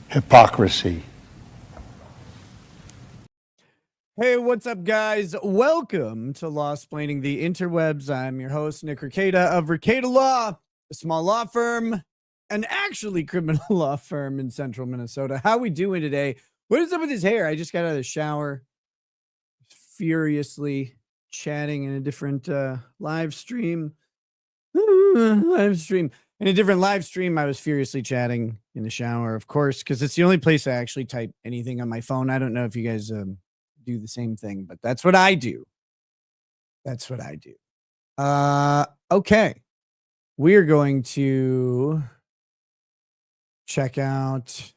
Hypocrisy. Hey, what's up, guys? Welcome to Law-Splaining the Interwebs. I'm your host, Nick Requeda of Requeda Law, a small law firm, an actually criminal law firm in central Minnesota. How we doing today? What is up with his hair? I just got out of the shower, furiously chatting in a different live stream. In a different live stream, I was furiously chatting in the shower, of course, because it's the only place I actually type anything on my phone. I don't know if you guys do the same thing, but that's what I do. That's what I do. Okay. We're going to check out.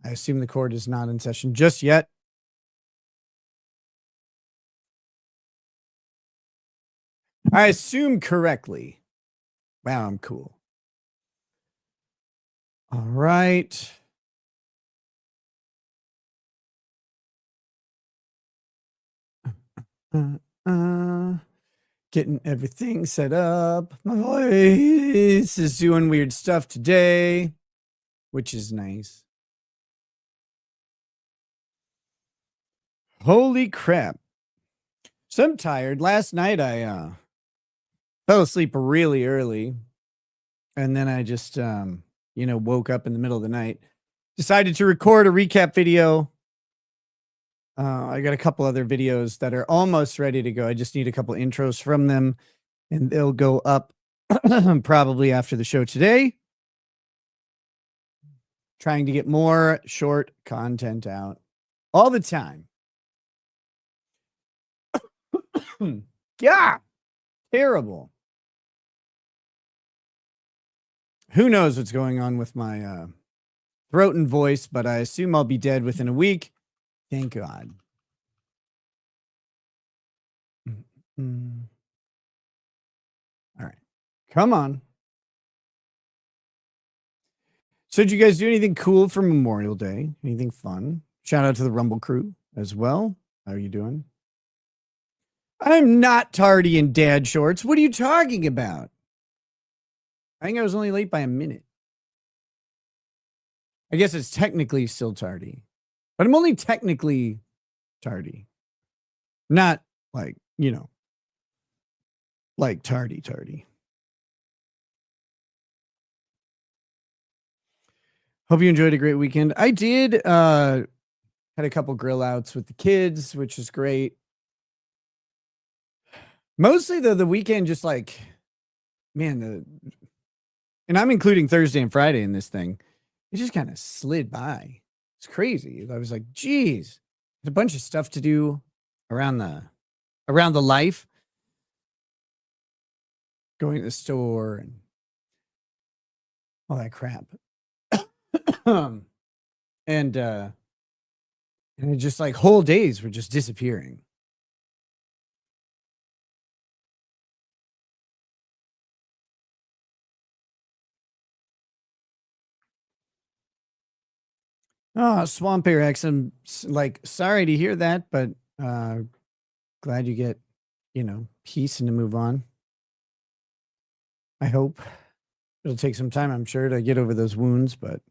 I assume the court is not in session just yet. I assume correctly. Wow, I'm cool. All right. Getting everything set up. My voice is doing weird stuff today, which is nice. Holy crap. So I'm tired. Last night I fell asleep really early, and then I just woke up in the middle of the night. Decided to record a recap video. I got a couple other videos that are almost ready to go. I just need a couple intros from them, and they'll go up probably after the show today. Trying to get more short content out all the time. Yeah, terrible. Who knows what's going on with my throat and voice, but I assume I'll be dead within a week. Thank God. All right. Come on. So did you guys do anything cool for Memorial Day? Anything fun? Shout out to the Rumble crew as well. How are you doing? I'm not tardy in dad shorts. What are you talking about? I think I was only late by a minute. I guess it's technically still tardy, but I'm only technically tardy. Not like, like tardy. Hope you enjoyed a great weekend. I did, had a couple grill outs with the kids, which is great. Mostly the weekend, just like, man, and I'm including Thursday and Friday in this thing. It just kind of slid by. It's crazy. I was like, geez, there's a bunch of stuff to do around the life. Going to the store and all that crap. And it just like whole days were just disappearing. Oh, Swamp Air X, I'm like sorry to hear that, but glad you get, peace and to move on. I hope it'll take some time, I'm sure, to get over those wounds, but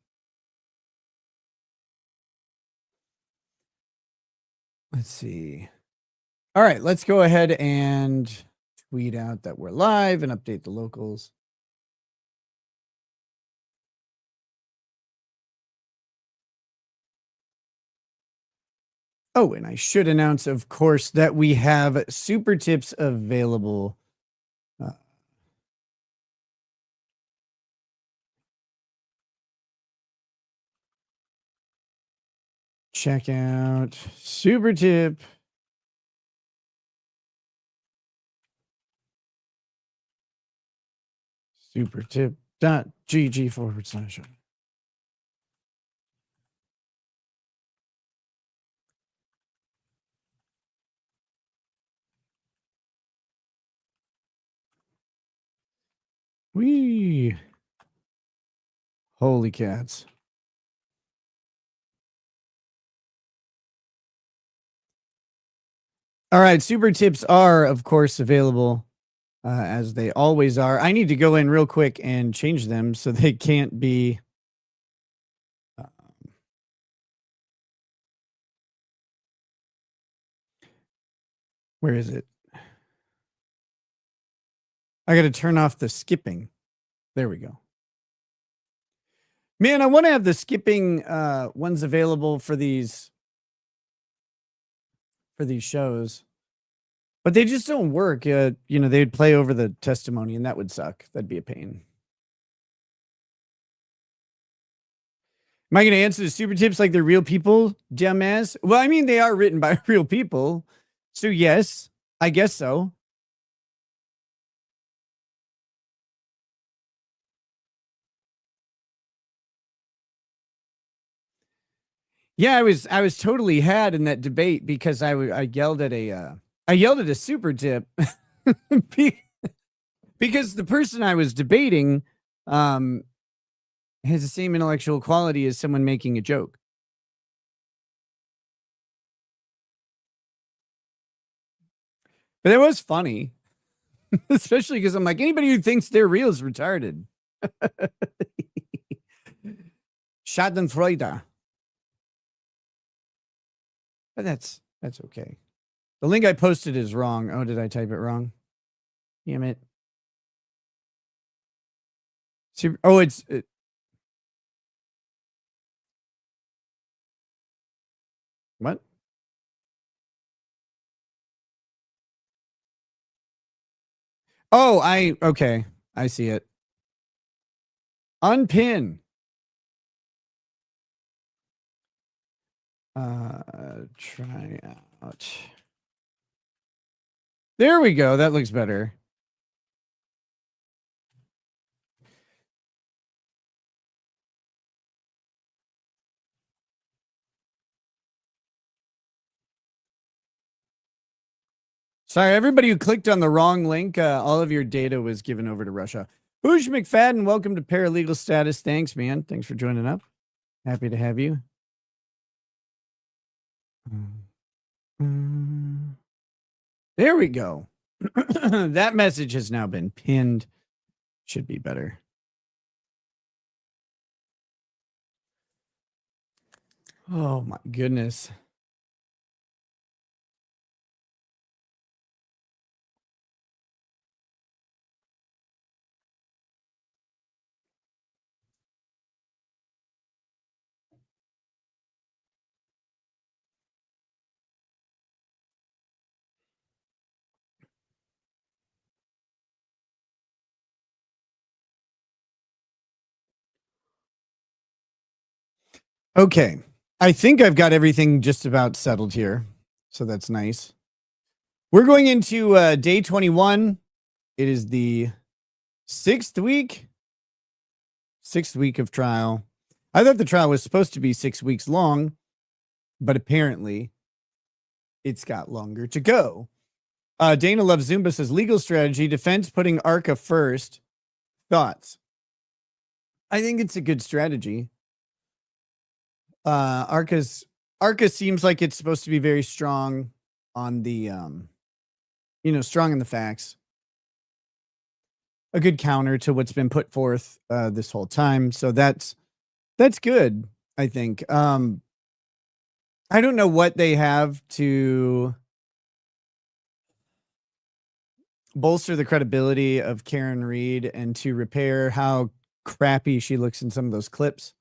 let's see. All right, let's go ahead and tweet out that we're live and update the locals. Oh, and I should announce, of course, that we have super tips available. Check out super tip. supertip.gg/. Wee. Holy cats. All right, super tips are, of course, available as they always are. I need to go in real quick and change them so they can't be. Where is it? I got to turn off the skipping. There we go. Man, I want to have the skipping ones available for these shows, but they just don't work. You know, they'd play over the testimony, and that would suck. That'd be a pain. Am I going to answer the super tips like they're real people, dumbass? Well, I mean, they are written by real people, so yes, I guess so. Yeah, I was totally had in that debate because I yelled at a super tip because the person I was debating has the same intellectual quality as someone making a joke. But it was funny, especially because I'm like, anybody who thinks they're real is retarded. Schadenfreude. But that's okay. The link I posted is wrong. Oh, did I type it wrong? Damn it. Oh, it's what? Oh, okay. I see it. Unpin. Try out. There we go. That looks better. Sorry, everybody who clicked on the wrong link, all of your data was given over to Russia. Hoosh McFadden, welcome to Paralegal Status. Thanks, man. Thanks for joining up. Happy to have you. There we go. That message has now been pinned. Should be better. Oh my goodness. Okay. I think I've got everything just about settled here. So that's nice. We're going into day 21. It is the sixth week of trial. I thought the trial was supposed to be 6 weeks long, but apparently it's got longer to go. Dana Loves Zumba says legal strategy, defense putting ARCA first. Thoughts? I think it's a good strategy. ARCA seems like it's supposed to be very strong on the strong in the facts. A good counter to what's been put forth this whole time. So that's good, I think. I don't know what they have to bolster the credibility of Karen Reed and to repair how crappy she looks in some of those clips.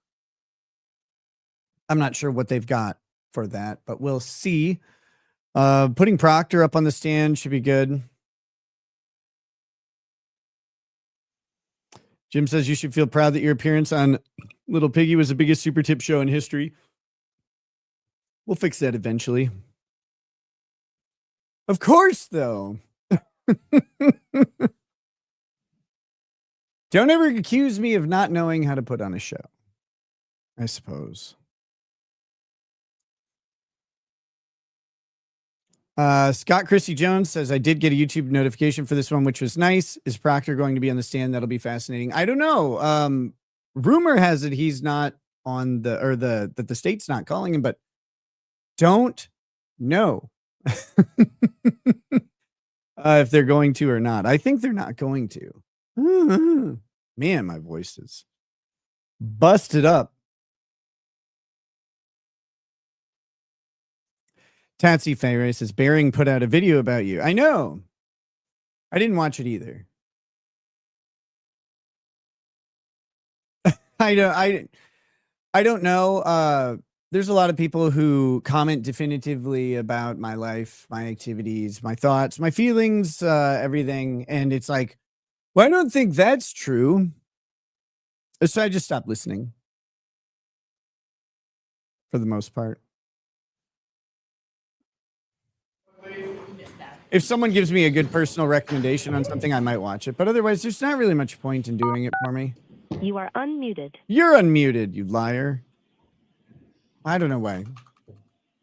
I'm not sure what they've got for that, but we'll see. Putting Proctor up on the stand should be good. Jim says you should feel proud that your appearance on Little Piggy was the biggest super tip show in history. We'll fix that eventually. Of course, though. Don't ever accuse me of not knowing how to put on a show, I suppose. Scott Christy Jones says, I did get a YouTube notification for this one, which was nice. Is Proctor going to be on the stand? That'll be fascinating. I don't know. Rumor has it he's not on that the state's not calling him, but don't know. if they're going to or not. I think they're not going to. Man, my voice is busted up. Tatsy Fayray says, Bering put out a video about you. I know. I didn't watch it either. I don't know. There's a lot of people who comment definitively about my life, my activities, my thoughts, my feelings, everything. And it's like, well, I don't think that's true. So I just stopped listening for the most part. If someone gives me a good personal recommendation on something, I might watch it. But otherwise, there's not really much point in doing it for me. You are unmuted. You're unmuted, you liar. I don't know why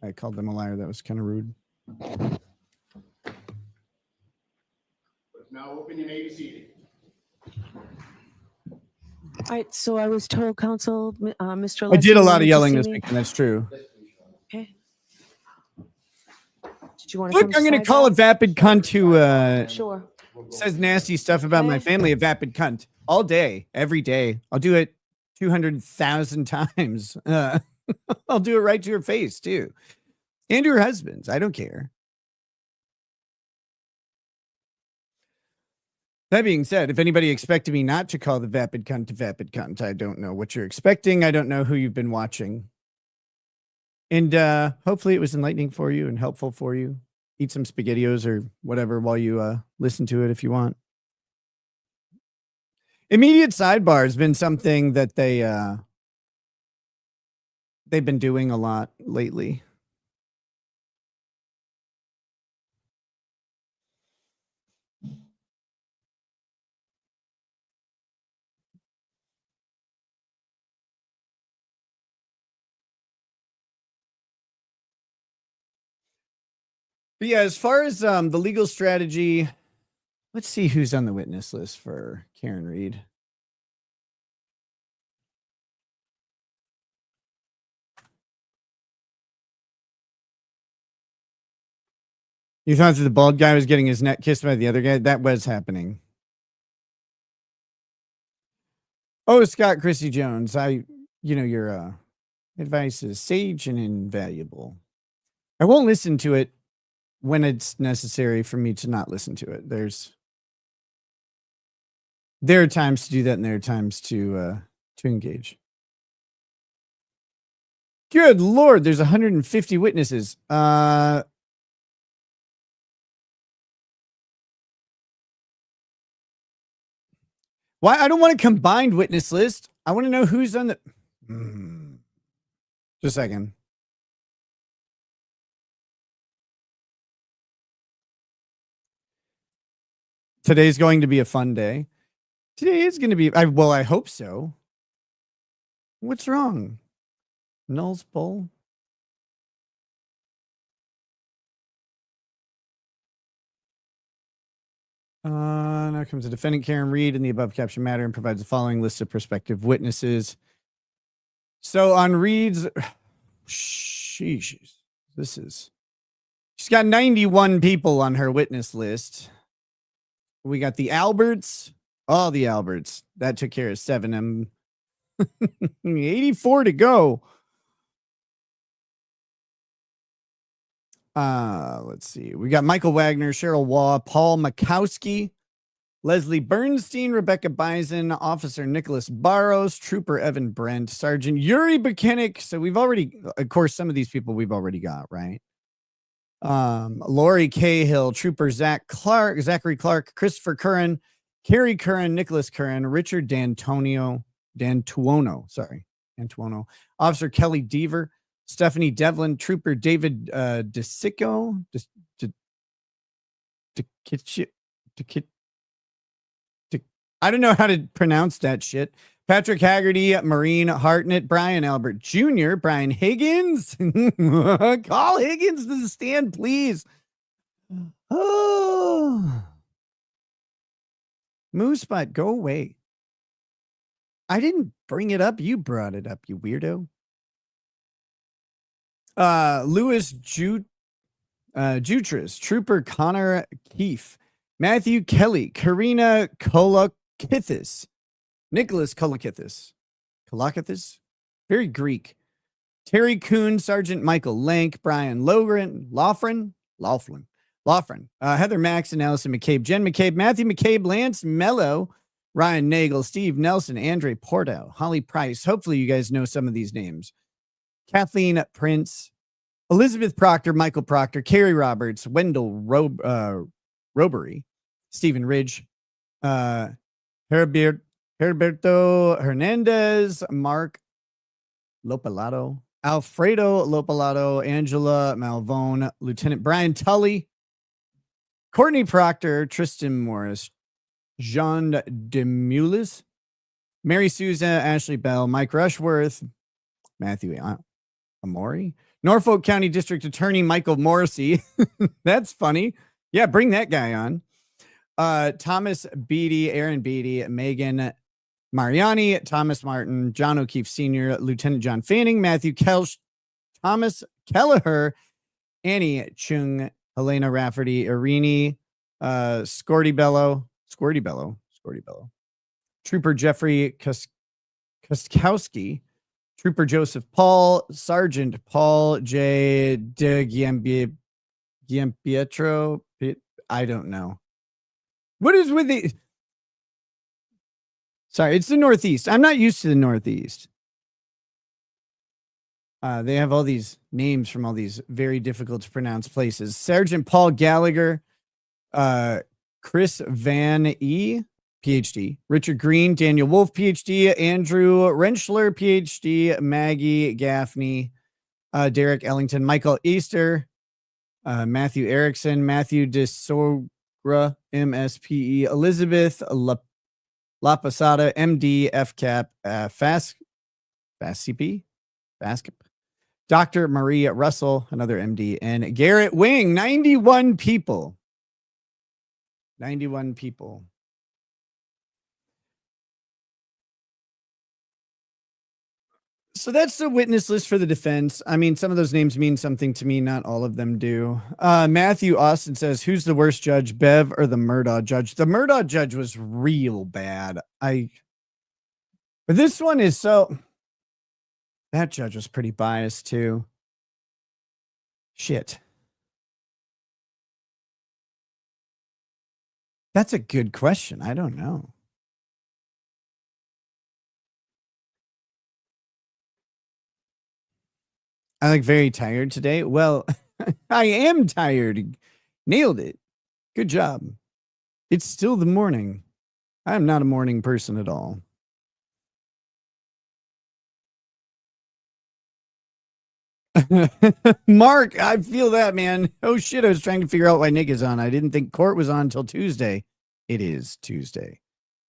I called them a liar. That was kind of rude. Now open and may be seated. All right, so I was told, Counsel, Mr. I did a Leslie lot of wanted to yelling see this me. weekend. That's true. Okay. Did you want to Look, I'm going to call a vapid cunt who Sure. says nasty stuff about my family a vapid cunt all day, every day. I'll do it 200,000 times. I'll do it right to her face, too. And to her husband's. I don't care. That being said, if anybody expected me not to call the vapid cunt, I don't know what you're expecting. I don't know who you've been watching. And hopefully it was enlightening for you and helpful for you. Eat some SpaghettiOs or whatever while you listen to it if you want. Immediate sidebar has been something that they've been doing a lot lately. But yeah, as far as the legal strategy, let's see who's on the witness list for Karen Reed. You thought that the bald guy was getting his neck kissed by the other guy? That was happening. Oh, Scott Chrissy Jones, your advice is sage and invaluable. I won't listen to it when it's necessary for me to not listen to it. There are times to do that, and there are times to engage. Good Lord, there's 150 witnesses. Why? I don't want a combined witness list. I want to know who's on the. Just a second. Today's going to be a fun day. Today is going to be. I hope so. What's wrong? Null's Bowl? Now comes the defendant Karen Reed in the above captioned matter and provides the following list of prospective witnesses. So on Reed's, sheesh, she's got 91 people on her witness list. We got the Alberts, all the Alberts. That took care of 7 of them. 84 to go. Let's see. We got Michael Wagner, Cheryl Waugh, Paul Makowski, Leslie Bernstein, Rebecca Bison, Officer Nicholas Barrows, Trooper Evan Brent, Sergeant Yuri Buchanek. So we've already, of course, some of these people we've already got, right? Lori Cahill, Trooper Zachary Clark, Christopher Curran, Carrie Curran, Nicholas Curran, Richard D'Antuono, Officer Kelly Deaver, Stephanie Devlin, Trooper David DeSicco, I don't know how to pronounce that shit. Patrick Haggerty, Maureen Hartnett, Brian Albert Jr., Brian Higgins. Call Higgins to the stand, please. Oh. Moosebot, go away. I didn't bring it up. You brought it up, you weirdo. Louis Jutras, Trooper Connor Keefe, Matthew Kelly, Karina Kolakithis, Nicholas Kolakithis, very Greek. Terry Kuhn, Sergeant Michael Lank, Brian Laughlin, Heather Max and Allison McCabe, Jen McCabe, Matthew McCabe, Lance Mello, Ryan Nagel, Steve Nelson, Andre Porto, Holly Price. Hopefully you guys know some of these names. Kathleen Prince, Elizabeth Proctor, Michael Proctor, Carrie Roberts, Wendell Robery, Stephen Ridge, Heriberto Hernandez, Mark Lopalato, Alfredo Lopalato, Angela Malvone, Lieutenant Brian Tully, Courtney Proctor, Tristan Morris, Jean Demulis, Mary Souza, Ashley Bell, Mike Rushworth, Matthew Amori, Norfolk County District Attorney Michael Morrissey. That's funny. Yeah, bring that guy on. Thomas Beatty, Aaron Beatty, Megan Mariani, Thomas Martin, John O'Keefe Sr., Lieutenant John Fanning, Matthew Kelch, Thomas Kelleher, Annie Chung, Helena Rafferty, Irini, Scorty Bello, Trooper Jeffrey Kuskowski, Trooper Joseph Paul, Sergeant Paul J. de Giampietro. I don't know. What is with the... Sorry, it's the Northeast. I'm not used to the Northeast. They have all these names from all these very difficult to pronounce places. Sergeant Paul Gallagher, Chris Van E, PhD, Richard Green, Daniel Wolf, PhD, Andrew Rentschler, PhD, Maggie Gaffney, Derek Ellington, Michael Easter, Matthew Erickson, Matthew DeSogra, MSPE, Elizabeth La Posada, MD, FCAP, FASCP, Dr. Maria Russell, another MD, and Garrett Wing. 91 people. 91 people. So that's the witness list for the defense. I mean, some of those names mean something to me. Not all of them do. Matthew Austin says, who's the worst judge, Bev or the Murdaugh judge? The Murdaugh judge was real bad. But this one is so... That judge was pretty biased too. Shit. That's a good question. I don't know. I'm like very tired today. Well, I am tired. Nailed it. Good job. It's still the morning. I'm not a morning person at all. Mark, I feel that, man. Oh shit, I was trying to figure out why Nick is on. I didn't think court was on until Tuesday. It is Tuesday.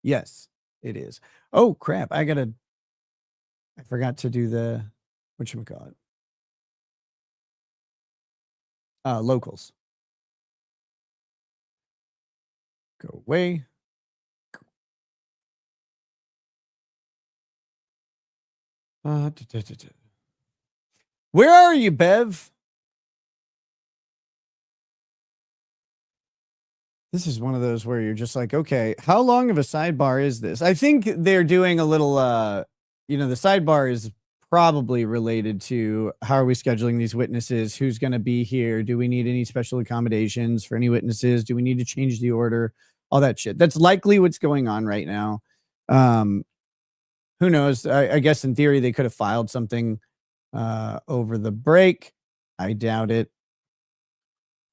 Yes, it is. Oh crap, I forgot to do the whatchamacallit. Locals. Go away. Where are you, Bev? This is one of those where you're just like, okay, how long of a sidebar is this? I think they're doing a little, the sidebar is probably related to how are we scheduling these witnesses? Who's going to be here? Do we need any special accommodations for any witnesses? Do we need to change the order? All that shit. That's likely what's going on right now. Who knows? I guess in theory, they could have filed something over the break. I doubt it.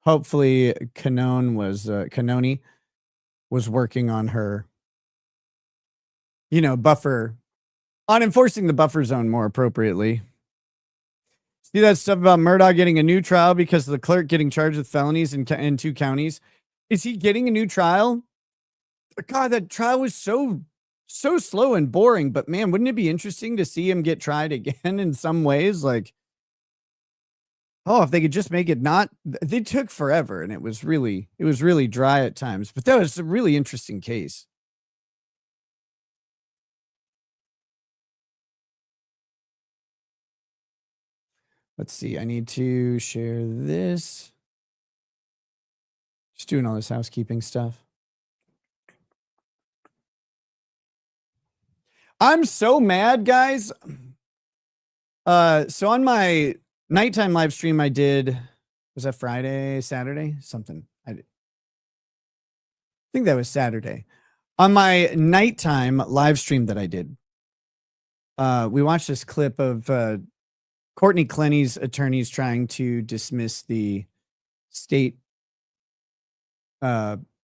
Hopefully Canoni was working on her, buffer, on enforcing the buffer zone more appropriately. See that stuff about Murdaugh getting a new trial because of the clerk getting charged with felonies in 2 counties? Is he getting a new trial? God, that trial was so slow and boring, but man, wouldn't it be interesting to see him get tried again in some ways? Like, oh, if they could just make it not, they took forever and it was really dry at times, but that was a really interesting case. Let's see. I need to share this. Just doing all this housekeeping stuff. I'm so mad, guys. So on my nighttime live stream I did, was that Friday, Saturday? Something. I think that was Saturday. On my nighttime live stream that I did, we watched this clip of Courtney Clenny's attorneys trying to dismiss the state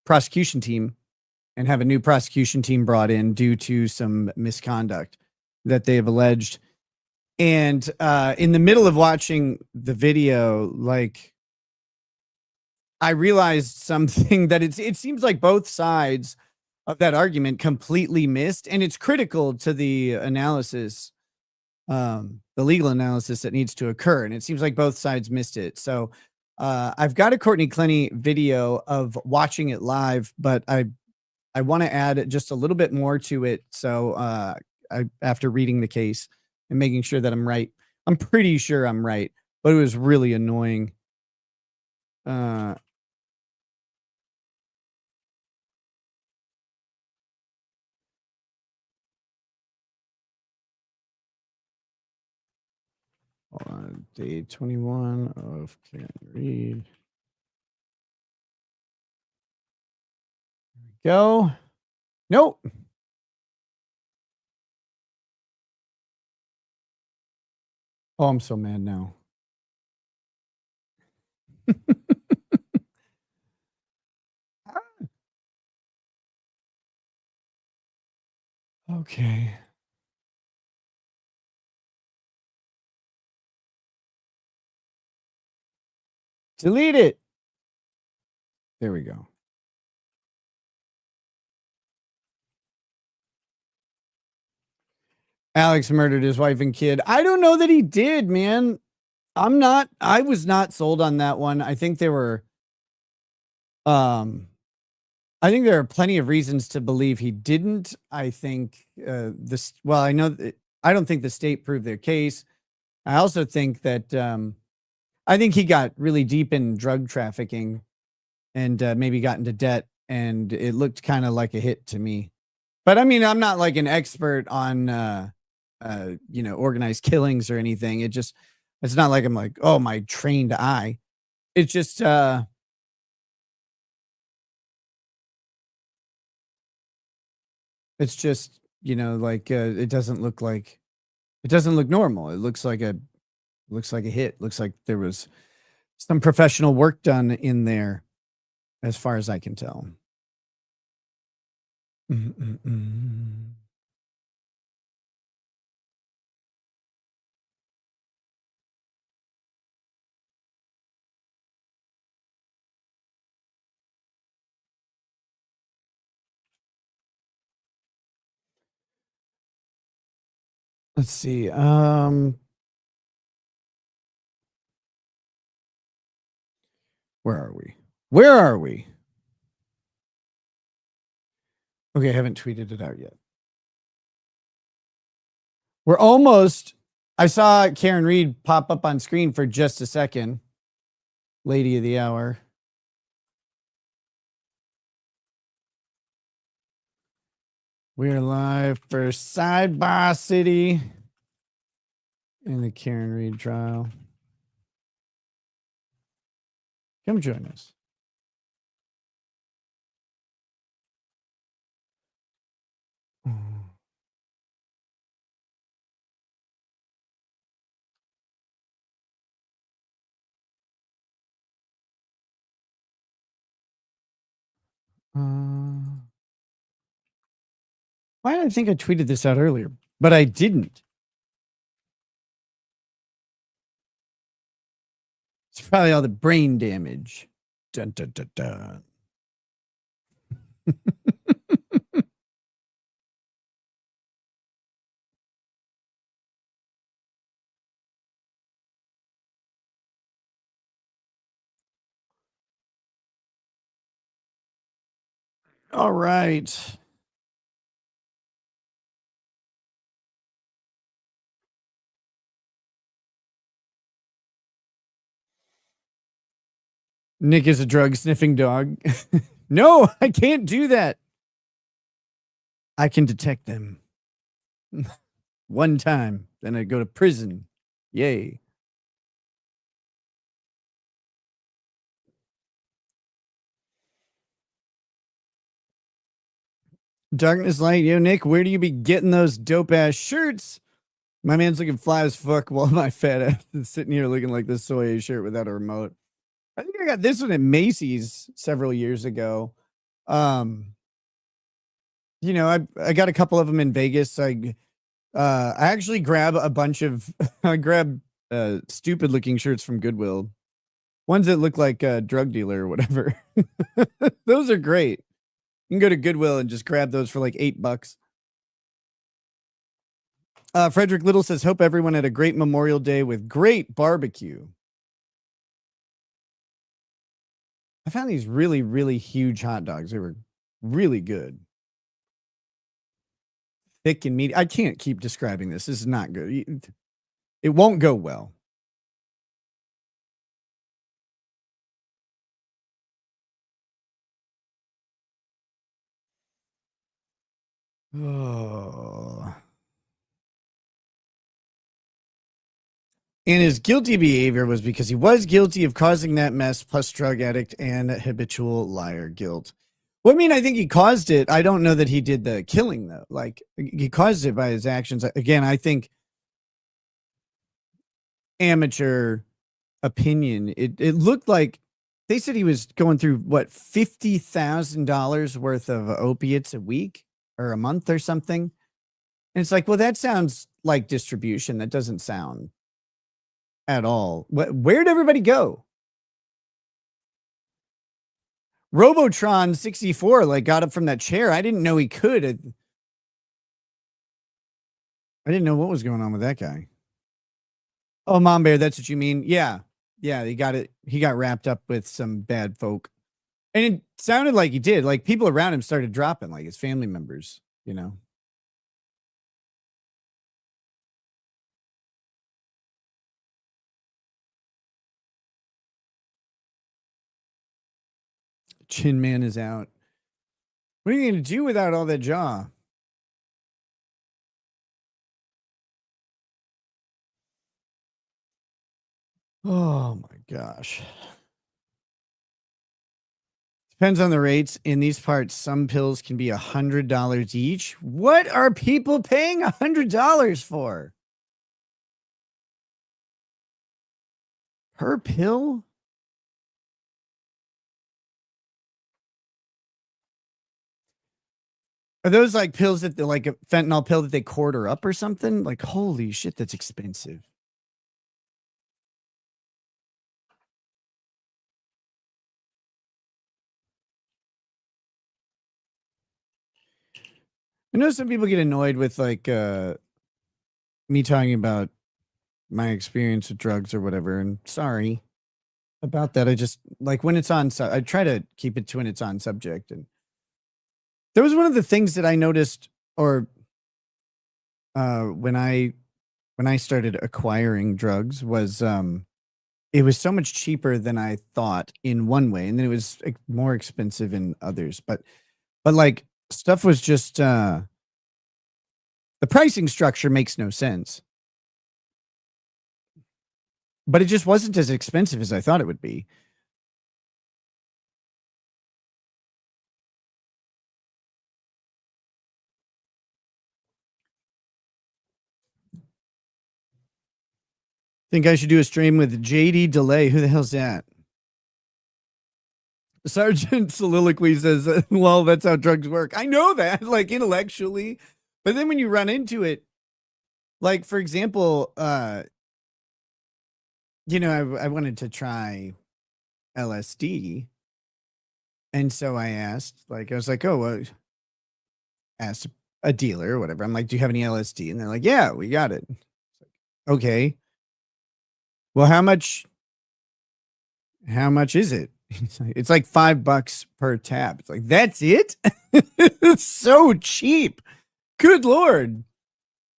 prosecution team and have a new prosecution team brought in due to some misconduct that they have alleged. And in the middle of watching the video, like, I realized something that it seems like both sides of that argument completely missed, and it's critical to the analysis, the legal analysis that needs to occur. And it seems like both sides missed it. So I've got a Courtney Clenny video of watching it live, but I want to add just a little bit more to it. So after reading the case and making sure that I'm right, I'm pretty sure I'm right, but it was really annoying. On day 21 of Karen Reed. Go. Nope. Oh, I'm so mad now. Okay. Delete it. There we go. Alex murdered his wife and kid. I don't know that he did, man. I was not sold on that one. I think there are plenty of reasons to believe he didn't. I think I don't think the state proved their case. I also think that I think he got really deep in drug trafficking and maybe got into debt, and it looked kind of like a hit to me. But I mean, I'm not like an expert on organized killings or anything. It's not like I'm like, oh, my trained eye. It's just like it doesn't look normal. It looks like a hit. Looks like there was some professional work done in there, as far as I can tell. Let's see. Where are we? Okay, I haven't tweeted it out yet. We're almost. I saw Karen Reed pop up on screen for just a second. Lady of the hour. We're live for Sidebar City in the Karen Reed trial. Come join us. Why did I think I tweeted this out earlier? But I didn't. It's probably all the brain damage. Dun, dun, dun, dun. All right. Nick is a drug sniffing dog. No, I can't do that. I can detect them. One time. Then I'd go to prison. Yay. Darkness Light. Yo, Nick, where do you be getting those dope ass shirts? My man's looking fly as fuck while my fat ass is sitting here looking like this soy shirt without a remote. I think I got this one at Macy's several years ago. You know, I got a couple of them in Vegas. I actually grab a bunch of I grab stupid looking shirts from Goodwill. Ones that look like a drug dealer or whatever. Those are great. You can go to Goodwill and just grab those for like $8. Frederick Little says, hope everyone had a great Memorial Day with great barbecue. I found these really, really huge hot dogs. They were really good. Thick and meaty. I can't keep describing this. This is not good. It won't go well. Oh. And his guilty behavior was because he was guilty of causing that mess, plus drug addict and habitual liar guilt. Well, I mean, I think he caused it. I don't know that he did the killing, though. Like, he caused it by his actions. Again, I think amateur opinion. It looked like they said he was going through, what, $50,000 worth of opiates a week or a month or something. And it's like, well, that sounds like distribution. That doesn't sound at all. Where'd everybody go? Robotron 64 like got up from that chair. I didn't know he could. I didn't know what was going on with that guy. Oh, Mom Bear, that's what you mean? Yeah. Yeah, he got it. He got wrapped up with some bad folk. And it sounded like he did. Like people around him started dropping, like his family members, you know. Chin Man is out. What are you going to do without all that jaw? Oh my gosh. Depends on the rates. In these parts, some pills can be $100 each. What are people paying $100 for? Per pill? Are those like pills that they're like a fentanyl pill that they quarter up or something? Like, holy shit, that's expensive. I know some people get annoyed with like me talking about my experience with drugs or whatever, and sorry about that. I just like when it's on, I try to keep it to when it's on subject. And there was one of the things that I noticed, or when I started acquiring drugs, was it was so much cheaper than I thought in one way, and then it was more expensive in others. But like stuff was just the pricing structure makes no sense. But it just wasn't as expensive as I thought it would be. Think I should do a stream with JD Delay. Who the hell's that? Sergeant Soliloquy says, well, that's how drugs work. I know that, like intellectually. But then when you run into it, like, for example, you know, I wanted to try LSD. And so I asked, like, I was like, oh, asked a dealer or whatever. I'm like, do you have any LSD? And they're like, yeah, we got it. Okay. Well, how much is it? It's like $5 per tab. It's like, that's it? It's so cheap. Good Lord.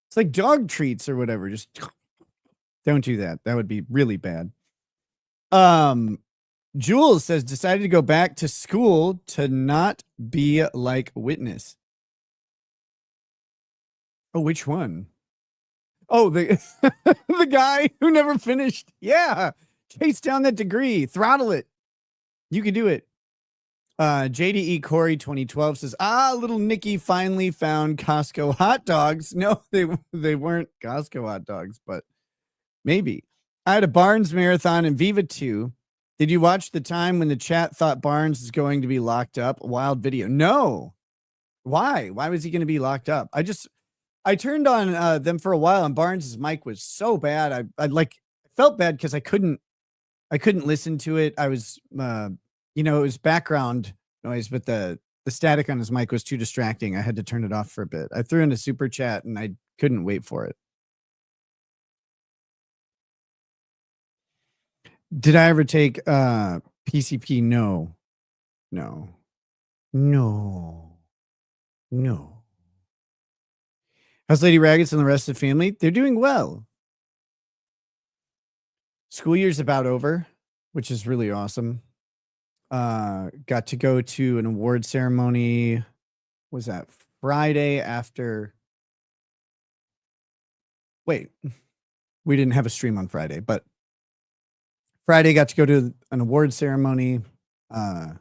It's like dog treats or whatever. Just don't do that. That would be really bad. Jules says, decided to go back to school to not be like witness. Oh, which one? Oh, the the guy who never finished. Yeah. Chase down that degree. Throttle it. You can do it. JDE Corey 2012 says, little Nikki finally found Costco hot dogs. No, they weren't Costco hot dogs, but maybe. I had a Barnes marathon in Viva 2. Did you watch the time when the chat thought Barnes is going to be locked up? Wild video. No. Why? Why was he going to be locked up? I turned on them for a while, and Barnes's mic was so bad. I felt bad because I couldn't listen to it. I was it was background noise, but the static on his mic was too distracting. I had to turn it off for a bit. I threw in a super chat and I couldn't wait for it. Did I ever take PCP? No. How's Lady Raggets and the rest of the family? They're doing well. School year's about over, which is really awesome. Got to go to an award ceremony. Was that Friday after? Wait, we didn't have a stream on Friday, but Friday got to go to an award ceremony. My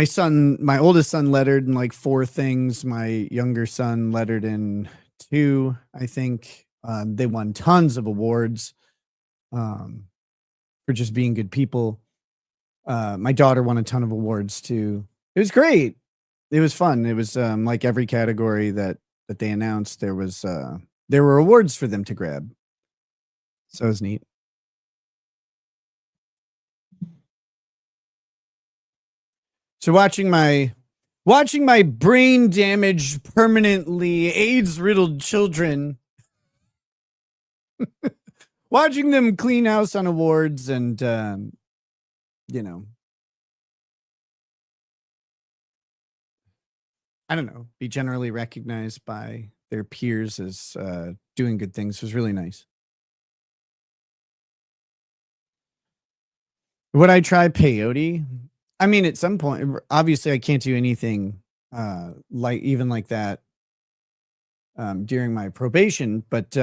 son, my oldest son lettered in like 4 things. My younger son lettered in 2, I think. They won tons of awards for just being good people. My daughter won a ton of awards too. It was great. It was fun. It was like every category that they announced, there were awards for them to grab. So it was neat. So watching my brain damaged, permanently AIDS-riddled children, watching them clean house on awards and, I don't know, be generally recognized by their peers as doing good things was really nice. Would I try peyote? I mean, at some point, obviously I can't do anything like that during my probation, but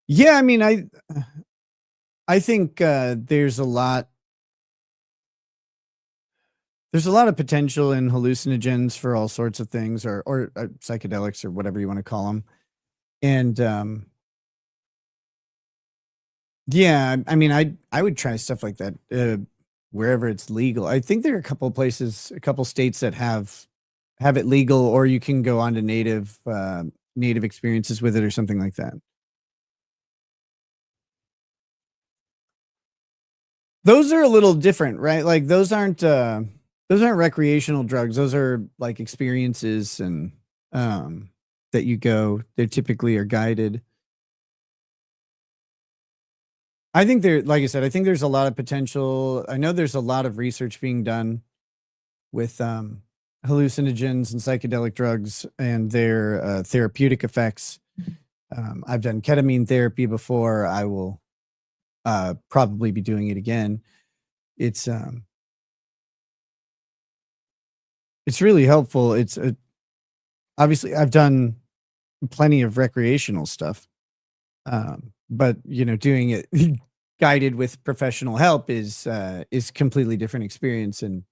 yeah, I mean, I think there's a lot of potential in hallucinogens for all sorts of things, or psychedelics, or whatever you want to call them. And yeah, I mean, I would try stuff like that wherever it's legal. I think there are a couple states that have it legal, or you can go on to native experiences with it or something like that. Those are a little different, right? Like those aren't recreational drugs. Those are like experiences and that you go. They typically are guided. I think like I said, I think there's a lot of potential. I know there's a lot of research being done with hallucinogens and psychedelic drugs and their therapeutic effects. I've done ketamine therapy before. I will probably be doing it again. It's really helpful. It's obviously I've done plenty of recreational stuff. But doing it guided with professional help is completely different experience. And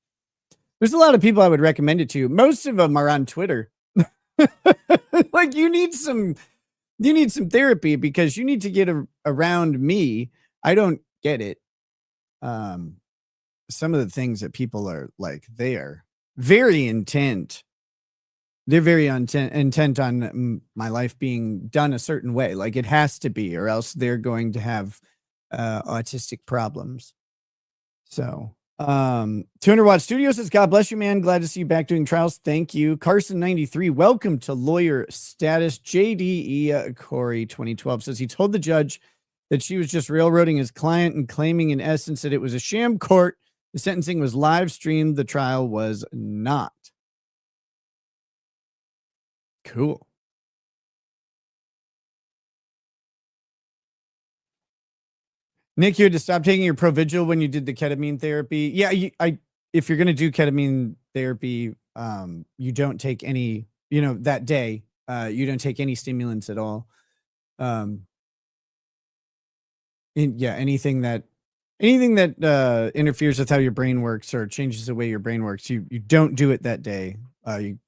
there's a lot of people I would recommend it to. Most of them are on Twitter. Like you need some therapy because you need to get around me. I don't get it. Some of the things that people are like, they are very intent. They're very intent on my life being done a certain way. Like it has to be, or else they're going to have autistic problems. So 200 Watt Studio says, God bless you, man. Glad to see you back doing trials. Thank you. Carson 93, welcome to lawyer status. JDE Corey 2012 says he told the judge that she was just railroading his client and claiming in essence that it was a sham court. The sentencing was live streamed. The trial was not. Cool. Nick, you had to stop taking your Provigil when you did the ketamine therapy. Yeah, if you're going to do ketamine therapy, you don't take any, that day, you don't take any stimulants at all. Um, yeah, anything that interferes with how your brain works or changes the way your brain works, you don't do it that day. You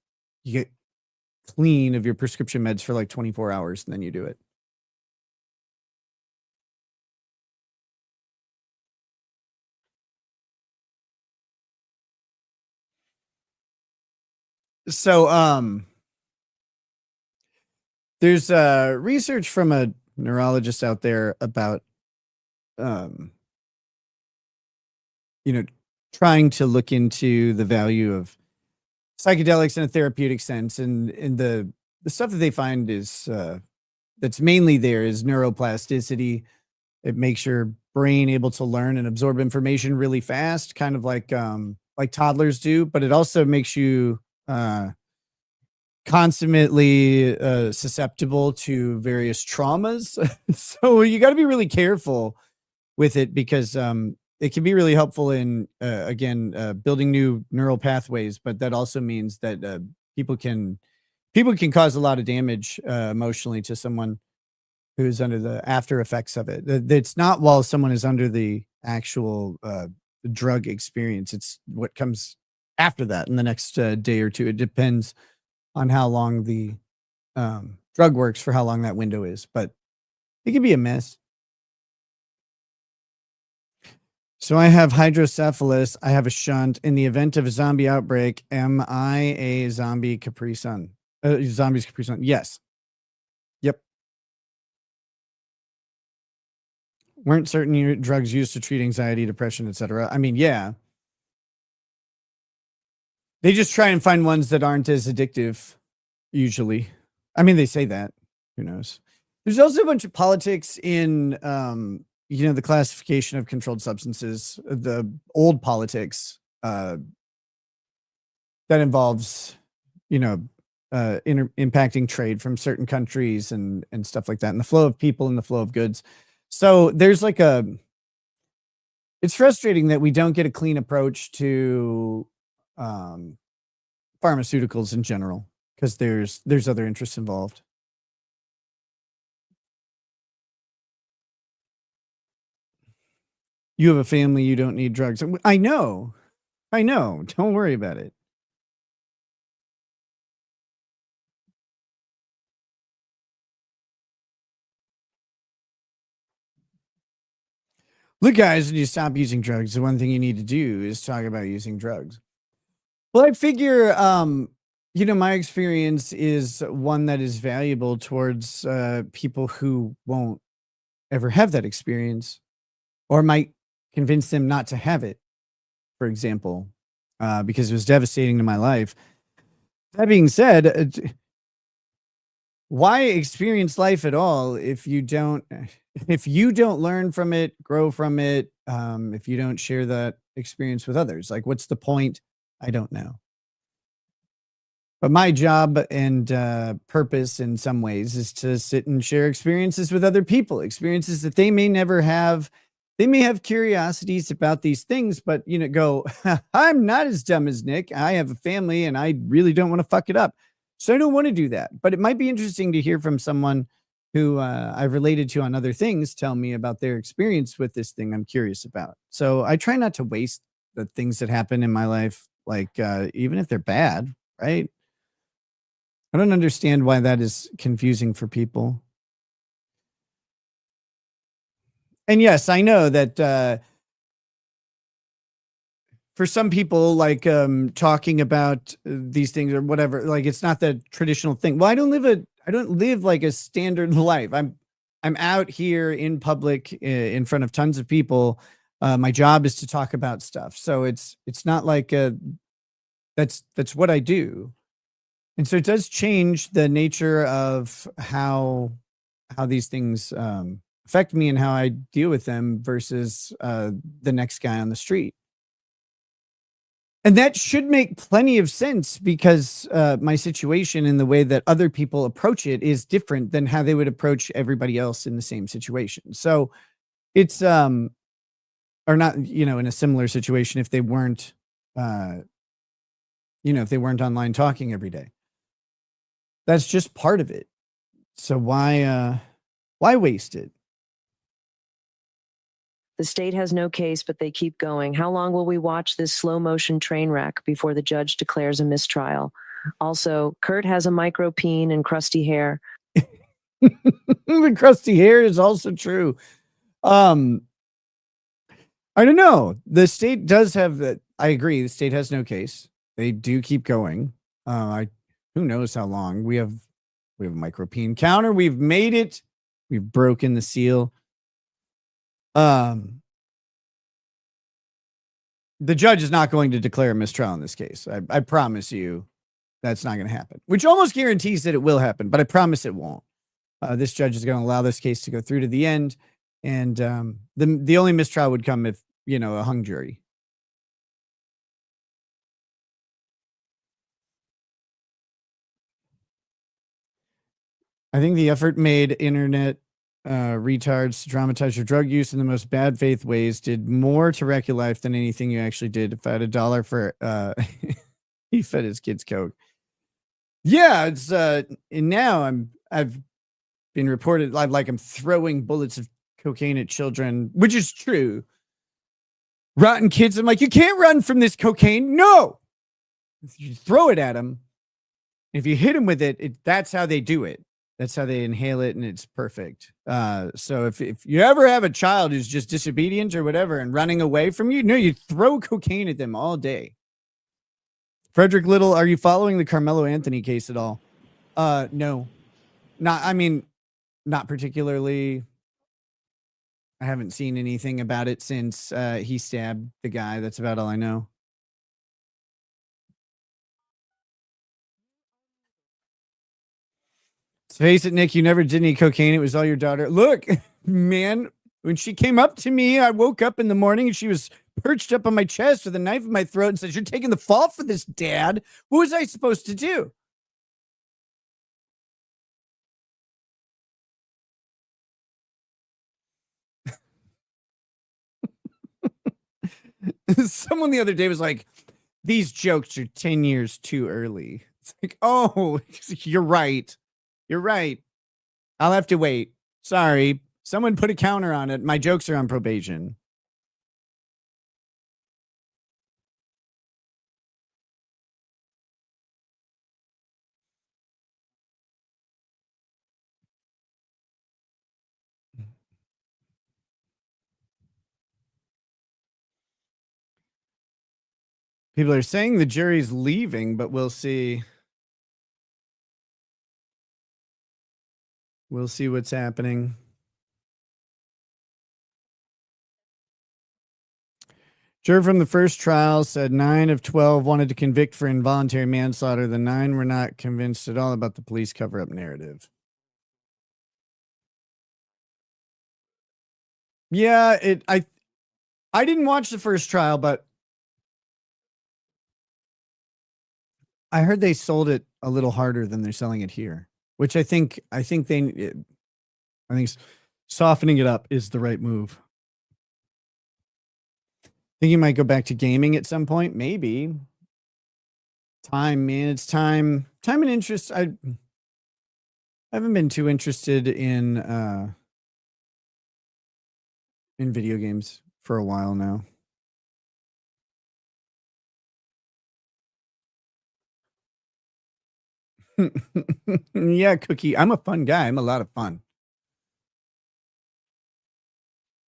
get clean of your prescription meds for like 24 hours and then you do it. So, there's research from a neurologist out there about, um, you know, trying to look into the value of psychedelics in a therapeutic sense, and the stuff that they find is that's mainly there is neuroplasticity. It makes your brain able to learn and absorb information really fast, kind of like toddlers do, but it also makes you consummately susceptible to various traumas. So you got to be really careful with it because it can be really helpful in again building new neural pathways, but that also means that people can people can cause a lot of damage emotionally to someone who's under the after effects of it. It's not while someone is under the actual drug experience. It's what comes after that in the next day or two. It depends on how long the drug works for how long that window is, but it can be a mess. So I have hydrocephalus. I have a shunt. In the event of a zombie outbreak, am I a zombie Capri Sun? Zombies Capri Sun. Yes. Yep. Weren't certain drugs used to treat anxiety, depression, etc. I mean, yeah. They just try and find ones that aren't as addictive, usually. I mean, they say that. Who knows? There's also a bunch of politics in the classification of controlled substances, the old politics that involves, impacting trade from certain countries and stuff like that, and the flow of people and the flow of goods. So there's it's frustrating that we don't get a clean approach to pharmaceuticals in general because there's other interests involved. You have a family, you don't need drugs. I know. I know. Don't worry about it. Look, guys, when you stop using drugs, the one thing you need to do is talk about using drugs. Well, I figure, my experience is one that is valuable towards people who won't ever have that experience or might convince them not to have it, for example, because it was devastating to my life. That being said, why experience life at all if you don't learn from it, grow from it, if you don't share that experience with others? Like, what's the point? I don't know. But my job and purpose in some ways is to sit and share experiences with other people, experiences that they may never have. They may have curiosities about these things, but go, I'm not as dumb as Nick. I have a family and I really don't want to fuck it up. So I don't want to do that. But it might be interesting to hear from someone who I've related to on other things tell me about their experience with this thing I'm curious about. So I try not to waste the things that happen in my life, like even if they're bad, right? I don't understand why that is confusing for people. And yes, I know that for some people, like talking about these things or whatever, like it's not the traditional thing. Well, I don't live like a standard life. I'm out here in public in front of tons of people. My job is to talk about stuff, so it's not like that's what I do. And so it does change the nature of how these things affect me and how I deal with them versus the next guy on the street. And that should make plenty of sense because my situation and the way that other people approach it is different than how they would approach everybody else in the same situation. So it's or not, in a similar situation if they weren't if they weren't online talking every day. That's just part of it. So why waste it? The state has no case, but they keep going. How long will we watch this slow motion train wreck before the judge declares a mistrial? Also, Kurt has a micro peen and crusty hair. The crusty hair is also true. I don't know. The state does have that. I agree. The state has no case. They do keep going. Who knows how long we have a micro peen counter. We've made it. We've broken the seal. The judge is not going to declare a mistrial in this case. I promise you that's not going to happen, which almost guarantees that it will happen, but I promise it won't. This judge is going to allow this case to go through to the end. And the only mistrial would come if, a hung jury. I think the effort made internet retards to dramatize your drug use in the most bad faith ways did more to wreck your life than anything you actually did. If I had $1 for he fed his kids Coke. Yeah, it's and now I've been reported like I'm throwing bullets of cocaine at children, which is true. Rotten kids, I'm like, you can't run from this cocaine. No, you throw it at them. If you hit them with it, that's how they do it. That's how they inhale it, and it's perfect. So if you ever have a child who's just disobedient or whatever and running away from you, no, you throw cocaine at them all day. Frederick Little, are you following the Carmelo Anthony case at all? No, not particularly. I haven't seen anything about it since he stabbed the guy. That's about all I know. Let's face it, Nick, you never did any cocaine. It was all your daughter. Look, man, when she came up to me, I woke up in the morning and she was perched up on my chest with a knife in my throat and says, "You're taking the fall for this, Dad." What was I supposed to do? Someone the other day was like, "These jokes are 10 years too early." It's like, oh, you're right. You're right. I'll have to wait. Sorry. Someone put a counter on it. My jokes are on probation. People are saying the jury's leaving, but we'll see. We'll see what's happening. Juror from the first trial said 9 of 12 wanted to convict for involuntary manslaughter. The 9 were not convinced at all about the police cover-up narrative. Yeah, I didn't watch the first trial, but I heard they sold it a little harder than they're selling it here, which I think softening it up is the right move. Think you might go back to gaming at some point? Maybe. Time, man. It's time. Time and interest. I haven't been too interested in video games for a while now. Yeah, Cookie. I'm a fun guy. I'm a lot of fun.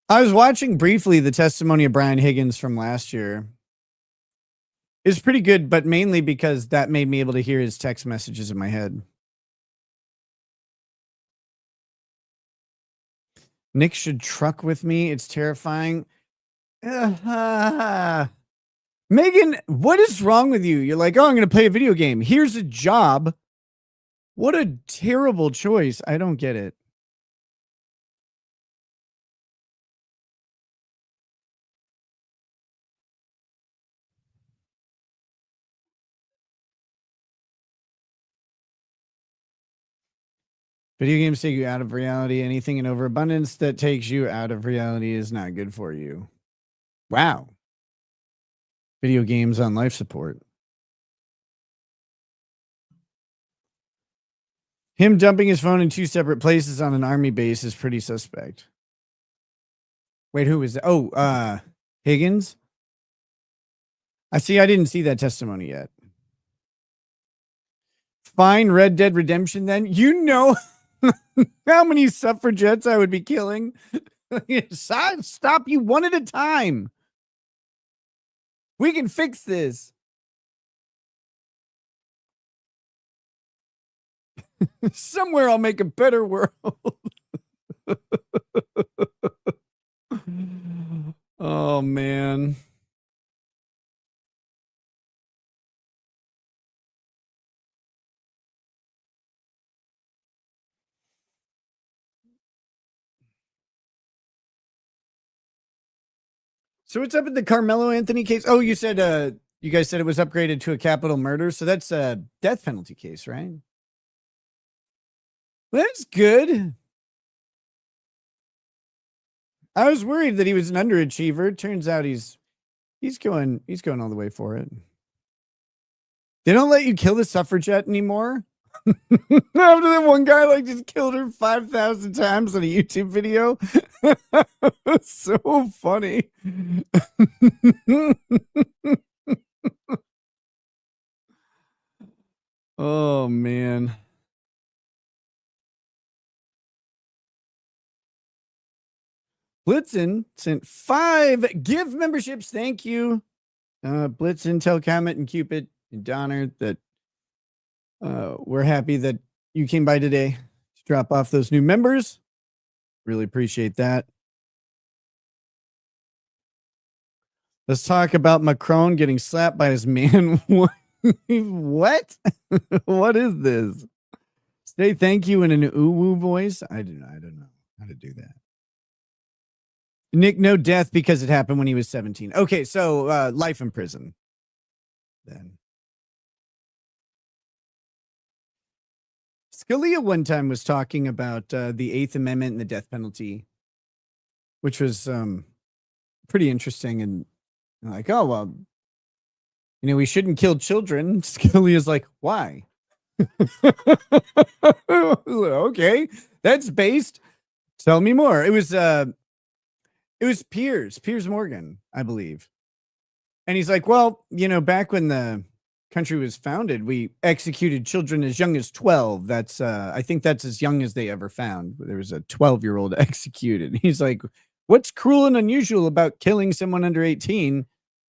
I was watching briefly the testimony of Brian Higgins from last year. It's pretty good, but mainly because that made me able to hear his text messages in my head. Nick should truck with me. It's terrifying. Megan, what is wrong with you? You're like, oh, I'm going to play a video game. Here's a job. What a terrible choice. I don't get it. Video games take you out of reality. Anything in overabundance that takes you out of reality is not good for you. Wow. Video games on life support. Him dumping his phone in 2 separate places on an army base is pretty suspect. Wait, who is that? Oh, Higgins? I didn't see that testimony yet. Fine, Red Dead Redemption then. You know how many suffragettes I would be killing? Stop you one at a time. We can fix this. Somewhere I'll make a better world. Oh, man. So what's up with the Carmelo Anthony case? Oh, you said you guys said it was upgraded to a capital murder, so that's a death penalty case, right? That's good. I was worried that he was an underachiever. Turns out he's going all the way for it. They don't let you kill the suffragette anymore. After that one guy just killed her 5,000 times on a YouTube video. So funny. Oh, man. Blitzen sent 5 gift memberships. Thank you. Blitzen, Tell Comet, and Cupid, and Donner, that we're happy that you came by today to drop off those new members. Really appreciate that. Let's talk about Macron getting slapped by his man. What? What is this? Say thank you in an ooh-woo voice? I don't know how to do that. Nick, no death because it happened when he was 17. Okay, so life in prison. Then. Scalia one time was talking about the 8th Amendment and the death penalty, which was pretty interesting. And like, oh, well, we shouldn't kill children. Scalia's like, why? Okay, that's based. Tell me more. It was Piers Morgan, I believe. And he's like, well, back when the country was founded, we executed children as young as 12. That's I think that's as young as they ever found. There was a 12-year-old executed. He's like, what's cruel and unusual about killing someone under 18?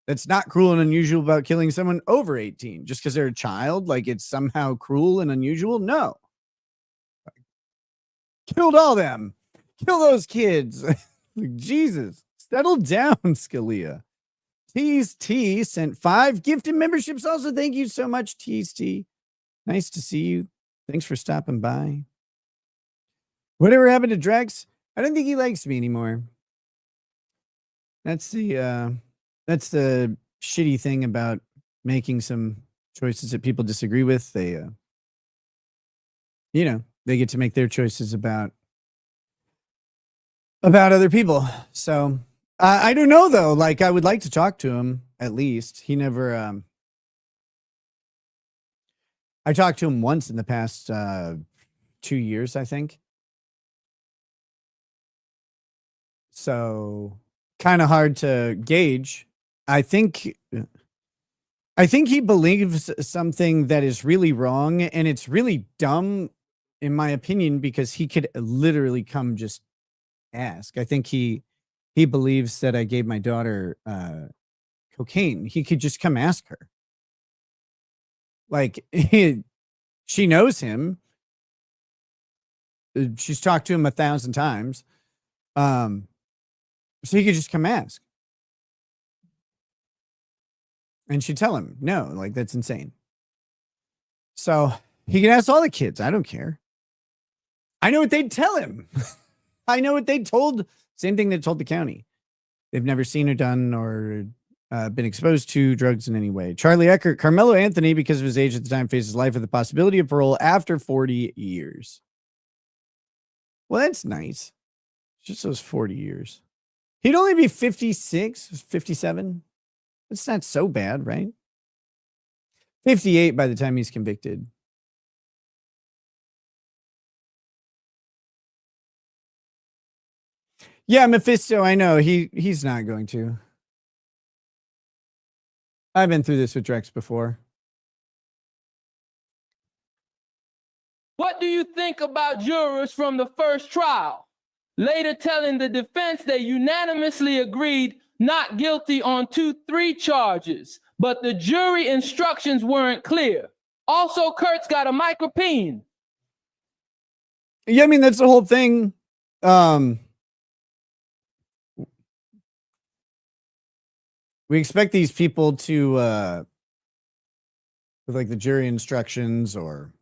That's not cruel and unusual about killing someone over 18. Just because they're a child, like it's somehow cruel and unusual? No. Killed all them. Kill those kids. Jesus. Settle down, Scalia. Tease T sent 5 gifted memberships. Also, thank you so much, Tease T. Nice to see you. Thanks for stopping by. Whatever happened to Drex? I don't think he likes me anymore. That's the shitty thing about making some choices that people disagree with. They they get to make their choices about other people. So I don't know though. Like, I would like to talk to him at least. He never. I talked to him once in the past 2 years, I think. So kind of hard to gauge. I think he believes something that is really wrong, and it's really dumb, in my opinion, because he could literally come just ask. I think he believes that I gave my daughter cocaine. He could just come ask her. Like, she knows him. She's talked to him 1,000 times. So he could just come ask. And she'd tell him, no, like, that's insane. So he can ask all the kids. I don't care. I know what they'd tell him. I know what they told. Same thing they told the county. They've never seen or done or been exposed to drugs in any way. Charlie Eckert, Carmelo Anthony, because of his age at the time, faces life with the possibility of parole after 40 years. Well, that's nice. Just those 40 years. He'd only be 56, 57. It's not so bad, right? 58 by the time he's convicted. Yeah, Mephisto, I know. He's not going to. I've been through this with Drex before. What do you think about jurors from the first trial? Later telling the defense they unanimously agreed not guilty on 2-3 charges, but the jury instructions weren't clear. Also, Kurt's got a micropene. Yeah, I mean, that's the whole thing. We expect these people to, with like the jury instructions or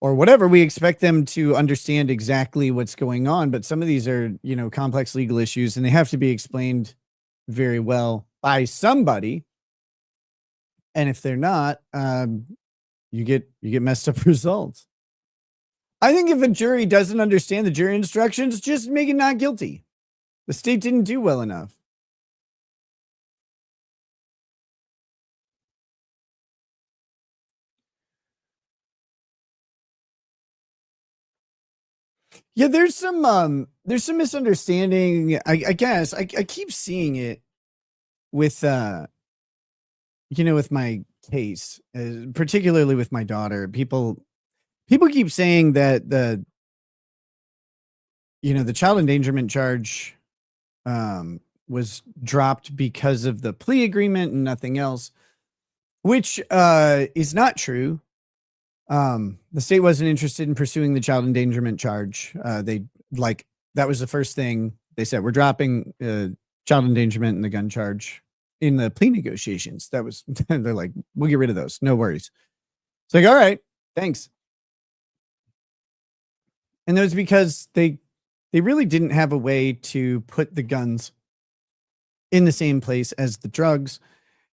whatever, we expect them to understand exactly what's going on. But some of these are, complex legal issues, and they have to be explained very well by somebody. And if they're not, you get messed up results. I think if a jury doesn't understand the jury instructions, just make it not guilty. The state didn't do well enough. Yeah, there's some misunderstanding. I guess I keep seeing it with with my case, particularly with my daughter. People keep saying that the child endangerment charge was dropped because of the plea agreement and nothing else, which is not true. The state wasn't interested in pursuing the child endangerment charge. That was the first thing they said. We're dropping child endangerment and the gun charge in the plea negotiations. That was, they're like, we'll get rid of those. No worries. It's like, all right, thanks. And that was because they really didn't have a way to put the guns in the same place as the drugs.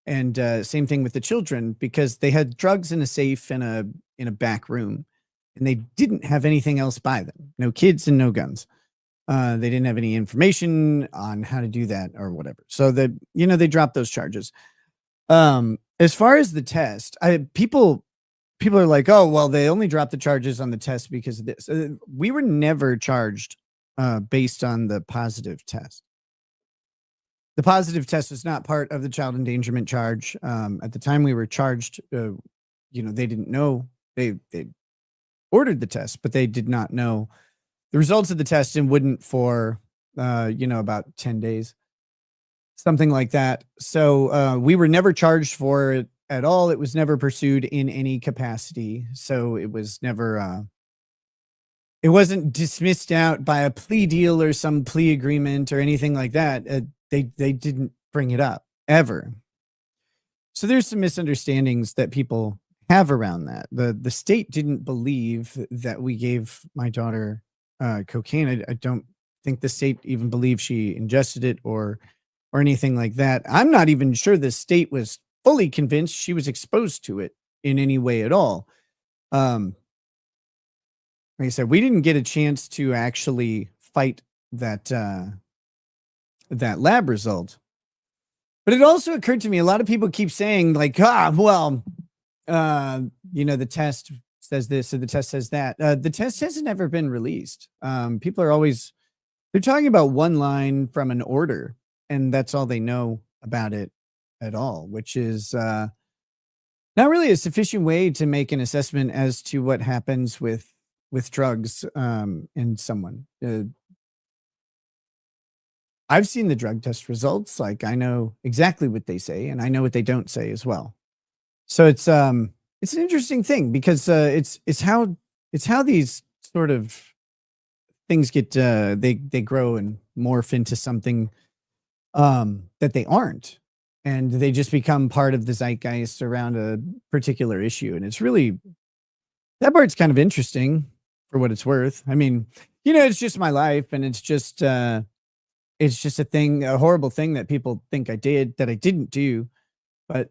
And same thing with the children, because they had drugs in a safe in a back room, and they didn't have anything else by them. No kids and no guns. They didn't have any information on how to do that or whatever. So they dropped those charges. As far as the test, people are like, oh, well, they only dropped the charges on the test because of this. We were never charged based on the positive test. The positive test was not part of the child endangerment charge. At the time we were charged, they didn't know. They ordered the test, but they did not know the results of the test and wouldn't for, about 10 days, something like that. So we were never charged for it at all. It was never pursued in any capacity. So it was never, it wasn't dismissed out by a plea deal or some plea agreement or anything like that. They didn't bring it up ever. So there's some misunderstandings that people have around that. The state didn't believe that we gave my daughter cocaine. I don't think the state even believed she ingested it or anything like that. I'm not even sure the state was fully convinced she was exposed to it in any way at all. Like I said, we didn't get a chance to actually fight that lab result. But it also occurred to me, a lot of people keep saying like, the test says this or the test says that. The test has never been released. People are always, they're talking about one line from an order, and that's all they know about it at all, which is not really a sufficient way to make an assessment as to what happens with drugs in someone. I've seen the drug test results. Like, I know exactly what they say, and I know what they don't say as well. So it's an interesting thing because it's how these sort of things get they grow and morph into something that they aren't, and they just become part of the zeitgeist around a particular issue. And it's really, that part's kind of interesting for what it's worth. I mean, it's just my life, and it's just a thing, a horrible thing that people think I did that I didn't do. But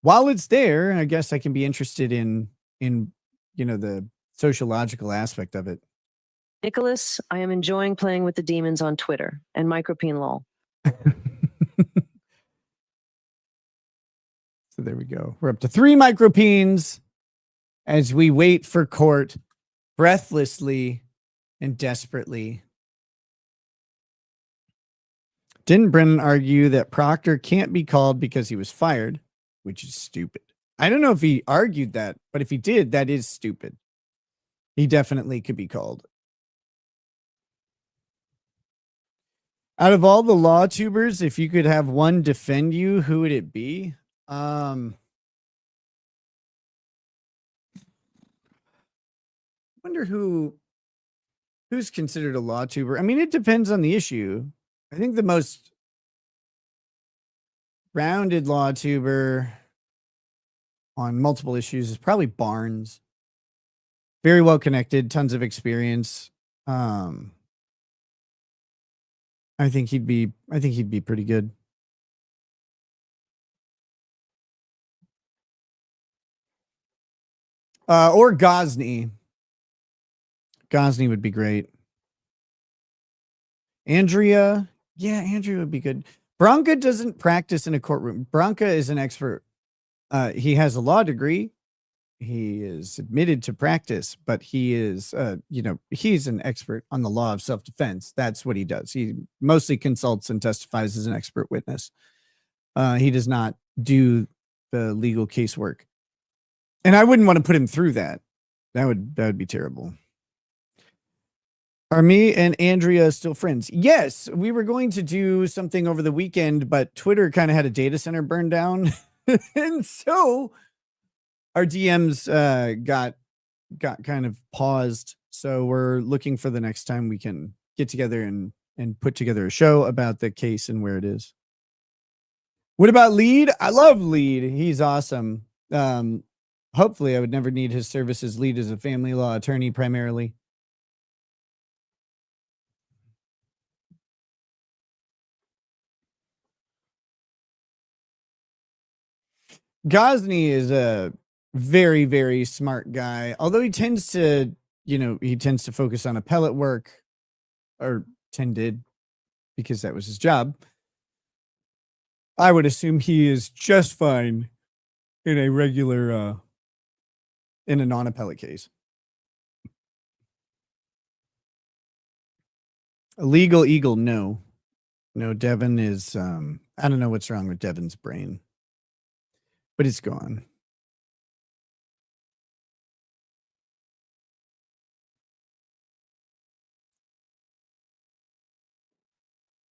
while it's there, I guess I can be interested in the sociological aspect of it. Nicholas, I am enjoying playing with the demons on Twitter and micropene lol. So there we go. We're up to 3 micropenes as we wait for court breathlessly and desperately. Didn't Brennan argue that Proctor can't be called because he was fired, which is stupid? I don't know if he argued that, but if he did, that is stupid. He definitely could be called. Out of all the law tubers, if you could have one defend you, who would it be? Wonder who's considered a law tuber. I mean, it depends on the issue. I think the most rounded law tuber on multiple issues is probably Barnes. Very well connected, tons of experience. I think he'd be pretty good. Or Gosney. Gosney would be great. Andrea. Yeah, Andrea would be good. Branca doesn't practice in a courtroom. Branca is an expert. He has a law degree. He is admitted to practice, but he is, he's an expert on the law of self-defense. That's what he does. He mostly consults and testifies as an expert witness. He does not do the legal casework. And I wouldn't want to put him through that. That would be terrible. Are me and Andrea still friends? Yes, we were going to do something over the weekend, but Twitter kind of had a data center burn down. And so our DMs got kind of paused. So we're looking for the next time we can get together and put together a show about the case and where it is. What about Lead? I love Lead. He's awesome. Hopefully I would never need his services. Lead is a family law attorney primarily. Gosney is a very, very smart guy, although he tends to focus on appellate work, or tended, because that was his job. I would assume he is just fine in a regular, in a non-appellate case. A legal eagle, no. No, Devin is, I don't know what's wrong with Devin's brain, but it's gone.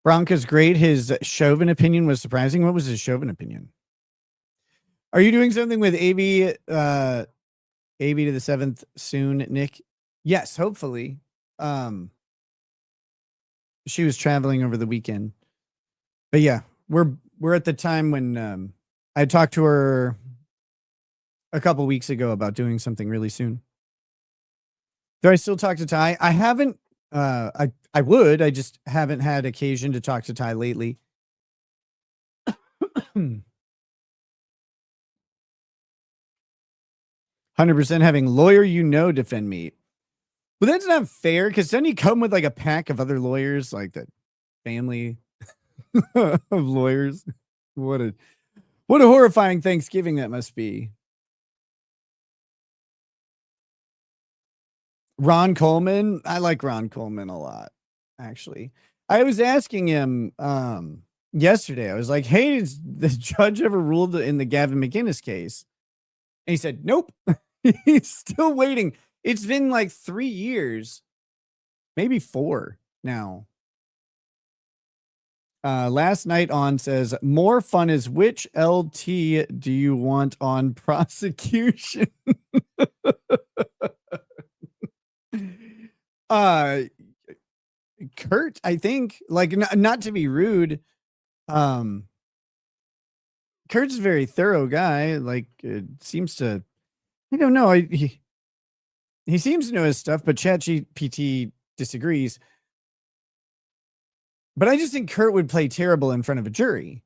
Bronca's great. His Chauvin opinion was surprising. What was his Chauvin opinion? Are you doing something with AV to the 7th soon, Nick? Yes, hopefully. She was traveling over the weekend. But yeah, we're at the time when I talked to her a couple weeks ago about doing something really soon. Do I still talk to Ty? I haven't. I would. I just haven't had occasion to talk to Ty lately. 100% having lawyer defend me. Well, that's not fair, because doesn't he come with like a pack of other lawyers, like the family of lawyers? What a horrifying Thanksgiving that must be. Ron Coleman. I like Ron Coleman a lot, actually. I was asking him yesterday. I was like, hey, has the judge ever ruled in the Gavin McInnes case? And he said, nope. He's still waiting. It's been like 3 years, maybe 4 now. Last night on says, more fun is which LT do you want on prosecution? Kurt, I think, like, not to be rude. Kurt's a very thorough guy. Like, it seems to, I don't know. He seems to know his stuff, but ChatGPT disagrees. But I just think Kurt would play terrible in front of a jury.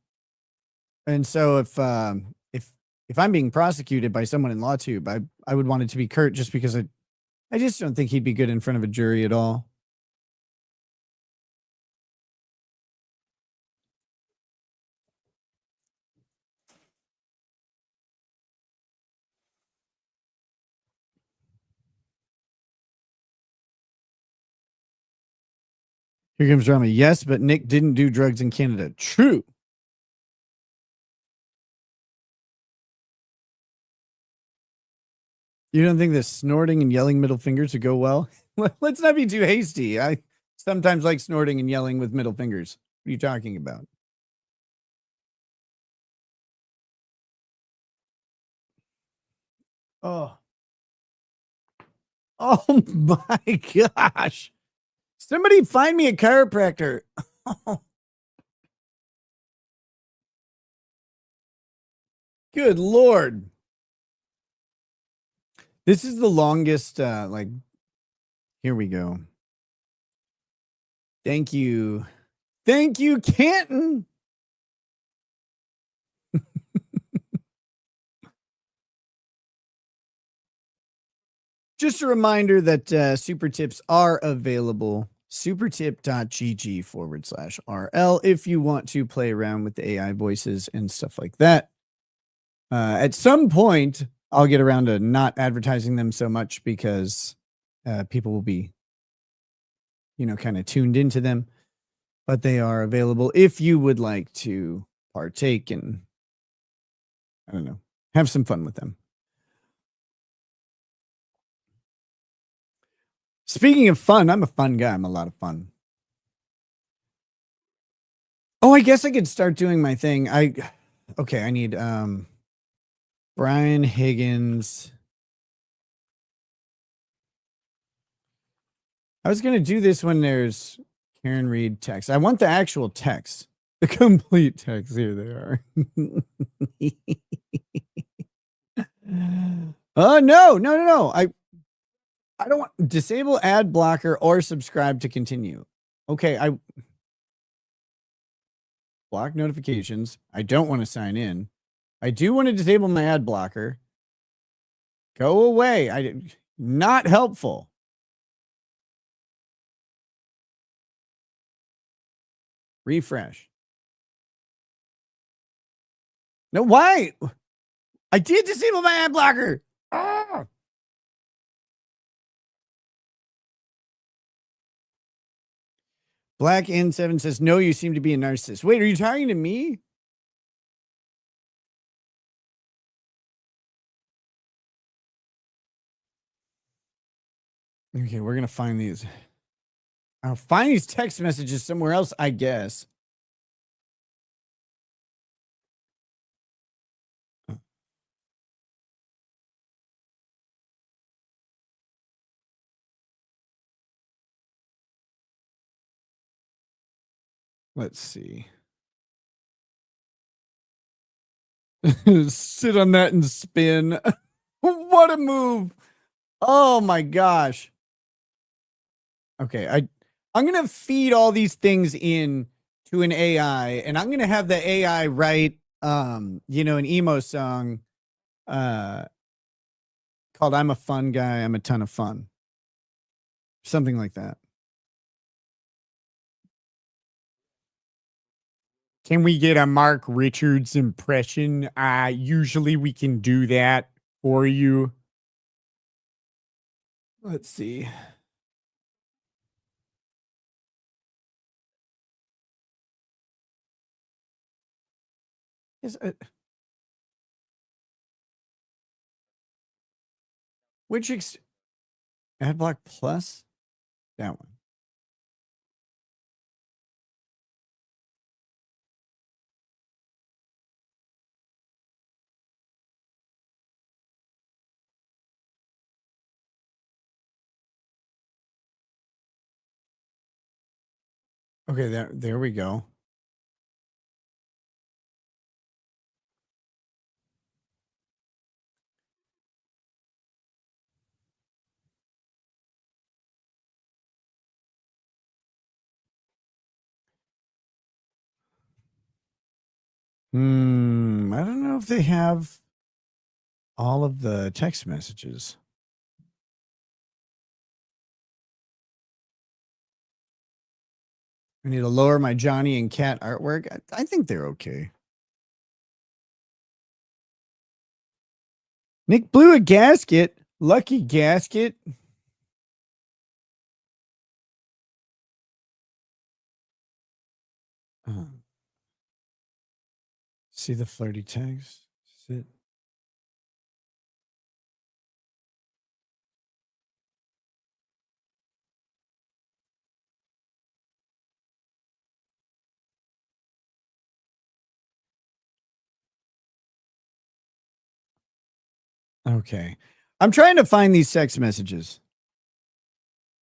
And so if I'm being prosecuted by someone in LawTube, I would want it to be Kurt, just because I just don't think he'd be good in front of a jury at all. Here comes drama. Yes, but Nick didn't do drugs in Canada. True. You don't think the snorting and yelling middle fingers would go well? Let's not be too hasty. I sometimes like snorting and yelling with middle fingers. What are you talking about? Oh. Oh my gosh. Somebody find me a chiropractor. Good Lord. This is the longest, like, here we go. Thank you. Thank you, Canton. Just a reminder that super tips are available. Supertip.gg/RL if you want to play around with the AI voices and stuff like that. At some point, I'll get around to not advertising them so much because people will be, kind of tuned into them. But they are available if you would like to partake and, I don't know, have some fun with them. Speaking of fun, I'm a fun guy. I'm a lot of fun. Oh, I guess I could start doing my thing. I need Brian Higgins. I was going to do this when there's Karen Reed text. I want the actual text. The complete text. Here they are. Oh, no. I don't want disable ad blocker or subscribe to continue. Okay, I block notifications. I don't want to sign in. I do want to disable my ad blocker. Go away. Not helpful. Refresh. No, why? I did disable my ad blocker. Ah. Black N7 says, no, you seem to be a narcissist. Wait, are you talking to me? Okay, we're going to find these. I'll find these text messages somewhere else, I guess. Let's see. Sit on that and spin. What a move. Oh my gosh. Okay, I'm going to feed all these things in to an AI, and I'm going to have the AI write an emo song called I'm a Fun Guy, I'm a Ton of Fun. Something like that. Can we get a Mark Richards impression? Usually we can do that for you. Let's see. Which Adblock Plus? That one. Okay, there we go. I don't know if they have all of the text messages. I need to lower my Johnny and Cat artwork. I think they're okay. Nick blew a gasket. Lucky gasket. See the flirty text? Sit. Okay. I'm trying to find these text messages.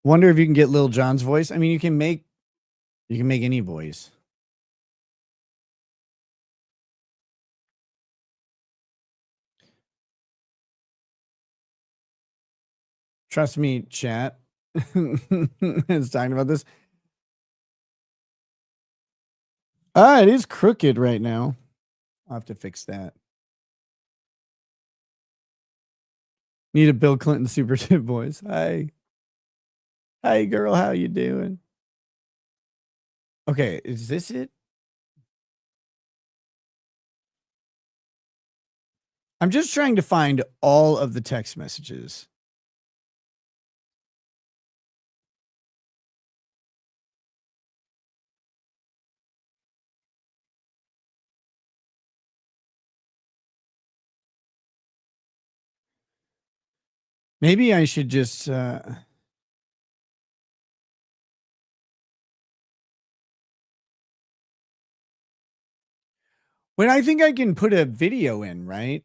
Wonder if you can get Lil Jon's voice. I mean, you can make any voice. Trust me, chat. It's talking about this. It is crooked right now. I'll have to fix that. Need a Bill Clinton super tip voice. Hi. Hi, girl. How you doing? Okay, is this it? I'm just trying to find all of the text messages. Maybe I should just when I think I can put a video in, right?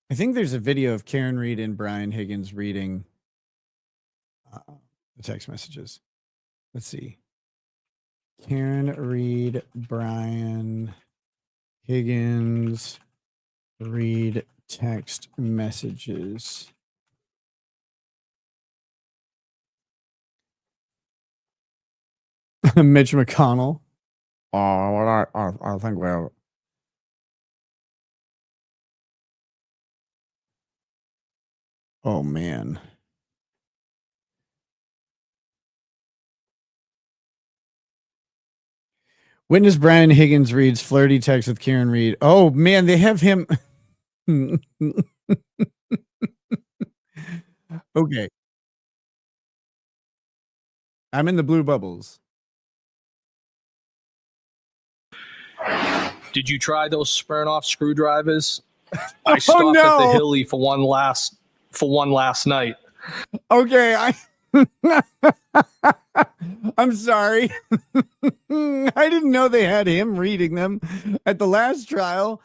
I think there's a video of Karen Reed and Brian Higgins reading the text messages. Let's see. Karen Reed, Brian Higgins read text messages. Mitch McConnell. Oh, well, I think we're. Oh, man. Witness Brian Higgins reads flirty text with Karen Reed. Oh, man, they have him. Okay. I'm in the blue bubbles. Did you try those Smirnoff screwdrivers? I stopped at the Hilly for one last night. Okay, I'm sorry. I didn't know they had him reading them at the last trial.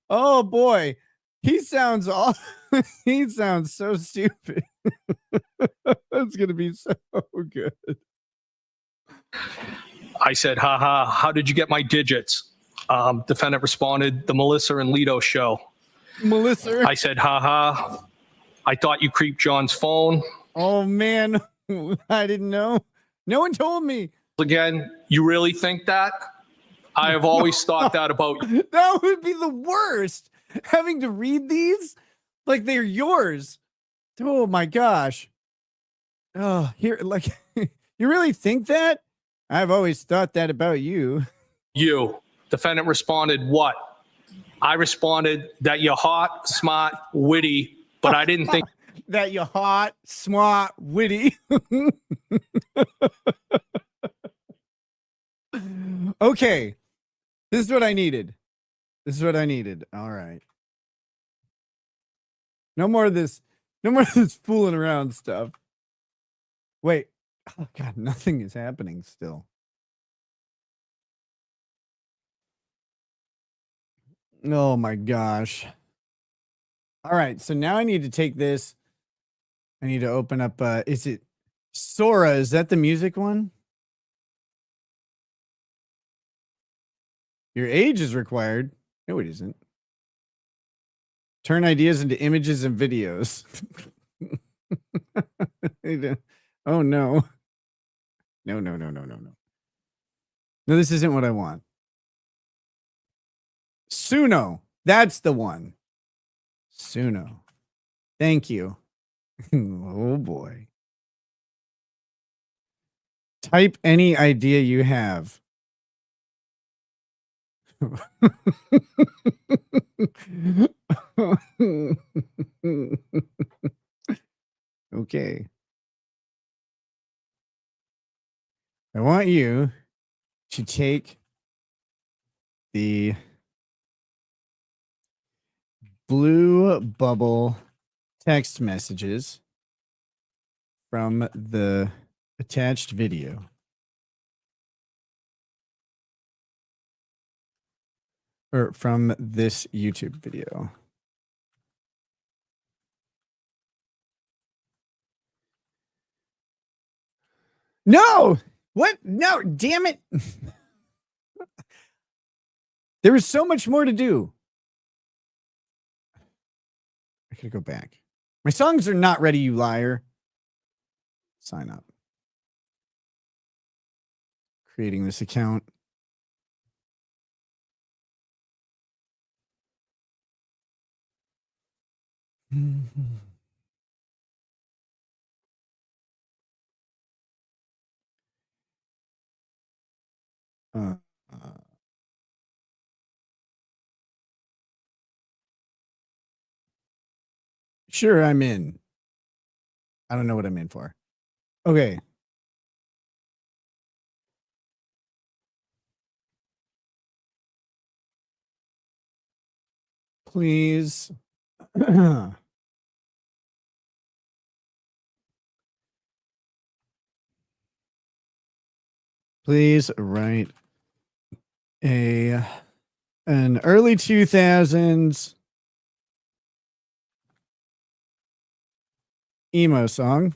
Oh boy, he sounds he sounds so stupid. That's gonna be so good. I said, haha, how did you get my digits? Defendant responded, the Melissa and Lido show. Melissa. I said, haha, I thought you creeped John's phone. Oh man, I didn't know. No one told me. Again, you really think that? I have always thought that about you. That would be the worst. Having to read these like they're yours. Oh my gosh. Oh, here, like, you really think that? I've always thought that about you. You. Defendant responded, what? I responded that you're hot, smart, witty, but I didn't think that you're hot, smart, witty. Okay. This is what I needed. This is what I needed. All right. No more of this fooling around stuff. Wait. Oh God, nothing is happening still. Oh my gosh. All right, so now I need to take this. I need to open up is it Sora? Is that the music one? Your age is required. No, it isn't. Turn ideas into images and videos. Oh no. No. No, this isn't what I want. Suno. That's the one. Suno. Thank you. Oh boy. Type any idea you have. Okay. I want you to take the blue bubble text messages from the attached video. Or from this YouTube video. No! What? No, damn it. There was so much more to do. I gotta go back. My songs are not ready, you liar. Sign up. Creating this account. Uh, sure, I'm in. I don't know what I'm in for. Okay. Please. Please write an early 2000s emo song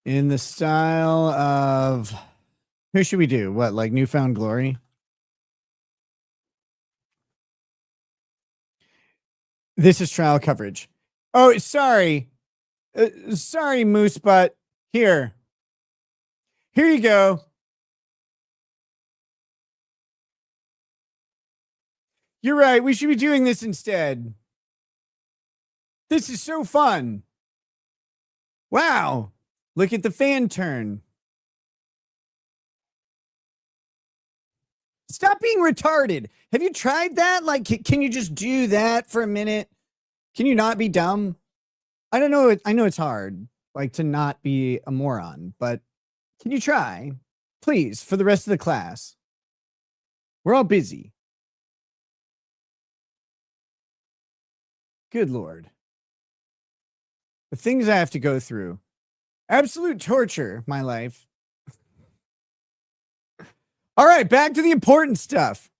in the style of, who should we do? What, like Newfound Glory? This is trial coverage. Oh, sorry. Sorry, Moose Butt. Here you go. You're right. We should be doing this instead. This is so fun. Wow. Look at the fan turn. Stop being retarded. Have you tried that? Like, can you just do that for a minute? Can you not be dumb? I don't know. I know it's hard, like, to not be a moron, but can you try? Please, for the rest of the class. We're all busy. Good Lord. The things I have to go through. Absolute torture, my life. All right, back to the important stuff.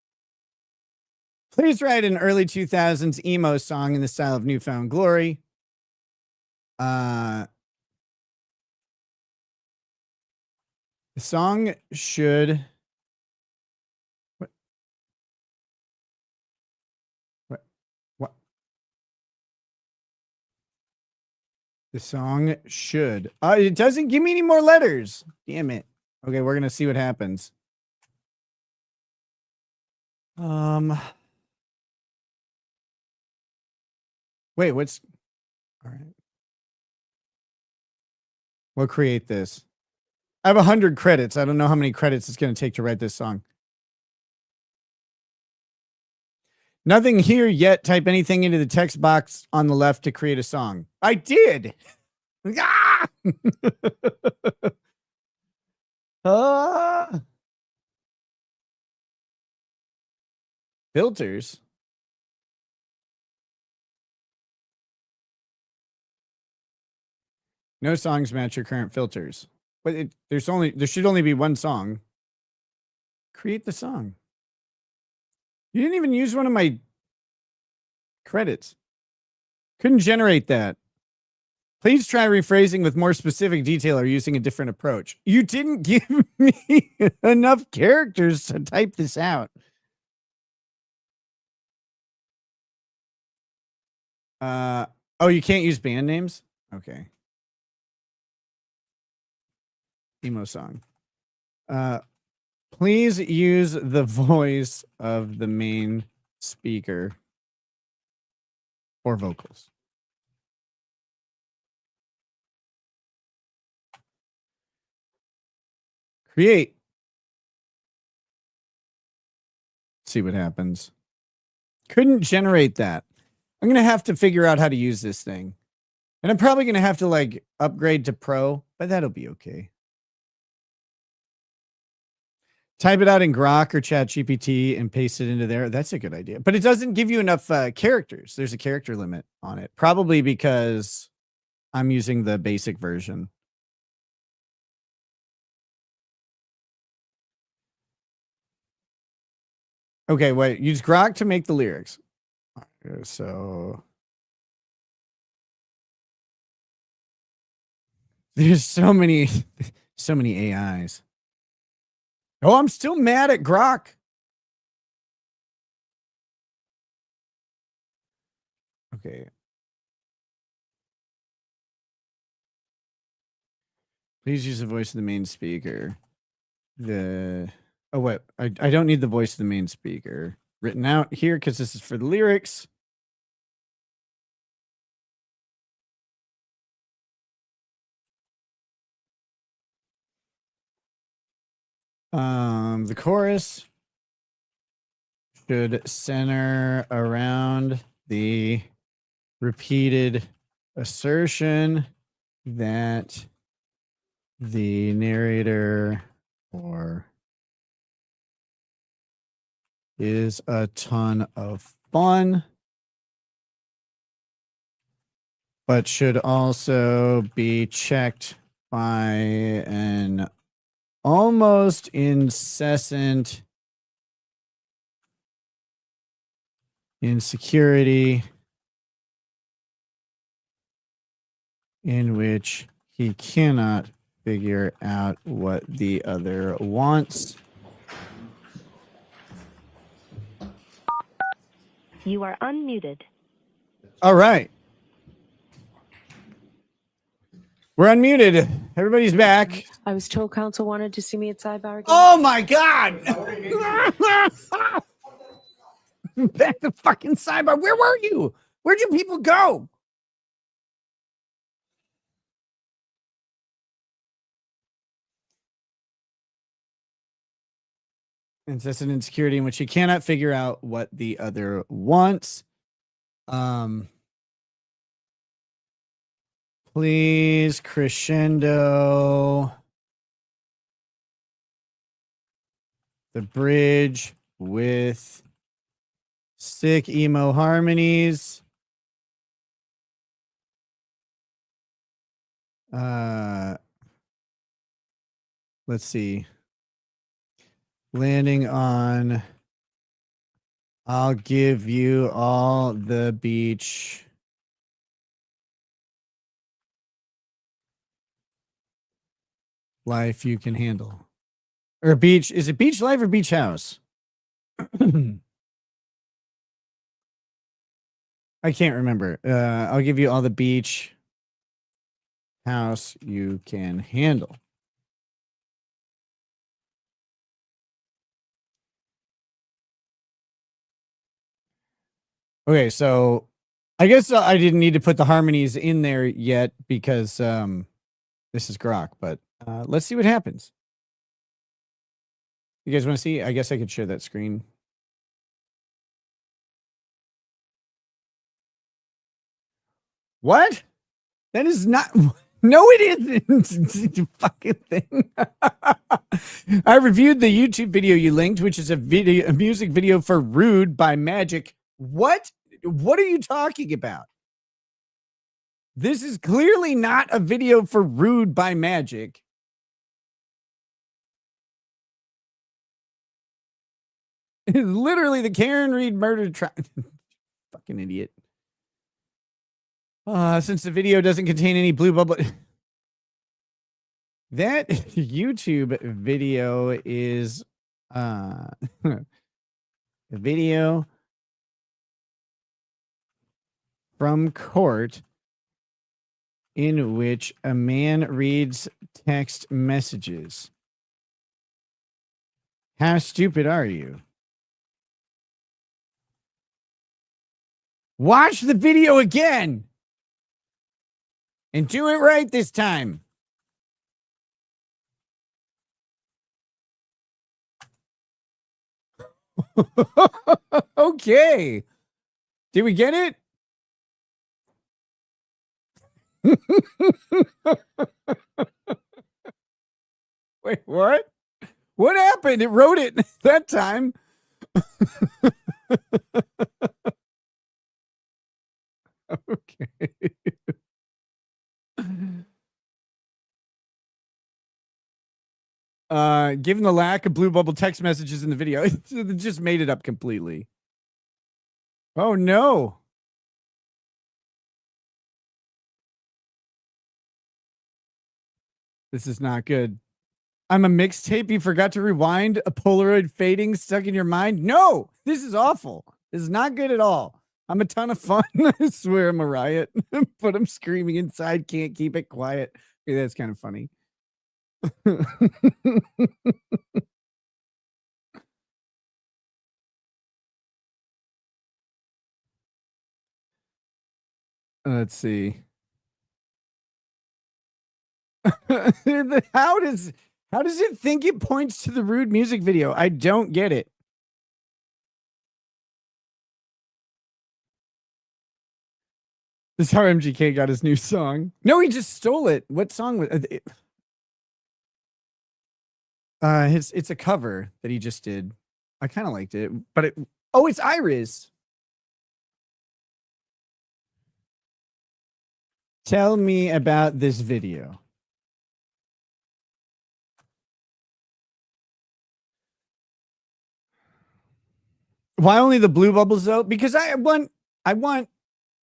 Please write an early 2000s emo song in the style of Newfound Glory. The song should... What? The song should... it doesn't give me any more letters. Damn it. Okay, we're going to see what happens. Wait, what's... All right. We'll create this. I have 100 credits. I don't know how many credits it's going to take to write this song. Nothing here yet. Type anything into the text box on the left to create a song. I did. Ah! Filters. No songs match your current filters. But there should only be one song. Create the song. You didn't even use one of my credits. Couldn't generate that. Please try rephrasing with more specific detail or using a different approach. You didn't give me enough characters to type this out. Oh, you can't use band names? Okay. Emo song. Please use the voice of the main speaker or vocals. Create. See what happens. Couldn't generate that. I'm going to have to figure out how to use this thing. And I'm probably going to have to like upgrade to pro, but that'll be okay. Type it out in Grok or Chat GPT and paste it into there. That's a good idea. But it doesn't give you enough characters. There's a character limit on it. Probably because I'm using the basic version. Okay, wait. Use Grok to make the lyrics. So there's so many AIs. Oh, I'm still mad at Grok. Okay. Please use the voice of the main speaker. Oh, wait. I don't need the voice of the main speaker written out here because this is for the lyrics. The chorus should center around the repeated assertion that the narrator is a ton of fun, but should also be checked by an almost incessant insecurity in which he cannot figure out what the other wants. You are unmuted. All right. We're unmuted. Everybody's back. I was told counsel wanted to see me at Sidebar again. Oh my God. Back to fucking Sidebar. Where were you? Where'd you people go? Incessant insecurity in which he cannot figure out what the other wants. Please crescendo the bridge with sick emo harmonies. Let's see. Landing on I'll give you all the beach life you can handle. Or beach, is it beach life or beach house? I can't remember. I'll give you all the beach house you can handle. Okay, so I guess I didn't need to put the harmonies in there yet because this is Grok, but let's see what happens. You guys want to see? I guess I could share that screen. What? That is not. No, it isn't. Fucking thing. I reviewed the YouTube video you linked, which is a music video for "Rude" by Magic. What? What are you talking about? This is clearly not a video for "Rude" by Magic. It's literally the Karen Reed murder trial. Fucking idiot. Since the video doesn't contain any blue bubble. That YouTube video is a video from court in which a man reads text messages. How stupid are you? Watch the video again and do it right this time. Okay. Did we get it? Wait, what? What happened? It wrote it that time. Okay. Given the lack of blue bubble text messages in the video, it just made it up completely. Oh no. This is not good. I'm a mixtape. You forgot to rewind. A Polaroid fading stuck in your mind. No, this is awful. This is not good at all. I'm a ton of fun. I swear I'm a riot, but I'm screaming inside. Can't keep it quiet. Okay, that's kind of funny. Let's see. How does it think it points to the rude music video? I don't get it. This is how MGK got his new song. No, he just stole it. What song was it? It's a cover that he just did. I kind of liked it, but it's Iris. Tell me about this video. Why only the blue bubbles though? Because I want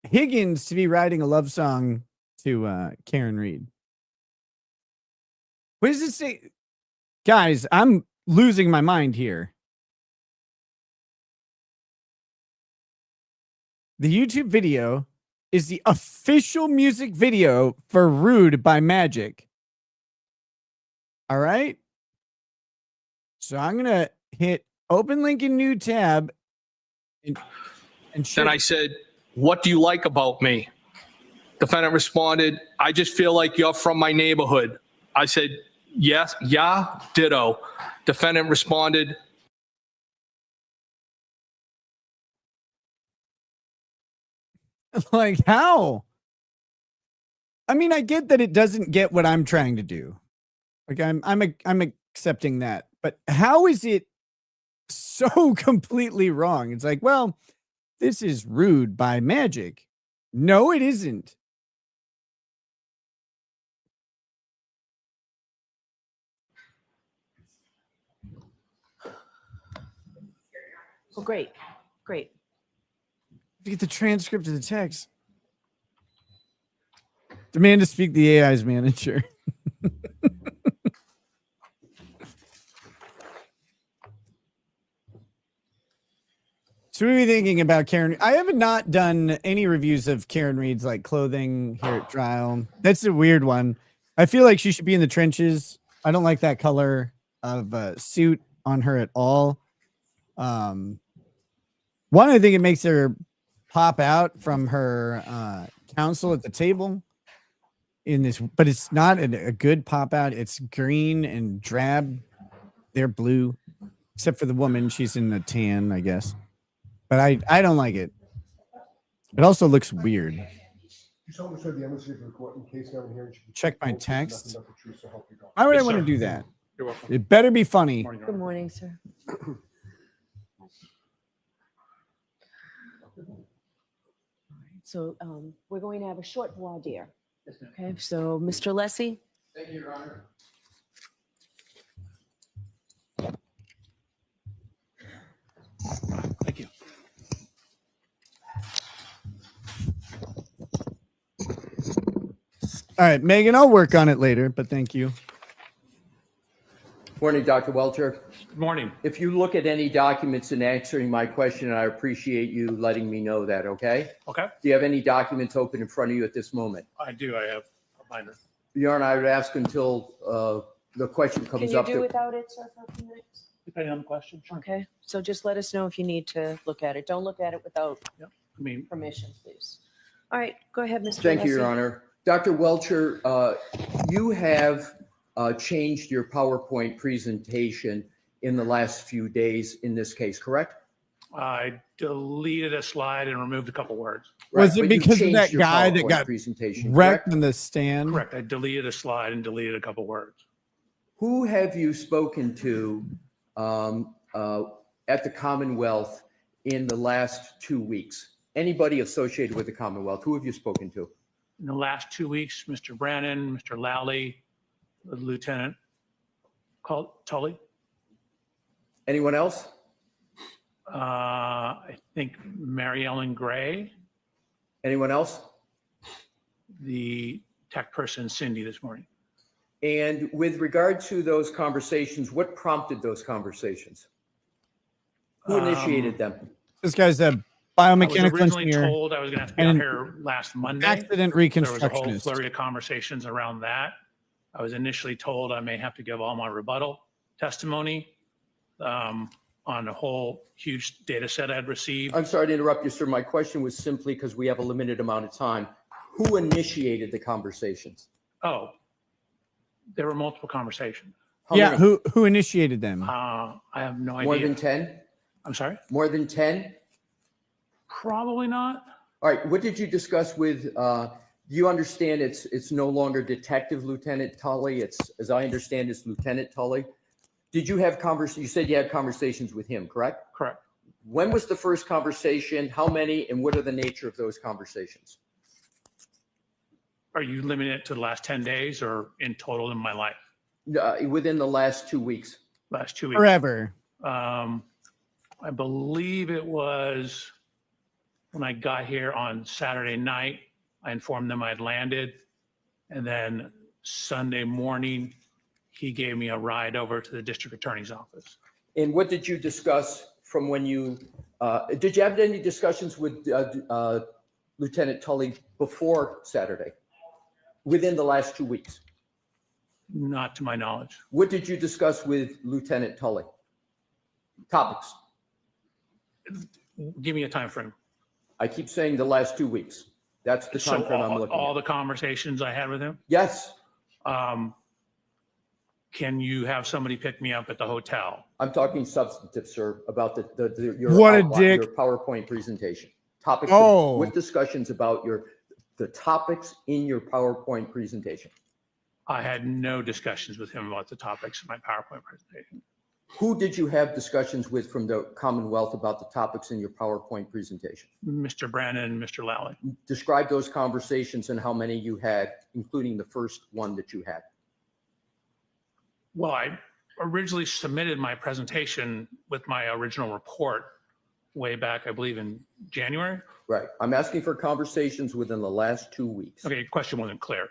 Higgins to be writing a love song to Karen Reed. What does it say? Guys, I'm losing my mind here. The YouTube video is the official music video for Rude by Magic. All right. So I'm going to hit open link in new tab. And Then I said, what do you like about me? Defendant responded, I just feel like you're from my neighborhood. I said, yes, yeah, ditto. Defendant responded, like, how? I mean, I get that it doesn't get what I'm trying to do. Like, I'm accepting that. But how is it so completely wrong? It's like, well, this is Rude by Magic. No, it isn't. Oh, great. Great. Get the transcript of the text. Demand to speak the AI's manager. So what are we thinking about Karen? I have not done any reviews of Karen Reed's like clothing here at trial. That's a weird one. I feel like she should be in the trenches. I don't like that color of suit on her at all. One, I think it makes her pop out from her counsel at the table in this, but it's not a good pop out. It's green and drab. They're blue, except for the woman. She's in the tan, I guess. But I don't like it. It also looks weird. Check my text. Why would I want to do that? you're welcome. It better be funny. Good morning, sir. So we're going to have a short voir dire. Okay, so Mr. Lessie? Thank you, Your Honor. Thank you. All right, Megan, I'll work on it later, but thank you. Morning, Dr. Welcher. Good morning. If you look at any documents in answering my question, I appreciate you letting me know that, okay? Okay, Do you have any documents open in front of you at this moment? I do. I have a binder. Your Honor, I would ask until the question Can comes you up. do without it, sir, for a few minutes? Depending on the question, sure. Okay, so just let us know if you need to look at it. Don't look at it without I mean, permission, please. All right, go ahead, Mr. Thank you, Your Lessie. Honor. Dr. Welcher, you have changed your PowerPoint presentation in the last few days in this case, correct? I deleted a slide and removed a couple words. Was it but you because of changed that your guy that PowerPoint got presentation, wrecked correct? in the stand? Correct. I deleted a slide and deleted a couple words. Who have you spoken to at the Commonwealth in the last 2 weeks? Anybody associated with the Commonwealth? Who have you spoken to? In the last 2 weeks, Mr. Brannon, Mr. Lally, Lieutenant Tully. Anyone else? I think Mary Ellen Gray, Anyone else? the tech person Cindy this morning. And with regard to those conversations, what prompted those conversations? Who initiated them? This guy's a I was biomechanical originally engineer, told I was going to have to be out and here last Monday. accident There was a whole reconstructionist. flurry of conversations around that. I was initially told I may have to give all my rebuttal testimony on a whole huge data set I'd received. I'm sorry to interrupt you, sir. My question was simply because we have a limited amount of time. Who initiated the conversations? Oh, there were multiple conversations. How Yeah, many? who initiated them? I have no More idea. than 10? I'm sorry? More than 10? Probably not. All right, what did you discuss with, you understand it's no longer Detective Lieutenant Tully, it's, as I understand, it's Lieutenant Tully. Did you have you said you had conversations with him, correct? Correct. When was the first conversation? How many, and what are the nature of those conversations? Are you limiting it to the last 10 days or in total in my life? Within the last 2 weeks. Last 2 weeks? Forever. I believe it was when I got here on Saturday night, I informed them I'd landed. And then Sunday morning, he gave me a ride over to the district attorney's office. And what did you discuss from when you, did you have any discussions with Lieutenant Tully before Saturday? Within the last 2 weeks? Not to my knowledge. What did you discuss with Lieutenant Tully? Topics. Give me a time frame. I keep saying the last 2 weeks. That's the time So frame I'm looking all at. the conversations I had with him, Yes, can you have somebody pick me up at the hotel? I'm talking substantive, sir, about your What a outline, dick. your PowerPoint presentation. Topics. Oh. What discussions about the topics in your PowerPoint presentation? I had no discussions with him about the topics in my PowerPoint presentation. Who did you have discussions with from the Commonwealth about the topics in your PowerPoint presentation? Mr. Brannon and Mr. Lally. Describe those conversations and how many you had, including the first one that you had. Well, I originally submitted my presentation with my original report way back, I believe in January. Right. I'm asking for conversations within the last 2 weeks. Okay, question wasn't clear.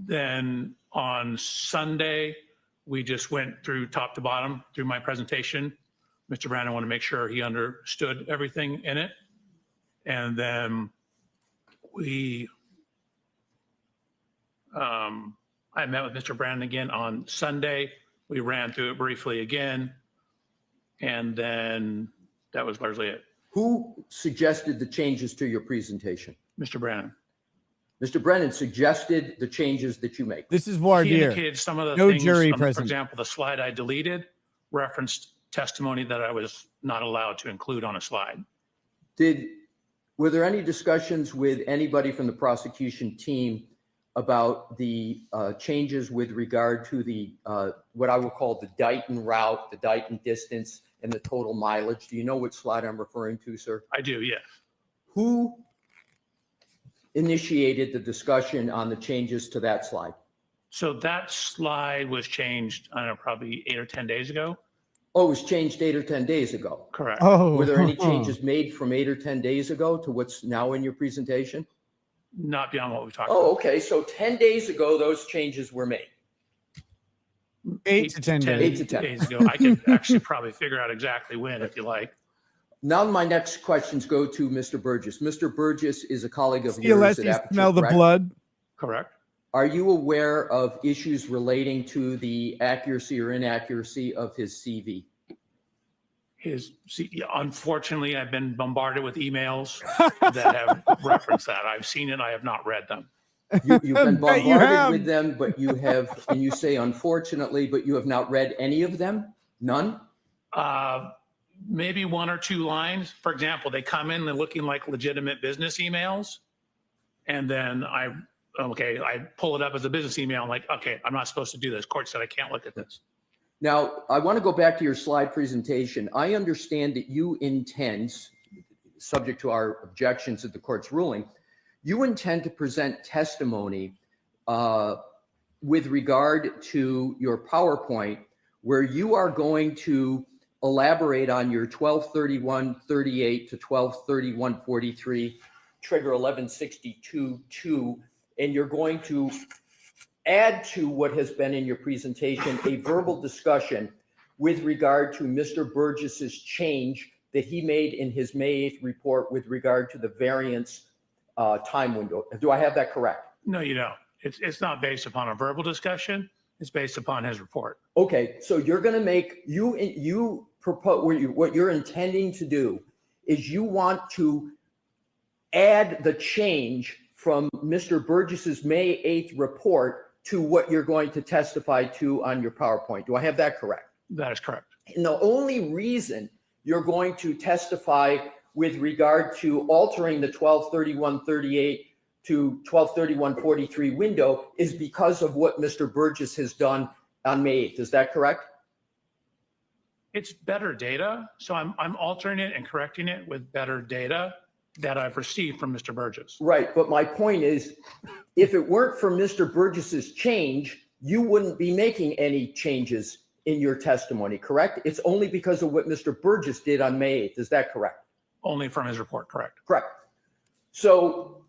Then on Sunday, we just went through top to bottom through my presentation. Mr. Brandon wanted to make sure he understood everything in it. And then I met with Mr. Brandon again on Sunday. We ran through it briefly again. And then that was largely it. Who suggested the changes to your presentation? Mr. Brandon. Mr. Brennan suggested the changes that you make. This is voir He dire. indicated some of the No things, jury for present. example, the slide I deleted referenced testimony that I was not allowed to include on a slide. Were there any discussions with anybody from the prosecution team about the changes with regard to the what I will call the Dighton route, the Dighton distance, and the total mileage? Do you know which slide I'm referring to, sir? I do, yes. Who initiated the discussion on the changes to that slide? So that slide was changed, I don't know, probably 8 or 10 days ago. Oh, it was changed 8 or 10 days ago. Correct. Oh, Were there any changes made from 8 or 10 days ago to what's now in your presentation? Not beyond what we talked Oh, about. okay. So 10 days ago, those changes were made. 8 to 10 days. 8 to 10. days ago. I could actually probably figure out exactly when, if you like. Now my next questions go to Mr. Burgess. Mr. Burgess is a colleague of See, yours unless at you Aperture, smell the correct? blood. Correct. Are you aware of issues relating to the accuracy or inaccuracy of his CV? Unfortunately, I've been bombarded with emails that have referenced that. I've seen it. I have not read them. You've been Bet you bombarded have. with them, but you have, and you say unfortunately, but you have not read any of them? None? Maybe 1 or 2 lines. For example, they come in, they're looking like legitimate business emails. And then I Okay, I pull it up as a business email. I'm like, okay, I'm not supposed to do this. Court said I can't look at this. Now, I want to go back to your slide presentation. I understand that you intend, subject to our objections at the court's ruling, you intend to present testimony with regard to your PowerPoint where you are going to elaborate on your 1231-38 to 1231-43 trigger 1162-2, and you're going to add to what has been in your presentation a verbal discussion with regard to Mr. Burgess's change that he made in his May 8th report with regard to the variance time window. Do I have that correct? No, you don't. It's not based upon a verbal discussion. It's based upon his report. Okay, so you're going to make, you propose, what you're intending to do is you want to add the change from Mr. Burgess's May 8th report to what you're going to testify to on your PowerPoint. Do I have that correct? That is correct. And the only reason you're going to testify with regard to altering the 1231-38 to 1231-43 window is because of what Mr. Burgess has done on May 8th. Is that correct? It's better data. So I'm altering it and correcting it with better data that I've received from Mr. Burgess. Right. But my point is, if it weren't for Mr. Burgess's change, you wouldn't be making any changes in your testimony, correct? It's only because of what Mr. Burgess did on May 8th. Is that correct? Only from his report, correct. Correct. So,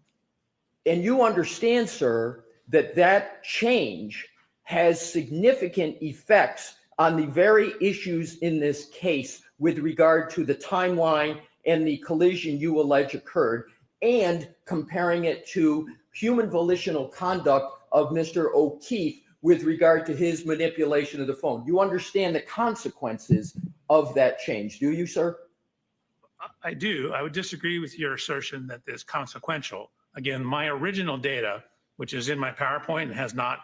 and you understand, sir, that that change has significant effects on the very issues in this case with regard to the timeline and the collision you allege occurred, and comparing it to human volitional conduct of Mr. O'Keefe with regard to his manipulation of the phone. You understand the consequences of that change, do you, sir? I do. I would disagree with your assertion that it's consequential. Again, my original data, which is in my PowerPoint and has not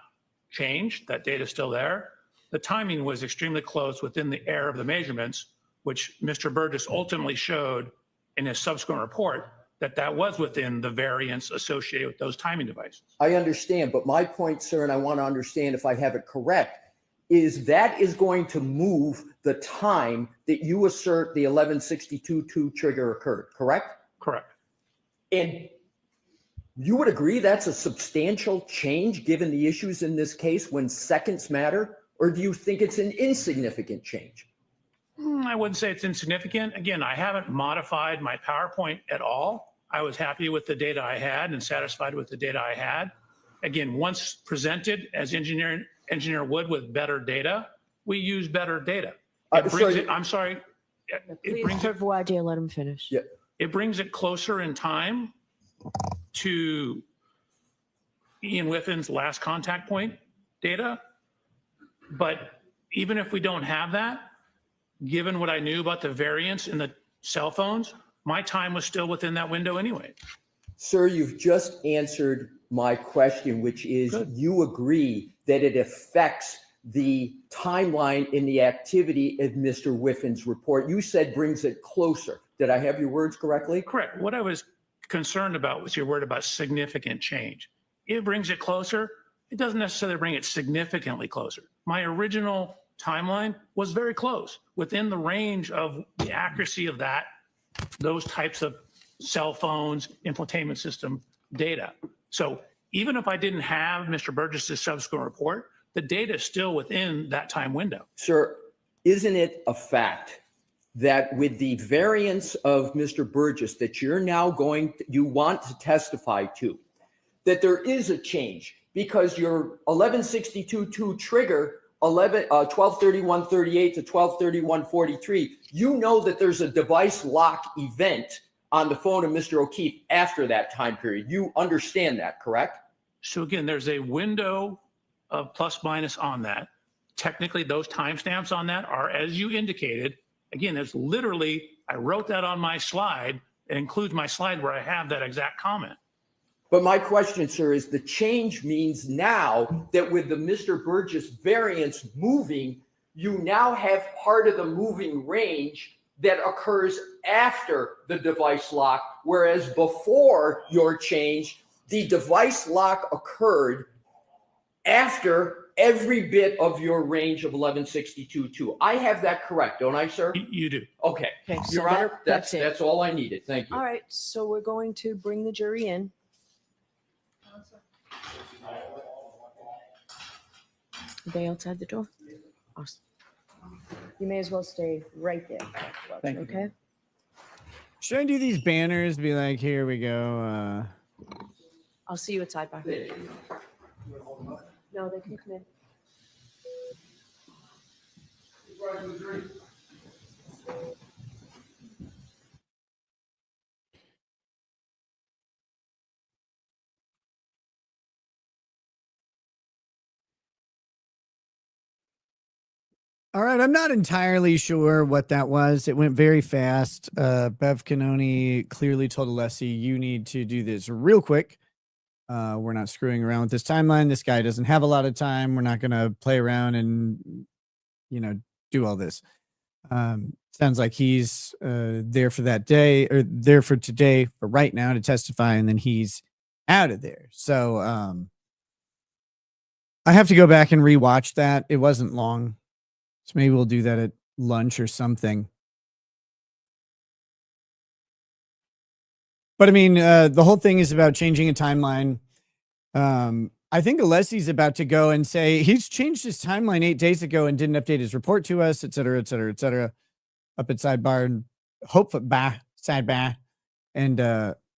changed, that data is still there. The timing was extremely close within the error of the measurements, which Mr. Burgess ultimately showed in his subsequent report that was within the variance associated with those timing devices. I understand, but my point, sir, and I want to understand if I have it correct, is that is going to move the time that you assert the 1162-2 trigger occurred, correct? Correct. And you would agree that's a substantial change given the issues in this case when seconds matter? Or do you think it's an insignificant change? I wouldn't say it's insignificant. Again, I haven't modified my PowerPoint at all. I was happy with the data I had and satisfied with the data I had. Again, once presented as engineer would with better data, we use better data. It brings it, I'm sorry. It brings it, voir dire, let him finish. Yeah. it brings it closer in time to Ian Whiffin's last contact point data. But even if we don't have that, given what I knew about the variance in the cell phones, my time was still within that window anyway. Sir, you've just answered my question, which is you agree that it affects the timeline in the activity of Mr. Whiffin's report. You said brings it closer. Did I have your words correctly? Correct. What I was concerned about was your word about significant change. It brings it closer. It doesn't necessarily bring it significantly closer. My original timeline was very close, within the range of the accuracy of those types of cell phones, infotainment system data. So even if I didn't have Mr. Burgess's subsequent report, the data is still within that time window. Sir, isn't it a fact that with the variance of Mr. Burgess that you're now you want to testify to, that there is a change because your 1162-2 trigger 1231-38 to 1231-43, you know that there's a device lock event on the phone of Mr. O'Keefe after that time period. You understand that, correct? So again, there's a window of plus minus on that. Technically, those timestamps on that are, as you indicated, again, there's literally, I wrote that on my slide. It includes my slide where I have that exact comment. But my question, sir, is the change means now that with the Mr. Burgess variance moving, you now have part of the moving range that occurs after the device lock, whereas before your change, the device lock occurred after every bit of your range of 1162.2. I have that correct, don't I, sir? You do. Okay. Okay, so Your Honor, that's it. that's all I needed. Thank you. All right, so we're going to bring the jury in. Are they outside the door? Awesome. You may as well stay right there. Thank you. Okay? Should I do these banners? Be like, here we go. I'll see you at Sidebar. No, they can come in. All right, I'm not entirely sure what that was. It went very fast. Bev Canoni clearly told Alessi, you need to do this real quick. We're not screwing around with this timeline. This guy doesn't have a lot of time. We're not going to play around and, do all this. Sounds like he's there for that day or there for today, for right now to testify, and then he's out of there. So I have to go back and rewatch that. It wasn't long. So maybe we'll do that at lunch or something. But I mean, the whole thing is about changing a timeline. I think Alessi's about to go and say he's changed his timeline 8 days ago and didn't update his report to us, et cetera, et cetera, et cetera, up at Sidebar and Sidebar. And,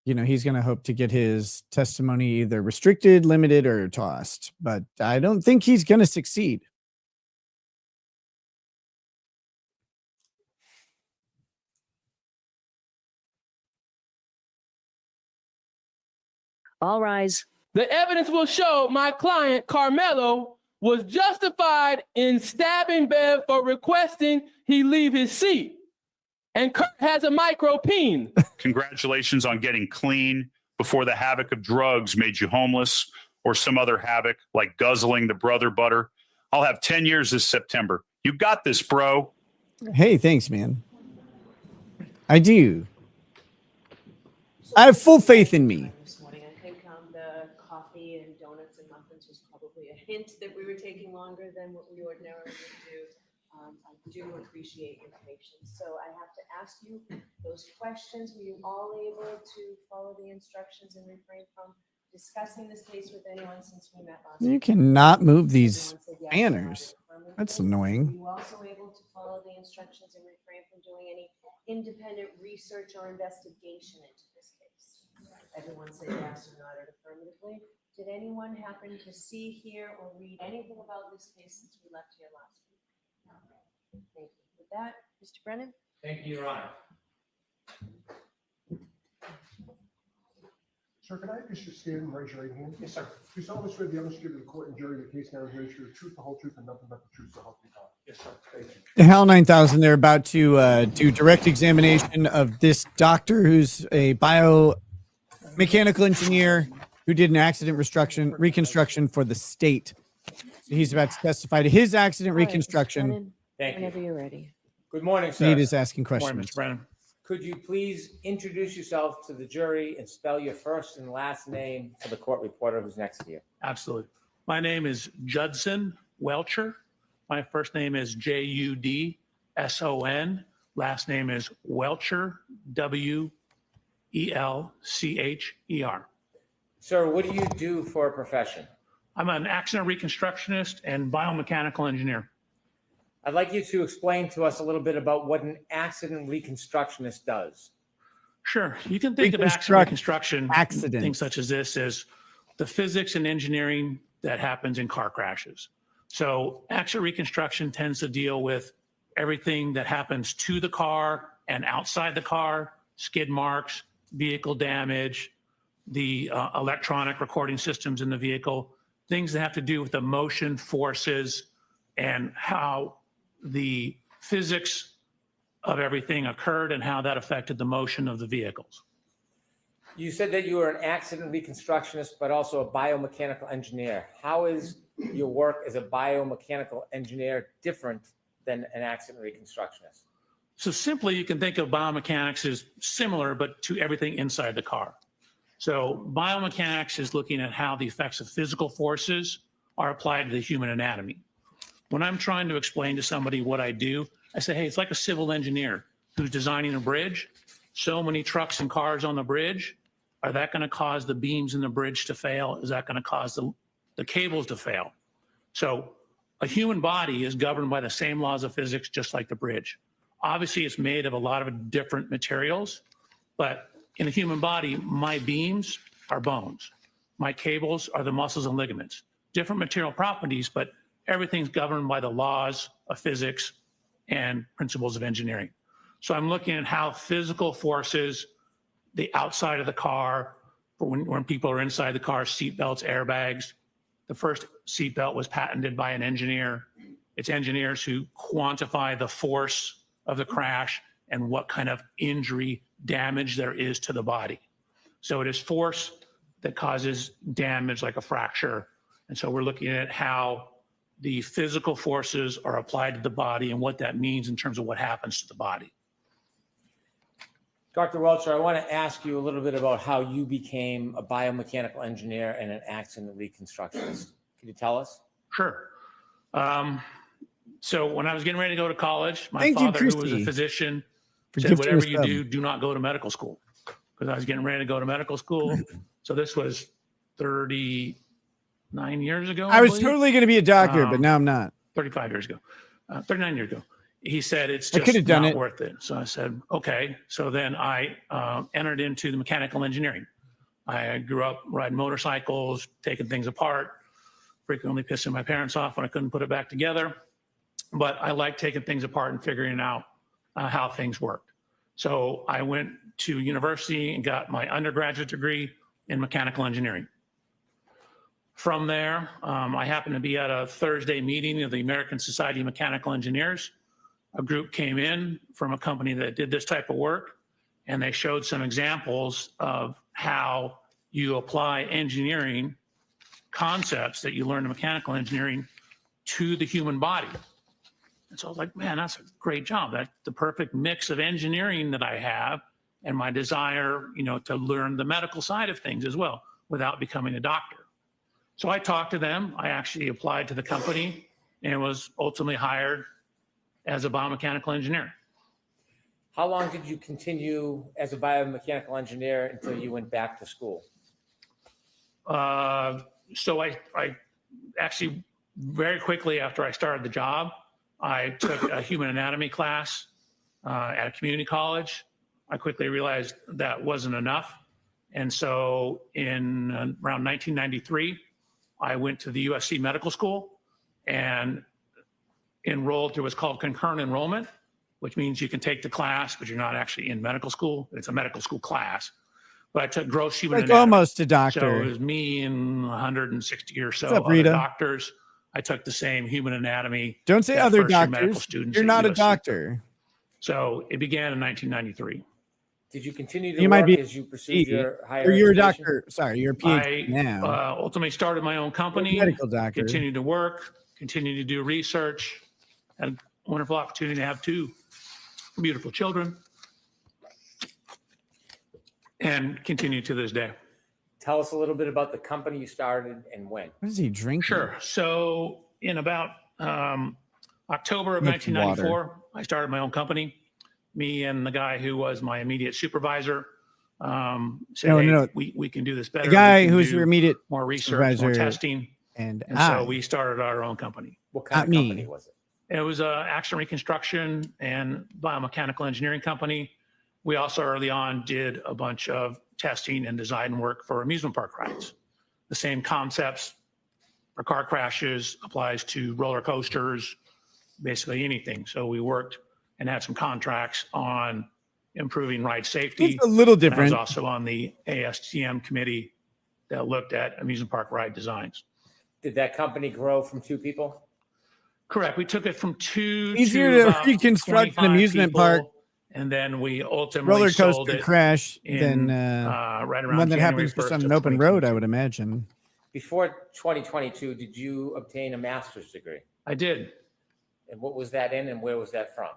he's going to hope to get his testimony either restricted, limited, or tossed. But I don't think he's going to succeed. All rise. The evidence will show my client, Carmelo, was justified in stabbing Bev for requesting he leave his seat. And Kurt has a micro-peen. Congratulations on getting clean before the havoc of drugs made you homeless or some other havoc like guzzling the brother butter. I'll have 10 years this September. You got this, bro. Hey, thanks, man. I do. I have full faith in me. This morning, I think the coffee and donuts and muffins was probably a hint that we were taking longer than what we ordinarily would do. I do appreciate your patience. So I have to ask you those questions. Were you all able to follow the instructions and refrain from discussing this case with anyone since we met last You week? cannot move these Everyone said yes, banners. affirmatively. That's annoying. Were you also able to follow the instructions and refrain from doing any independent research or investigation into this case? Everyone said yes or nodded affirmatively. Did anyone happen to see, hear, or read anything about this case since we left here last week? Thank you. With that, Mr. Brennan? Thank you, Your Honor. Sir, can I just stand and raise your right hand? Yes, sir. Do you solemnly swear the evidence given to the court and jury in the case now is the truth, the whole truth, and nothing but the truth, so help you God? Yes, sir. Thank you. The HAL 9000, they're about to do direct examination of this doctor who's a biomechanical engineer who did an accident reconstruction for the state. So he's about to testify to his accident All right, Mr. reconstruction. Brennan, Thank whenever you. you're ready. Good morning, Nate sir. is asking Morning, questions. Mr. Brennan. Could you please introduce yourself to the jury and spell your first and last name for the court reporter who's next to you? Absolutely. My name is Judson Welcher. My first name is Judson. Last name is Welcher, Welcher. Sir, what do you do for a profession? I'm an accident reconstructionist and biomechanical engineer. I'd like you to explain to us a little bit about what an accident reconstructionist does. Sure. You can think of reconstruction, things such as this, as the physics and engineering that happens in car crashes. So accident reconstruction tends to deal with everything that happens to the car and outside the car, skid marks, vehicle damage, the electronic recording systems in the vehicle, things that have to do with the motion forces and how the physics of everything occurred and how that affected the motion of the vehicles. You said that you were an accident reconstructionist, but also a biomechanical engineer. How is your work as a biomechanical engineer different than an accident reconstructionist? So simply, you can think of biomechanics as similar, but to everything inside the car. So biomechanics is looking at how the effects of physical forces are applied to the human anatomy. When I'm trying to explain to somebody what I do, I say, hey, it's like a civil engineer who's designing a bridge. So many trucks and cars on the bridge. Are that going to cause the beams in the bridge to fail? Is that going to cause the cables to fail? So a human body is governed by the same laws of physics, just like the bridge. Obviously, it's made of a lot of different materials, but in a human body, my beams are bones. My cables are the muscles and ligaments. Different material properties, but everything's governed by the laws of physics and principles of engineering. So I'm looking at how physical forces, the outside of the car, when people are inside the car, seat belts, airbags. The first seat belt was patented by an engineer. It's engineers who quantify the force of the crash and what kind of injury damage there is to the body. So it is force that causes damage like a fracture. And so we're looking at how the physical forces are applied to the body and what that means in terms of what happens to the body. Dr. Welcher, I want to ask you a little bit about how you became a biomechanical engineer and an accident reconstructionist. Can you tell us? Sure. So when I was getting ready to go to college, my Thank you, father, who was a Christy, physician, for said, gifting whatever us you them. do not go to medical school. Because I was getting ready to go to medical school. So this was 39 years ago. I was believe. totally going to be a doctor, but now I'm not. 35 years ago, 39 years ago. He said, it's I could have just done not it. worth it. So I said, okay. So then I entered into the mechanical engineering. I grew up riding motorcycles, taking things apart, frequently pissing my parents off when I couldn't put it back together. But I like taking things apart and figuring out how things worked. So I went to university and got my undergraduate degree in mechanical engineering. From there, I happened to be at a Thursday meeting of the American Society of Mechanical Engineers. A group came in from a company that did this type of work, and they showed some examples of how you apply engineering concepts that you learn in mechanical engineering to the human body. And so I was like, man, that's a great job. That's the perfect mix of engineering that I have and my desire, to learn the medical side of things as well without becoming a doctor. So I talked to them. I actually applied to the company and was ultimately hired as a biomechanical engineer. How long did you continue as a biomechanical engineer until you went back to school? So I actually, very quickly after I started the job, I took a human anatomy class at a community college. I quickly realized that wasn't enough. And so in around 1993, I went to the USC Medical School and enrolled through what's called concurrent enrollment, which means you can take the class, but you're not actually in medical school. It's a medical school class. But I took gross human Like anatomy. almost a So doctor. it was me and 160 or so What's up, other Rita? doctors. I took the same human anatomy. Don't say that other first year medical doctors. students You're at not a USC. doctor. So it began in 1993. Did you continue to You might work be as you pursued your higher Or you're a education? doctor. Sorry, you're a I PhD now. ultimately started my own You're a company, medical doctor. continued to work, continued to do research, had a wonderful opportunity to have 2 beautiful children, and continue to this day. Tell us a little bit about the company you started and when. What is he drinking? Sure. So in about October of Much 1994, I started my own company. Me and the guy who was my immediate supervisor said, No. we can do this better. The We guy can who's do your immediate more research, more supervisor testing. and And I. so we started our own company. What kind Not of me. company was it? It was a accident reconstruction and biomechanical engineering company. We also early on did a bunch of testing and design work for amusement park rides. The same concepts for car crashes applies to roller coasters, basically anything. So we worked and had some contracts on improving ride safety. It's a little And I was different. also on the ASTM committee that looked at amusement park ride designs. Did that company grow from 2 people? Correct. We took it from 2 Easier to to about reconstruct an 25 amusement people, park and then we ultimately roller sold coaster it crash in, than right around one that January happens 1st just on of an open road, I 2022. would imagine. Before 2022, did you obtain a master's degree? I did. And what was that in and where was that from?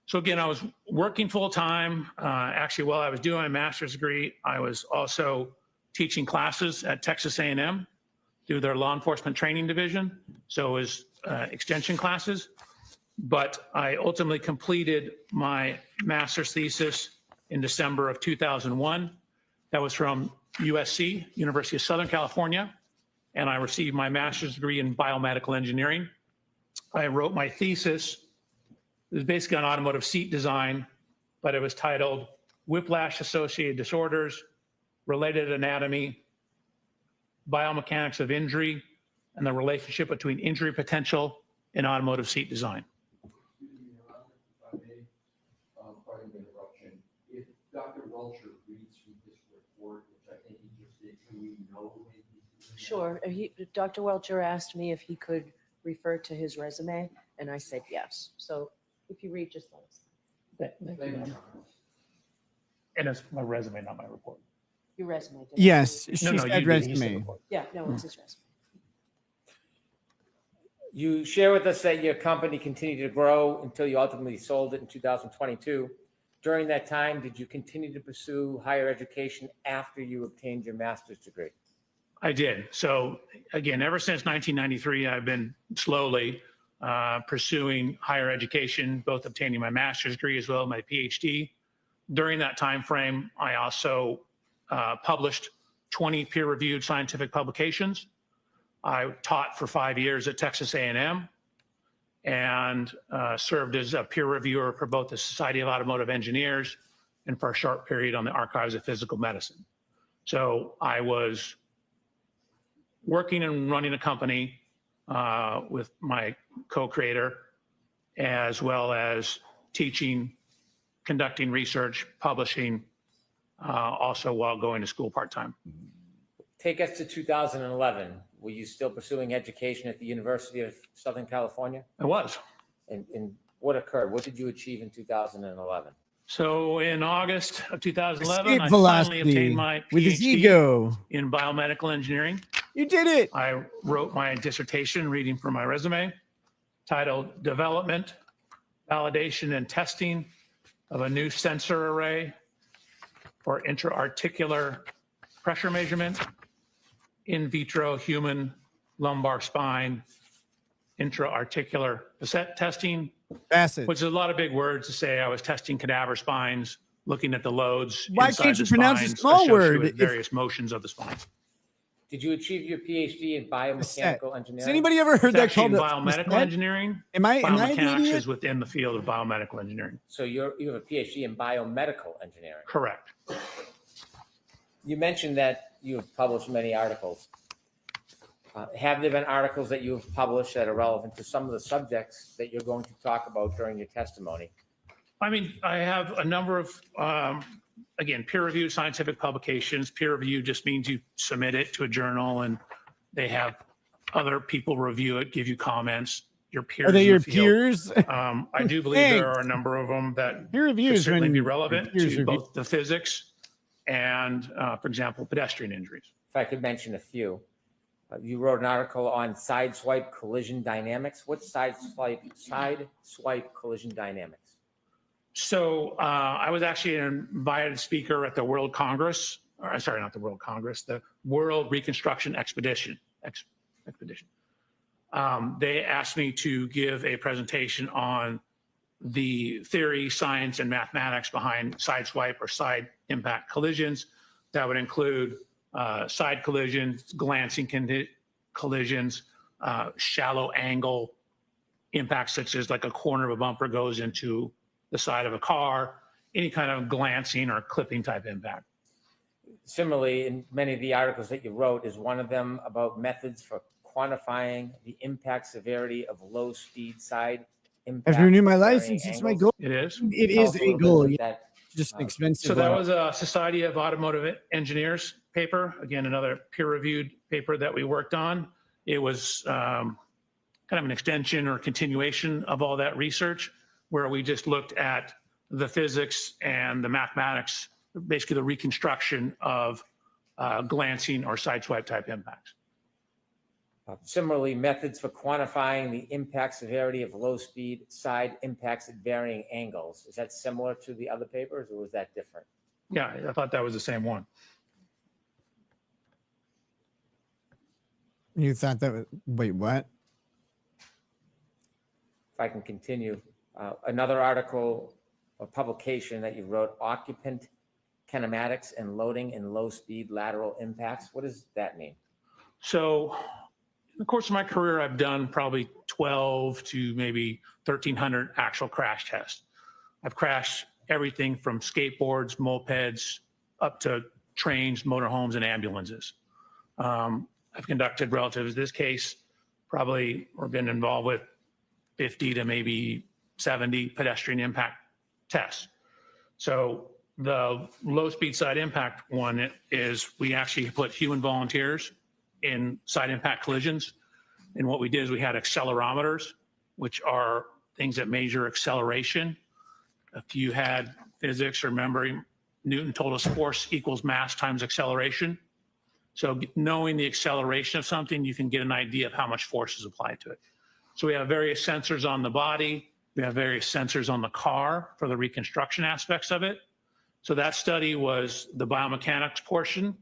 So again, I was working full time. Actually, while I was doing my master's degree, I was also teaching classes at Texas A&M through their law enforcement training division. So it was extension classes. But I ultimately completed my master's thesis in December of 2001. That was from USC, University of Southern California. And I received my master's degree in biomedical engineering. I wrote my thesis. It was basically on automotive seat design, but it was titled Whiplash-Associated Disorders, Related Anatomy, Biomechanics of Injury, and the Relationship Between Injury Potential and Automotive Seat Design. Pardon the interruption. If Dr. Welcher reads from this report, which I think he just did, can we know when he's doing that? Sure. Dr. Welcher asked me if he could refer to his resume, and I said yes. So if you read, just let us know. Thank you. And it's my resume, not my report. Your resume. didn't Yes, include- she No, no, said you did. He said resume. report. Yeah, no, it's his resume. You share with us that your company continued to grow until you ultimately sold it in 2022. During that time, did you continue to pursue higher education after you obtained your master's degree? I did. So again, ever since 1993, I've been slowly pursuing higher education, both obtaining my master's degree as well as my PhD. During that time frame, I also published 20 peer-reviewed scientific publications. I taught for 5 years at Texas A&M and served as a peer reviewer for both the Society of Automotive Engineers and for a short period on the Archives of Physical Medicine. So I was working and running a company with my co-creator, as well as teaching, conducting research, publishing, also while going to school part-time. Take us to 2011. Were you still pursuing education at the University of Southern California? I was. And what occurred? What did you achieve in 2011? So in August of 2011, Escape I finally velocity obtained my with his PhD ego. in biomedical engineering. You did it. I wrote my dissertation, reading from my resume, titled Development, Validation, and Testing of a New Sensor Array for Intra-Articular Pressure Measurement, In Vitro Human Lumbar Spine, Intra-Articular Facet Testing, Facet. which is a lot of big words to say. I was testing cadaver spines, looking at the loads. Why inside can't the you pronounce a spines small associated word with if- various motions of the spine. Did you achieve your PhD in biomechanical engineering? Has anybody ever heard It's that actually in called a biomedical facet? engineering. Am I the Biomechanics idiot? is within the field of biomedical engineering. So you have a PhD in biomedical engineering. Correct. You mentioned that you have published many articles. Have there been articles that you have published that are relevant to some of the subjects that you're going to talk about during your testimony? I mean, I have a number of, again, peer-reviewed scientific publications. Peer review just means you submit it to a journal and they have other people review it, give you comments. Your peers Are they in your the field. peers? I do believe there are a number of them that Peer could reviews certainly when be your relevant peers to review. both the physics and, for example, pedestrian injuries. If I could mention a few. You wrote an article on side swipe collision dynamics. What's side swipe collision dynamics? So I was actually an invited speaker at the World Congress, or sorry, not the World Congress, the World Reconstruction Expedition. They asked me to give a presentation on the theory, science, and mathematics behind side swipe or side impact collisions. That would include side collisions, glancing collisions, shallow angle impacts, such as like a corner of a bumper goes into the side of a car, any kind of glancing or clipping type impact. Similarly, in many of the articles that you wrote, is one of them about methods for quantifying the impact severity of low speed side impact. I've renewed my at varying license. It's my angles? goal. It is. It Tell is us a a little bit goal. about Yeah. that. Just an expensive. So that was a Society of Automotive Engineers paper. Again, another peer-reviewed paper that we worked on. It was kind of an extension or continuation of all that research, where we just looked at the physics and the mathematics, basically the reconstruction of glancing or sideswipe type impacts. Similarly, methods for quantifying the impact severity of low speed side impacts at varying angles. Is that similar to the other papers or was that different? Yeah, I thought that was the same one. You thought that was, wait, what? If I can continue, another article or publication that you wrote, occupant kinematics and loading in low-speed lateral impacts. What does that mean? So in the course of my career, I've done probably 12 to maybe 1,300 actual crash tests. I've crashed everything from skateboards, mopeds, up to trains, motorhomes, and ambulances. I've conducted, relative to this case, probably or been involved with 50 to maybe 70 pedestrian impact tests. So the low speed side impact one is we actually put human volunteers in side impact collisions. And what we did is we had accelerometers, which are things that measure acceleration. If you had physics or memory, Newton told us force equals mass times acceleration. So knowing the acceleration of something, you can get an idea of how much force is applied to it. So we have various sensors on the body. We have various sensors on the car for the reconstruction aspects of it. So that study was the biomechanics portion.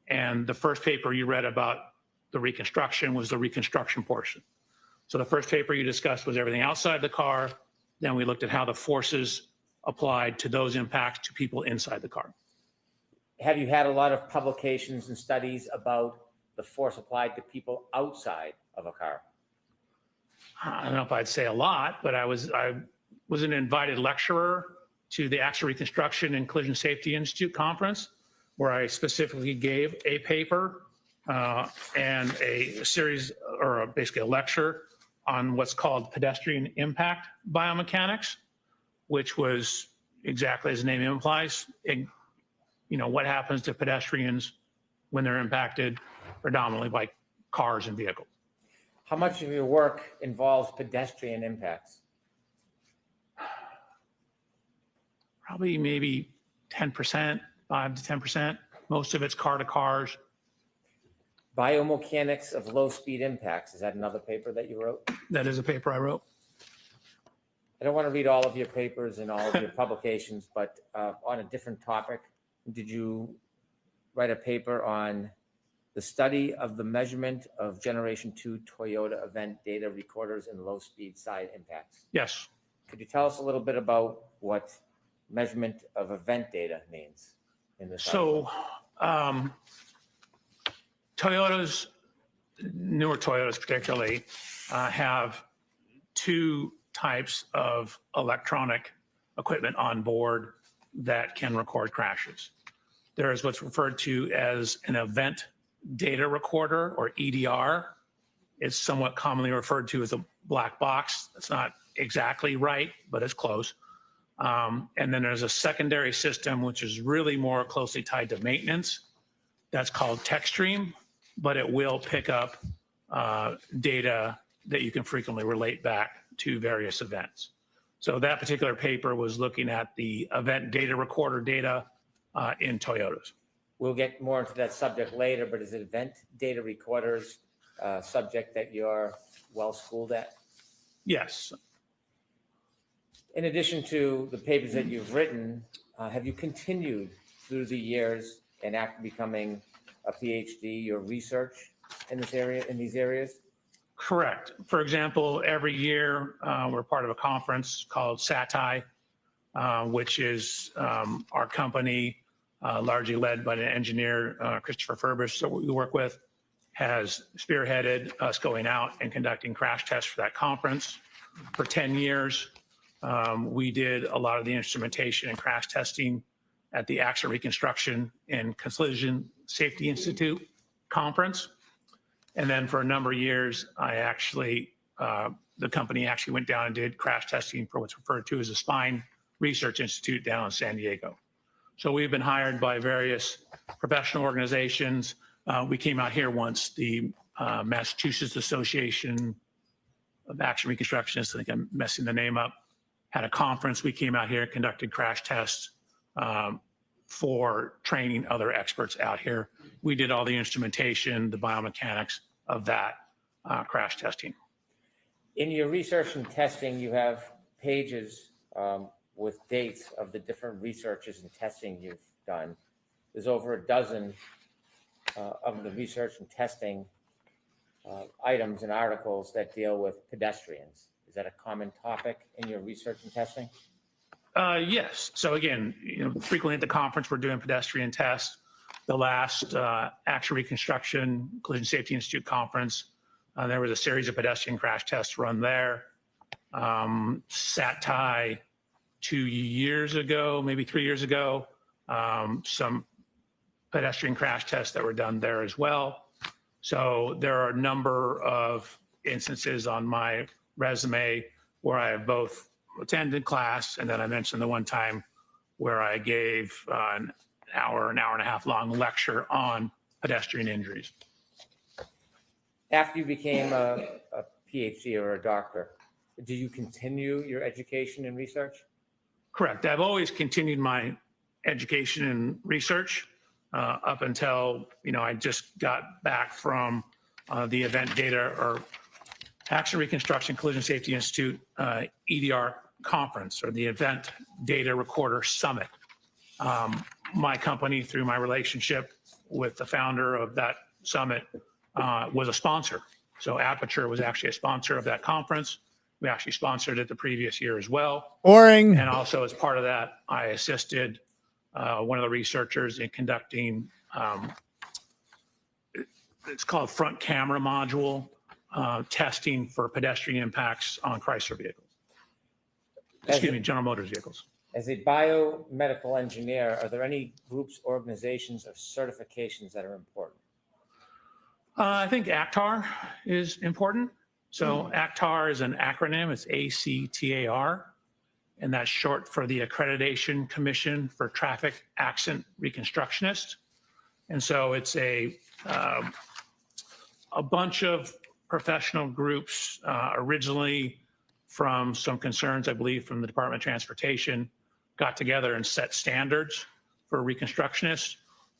And the first paper you read about the reconstruction was the reconstruction portion. So the first paper you discussed was everything outside the car. Then we looked at how the forces applied to those impacts to people inside the car. Have you had a lot of publications and studies about the force applied to people outside of a car? I don't know if I'd say a lot, but I was an invited lecturer to the Accident Reconstruction and Collision Safety Institute conference, where I specifically gave a paper and a series, or basically a lecture on what's called pedestrian impact biomechanics, which was exactly as the name implies, what happens to pedestrians when they're impacted predominantly by cars and vehicles. How much of your work involves pedestrian impacts? Probably maybe 10%, 5 to 10%. Most of it's car to cars. Biomechanics of low-speed impacts. Is that another paper that you wrote? That is a paper I wrote. I don't want to read all of your papers and all of your publications, but on a different topic, did you write a paper on the study of the measurement of Generation 2 Toyota event data recorders and low-speed side impacts? Yes. Could you tell us a little bit about what measurement of event data means in this article? So Toyotas, newer Toyotas particularly, have two types of electronic equipment on board that can record crashes. There is what's referred to as an event data recorder, or EDR. It's somewhat commonly referred to as a black box. That's not exactly right, but it's close. And then there's a secondary system, which is really more closely tied to maintenance. That's called Textstream, but it will pick up data that you can frequently relate back to various events. So that particular paper was looking at the event data recorder data in Toyotas. We'll get more into that subject later, but is it event data recorders a subject that you're well schooled at? Yes. In addition to the papers that you've written, have you continued through the years and after becoming a PhD, your research in this area, in these areas? Correct. For example, every year we're part of a conference called SATI, which is our company, largely led by an engineer, Christopher Furbish, that we work with, has spearheaded us going out and conducting crash tests for that conference for 10 years. We did a lot of the instrumentation and crash testing at the Accident Reconstruction and Collision Safety Institute conference. And then for a number of years, the company actually went down and did crash testing for what's referred to as the Spine Research Institute down in San Diego. So we've been hired by various professional organizations. We came out here once, the Massachusetts Association of Accident Reconstructionists, I think I'm messing the name up, had a conference. We came out here, conducted crash tests for training other experts out here. We did all the instrumentation, the biomechanics of that crash testing. In your research and testing, you have pages with dates of the different researches and testing you've done. There's over a dozen of the research and testing items and articles that deal with pedestrians. Is that a common topic in your research and testing? Yes. So again, frequently at the conference, we're doing pedestrian tests. The last Action Reconstruction Collision Safety Institute conference, there was a series of pedestrian crash tests run there. SAT-TI 2 years ago, maybe 3 years ago, some pedestrian crash tests that were done there as well. So there are a number of instances on my resume where I have both attended class, and then I mentioned the one time where I gave an hour and a half long lecture on pedestrian injuries. After you became a PhD or a doctor, do you continue your education and research? Correct. I've always continued my education and research up until, I just got back from the event data or Action Reconstruction Collision Safety Institute EDR conference, or the Event Data Recorder Summit. My company, through my relationship with the founder of that summit, was a sponsor. So Aperture was actually a sponsor of that conference. We actually sponsored it the previous year as well. Boring. And also as part of that, I assisted one of the researchers in conducting, it's called front camera module testing for pedestrian impacts on Chrysler vehicles. Excuse me, General Motors vehicles. As a biomedical engineer, are there any groups, organizations, or certifications that are important? I think ACTAR is important. So ACTAR is an acronym. It's ACTAR, and that's short for the Accreditation Commission for Traffic Accident Reconstructionists. And so it's a bunch of professional groups, originally from some concerns, I believe, from the Department of Transportation, got together and set standards for reconstructionists.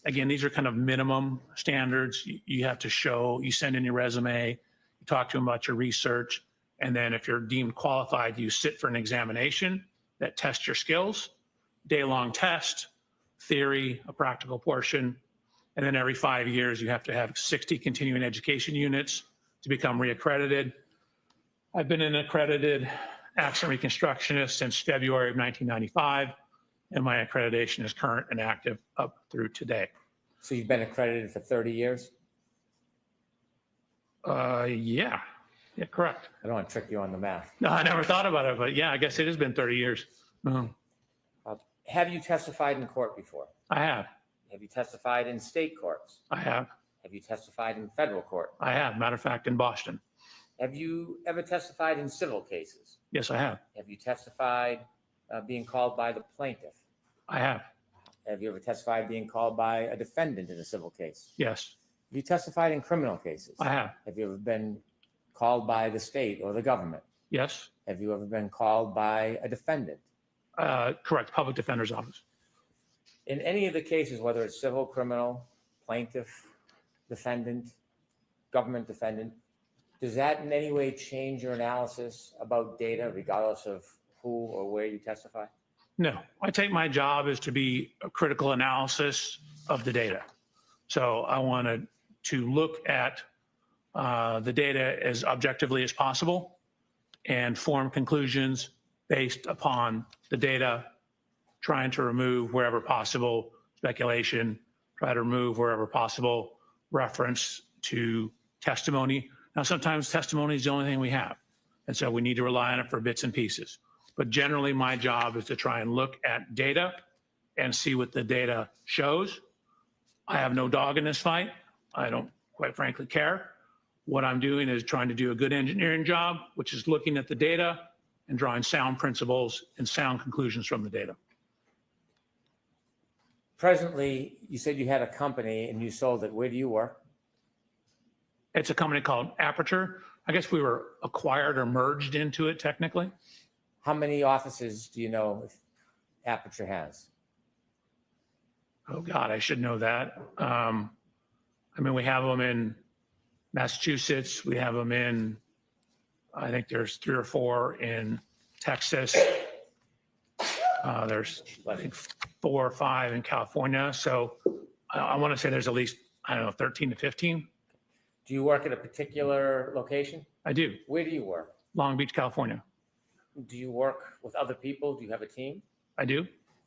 Again, these are kind of minimum standards. You have to show, you send in your resume, you talk to them about your research, and then if you're deemed qualified, you sit for an examination that tests your skills, day-long test, theory, a practical portion, and then every 5 years, you have to have 60 continuing education units to become reaccredited. I've been an accredited accident reconstructionist since February of 1995, and my accreditation is current and active up through today. So you've been accredited for 30 years? Yeah, correct. I don't want to trick you on the math. No, I never thought about it, but yeah, I guess it has been 30 years. Have you testified in court before? I have. Have you testified in state courts? I have. Have you testified in federal court? I have. Matter of fact, in Boston. Have you ever testified in civil cases? Yes, I have. Have you testified being called by the plaintiff? I have. Have you ever testified being called by a defendant in a civil case? Yes, Have you testified in criminal cases? I have. Have you ever been called by the state or the government? Yes, Have you ever been called by a defendant? correct. Public Defender's Office. In any of the cases, whether it's civil, criminal, plaintiff, defendant, government defendant, does that in any way change your analysis about data regardless of who or where you testify? No, I take my job is to be a critical analysis of the data. So I wanted to look at the data as objectively as possible and form conclusions based upon the data, trying to remove wherever possible speculation, try to remove wherever possible reference to testimony. Now, sometimes testimony is the only thing we have, and so we need to rely on it for bits and pieces. But generally, my job is to try and look at data and see what the data shows. I have no dog in this fight. I don't, quite frankly, care. What I'm doing is trying to do a good engineering job, which is looking at the data and drawing sound principles and sound conclusions from the data. Presently, you said you had a company and you sold it. Where do you work? It's a company called Aperture. I guess we were acquired or merged into it technically. How many offices do you know if Aperture has? Oh God, I should know that. I mean, we have them in Massachusetts. We have them in, I think there's 3 or 4 in Texas. There's, I think, 4 or 5 in California. So I want to say there's at least, I don't know, 13 to 15. Do you work at a particular location? I do. Where do you work? Long Beach, California. Do you work with other people? Do you have a team? I do.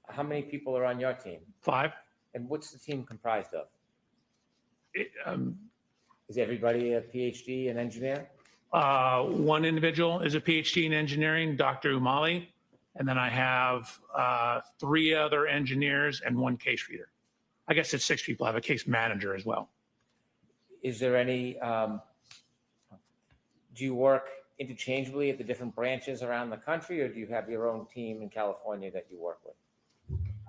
How many people are on your team? 5. And what's the team comprised of? It, Is everybody a PhD and engineer? one individual is a PhD in engineering, Dr. Umali. And then I have 3 other engineers and 1 case reader. I guess it's 6 people. I have a case manager as well. Is there any, do you work interchangeably at the different branches around the country, or do you have your own team in California that you work with?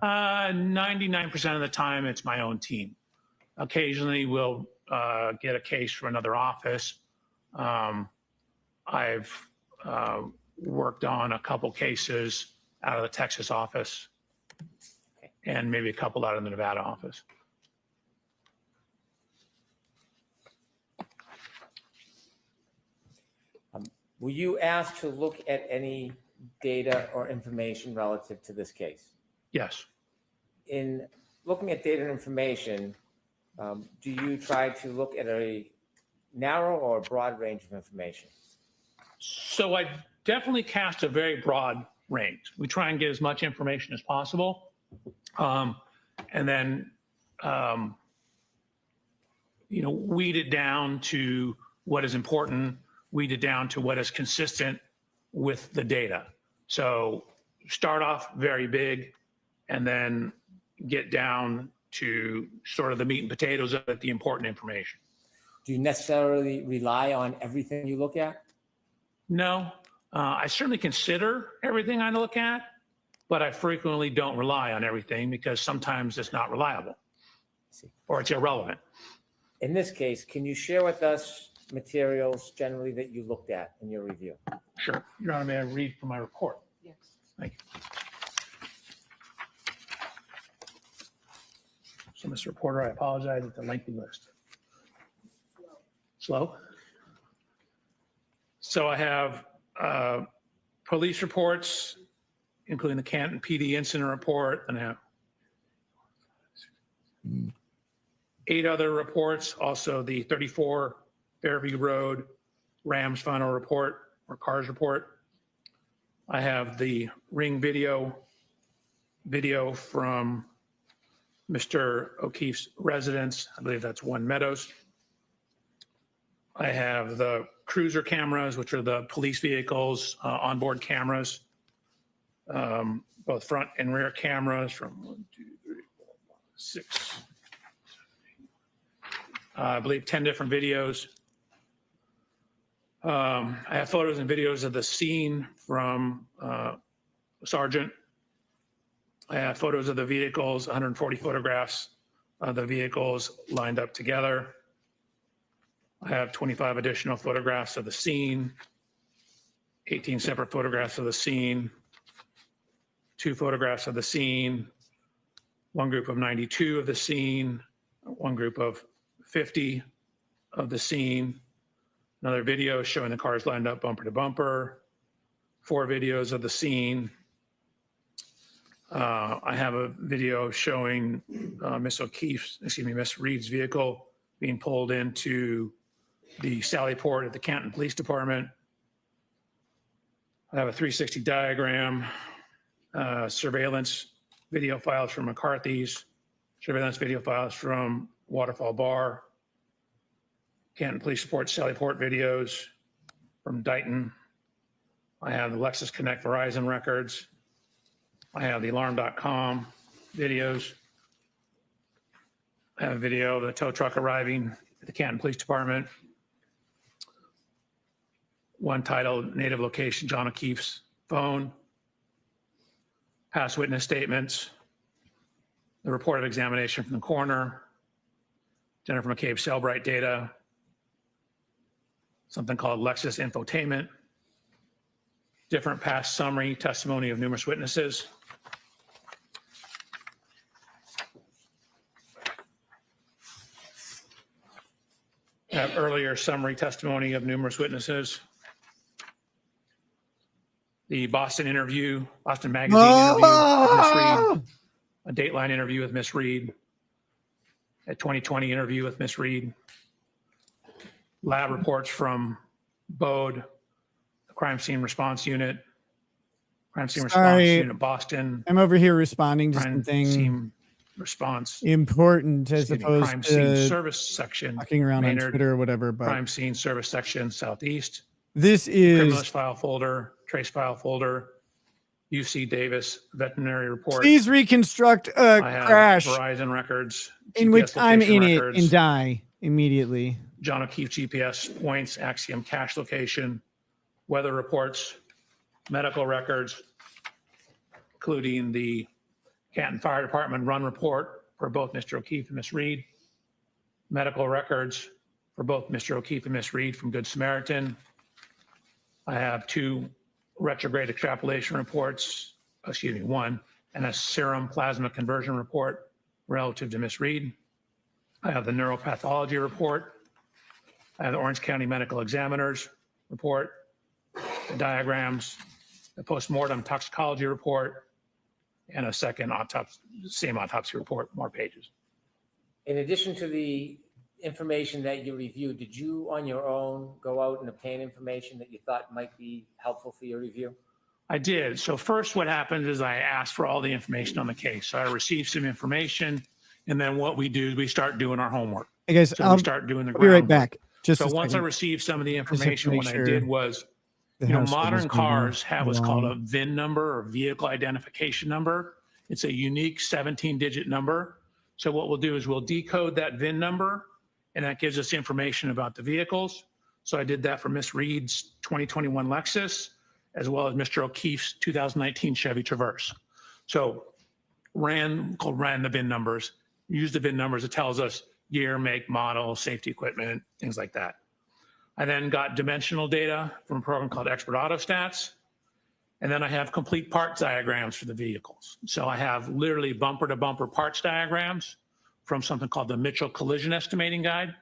99% of the time, it's my own team. Occasionally, we'll get a case from another office. I've worked on a couple cases out of the Texas office and maybe a couple out of the Nevada office. Were you asked to look at any data or information relative to this case? Yes. In looking at data and information, do you try to look at a narrow or a broad range of information? So I definitely cast a very broad range. We try and get as much information as possible. And then, weed it down to what is important, weed it down to what is consistent with the data. So start off very big and then get down to sort of the meat and potatoes of it, the important information. Do you necessarily rely on everything you look at? No, I certainly consider everything I look at, but I frequently don't rely on everything because sometimes it's not reliable or it's irrelevant. In this case, can you share with us materials generally that you looked at in your review? Sure. Your Honor, may I read from my report? Yes. Thank you. So, Mr. Reporter, I apologize. It's a lengthy list. Slow? So I have police reports, including the Canton PD incident report, and I have 8 other reports, also the 34 Fairview Road Rams final report or cars report. I have the ring video from Mr. O'Keefe's residence. I believe that's One Meadows. I have the cruiser cameras, which are the police vehicles, onboard cameras, both front and rear cameras from 1, 2, 3, 4, 5, 6. I believe 10 different videos. I have photos and videos of the scene from Sergeant. I have photos of the vehicles, 140 photographs of the vehicles lined up together. I have 25 additional photographs of the scene, 18 separate photographs of the scene, 2 photographs of the scene, 1 group of 92 of the scene, 1 group of 50 of the scene, another video showing the cars lined up bumper to bumper, 4 videos of the scene. I have a video showing Miss Reed's vehicle being pulled into the Sally Port at the Canton Police Department. I have a 360 diagram, surveillance video files from McCarthy's, surveillance video files from Waterfall Bar, Canton Police Report, Sally Port videos from Dighton. I have the Lexus Connect Verizon records. I have the alarm.com videos. I have a video of the tow truck arriving at the Canton Police Department. One titled Native Location, John O'Keefe's phone. Past witness statements. The report of examination from the coroner. Jennifer McCabe Cellbright data. Something called Lexus infotainment. Different past summary testimony of numerous witnesses. Have earlier summary testimony of numerous witnesses. The Boston interview, Boston Magazine interview with Miss Reed, a Dateline interview with Miss Reed, a 2020 interview with Miss Reed, lab reports from BODE, the Crime Scene Response Unit, Crime Scene Response Sorry. Unit Boston, I'm over here responding to Crime something Scene Response, important as excuse me, opposed Crime Scene to Service Section, talking around on Maynard, Twitter or whatever. But Crime Scene Service Section Southeast, this is Criminalist File Folder, Trace File Folder, UC Davis Veterinary Report. please reconstruct a I have crash Verizon records, in which GPS I'm location in it records, and die immediately. John O'Keefe GPS points, Axiom cache location, weather reports, medical records, including the Canton Fire Department run report for both Mr. O'Keefe and Ms. Reed, medical records for both Mr. O'Keefe and Ms. Reed from Good Samaritan. I have 2 retrograde extrapolation reports, one, and a serum plasma conversion report relative to Ms. Reed. I have the neuropathology report. I have the Orange County Medical Examiner's report, the diagrams, the postmortem toxicology report, and a second same autopsy report, more pages. In addition to the information that you reviewed, did you on your own go out and obtain information that you thought might be helpful for your review? I did. So first what happened is I asked for all the information on the case. So I received some information, and then what we do is we start doing our homework. Hey guys, So I'll we start doing the be right groundwork. back. Just So a once I second. received some of the to information, make what I sure did was, The you know, house modern is moving cars have what's called a along. VIN number or vehicle identification number. It's a unique 17-digit number. So what we'll do is we'll decode that VIN number, and that gives us information about the vehicles. So I did that for Miss Reed's 2021 Lexus, as well as Mr. O'Keefe's 2019 Chevy Traverse. So ran the VIN numbers, use the VIN numbers. It tells us year, make, model, safety equipment, things like that. I then got dimensional data from a program called Expert Autostats. And then I have complete parts diagrams for the vehicles. So I have literally bumper to bumper parts diagrams from something called the Mitchell Collision Estimating Guide.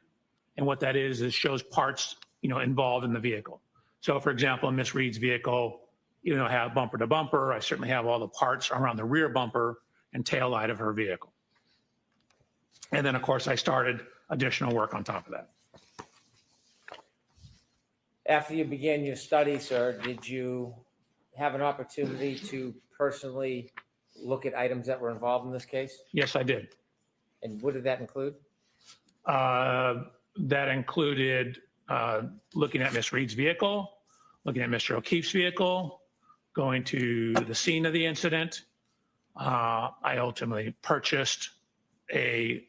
And what that is shows parts, you know, involved in the vehicle. So for example, in Miss Reed's vehicle, you know, I have bumper to bumper. I certainly have all the parts around the rear bumper and tail light of her vehicle. And then of course I started additional work on top of that. After you began your study, sir, did you have an opportunity to personally look at items that were involved in this case? Yes, I did. And what did that include? That included looking at Miss Reed's vehicle, looking at Mr. O'Keefe's vehicle, going to the scene of the incident. I ultimately purchased a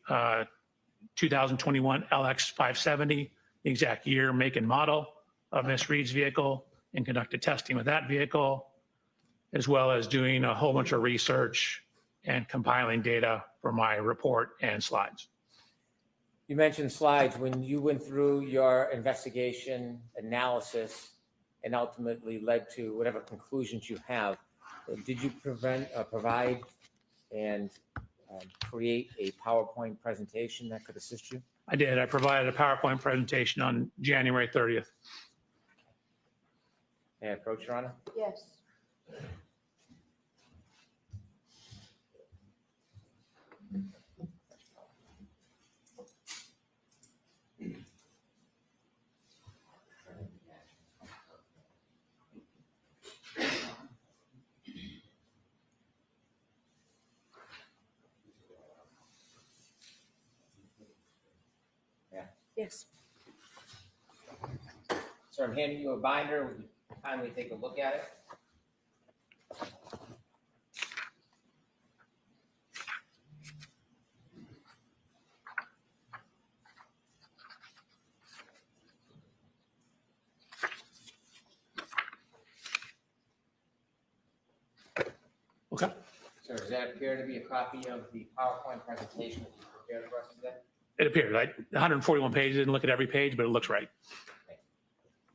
2021 LX 570, the exact year, make, and model of Miss Reed's vehicle, and conducted testing with that vehicle, as well as doing a whole bunch of research and compiling data for my report and slides. You mentioned slides. When you went through your investigation analysis and ultimately led to whatever conclusions you have, did you provide and create a PowerPoint presentation that could assist you? I did. I provided a PowerPoint presentation on January 30th. May I approach, Your Honor? Yes. Yes. Sir, I'm handing you a binder. Would you kindly take a look at it? Okay. Sir, does that appear to be a copy of the PowerPoint presentation that you prepared for us today? It appeared, right? 141 pages. Didn't look at every page, but it looks right.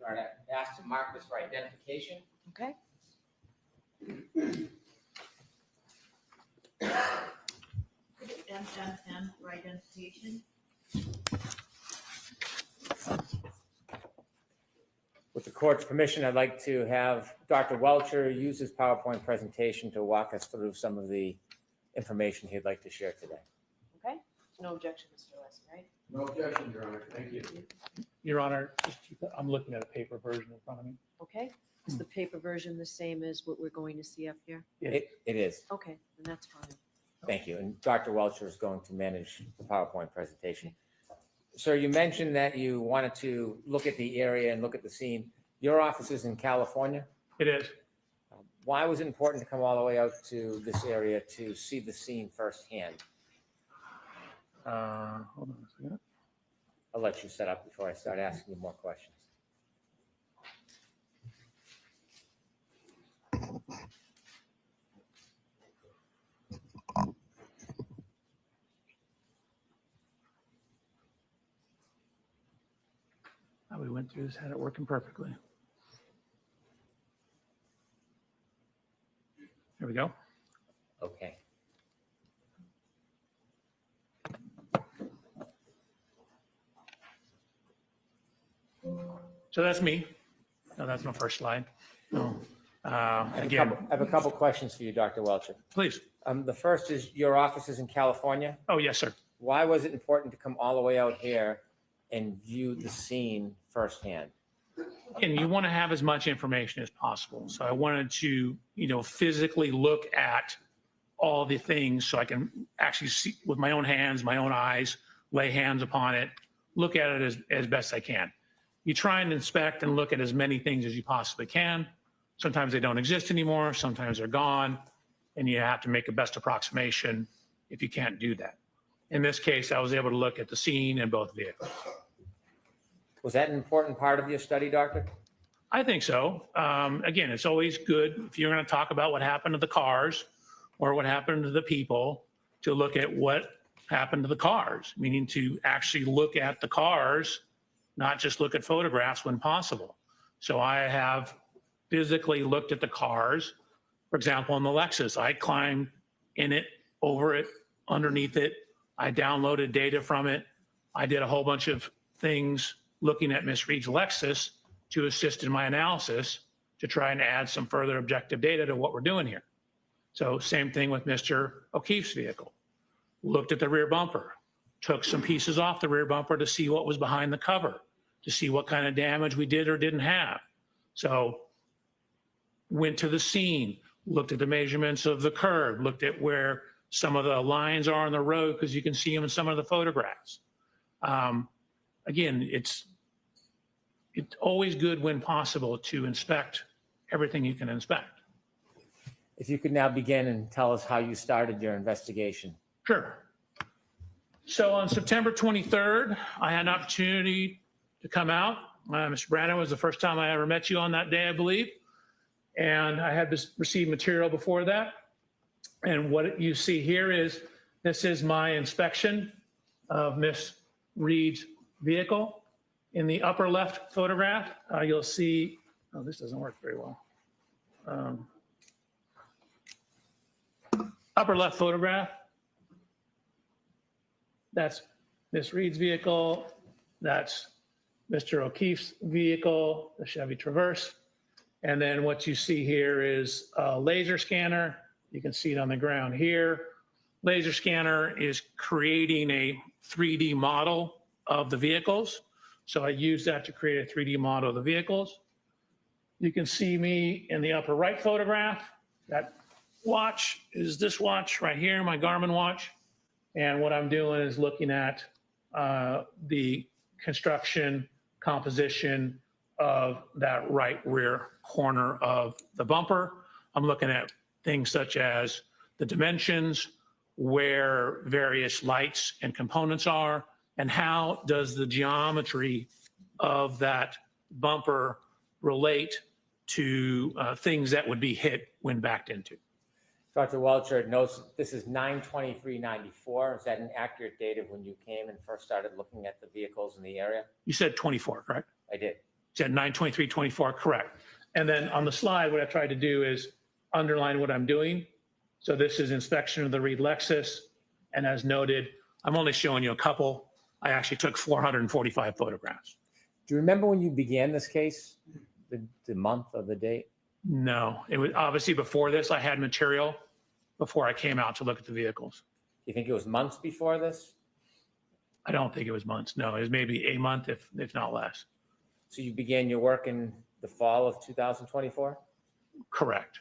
All right, I asked to mark this for identification. Okay. MMM for identification. With the court's permission, I'd like to have Dr. Welcher use his PowerPoint presentation to walk us through some of the information he'd like to share today. Okay. No objection, Mr. Wesson, right? No objection, Your Honor. Thank you. Your Honor, I'm looking at a paper version in front of me. Okay, is the paper version the same as what we're going to see up here? It is. Okay, then that's fine. Thank you. And Dr. Welcher is going to manage the PowerPoint presentation. Sir, you mentioned that you wanted to look at the area and look at the scene. Your office is in California. It is. Why was it important to come all the way out to this area to see the scene firsthand? Hold on a second. I'll let you set up before I start asking you more questions. We went through this, had it working perfectly. There we go. Okay. So that's me. No, that's my first slide. No. I Again, have a couple questions for you, Dr. Welcher. please. The first is your office is in California. Oh, yes, sir. Why was it important to come all the way out here and view the scene firsthand? And you want to have as much information as possible. So I wanted to, physically look at all the things so I can actually see with my own hands, my own eyes, lay hands upon it, look at it as best I can. You try and inspect and look at as many things as you possibly can. Sometimes they don't exist anymore. Sometimes they're gone. And you have to make a best approximation if you can't do that. In this case, I was able to look at the scene in both vehicles. Was that an important part of your study, Doctor? I think so. Again, it's always good if you're going to talk about what happened to the cars or what happened to the people to look at what happened to the cars, meaning to actually look at the cars, not just look at photographs when possible. So I have physically looked at the cars. For example, in the Lexus, I climbed in it, over it, underneath it. I downloaded data from it. I did a whole bunch of things looking at Ms. Reed's Lexus to assist in my analysis to try and add some further objective data to what we're doing here. So same thing with Mr. O'Keefe's vehicle. Looked at the rear bumper, took some pieces off the rear bumper to see what was behind the cover, to see what kind of damage we did or didn't have. So went to the scene, looked at the measurements of the curb, looked at where some of the lines are on the road because you can see them in some of the photographs. Again, it's always good when possible to inspect everything you can inspect. If you could now begin and tell us how you started your investigation. Sure. So on September 23rd, I had an opportunity to come out. Mr. Brandon, was the first time I ever met you on that day, I believe. And I had received material before that. And what you see here is, this is my inspection of Miss Reed's vehicle. In the upper left photograph, you'll see, oh, this doesn't work very well. Upper left photograph, that's Miss Reed's vehicle. That's Mr. O'Keefe's vehicle, the Chevy Traverse. And then what you see here is a laser scanner. You can see it on the ground here. Laser scanner is creating a 3D model of the vehicles. So I use that to create a 3D model of the vehicles. You can see me in the upper right photograph. That watch is this watch right here, my Garmin watch. And what I'm doing is looking at the construction composition of that right rear corner of the bumper. I'm looking at things such as the dimensions, where various lights and components are, and how does the geometry of that bumper relate to things that would be hit when backed into. Dr. Welcher notes this is 9/23/94. Is that an accurate date of when you came and first started looking at the vehicles in the area? You said 24, correct? I did. You said 9/23/24, correct. And then on the slide, what I tried to do is underline what I'm doing. So this is inspection of the Reed Lexus. And as noted, I'm only showing you a couple. I actually took 445 photographs. Do you remember when you began this case, the month or the date? No, it was obviously before this, I had material before I came out to look at the vehicles. You think it was months before this? I don't think it was months. No, it was maybe a month, if not less. So you began your work in the fall of 2024? Correct.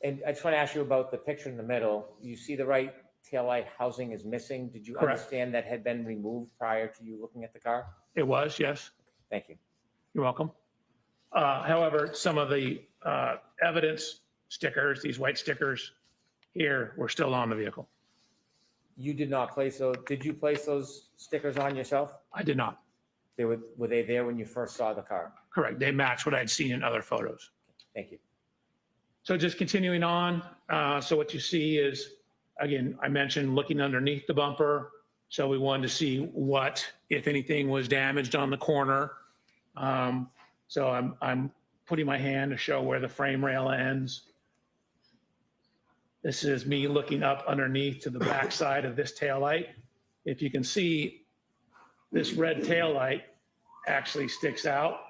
And I just want to ask you about the picture in the middle. You see the right taillight housing is missing. Did you Correct. understand that had been removed prior to you looking at the car? It was, yes. Thank you. You're welcome. However, some of the evidence stickers, these white stickers here, were still on the vehicle. You did not place those. Did you place those stickers on yourself? I did not. Were they there when you first saw the car? Correct. They match what I'd seen in other photos. Thank you. So just continuing on. So what you see is, again, I mentioned looking underneath the bumper. So we wanted to see what, if anything, was damaged on the corner. So I'm putting my hand to show where the frame rail ends. This is me looking up underneath to the back side of this taillight. If you can see, this red taillight actually sticks out.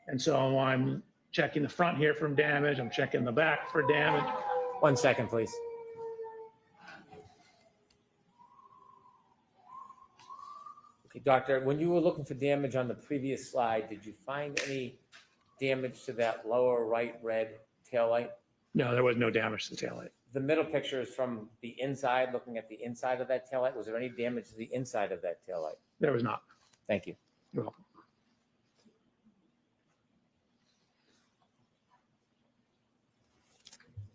And so I'm checking the front here for damage. I'm checking the back for damage. 1 second, please. Okay, doctor, when you were looking for damage on the previous slide, did you find any damage to that lower right red taillight? No, there was no damage to the taillight. The middle picture is from the inside, looking at the inside of that taillight. Was there any damage to the inside of that taillight? There was not. Thank you. You're welcome.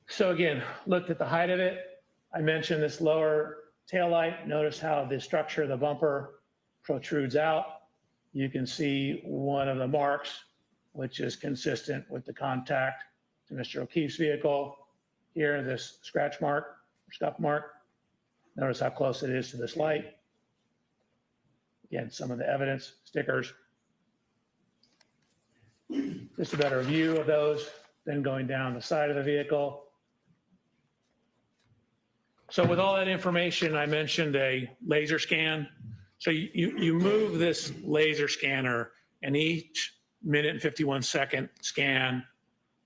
So again, looked at the height of it. I mentioned this lower taillight. Notice how the structure of the bumper protrudes out. You can see one of the marks, which is consistent with the contact to Mr. O'Keefe's vehicle. Here, this scratch mark, scuff mark. Notice how close it is to this light. Again, some of the evidence, stickers. Just a better view of those, then going down the side of the vehicle. So with all that information, I mentioned a laser scan. So you move this laser scanner, and each minute and 51-second scan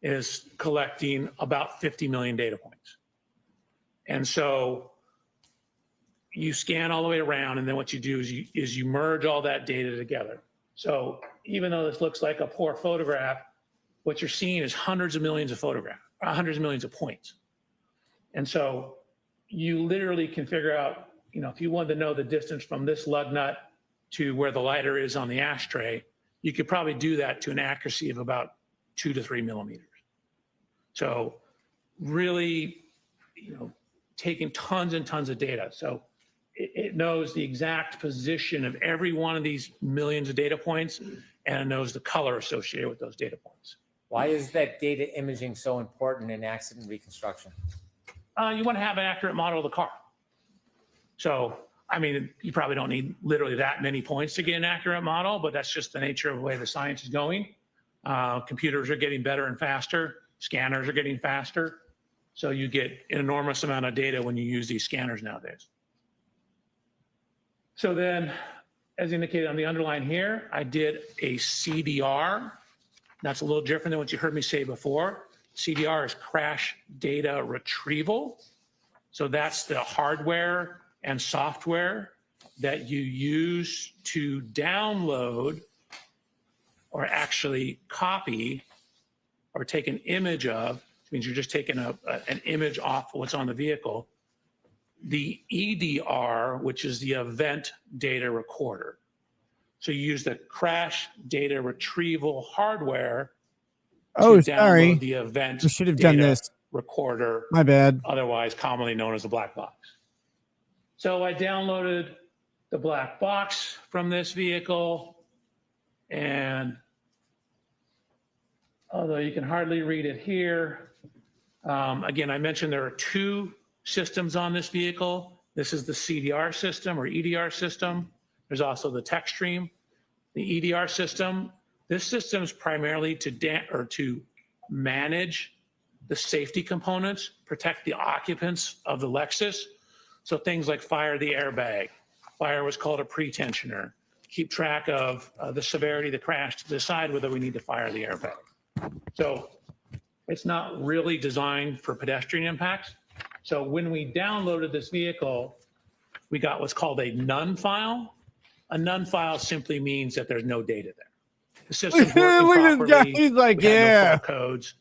is collecting about 50 million data points. And so you scan all the way around, and then what you do is you merge all that data together. So even though this looks like a poor photograph, what you're seeing is hundreds of millions of photographs, hundreds of millions of points. And so you literally can figure out, if you wanted to know the distance from this lug nut to where the lighter is on the ashtray, you could probably do that to an accuracy of about 2 to 3 millimeters. So really, taking tons and tons of data. So it knows the exact position of every one of these millions of data points, and it knows the color associated with those data points. Why is that data imaging so important in accident reconstruction? You want to have an accurate model of the car. So, you probably don't need literally that many points to get an accurate model, but that's just the nature of the way the science is going. Computers are getting better and faster. Scanners are getting faster. So you get an enormous amount of data when you use these scanners nowadays. So then, as indicated on the underline here, I did a CDR. That's a little different than what you heard me say before. CDR is crash data retrieval. So that's the hardware and software that you use to download or actually copy or take an image of, which means you're just taking an image off what's on the vehicle, the EDR, which is the event data recorder. So you use the crash data retrieval hardware Oh, to sorry. download the event I should have data done this. recorder, My bad. otherwise commonly known as a black box. So I downloaded the black box from this vehicle, and although you can hardly read it here, again, I mentioned there are 2 systems on this vehicle. This is the CDR system or EDR system. There's also the Textstream. The EDR system, this system is primarily to manage the safety components, protect the occupants of the Lexus. So things like fire the airbag, fire what's called a pretensioner, keep track of the severity of the crash to decide whether we need to fire the airbag. So it's not really designed for pedestrian impacts. So when we downloaded this vehicle, We got what's called a none file. A none file simply means that there's no data there. The system's working Look at this guy. properly. He's like, We had no yeah. fault codes,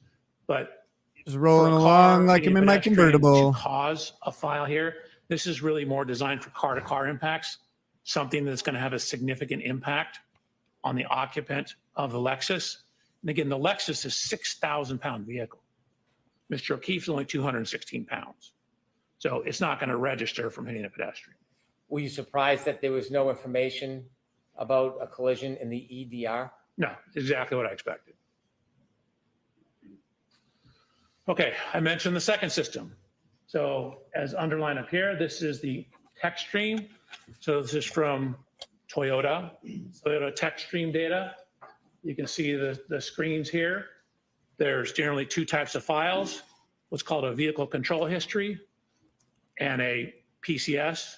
but Just for rolling a along car, like I'm any in my pedestrian convertible. To cause a file here, this is really more designed for car-to-car impacts, something that's going to have a significant impact on the occupant of the Lexus. And again, the Lexus is a 6,000-pound vehicle. Mr. O'Keefe's only 216 pounds. So it's not going to register from hitting a pedestrian. Were you surprised that there was no information about a collision in the EDR? No, exactly what I expected. Okay, I mentioned the second system. So as underlined up here, this is the Textstream. So this is from Toyota Textstream data. You can see the screens here. There's generally two types of files, what's called a vehicle control history and a PCS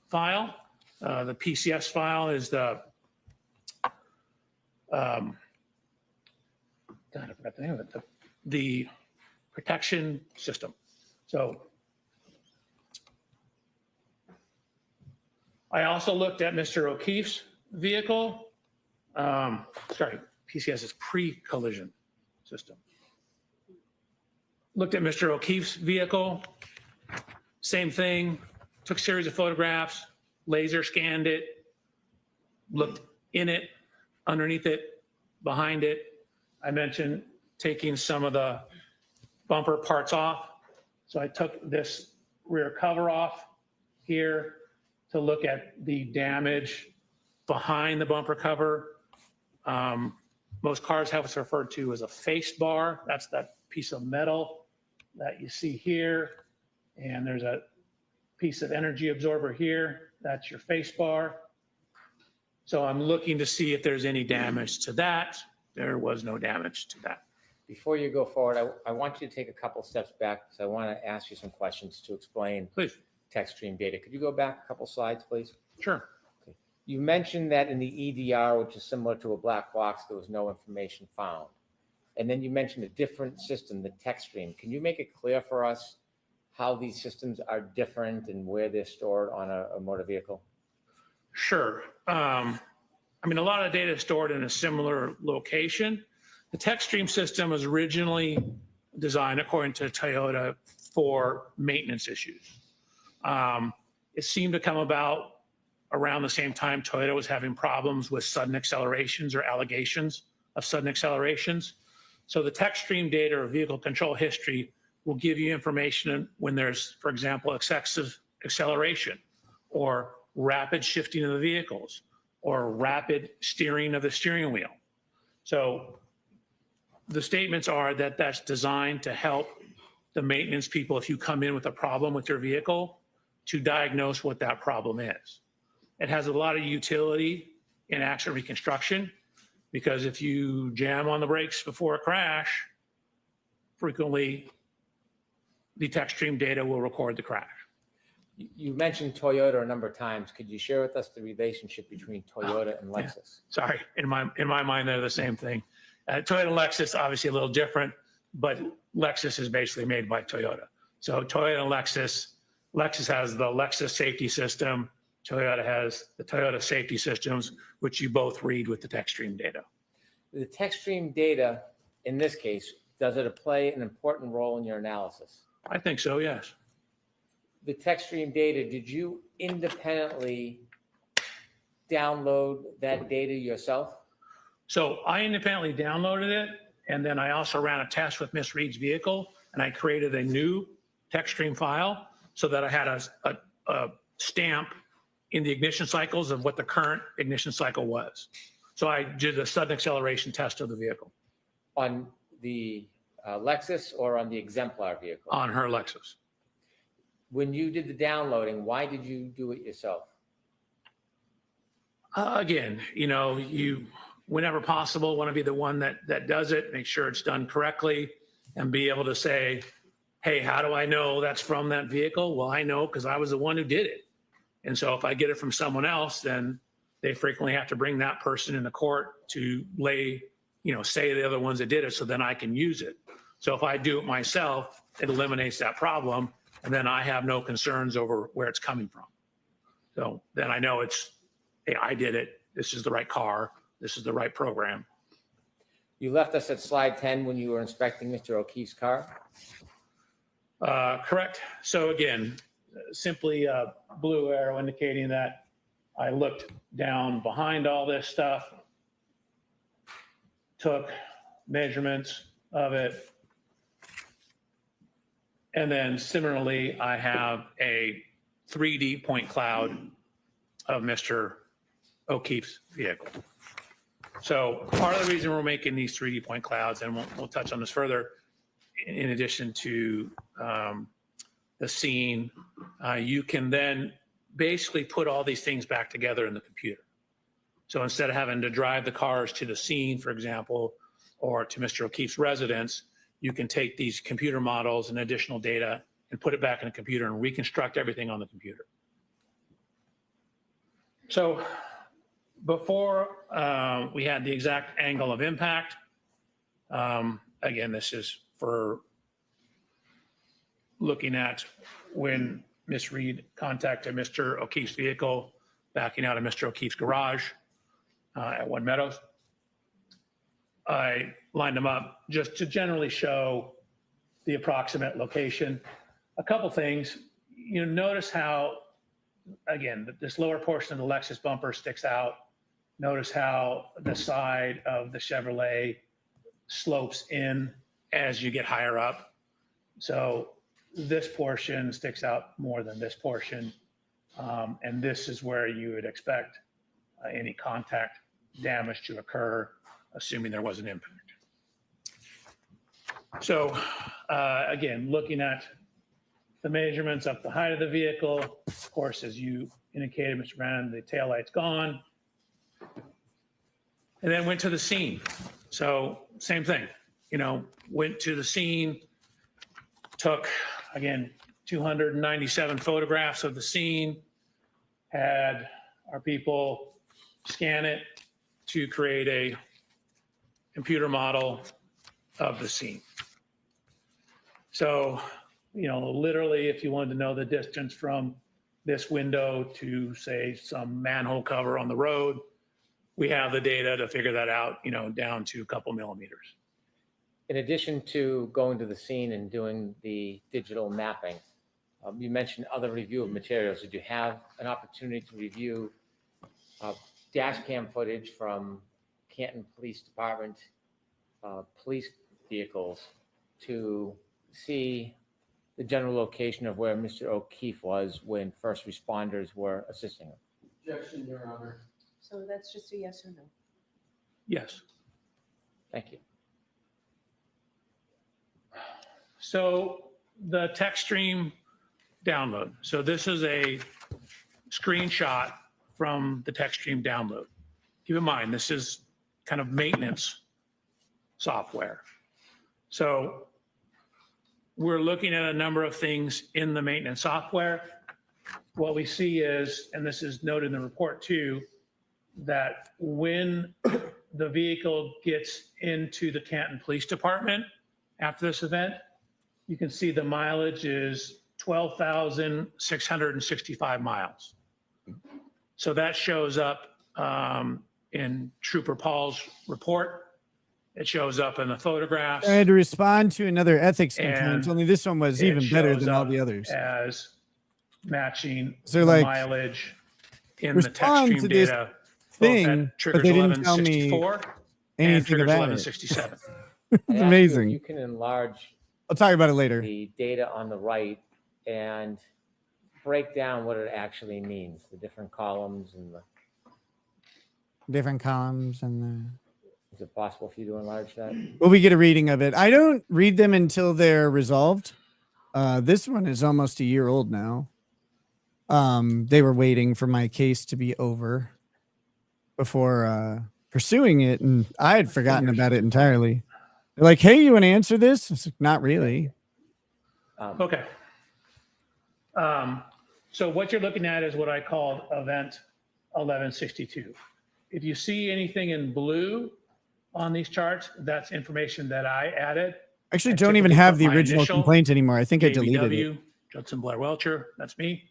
file. The PCS file is the, God, I forgot the name of it, the protection system. So I also looked at Mr. O'Keefe's vehicle. Sorry, PCS is pre-collision system. Looked at Mr. O'Keefe's vehicle, same thing, took a series of photographs, laser scanned it, looked in it, underneath it, behind it. I mentioned taking some of the bumper parts off. So I took this rear cover off here to look at the damage behind the bumper cover. Most cars have what's referred to as a face bar. That's that piece of metal that you see here. And there's a piece of energy absorber here. That's your face bar. So I'm looking to see if there's any damage to that. There was no damage to that. Before you go forward, I want you to take a couple steps back because I want to ask you some questions to explain Please. Textstream data. Could you go back a couple slides, please? Sure. Okay. You mentioned that in the EDR, which is similar to a black box, there was no information found. And then you mentioned a different system, the Textstream. Can you make it clear for us how these systems are different and where they're stored on a motor vehicle? Sure. I mean, a lot of data is stored in a similar location. The Textstream system was originally designed, according to Toyota, for maintenance issues. It seemed to come about around the same time Toyota was having problems with sudden accelerations or allegations of sudden accelerations. So the Textstream data or vehicle control history will give you information when there's, for example, excessive acceleration or rapid shifting of the vehicles or rapid steering of the steering wheel. So the statements are that that's designed to help the maintenance people, if you come in with a problem with your vehicle, to diagnose what that problem is. It has a lot of utility in accident reconstruction because if you jam on the brakes before a crash, frequently the Textstream data will record the crash. You mentioned Toyota a number of times. Could you share with us the relationship between Toyota and Lexus? Sorry, in my mind, they're the same thing. Toyota and Lexus, obviously a little different, but Lexus is basically made by Toyota. So Toyota and Lexus has the Lexus safety system. Toyota has the Toyota safety systems, which you both read with the Textstream data. The Textstream data, in this case, does it play an important role in your analysis? I think so, yes. The Textstream data, did you independently download that data yourself? So I independently downloaded it, and then I also ran a test with Miss Reed's vehicle, and I created a new Textstream file so that I had a stamp in the ignition cycles of what the current ignition cycle was. So I did a sudden acceleration test of the vehicle. On the Lexus or on the exemplar vehicle? On her Lexus. When you did the downloading, why did you do it yourself? Again, you, whenever possible, want to be the one that does it, make sure it's done correctly, and be able to say, hey, how do I know that's from that vehicle? Well, I know because I was the one who did it. And so if I get it from someone else, then they frequently have to bring that person into court to say the other ones that did it, so then I can use it. So if I do it myself, it eliminates that problem, and then I have no concerns over where it's coming from. So then I know hey, I did it. This is the right car. This is the right program. You left us at slide 10 when you were inspecting Mr. O'Keefe's car. Correct. So again, simply a blue arrow indicating that I looked down behind all this stuff, took measurements of it. And then similarly, I have a 3D point cloud of Mr. O'Keefe's vehicle. So part of the reason we're making these 3D point clouds, and we'll touch on this further, in addition to the scene, you can then basically put all these things back together in the computer. So instead of having to drive the cars to the scene, for example, or to Mr. O'Keefe's residence, you can take these computer models and additional data and put it back in the computer and reconstruct everything on the computer. So before we had the exact angle of impact, again, this is for looking at when Ms. Reed contacted Mr. O'Keefe's vehicle, backing out of Mr. O'Keefe's garage at One Meadows. I lined them up just to generally show the approximate location. A couple things, you notice how, again, this lower portion of the Lexus bumper sticks out. Notice how the side of the Chevrolet slopes in as you get higher up. So this portion sticks out more than this portion. And this is where you would expect any contact damage to occur, assuming there was an impact. So again, looking at the measurements up the height of the vehicle, of course, as you indicated, Mr. Brandon, the taillight's gone. And then went to the scene. So same thing, went to the scene, took, again, 297 photographs of the scene, had our people scan it to create a computer model of the scene. So, literally, if you wanted to know the distance from this window to, say, some manhole cover on the road, we have the data to figure that out, down to a couple millimeters. In addition to going to the scene and doing the digital mapping, you mentioned other review of materials. Did you have an opportunity to review dash cam footage from Canton Police Department police vehicles to see the general location of where Mr. O'Keefe was when first responders were assisting him? Objection, Your Honor. So that's just a yes or no? Yes. Thank you. So the Textstream download. So this is a screenshot from the Textstream download. Keep in mind, this is kind of maintenance software. So we're looking at a number of things in the maintenance software. What we see is, and this is noted in the report too, that when the vehicle gets into the Canton Police Department after this event, you can see the mileage is 12,665 miles. So that shows up in Trooper Paul's report. It shows up in the photographs. I had to respond to another ethics complaint. And Only this one was even better than all the others. As matching So, the like, mileage in the respond Textstream to this data. thing, both at but triggers they didn't tell me 1164 and anything triggers about it. 1167. It's I asked you if amazing. You can enlarge I'll talk about it later. the data on the right and break down what it actually means, the different columns and Different columns and is it possible for you to enlarge that? well, we get a reading of it. I don't read them until they're resolved. This one is almost a year old now. They were waiting for my case to be over before pursuing it, and I had forgotten about it entirely. They're like, "Hey, you want to answer this?" It's like, not really. Okay. So what you're looking at is what I called event 1162. If you see anything in blue on these charts, that's information that I added. Actually, I don't even typically have put the my original initial, complaint anymore. I think I deleted it. JBW, Judson Blair Welcher, that's me.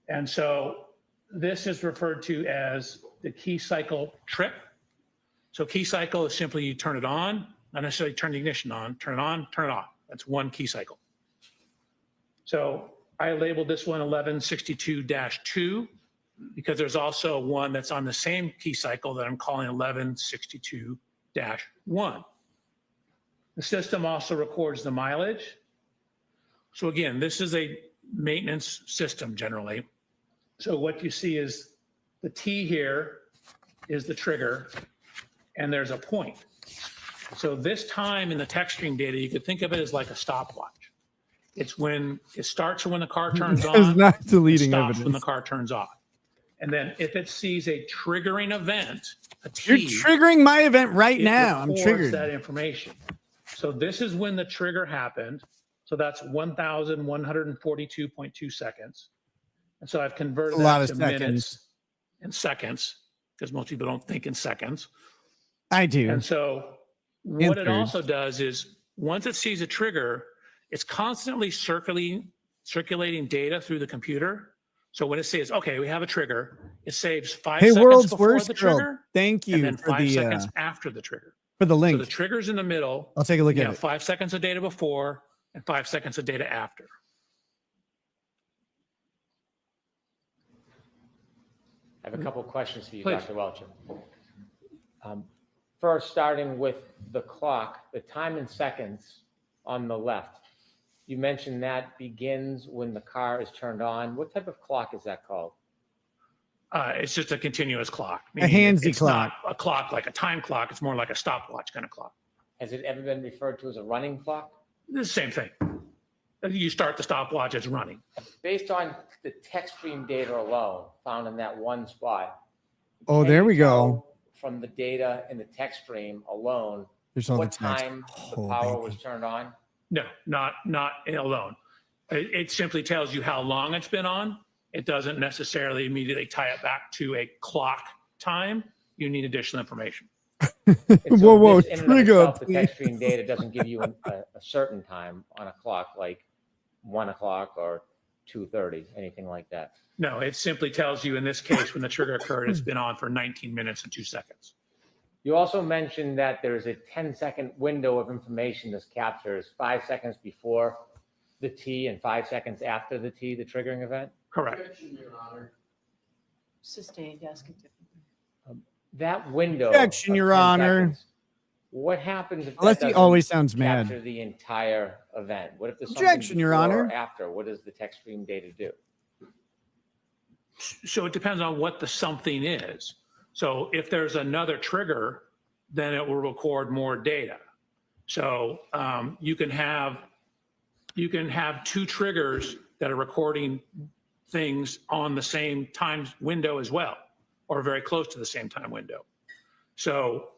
And so this is referred to as the key cycle trip. So key cycle is simply you turn it on, not necessarily turn the ignition on, turn it on, turn it off. That's one key cycle. So I labeled this one 1162-2 because there's also one that's on the same key cycle that I'm calling 1162-1. The system also records the mileage. So again, this is a maintenance system generally. So what you see is the T here is the trigger, and there's a point. So this time in the Textstream data, you could think of it as like a stopwatch. It's when it starts when the car turns There's on, not it deleting stops when evidence. the car turns off. And then if it sees a triggering event, a You're T, triggering my event right it now. I'm records triggered. that information. So this is when the trigger happened. So that's 1,142.2 seconds. And so I've converted A lot that of to minutes and seconds because most people don't think in seconds. I do. And so what it thirds. also does is once it sees a trigger, it's constantly circulating data through the computer. So when it says, okay, we have a trigger, it saves 5 Hey, seconds world's before worst the girl. trigger Thank you and then for 5 the seconds after the trigger. for the So link. the trigger's in the middle. I'll take a look You at have it. 5 seconds of data before and 5 seconds of data after. I have a couple of questions for you, Please. Dr. Welch. First, starting with the clock, the time in seconds on the left. You mentioned that begins when the car is turned on. What type of clock is that called? It's just a continuous clock. A meaning handsy it's clock. not a clock like a time clock. It's more like a stopwatch kind of clock. Has it ever been referred to as a running clock? It's the same thing. You start the stopwatch as running. Based on the Textstream data alone found in that one spot. Oh, can there you we go. tell from the data in the Textstream alone, There's all the what text. time the Oh, power baby. was turned on? No, not alone. It simply tells you how long it's been on. It doesn't necessarily immediately tie it back to a clock time. You need additional information. And so Whoa, this in and of trigger, itself, the please. Textstream data doesn't give you a certain time on a clock, like 1 o'clock or 2:30, anything like that. No, it simply tells you in this case, when the trigger occurred, it's been on for 19 minutes and 2 seconds. You also mentioned that there's a 10-second window of information this captures, 5 seconds before the T and 5 seconds after the T, the triggering event. Correct. Sustained, ask it differently. That window. Objection, of Your 10 Honor. seconds, what happens if Unless that he doesn't always sounds mad. capture the entire event? What if there's Objection, something Your before Honor. or after? What does the Textstream data do? So it depends on what the something is. So if there's another trigger, then it will record more data. So you can have 2 triggers that are recording things on the same time window as well, or very close to the same time window. So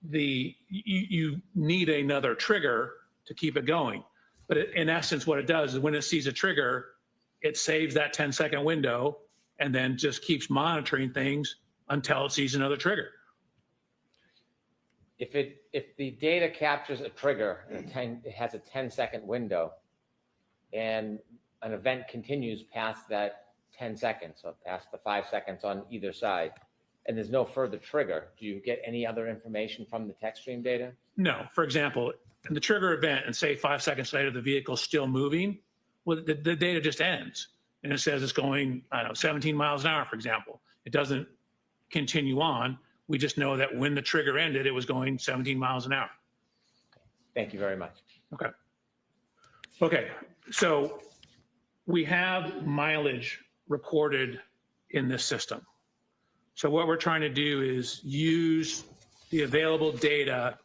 you need another trigger to keep it going. But in essence, what it does is when it sees a trigger, it saves that 10-second window and then just keeps monitoring things until it sees another trigger. If the data captures a trigger and it has a 10-second window and an event continues past that 10 seconds, so past the 5 seconds on either side, and there's no further trigger, do you get any other information from the Textstream data? No, for example, in the trigger event and say 5 seconds later, the vehicle's still moving, well, the data just ends. And it says it's going, I don't know, 17 miles an hour, for example. It doesn't continue on. We just know that when the trigger ended, it was going 17 miles an hour. Thank you very much. Okay. Okay, so we have mileage recorded in this system. So what we're trying to do is use the available data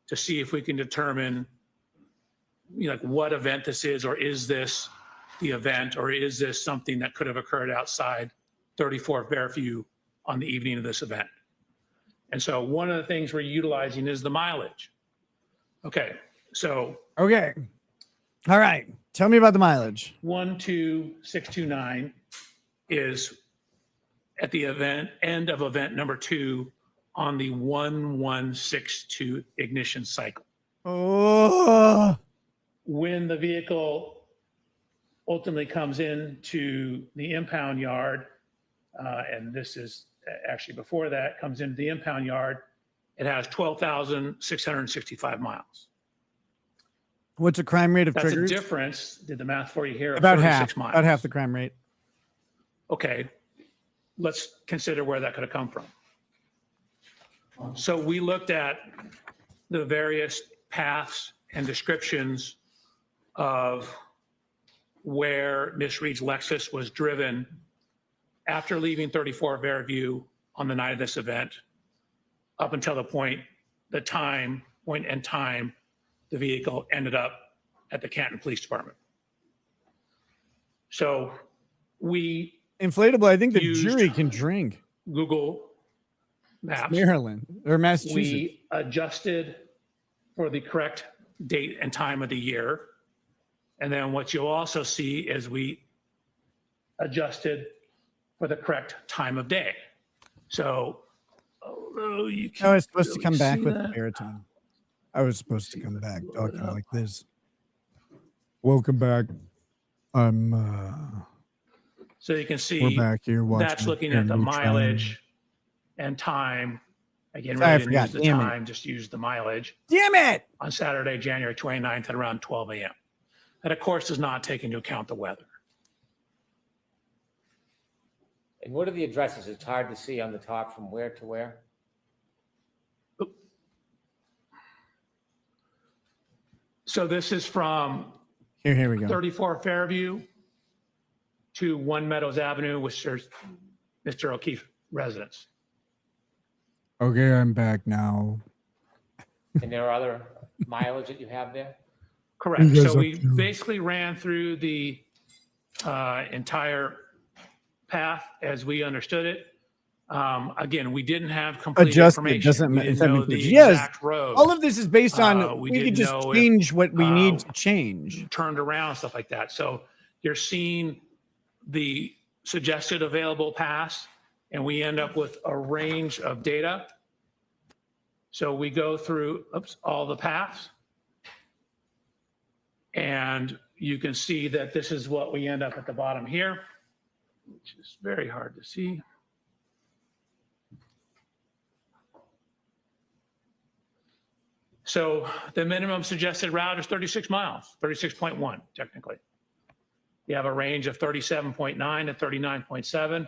to see if we can determine, you know, like what event this is, or is this the event, or is this something that could have occurred outside 34 Fairview on the evening of this event? And so one of the things we're utilizing is the mileage. Okay, so Okay. All right. Tell me about the mileage. 12629 is at the end of event number 2 on the 1162 ignition cycle. Oh, When the vehicle ultimately comes into the impound yard, and this is actually before that, comes into the impound yard. It has 12,665 miles. What's a crime rate of That's triggers? a difference, did the math for you here, of About 36 half. miles. About half the crime rate. Okay, let's consider where that could have come from. So we looked at the various paths and descriptions of where Miss Reed's Lexus was driven after leaving 34 Fairview on the night of this event, up until the point in time the vehicle ended up at the Canton Police Department. So we Inflatable, I think the used jury can drink. Google Maps. Maryland or Massachusetts. We adjusted for the correct date and time of the year. And then what you'll also see is we adjusted for the correct time of day. So, although you I was supposed to really come back see with that. the baritone. I was supposed to come back talking like this. Welcome back. So you can We're see back here watching. that's looking at the mileage and time. Again, Sorry, I really didn't use forgot. the Damn it. time, just use the mileage Damn it! on Saturday, January 29th at around 12 a.m. That, of course, does not take into account the weather. And what are the addresses? It's hard to see on the top from where to where. So this is from Here we go. 34 Fairview to One Meadows Avenue, which is Mr. O'Keefe's residence. Okay, I'm back now. And there are other mileage that you have there? Correct. You guys So are we cute. basically ran through the entire path as we understood it. Again, we didn't have complete Adjusted information. doesn't We matter. didn't It's not know the included. Yes. exact road. All of this is based on We we could didn't just know if, change what we need uh, to change. turned around, stuff like that. So you're seeing the suggested available paths, and we end up with a range of data. So we go through all the paths, and you can see that this is what we end up at the bottom here, which is very hard to see. So the minimum suggested route is 36 miles, 36.1 technically. You have a range of 37.9 to 39.7.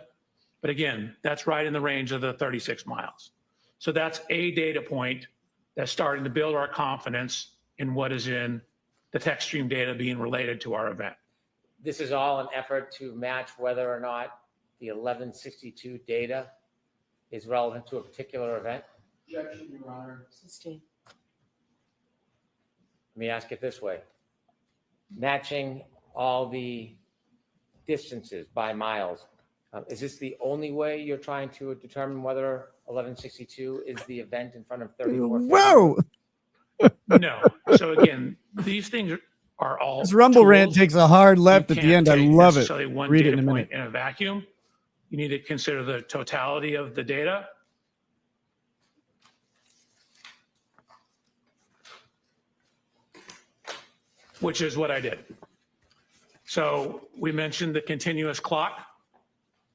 But again, that's right in the range of the 36 miles. So that's a data point that's starting to build our confidence in what is in the Textstream data being related to our event. This is all an effort to match whether or not the 1162 data is relevant to a particular event? Objection, Your Honor. Sustain. Let me ask it this way. Matching all the distances by miles, is this the only way you're trying to determine whether 1162 is the event in front of 34? Whoa! No. So again, these things are all This rumble rant tools. takes a hard You left at the can't end. I take love it. necessarily one Read it data in a point minute. in a vacuum. You need to consider the totality of the data. Which is what I did. So we mentioned the continuous clock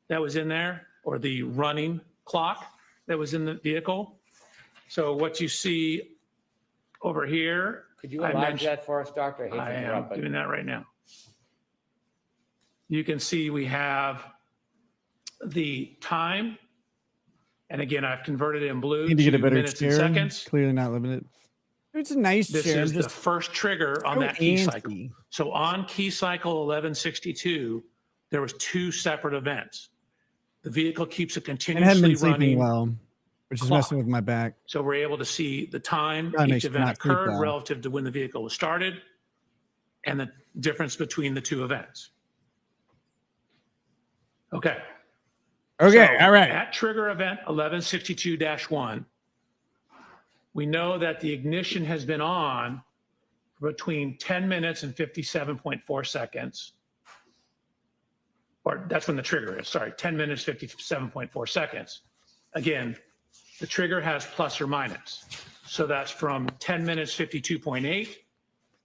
that was in there, or the running clock that was in the vehicle. So what you see over here, Could you I enlarge mentioned- that for us, Doctor? hate to I am interrupt, but doing that right now. You can see we have the time. And again, I've converted it in blue Need to get a better minutes and chair. seconds. Clearly not limited. It's a nice This chair. is I'm the just first trigger on so that key cycle. antsy. So on key cycle 1162, there was two separate events. The vehicle keeps a And I hadn't continuously been sleeping running. well, which is clock. messing with my back. So we're able to see the time That each makes me event not sleep occurred well. relative to when the vehicle was started and the difference between the two events. Okay. Okay, So all right. At trigger event 1162-1, we know that the ignition has been on for between 10 minutes and 57.4 seconds. Or that's when the trigger is, sorry, 10 minutes, 57.4 seconds. Again, the trigger has plus or minus. So that's from 10 minutes, 52.8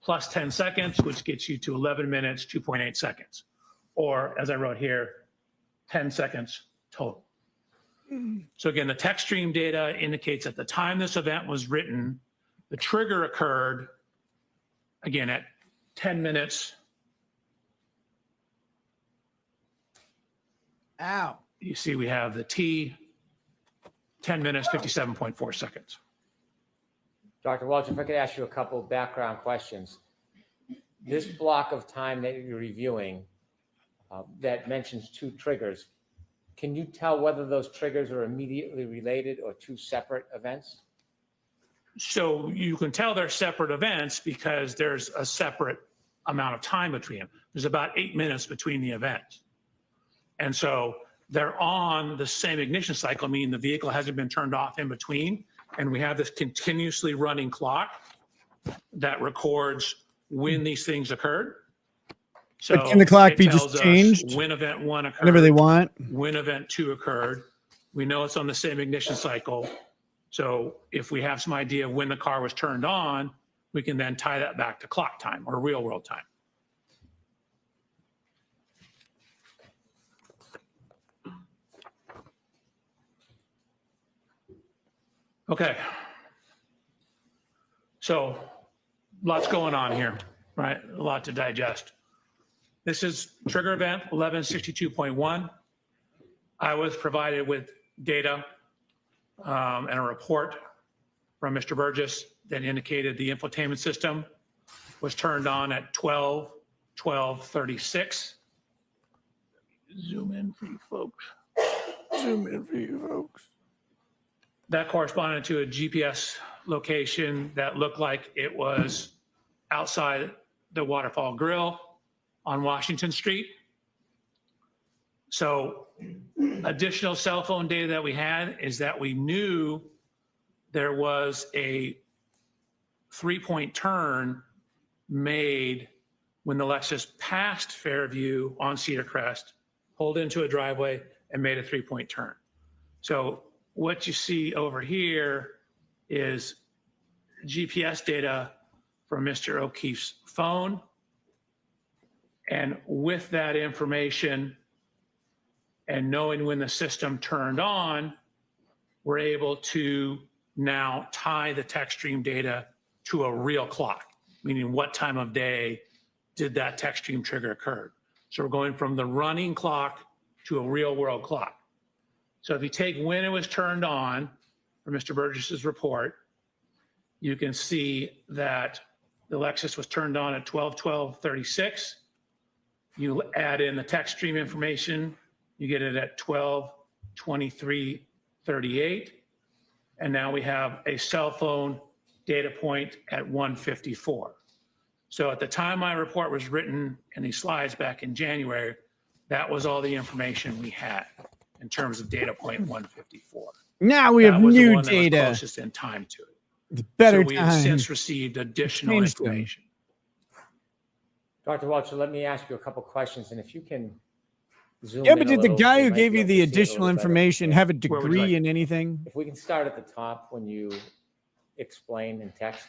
plus 10 seconds, which gets you to 11 minutes, 2.8 seconds. Or as I wrote here, 10 seconds total. So again, the Textstream data indicates at the time this event was written, the trigger occurred, again, at 10 minutes. Ow. You see we have the T, 10 minutes, 57.4 seconds. Dr. Welch, if I could ask you a couple of background questions. This block of time that you're reviewing that mentions 2 triggers, can you tell whether those triggers are immediately related or 2 separate events? So you can tell they're separate events because there's a separate amount of time between them. There's about 8 minutes between the events. And so they're on the same ignition cycle, meaning the vehicle hasn't been turned off in between. And we have this continuously running clock that records when these things occurred. So But can the clock it be tells just us changed when event 1 occurred, whenever they want? when event 2 occurred. We know it's on the same ignition cycle. So if we have some idea of when the car was turned on, we can then tie that back to clock time or real world time. Okay. So lots going on here, right? A lot to digest. This is trigger event 1162.1. I was provided with data and a report from Mr. Burgess that indicated the infotainment system was turned on at 12:36. Zoom in for you folks. Zoom in for you folks. That corresponded to a GPS location that looked like it was outside the Waterfall Grill on Washington Street. So additional cell phone data that we had is that we knew there was a 3-point turn made when the Lexus passed Fairview on Cedar Crest, pulled into a driveway and made a 3-point turn. So what you see over here is GPS data from Mr. O'Keefe's phone. And with that information and knowing when the system turned on, we're able to now tie the Textstream data to a real clock, meaning what time of day did that Textstream trigger occur. So we're going from the running clock to a real world clock. So if you take when it was turned on for Mr. Burgess's report, you can see that the Lexus was turned on at 12:12:36. You add in the Textstream information, you get it at 12:23:38. And now we have a cell phone data point at 1:54. So at the time my report was written in these slides back in January, that was all the information we had in terms of data point 154. Now we That have was the new one that was data. closest in time to it. It's better So we have time. since received additional Changed them. information. Dr. Welch, let me ask you a couple questions, and if you can zoom Yeah, in but a did the little, guy we who might gave be you able the to see it a additional little better. information have a Where would you degree like? in anything? If we can start at the top when you explain in text.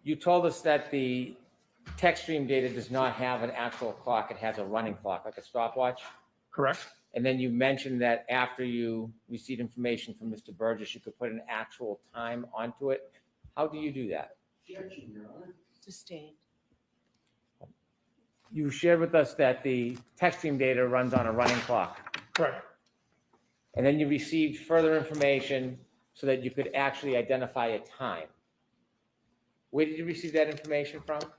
You told us that the Textstream data does not have an actual clock. It has a running clock, like a stopwatch. Correct? And then you mentioned that after you received information from Mr. Burgess, you could put an actual time onto it. How do you do that? Sustained. You shared with us that the Textstream data runs on a running clock. Correct. And then you received further information so that you could actually identify a time. Where did you receive that information from? I'm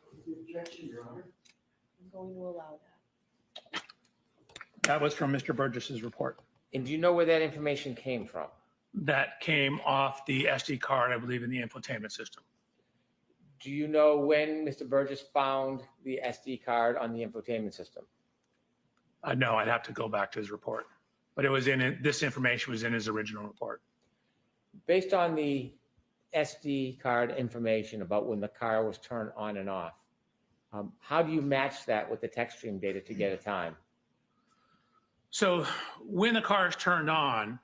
going to allow that. That was from Mr. Burgess's report. And do you know where that information came from? That came off the SD card, I believe, in the infotainment system. Do you know when Mr. Burgess found the SD card on the infotainment system? No, I'd have to go back to his report, but it was in it. This information was in his original report. Based on the SD card information about when the car was turned on and off, how do you match that with the Textstream data to get a time? So when the car is turned on,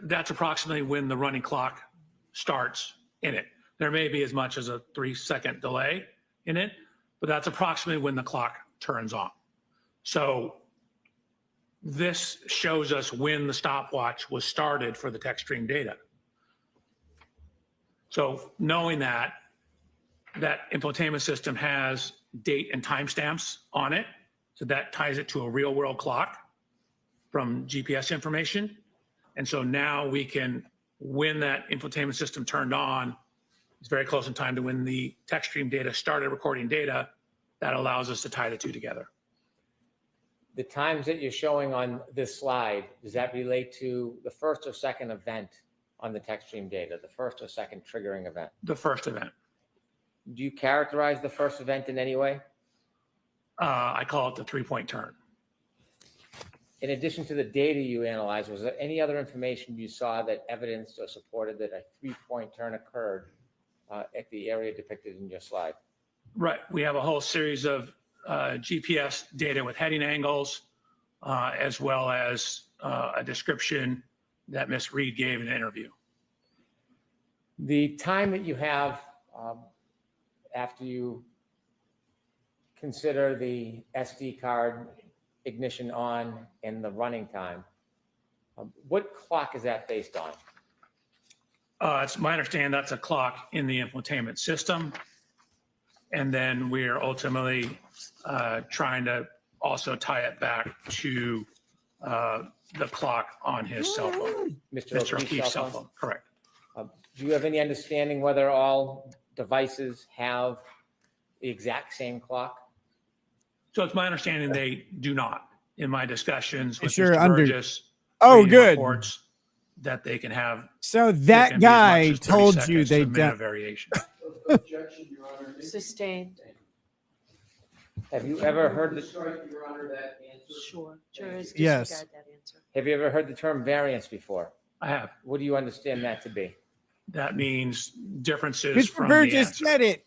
that's approximately when the running clock starts in it. There may be as much as a 3-second delay in it, but that's approximately when the clock turns on. So this shows us when the stopwatch was started for the Textstream data. So knowing that infotainment system has date and timestamps on it, so that ties it to a real world clock from GPS information. And so now we can, when that infotainment system turned on, it's very close in time to when the Textstream data started recording data. That allows us to tie the two together. The times that you're showing on this slide, does that relate to the first or second event on the Textstream data, the first or second triggering event? The first event. Do you characterize the first event in any way? I call it the 3-point turn. In addition to the data you analyzed, was there any other information you saw that evidenced or supported that a 3-point turn occurred at the area depicted in your slide? Right. We have a whole series of GPS data with heading angles, as well as a description that Ms. Reed gave in an interview. The time that you have after you consider the SD card ignition on and the running time, what clock is that based on? It's my understanding that's a clock in the infotainment system. And then we're ultimately trying to also tie it back to the clock on his cell phone. Mr. O'Keefe's cell phone, correct. Do you have any understanding whether all devices have the exact same clock? So it's my understanding they do not. In my discussions with Sure, Mr. Burgess, Oh, reading good. reports, that they can have. So it can that be as guy much as 30 told you seconds they to a minute don't. of variation. Objection, Your Honor. Sustained. Have you ever heard the, Strike, Your Honor, that answer. Sure. Jurors Yes. disregard that answer. have you ever heard the term variance before? I have. What do you understand that to be? That means differences Mr. from the Burgess answer, said it.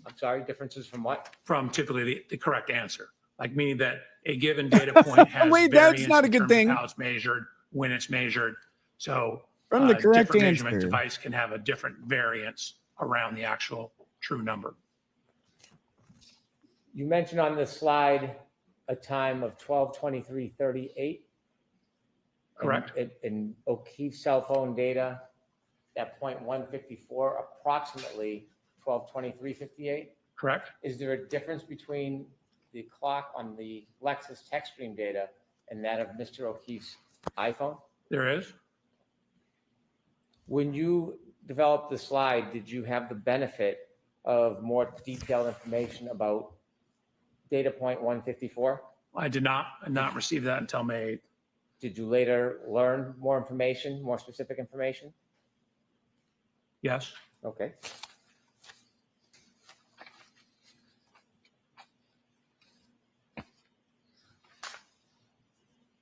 I'm sorry, differences from what? from typically the correct answer. Like meaning that a given data point has Wait, that's variance not a in good terms of thing. how it's measured, when it's measured. So From the correct different measurement answer. device can have a different variance around the actual true number. You mentioned on this slide a time of 12:23:38. Correct. In O'Keefe's cell phone data, at point 154, approximately 12:23:58. Correct. Is there a difference between the clock on the Lexus Textstream data and that of Mr. O'Keefe's iPhone? There is. When you developed the slide, did you have the benefit of more detailed information about data point 154? I did not receive that until May 8th. Did you later learn more information, more specific information? Yes. Okay.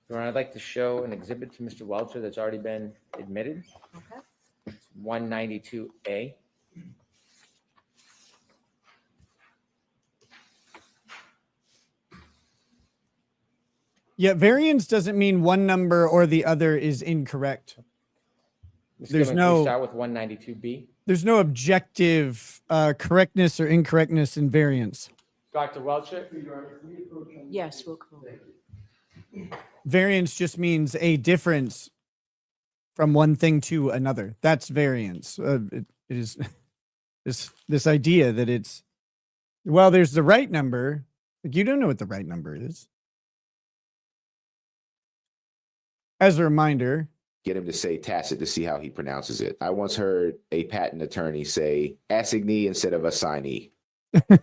Your Honor, I'd like to show an exhibit to Mr. Welcher that's already been admitted. Okay. It's 192A. Yeah, variance doesn't mean one number or the other is incorrect. Mr. There's Gilman, can we no- start with 192B. There's no objective correctness or incorrectness in variance. Dr. Welcher, Yes, we'll call. Variance just means a difference from one thing to another. That's variance. It is this idea that it's, well, there's the right number. Like, you don't know what the right number is. As a reminder, get him to say tacit to see how he pronounces it. I once heard a patent attorney say assignee instead of assignee.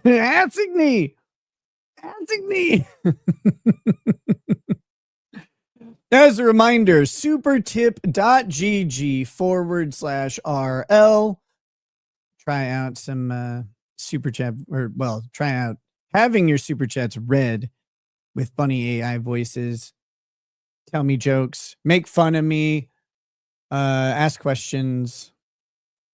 assignee. As a reminder, supertip.gg/RL. Try out some super chat, or well, try out having your super chats read with funny AI voices. Tell me jokes, make fun of me, ask questions,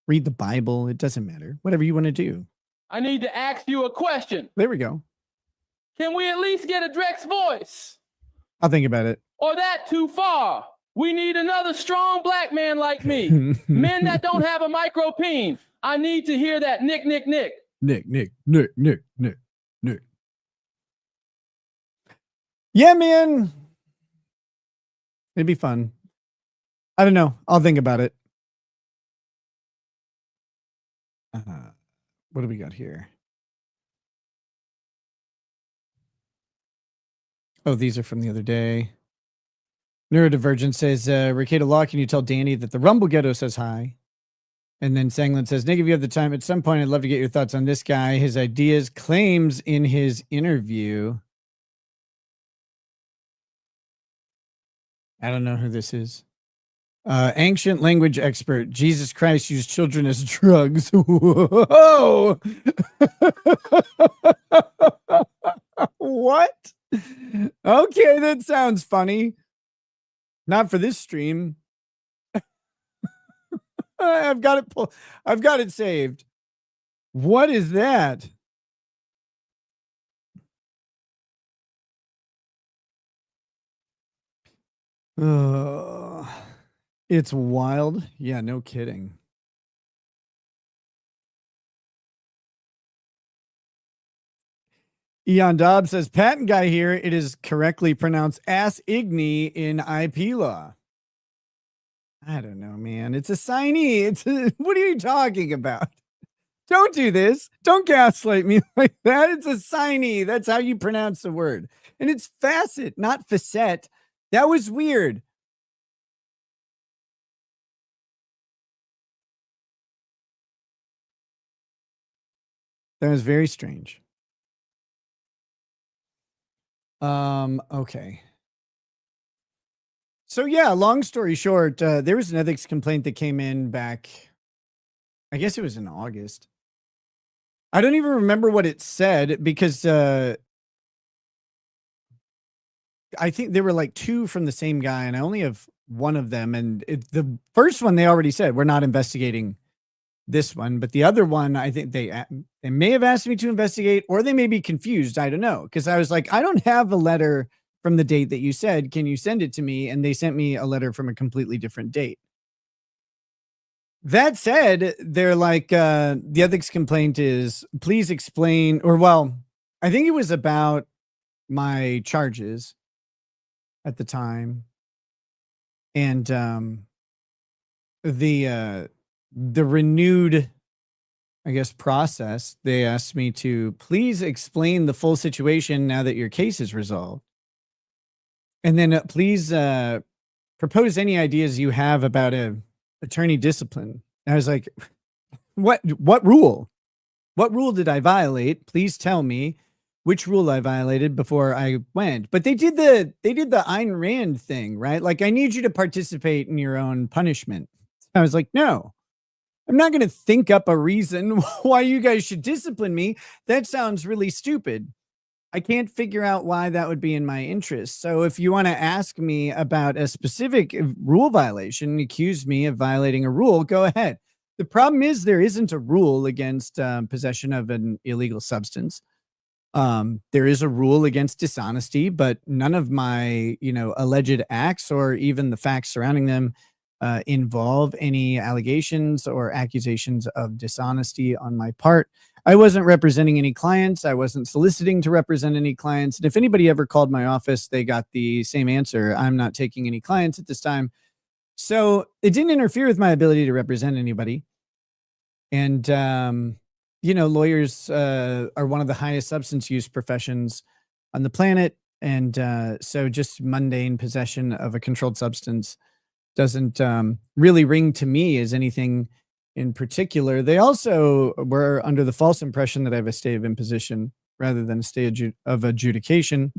read the Bible. It doesn't matter. Whatever you want to do. I need to ask you a question. There we go. Can we at least get a Drex voice? I'll think about it. Or that too far? We need another strong black man like me. Men that don't have a micro peen. I need to hear that nick, nick, nick. Nick. Yeah, man. It'd be fun. I don't know. I'll think about it. What do we got here? Oh, these are from the other day. Neurodivergent says, Ricada Law, can you tell Danny that the Rumble Ghetto says hi? And then Sanglin says, Nick, if you have the time, at some point, I'd love to get your thoughts on this guy, his ideas, claims in his interview. I don't know who this is. Ancient language expert. Jesus Christ used children as drugs. Whoa! What? Okay, that sounds funny. Not for this stream. I've got it. I've got it saved. What is that? It's wild. Yeah, no kidding. Eon Dobbs says, patent guy here, it is correctly pronounced ass-igny in IP law. I don't know, man. It's a signee. What are you talking about? Don't do this. Don't gaslight me like that. It's a signee. That's how you pronounce the word. And it's facet, not facet. That was weird. That was very strange. Okay. So yeah, long story short, there was an ethics complaint that came in back, I guess it was in August. I don't even remember what it said because I think there were like two from the same guy and I only have one of them. And the first one, they already said, we're not investigating this one, but the other one, I think they may have asked me to investigate or they may be confused. I don't know. Because I was like, I don't have a letter from the date that you said, can you send it to me? And they sent me a letter from a completely different date. That said, they're like, the ethics complaint is, please explain, or well, I think it was about my charges at the time. And the renewed, I guess, process, they asked me to please explain the full situation now that your case is resolved. And then please propose any ideas you have about attorney discipline. And I was like, what rule? What rule did I violate? Please tell me which rule I violated before I went. But they did the Ayn Rand thing, right? Like, I need you to participate in your own punishment. I was like, no, I'm not going to think up a reason why you guys should discipline me. That sounds really stupid. I can't figure out why that would be in my interest. So if you want to ask me about a specific rule violation, accuse me of violating a rule, go ahead. The problem is there isn't a rule against possession of an illegal substance. There is a rule against dishonesty, but none of my, alleged acts or even the facts surrounding them involve any allegations or accusations of dishonesty on my part. I wasn't representing any clients. I wasn't soliciting to represent any clients. And if anybody ever called my office, they got the same answer. I'm not taking any clients at this time. So it didn't interfere with my ability to represent anybody. And, lawyers are one of the highest substance use professions on the planet. And so just mundane possession of a controlled substance doesn't really ring to me as anything in particular. They also were under the false impression that I have a stay of imposition rather than a stay of adjudication.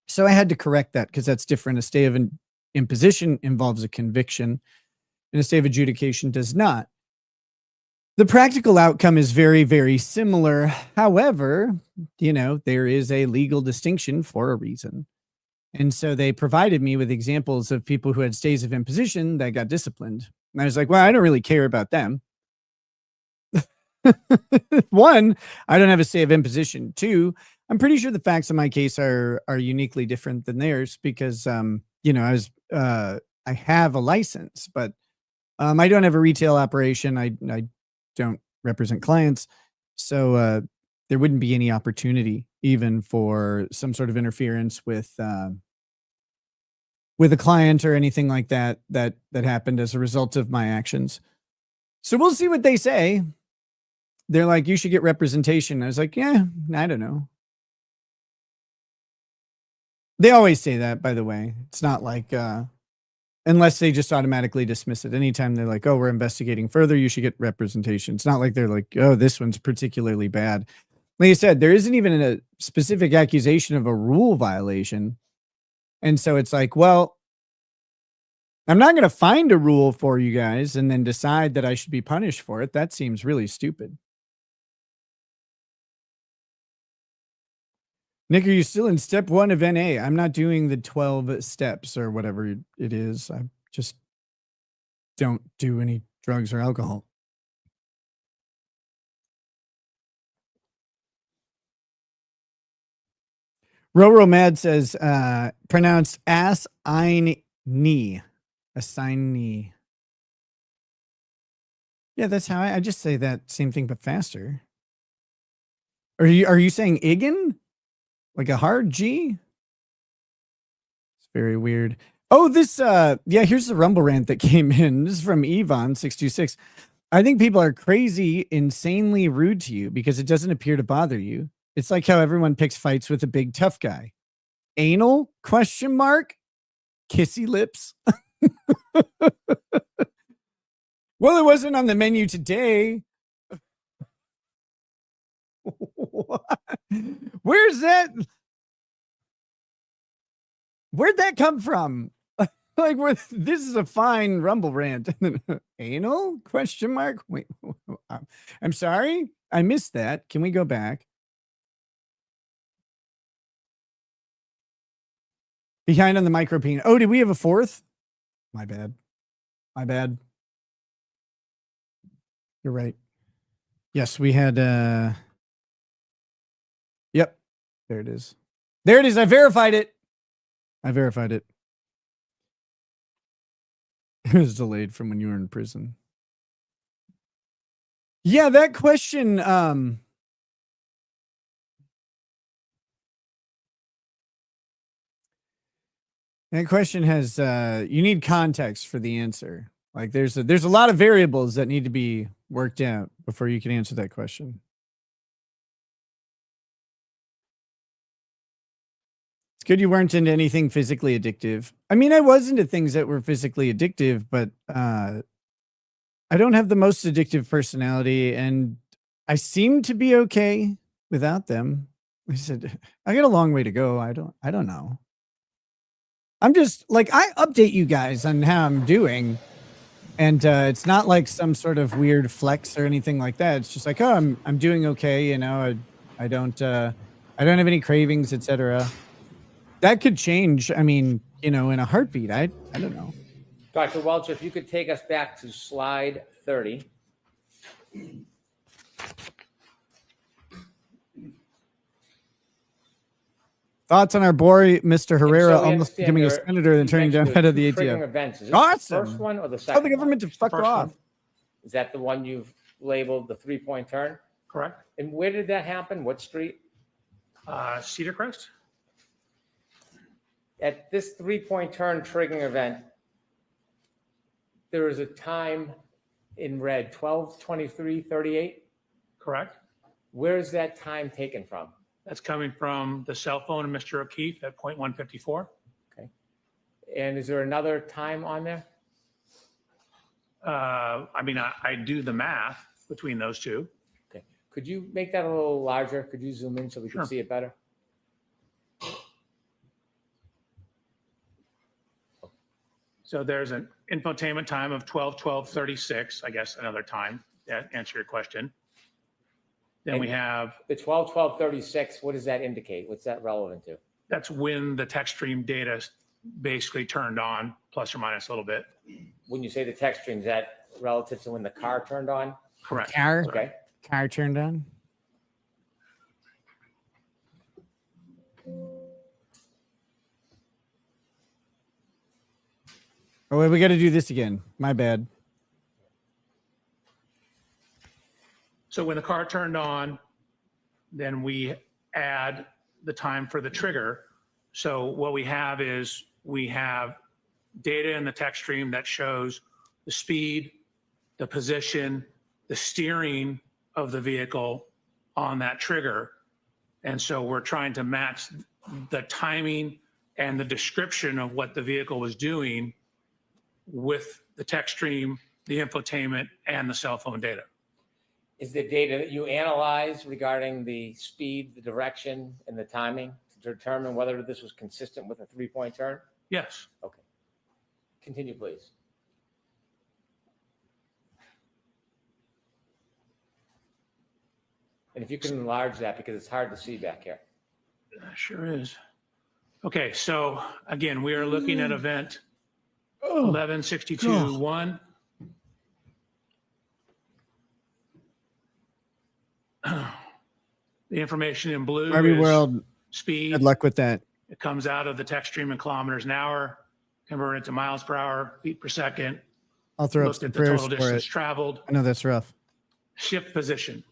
So I had to correct that because that's different. A stay of imposition involves a conviction and a stay of adjudication does not. The practical outcome is very, very similar. However, there is a legal distinction for a reason. And so they provided me with examples of people who had stays of imposition that got disciplined. And I was like, well, I don't really care about them. One, I don't have a stay of imposition. Two, I'm pretty sure the facts of my case are uniquely different than theirs because, I have a license, but I don't have a retail operation. I don't represent clients. So there wouldn't be any opportunity even for some sort of interference with a client or anything like that happened as a result of my actions. So we'll see what they say. They're like, you should get representation. I was like, yeah, I don't know. They always say that, by the way. It's not like, unless they just automatically dismiss it. Anytime they're like, oh, we're investigating further, you should get representation. It's not like they're like, oh, this one's particularly bad. Like I said, there isn't even a specific accusation of a rule violation. And so it's like, well, I'm not going to find a rule for you guys and then decide that I should be punished for it. That seems really stupid. Nick, are you still in step 1 of NA? I'm not doing the 12 steps or whatever it is. I just don't do any drugs or alcohol. Roro Mad says, pronounced ass-ein-knee. Assign-knee. Yeah, that's how I just say that same thing, but faster. Are you saying igen? Like a hard G? It's very weird. Oh, this, yeah, here's the Rumble rant that came in. This is from Yvonne626. I think people are crazy, insanely rude to you because it doesn't appear to bother you. It's like how everyone picks fights with a big tough guy. Anal? Question mark? Kissy lips? Well, it wasn't on the menu today. What? Where's that? Where'd that come from? Like, this is a fine Rumble rant. Anal? Question mark? Wait, I'm sorry. I missed that. Can we go back? Behind on the micropene. Oh, did we have a fourth? My bad. My bad. You're right. Yes, we had, yep. There it is. There it is. I verified it. I verified it. It was delayed from when you were in prison. Yeah, that question, that question has, you need context for the answer. Like there's a lot of variables that need to be worked out before you can answer that question. It's good you weren't into anything physically addictive. I mean, I was into things that were physically addictive, but I don't have the most addictive personality, and I seem to be okay without them. I said, I got a long way to go. I don't know. I'm just like, I update you guys on how I'm doing. And it's not like some sort of weird flex or anything like that. It's just like, oh, I'm doing okay. You know, I don't have any cravings, etc. That could change. I mean, you know, in a heartbeat. I don't know. Dr. Welch, if you could take us back to slide 30. Thoughts on our boy, Mr. Herrera, So we almost understand becoming a there- senator and you turning down mentioned head of the there's two triggering ATF. events. Is this Awesome. the first one or the Tell second the government to fuck First off. one. Is that the one you've labeled the 3-point turn? Correct. And where did that happen? What street? Cedar Crest? At this 3-point turn triggering event, there is a time in red, 12:23:38. Correct. Where is that time taken from? That's coming from the cell phone of Mr. O'Keefe at 0.154. And is there another time on there? I mean, I do the math between those two. Okay. Could you make that a little larger? Could you zoom in so we Sure. can see it better? So there's an infotainment time of 12:12:36, I guess another time to answer your question. Then we have, The 12:12:36, what does that indicate? What's that relevant to? that's when the Textstream data basically turned on, plus or minus a little bit. When you say the text stream, is that relative to when the car turned on? Correct. Car turned on. Oh, wait, we got to do this again. My bad. So when the car turned on, then we add the time for the trigger. So what we have is we have data in the text stream that shows the speed, the position, the steering of the vehicle on that trigger. And so we're trying to match the timing and the description of what the vehicle was doing with the text stream, the infotainment, and the cell phone data. Is the data that you analyze regarding the speed, the direction, and the timing to determine whether this was consistent with a 3-point turn? Yes. Okay. Continue, please. And if you can enlarge that, because it's hard to see back here. Sure is. Okay, so again, we are looking at event 1162-1. The information in blue Barbie is World, speed. good luck with that. It comes out of the text stream in kilometers an hour, converted to miles per hour, feet per second. I'll throw up Looked some at the prayers total for distance it. traveled. I know that's rough. Shift position.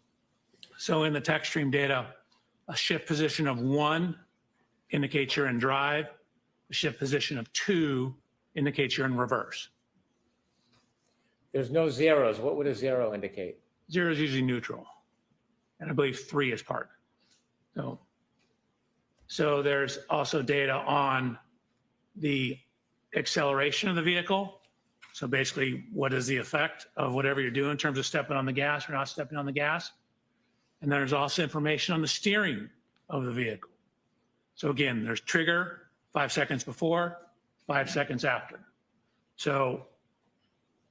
So in the text stream data, a shift position of 1 indicates you're in drive. A shift position of 2 indicates you're in reverse. There's no zeros. What would a zero indicate? 0 is usually neutral. And I believe 3 is park. So there's also data on the acceleration of the vehicle. So basically, what is the effect of whatever you're doing in terms of stepping on the gas or not stepping on the gas? And there's also information on the steering of the vehicle. So again, there's trigger 5 seconds before, 5 seconds after. So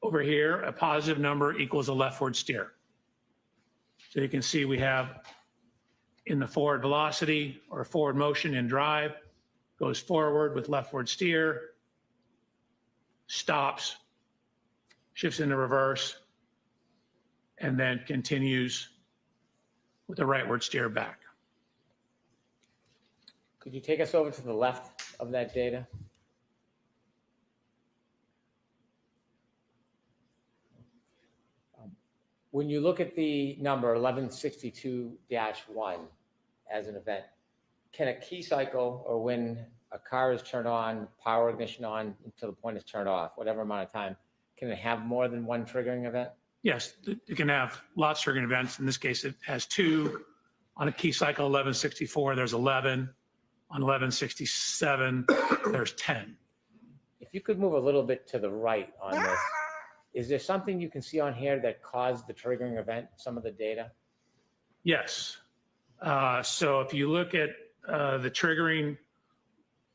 over here, a positive number equals a leftward steer. So you can see we have in the forward velocity or forward motion in drive, goes forward with leftward steer, stops, shifts into reverse, and then continues with the rightward steer back. Could you take us over to the left of that data? When you look at the number 1162-1 as an event, can a key cycle, or when a car is turned on, power ignition on until the point it's turned off, whatever amount of time, can it have more than one triggering event? Yes, it can have lots of triggering events. In this case, it has 2. On a key cycle 1164, there's 11. On 1167, there's 10. If you could move a little bit to the right on this, is there something you can see on here that caused the triggering event, some of the data? Yes. So if you look at the triggering,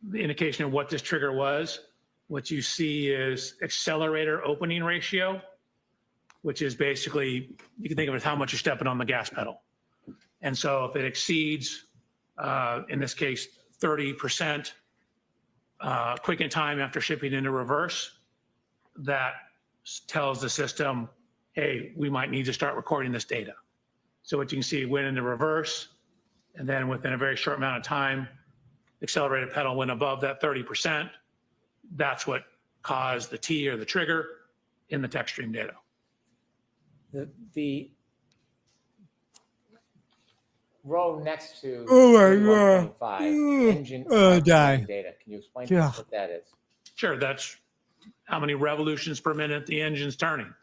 the indication of what this trigger was, what you see is accelerator opening ratio, which is basically, you can think of it as how much you're stepping on the gas pedal. And so if it exceeds, in this case, 30% quicken time after shipping into reverse, that tells the system, hey, we might need to start recording this data. So what you can see, it went into reverse, and then within a very short amount of time, the accelerated pedal went above that 30%. That's what caused the T or the trigger in the text stream data. The row next to Oh my 31.5, engine die. data. Can you explain to us what that is? Sure, that's how many revolutions per minute the engine's turning.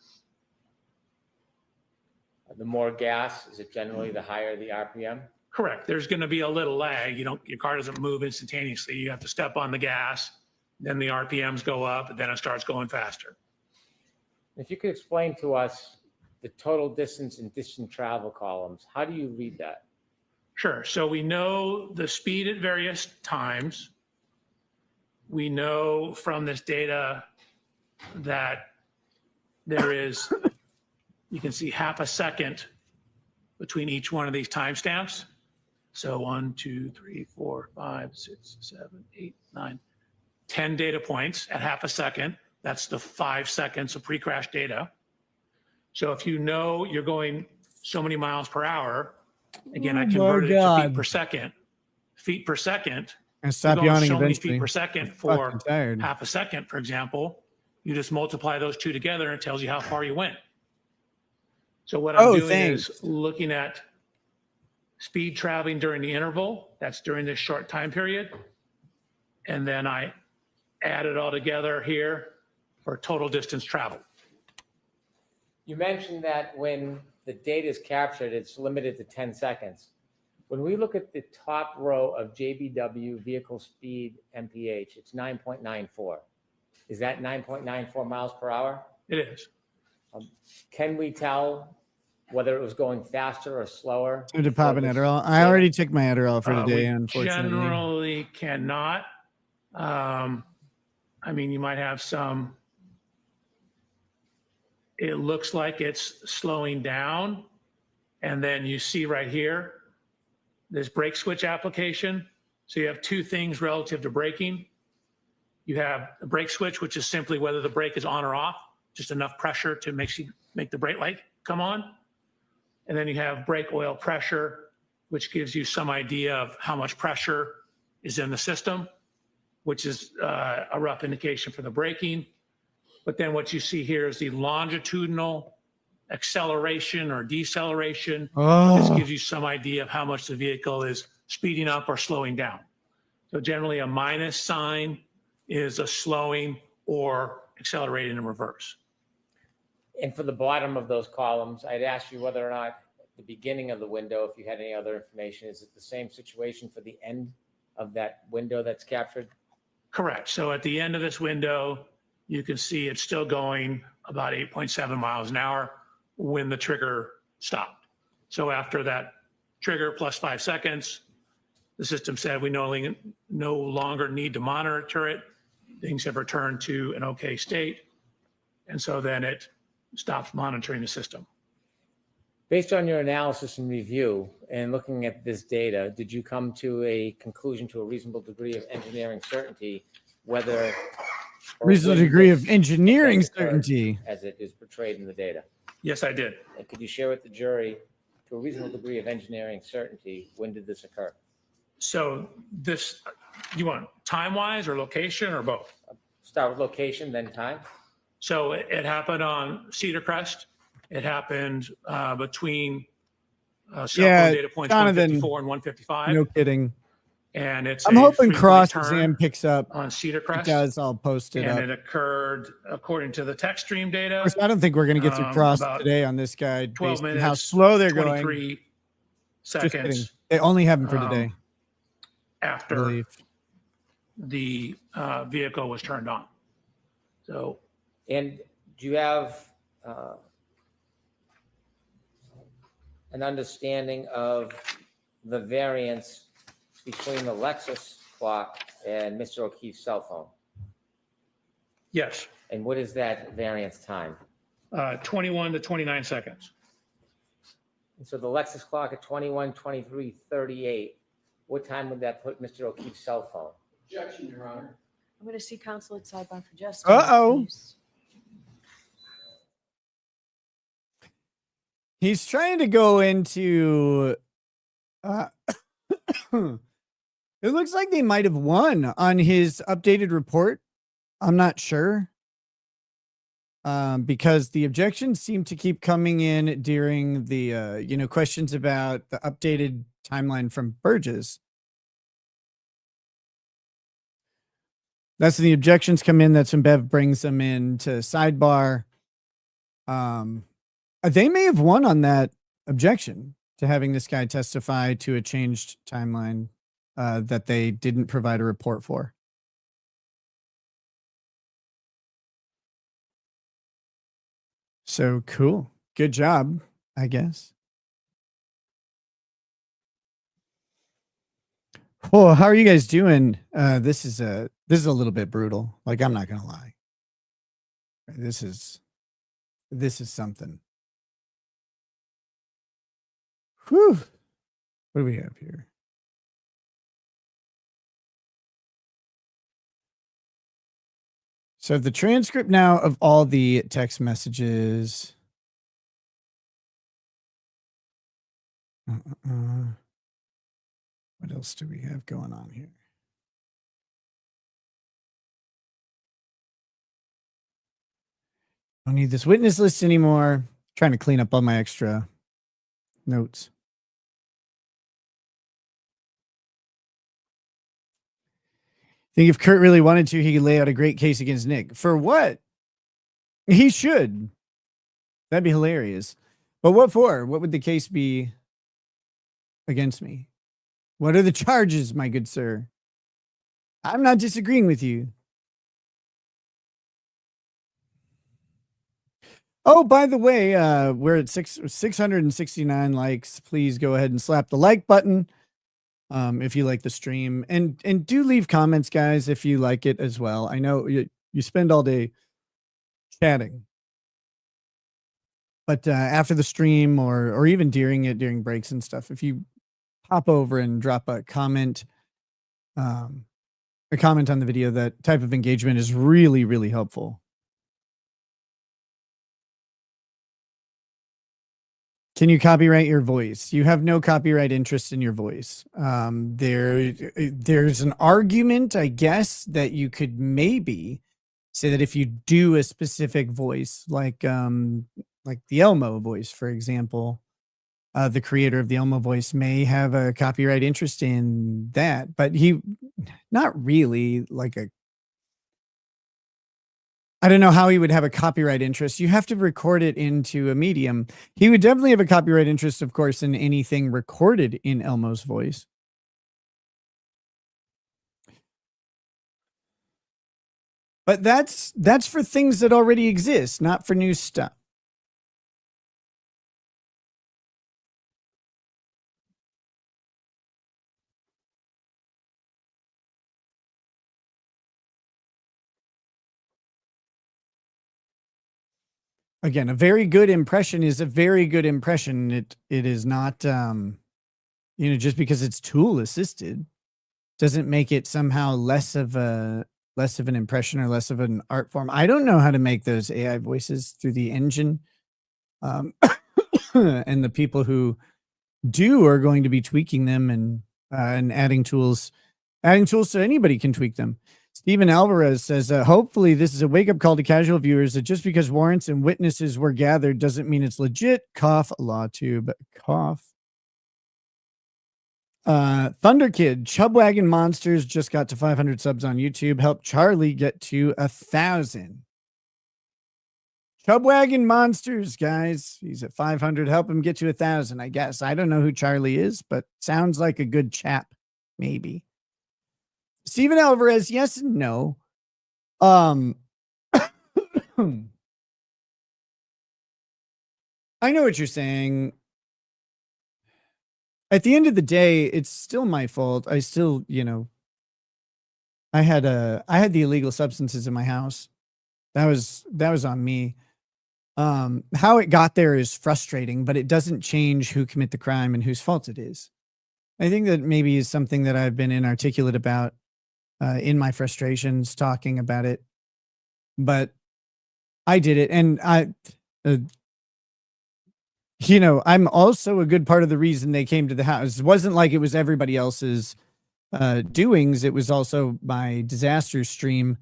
The more gas, is it generally the higher the RPM? Correct. There's going to be a little lag. Your car doesn't move instantaneously. You have to step on the gas, then the RPMs go up, and then it starts going faster. If you could explain to us the total distance and distance travel columns, how do you read that? Sure. So we know the speed at various times. We know from this data that there is, you can see half a second between each one of these timestamps. So 1, 2, 3, 4, 5, 6, 7, 8, 9, 10 data points at half a second. That's the 5 seconds of pre-crash data. So if you know you're going so many miles per hour, again, I converted it to feet per second. Feet per second. And stop you're going yawning so many eventually. feet per second I'm for fucking tired. half a second, for example. You just multiply those two together and it tells you how far you went. So what I'm Oh, doing thanks. is looking at speed traveling during the interval. That's during this short time period. And then I add it all together here for total distance traveled. You mentioned that when the data is captured, it's limited to 10 seconds. When we look at the top row of JBW vehicle speed MPH, it's 9.94. Is that 9.94 miles per hour? It is. Can we tell whether it was going faster or slower? Time to pop an before this Adderall. I data? already took my Adderall for today, We unfortunately. generally cannot. I mean, you might have some, it looks like it's slowing down. And then you see right here, this brake switch application. So you have two things relative to braking. You have the brake switch, which is simply whether the brake is on or off, just enough pressure to make the brake light come on. And then you have brake oil pressure, which gives you some idea of how much pressure is in the system, which is a rough indication for the braking. But then what you see here is the longitudinal acceleration or deceleration. This Oh, gives you some idea of how much the vehicle is speeding up or slowing down. So generally a minus sign is a slowing or accelerating in reverse. And for the bottom of those columns, I'd ask you whether or not at the beginning of the window, if you had any other information, is it the same situation for the end of that window that's captured? Correct. So at the end of this window, you can see it's still going about 8.7 miles an hour when the trigger stopped. So after that trigger plus 5 seconds, the system said we no longer need to monitor it. Things have returned to an okay state. And so then it stops monitoring the system. Based on your analysis and review and looking at this data, did you come to a conclusion to a reasonable degree of engineering certainty, whether or reasonable when degree this of engineering event occurred certainty. as it is portrayed in the data? Yes, I did. And could you share with the jury, to a reasonable degree of engineering certainty, when did this occur? So this, you want time-wise or location or both? Start with location, then time. So it happened on Cedar Crest. It happened between cell Yeah, phone data points Jonathan, 154 and 155. No kidding. And it's I'm a hoping three-point cross turn exam picks up. on Cedar If it Crest. does, I'll post it And up. it occurred according to the Textstream data. Of course, I don't think we're going to get through cross about today on this guy 12 based on minutes, how slow they're going. 23 Just kidding. seconds They only have them for today, I after believe. the vehicle was turned on. So And do you have an understanding of the variance between the Lexus clock and Mr. O'Keefe's cell phone? yes, And what is that variance time? 21 to 29 seconds. And so the Lexus clock at 21:23:38, what time would that put Mr. O'Keefe's cell phone? Objection, Your Honor. I'm going to see counsel at sidebar for justice. Uh-oh. please. He's trying to go into. It looks like they might have won on his updated report. I'm not sure. Because the objections seem to keep coming in during the questions about the updated timeline from Burgess. That's when the objections come in. That's when Bev brings them in to sidebar. They may have won on that objection to having this guy testify to a changed timeline that they didn't provide a report for. So cool. Good job, I guess. Well, how are you guys doing? This is a little bit brutal. Like, I'm not gonna lie. This is something. Whew. What do we have here? So the transcript now of all the text messages. What else do we have going on here? Don't need this witness list anymore. Trying to clean up all my extra notes. Think if Kurt really wanted to, he could lay out a great case against Nick. For what? He should. That'd be hilarious. But what for? What would the case be against me? What are the charges, my good sir? I'm not disagreeing with you. Oh, by the way, we're at 669 likes. Please go ahead and slap the like button if you like the stream. And do leave comments, guys, if you like it as well. I know you spend all day chatting. But after the stream or even during breaks and stuff, if you hop over and drop a comment on the video, that type of engagement is really, really helpful. Can you copyright your voice? You have no copyright interest in your voice. There's an argument, I guess, that you could maybe say that if you do a specific voice, like the Elmo voice, for example, the creator of the Elmo voice may have a copyright interest in that, but he not really I don't know how he would have a copyright interest. You have to record it into a medium. He would definitely have a copyright interest, of course, in anything recorded in Elmo's voice. But that's for things that already exist, not for new stuff. Again, a very good impression is a very good impression. It is not, just because it's tool assisted doesn't make it somehow less of an impression or less of an art form. I don't know how to make those AI voices through the engine. And the people who do are going to be tweaking them and adding tools so anybody can tweak them. Stephen Alvarez says, hopefully this is a wake-up call to casual viewers that just because warrants and witnesses were gathered doesn't mean it's legit. Cough, LawTube, cough. Thunderkid, Chubwagon Monsters just got to 500 subs on YouTube. Help Charlie get to 1,000. Chubwagon Monsters, guys. He's at 500. Help him get to 1,000, I guess. I don't know who Charlie is, but sounds like a good chap, maybe. Stephen Alvarez, yes and no. I know what you're saying. At the end of the day, it's still my fault. I still, I had the illegal substances in my house. That was on me. How it got there is frustrating, but it doesn't change who commit the crime and whose fault it is. I think that maybe is something that I've been inarticulate about in my frustrations, talking about it, but I did it. And I'm also a good part of the reason they came to the house. It wasn't like it was everybody else's doings. It was also my disaster stream,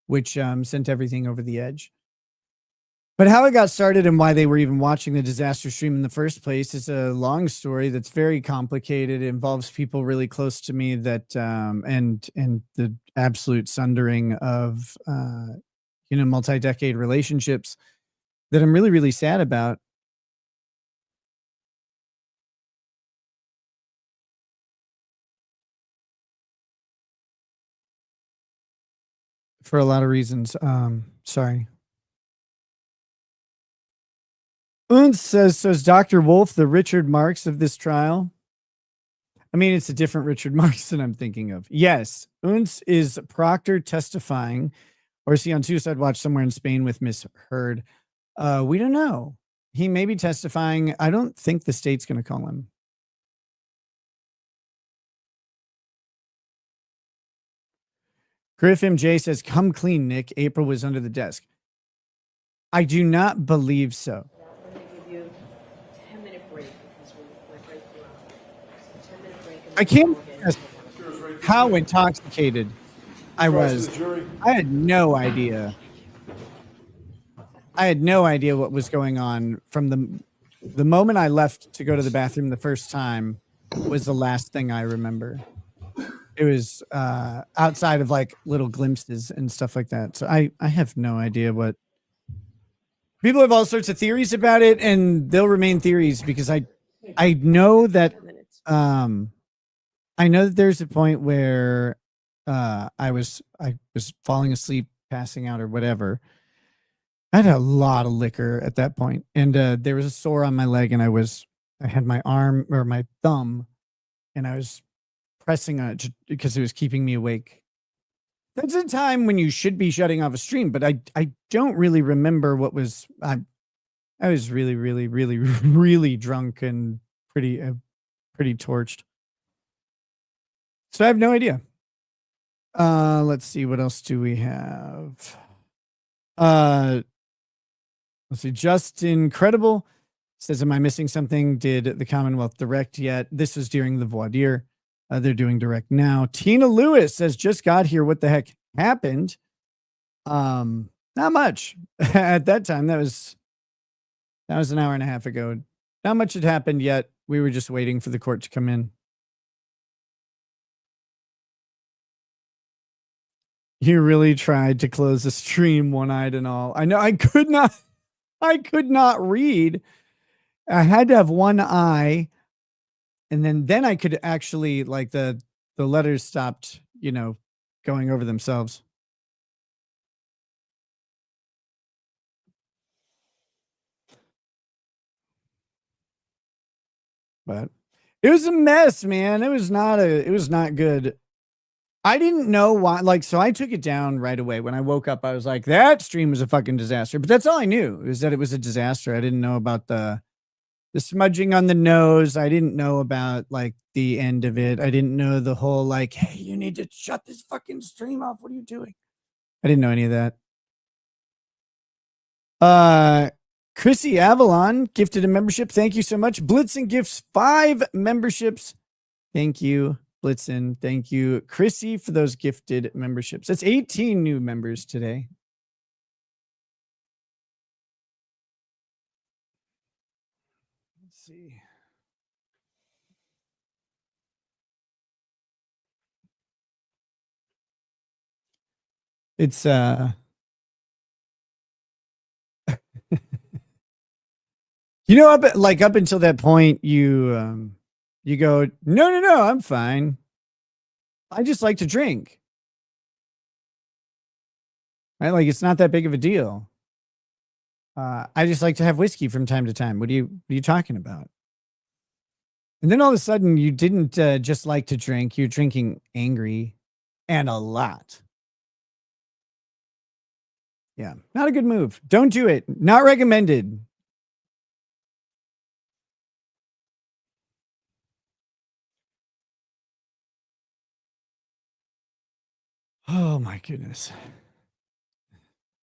which sent everything over the edge. But how it got started and why they were even watching the disaster stream in the first place is a long story that's very complicated. It involves people really close to me that and the absolute sundering of multi-decade relationships that I'm really, really sad about. For a lot of reasons. Sorry. Unz says Dr. Wolf the Richard Marx of this trial? I mean, it's a different Richard Marx than I'm thinking of. Yes, Unz is Proctor testifying, or is he on Suicide Watch somewhere in Spain with Miss Heard? We don't know. He may be testifying. I don't think the state's going to call him. Griff MJ says, come clean, Nick. April was under the desk. I do not believe so. I'm going to give you a 10-minute break because we went right through. So 10-minute break. I can't guess how intoxicated I was. I had no idea. I had no idea what was going on from the moment I left to go to the bathroom the first time was the last thing I remember. It was outside of like little glimpses and stuff like that. So I have no idea what people have all sorts of theories about it, and they'll remain theories because I know that I know that there's a point where I was falling asleep, passing out or whatever. I had a lot of liquor at that point, and there was a sore on my leg, and I had my arm or my thumb, and I was pressing on it because it was keeping me awake. That's a time when you should be shutting off a stream, but I don't really remember what was. I was really, really, really, really drunk and pretty torched. So I have no idea. Let's see, what else do we have? Let's see. Just Incredible says, am I missing something? Did the Commonwealth direct yet? This was during the voir dire. They're doing direct now. Tina Lewis says, just got here. What the heck happened? Not much. At that time, that was an hour and a half ago. Not much had happened yet. We were just waiting for the court to come in. You really tried to close the stream one-eyed and all. I know I could not read. I had to have one eye, and then I could actually, like, the letters stopped, going over themselves. But it was a mess, man. It was not good. I didn't know why, so I took it down right away. When I woke up, I was like, that stream was a fucking disaster. But that's all I knew, is that it was a disaster. I didn't know about the smudging on the nose. I didn't know about, like, the end of it. I didn't know the whole, like, hey, you need to shut this fucking stream off. What are you doing? I didn't know any of that. Chrissy Avalon gifted a membership. Thank you so much. Blitzen gifts 5 memberships. Thank you, Blitzen. Thank you, Chrissy, for those gifted memberships. That's 18 new members today. Let's see. It's up until that point, you go, no, I'm fine. I just like to drink. Right? Like, it's not that big of a deal. I just like to have whiskey from time to time. What are you talking about? And then all of a sudden, you didn't just like to drink. You're drinking angry and a lot. Yeah, not a good move. Don't do it. Not recommended. Oh my goodness.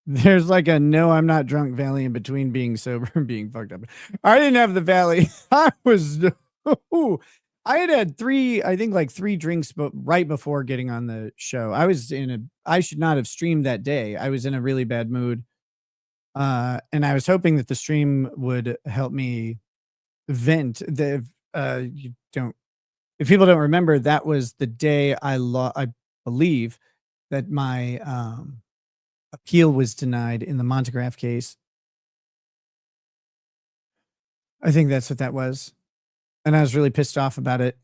There's like a no, I'm not drunk valley in between being sober and being fucked up. I didn't have the valley. I had 3 drinks right before getting on the show. I should not have streamed that day. I was in a really bad mood. And I was hoping that the stream would help me vent. If people don't remember, that was the day I believe that my appeal was denied in the Montegraph case. I think that's what that was. And I was really pissed off about it.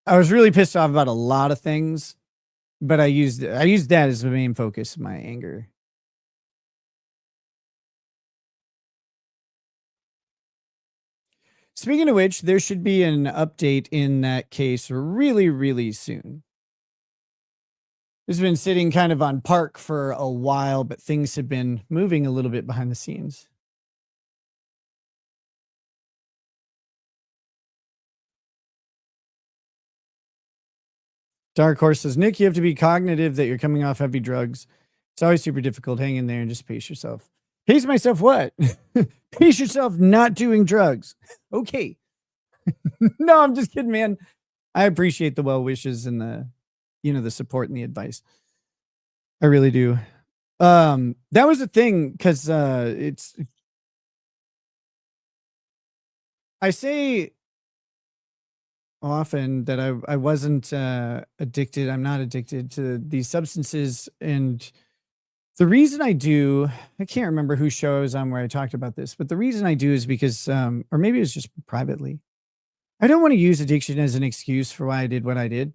I was really pissed off about a lot of things, but I used that as the main focus of my anger. Speaking of which, there should be an update in that case really, really soon. It's been sitting kind of on park for a while, but things have been moving a little bit behind the scenes. Dark Horse says, Nick, you have to be cognitive that you're coming off heavy drugs. It's always super difficult. Hang in there and just pace yourself. Pace myself what? Pace yourself not doing drugs. Okay. No, I'm just kidding, man. I appreciate the well wishes and the support and the advice. I really do. That was the thing, because I say often that I wasn't addicted. I'm not addicted to these substances. And the reason I do, I can't remember whose show I was on where I talked about this, but the reason I do is because, or maybe it was just privately, I don't want to use addiction as an excuse for why I did what I did.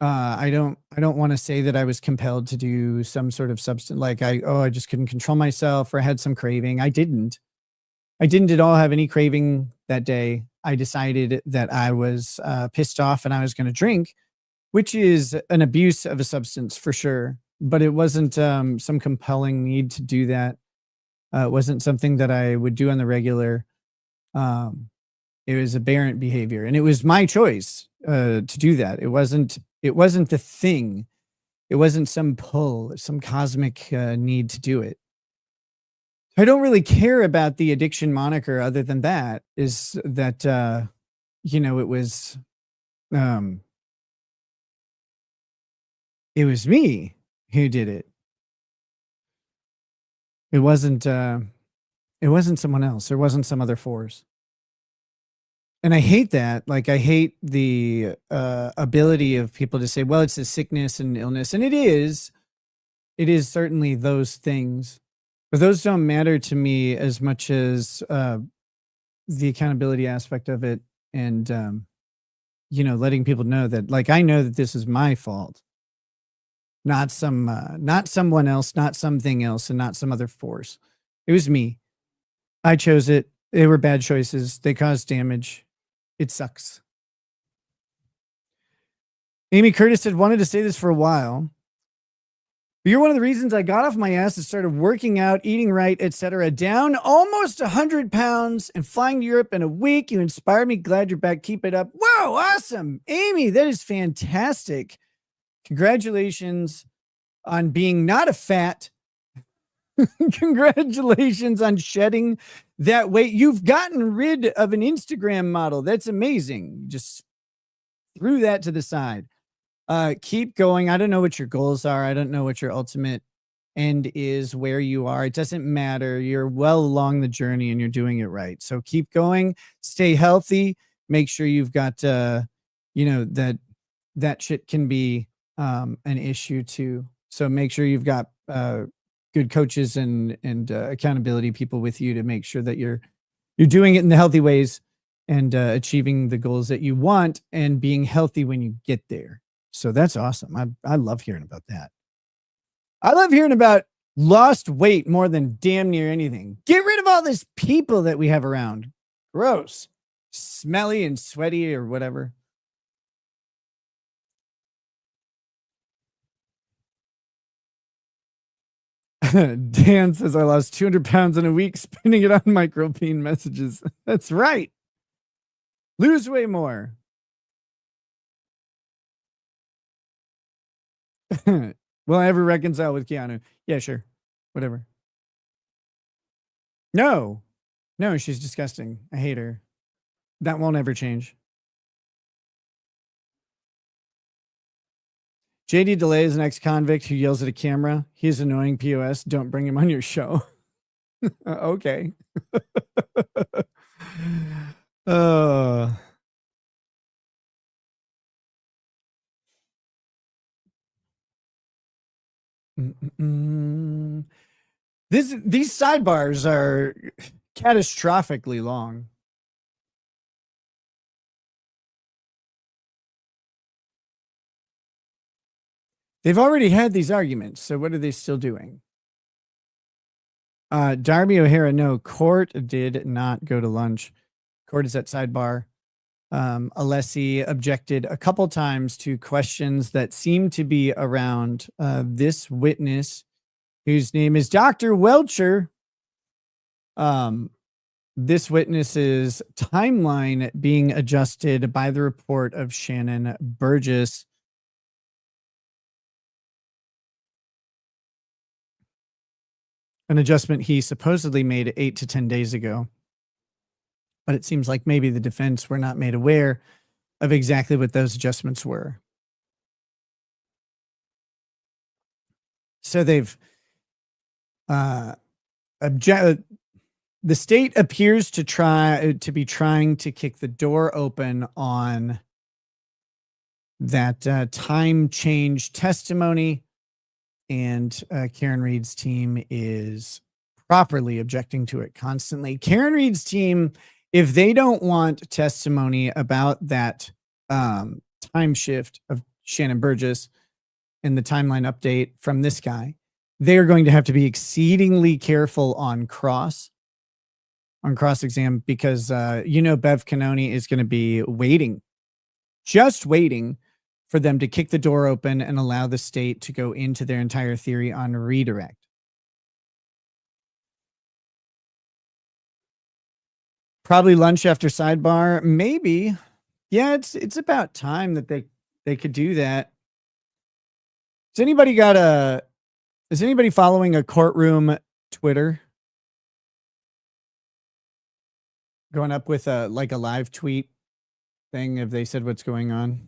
I don't want to say that I was compelled to do some sort of substance, like I just couldn't control myself or I had some craving. I didn't at all have any craving that day. I decided that I was pissed off and I was going to drink, which is an abuse of a substance for sure. But it wasn't some compelling need to do that. It wasn't something that I would do on the regular. It was aberrant behavior, and it was my choice to do that. It wasn't the thing. It wasn't some pull, some cosmic need to do it. I don't really care about the addiction moniker other than that, is that, it was me who did it. It wasn't someone else. There wasn't some other force. And I hate that. Like, I hate the ability of people to say, well, it's a sickness and illness. And it is certainly those things. But those don't matter to me as much as the accountability aspect of it, and letting people know that, like, I know that this is my fault, not someone else, not something else, and not some other force. It was me. I chose it. They were bad choices. They caused damage. It sucks. Amy Curtis had wanted to say this for a while. You're one of the reasons I got off my ass and started working out, eating right, etc. Down almost 100 pounds and flying to Europe in a week. You inspired me. Glad you're back. Keep it up. Whoa, awesome. Amy, that is fantastic. Congratulations on being not a fat. Congratulations on shedding that weight. You've gotten rid of an Instagram model. That's amazing. You just threw that to the side. Keep going. I don't know what your goals are. I don't know what your ultimate end is, where you are. It doesn't matter. You're well along the journey and you're doing it right. So keep going. Stay healthy. Make sure you've got, that shit can be an issue too. So make sure you've got good coaches and accountability people with you to make sure that you're doing it in the healthy ways and achieving the goals that you want and being healthy when you get there. So that's awesome. I love hearing about that. I love hearing about lost weight more than damn near anything. Get rid of all these people that we have around. Gross. Smelly and sweaty or whatever. Dan says I lost 200 pounds in a week spending it on micropene messages. That's right. Lose way more. Will I ever reconcile with Keanu? Yeah, sure. Whatever. No, she's disgusting. I hate her. That won't ever change. JD DeLay is an ex-convict who yells at a camera. He's annoying POS. Don't bring him on your show. Okay. These sidebars are catastrophically long. They've already had these arguments, so what are they still doing? Darby O'Hara, no, court did not go to lunch. Court is at sidebar. Alessi objected a couple times to questions that seemed to be around this witness, whose name is Dr. Welcher. This witness's timeline being adjusted by the report of Shannon Burgess. An adjustment he supposedly made 8 to 10 days ago. But it seems like maybe the defense were not made aware of exactly what those adjustments were. So they've the state appears to be trying to kick the door open on that time change testimony, and Karen Reed's team is properly objecting to it constantly. Karen Reed's team, if they don't want testimony about that time shift of Shannon Burgess and the timeline update from this guy, they are going to have to be exceedingly careful on cross exam, because Bev Canoni is going to be just waiting for them to kick the door open and allow the state to go into their entire theory on redirect. Probably lunch after sidebar, maybe. Yeah, it's about time that they could do that. Is anybody following a courtroom Twitter? Going up with a live tweet thing, if they said what's going on?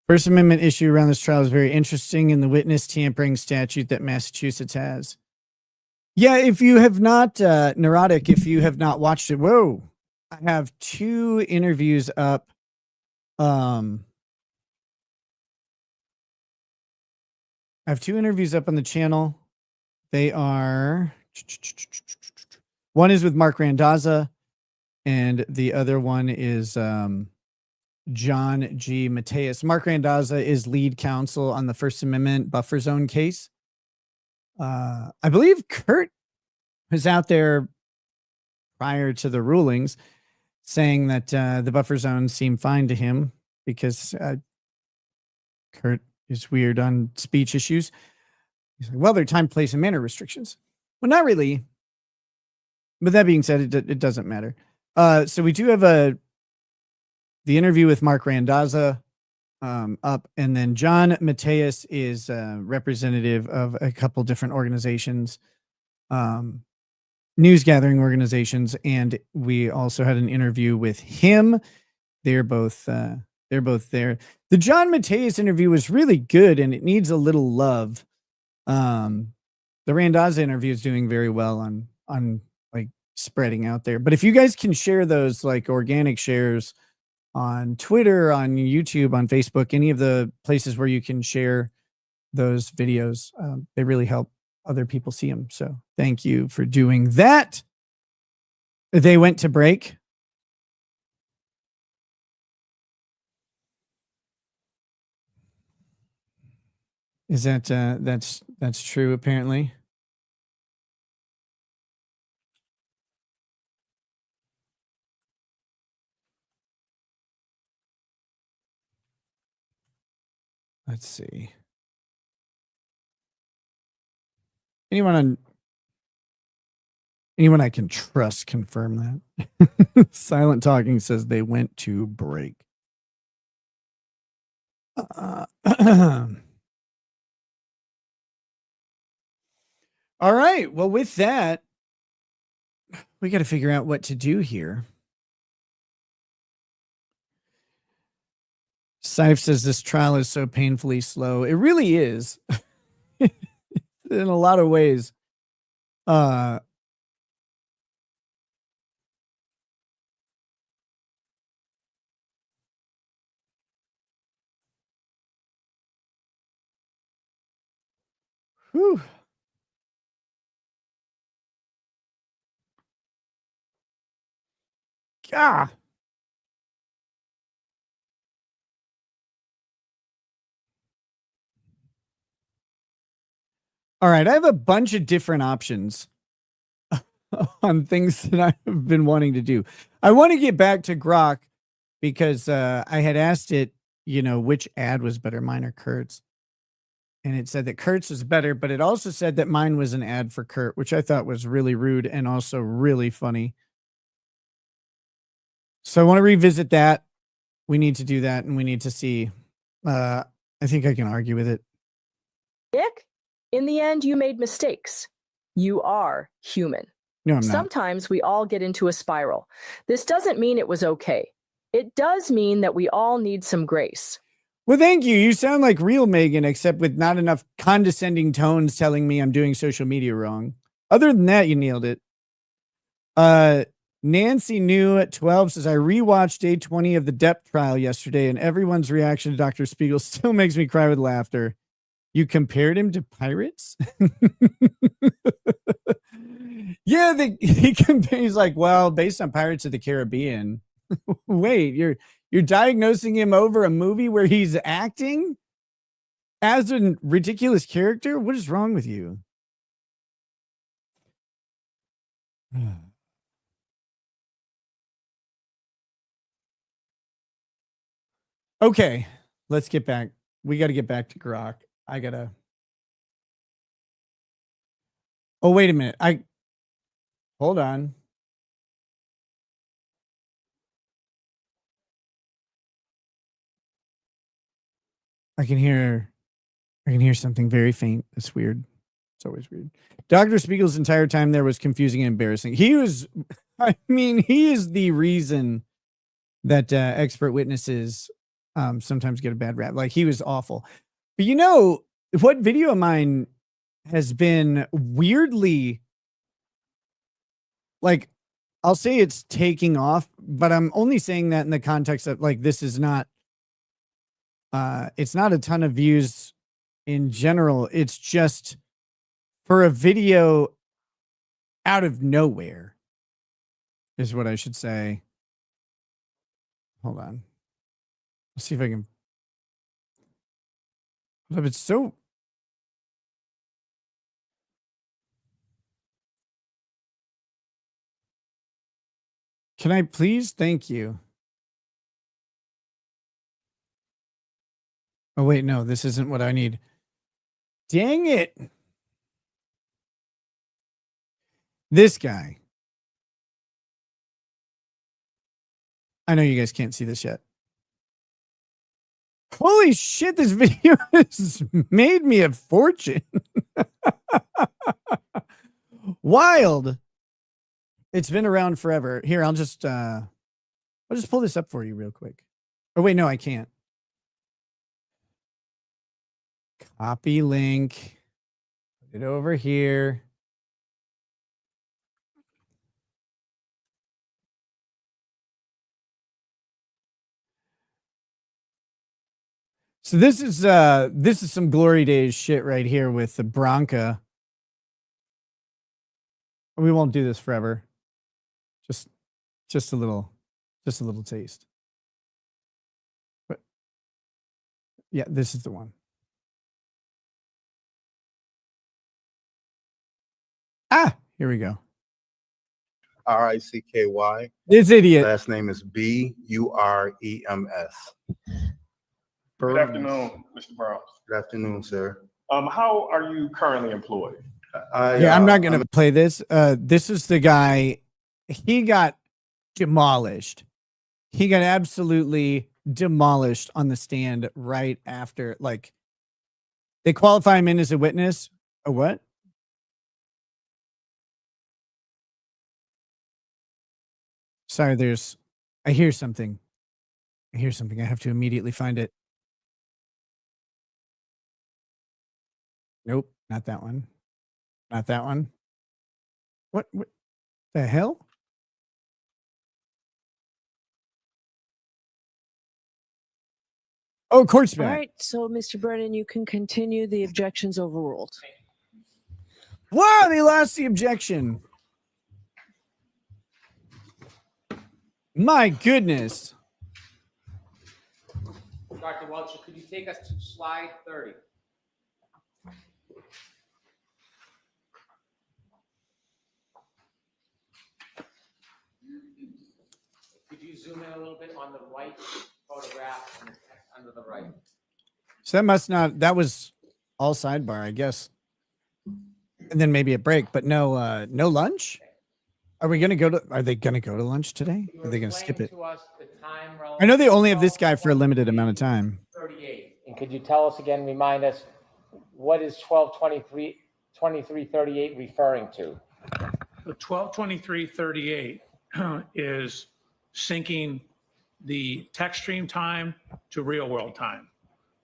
First Amendment issue around this trial is very interesting in the witness tampering statute that Massachusetts has. Yeah, if you have not, Neurotic, if you have not watched it, whoa, I have 2 interviews up. I have 2 interviews up on the channel. They are, one is with Mark Randazza, and the other one is John G. Mateus. Mark Randazza is lead counsel on the First Amendment buffer zone case. I believe Kurt was out there prior to the rulings saying that the buffer zone seemed fine to him because Kurt is weird on speech issues. He's like, well, there are time, place, and manner restrictions. Well, not really. But that being said, it doesn't matter. So we do have the interview with Mark Randazza up, and then John Mateus is representative of a couple different organizations, news gathering organizations, and we also had an interview with him. They're both there. The John Mateus interview was really good, and it needs a little love. The Randazza interview is doing very well on like spreading out there. But if you guys can share those like organic shares on Twitter, on YouTube, on Facebook, any of the places where you can share those videos, they really help other people see them. So thank you for doing that. They went to break. Is that that's true apparently? Let's see. Anyone I can trust confirm that. Silent Talking says they went to break. All right. Well, with that, we got to figure out what to do here. Sife says this trial is so painfully slow. It really is. In a lot of ways. Whew. God. All right, I have a bunch of different options on things that I've been wanting to do. I want to get back to Grok because I had asked it, which ad was better, mine or Kurt's. And it said that Kurt's was better, but it also said that mine was an ad for Kurt, which I thought was really rude and also really funny. So I want to revisit that. we need to do that, and we need to see. I think I can argue with it. Nick, in the end, you made mistakes. You are human. No, I'm not. Sometimes we all get into a spiral. This doesn't mean it was okay. It does mean that we all need some grace. Well, thank you. You sound like real Megan, except with not enough condescending tones telling me I'm doing social media wrong. Other than that, you nailed it. Nancy New at 12 says, I rewatched day 20 of the Depp trial yesterday, and everyone's reaction to Dr. Spiegel still makes me cry with laughter. You compared him to pirates? Yeah, he's like, well, based on Pirates of the Caribbean. Wait, you're diagnosing him over a movie where he's acting as a ridiculous character? What is wrong with you? Okay, let's get back. We got to get back to Grok. I gotta. Oh, wait a minute. Hold on. I can hear something very faint. It's weird. It's always weird. Dr. Spiegel's entire time there was confusing and embarrassing. He is the reason that expert witnesses sometimes get a bad rap. Like, he was awful. But you know, what video of mine has been weirdly, like, I'll say it's taking off, but I'm only saying that in the context of, like, this is not, it's not a ton of views in general. It's just for a video out of nowhere is what I should say. Hold on. Let's see if I can. It's so. Can I please? Thank you. Oh, wait, no, this isn't what I need. Dang it. This guy. I know you guys can't see this yet. Holy shit, this video has made me a fortune. Wild. It's been around forever. Here, I'll just pull this up for you real quick. Oh, wait, no, I can't. Copy link. Put it over here. So this is some Glory Days shit right here with the Bronca. We won't do this forever. Just a little taste. But yeah, this is the one. Ah, here we go. R-I-C-K-Y. This idiot. Last name is B-U-R-E-M-S. Good afternoon, Mr. Brown. Good afternoon, sir. How are you currently employed? I'm not going to play this. This is the guy. He got demolished. He got absolutely demolished on the stand right after. Like, they qualify him in as a witness. A what? Sorry, I hear something. I have to immediately find it. Nope, not that one. Not that one. What the hell? Oh, court's back. All right, so Mr. Brennan, you can continue. The objection's overruled. Wow, they lost the objection. My goodness. Dr. Welcher, could you take us to slide 30? Could you zoom in a little bit on the right photograph and the text under the right? So that was all sidebar, I guess. And then maybe a break, but no lunch? Are they going to go to lunch today? Are they going to skip it? To us the time I relevant? know they only have this guy for a limited amount of time. 38. And could you tell us again, remind us, what is 12:23:38 referring to? The 12:23:38 is syncing the Textstream time to real world time.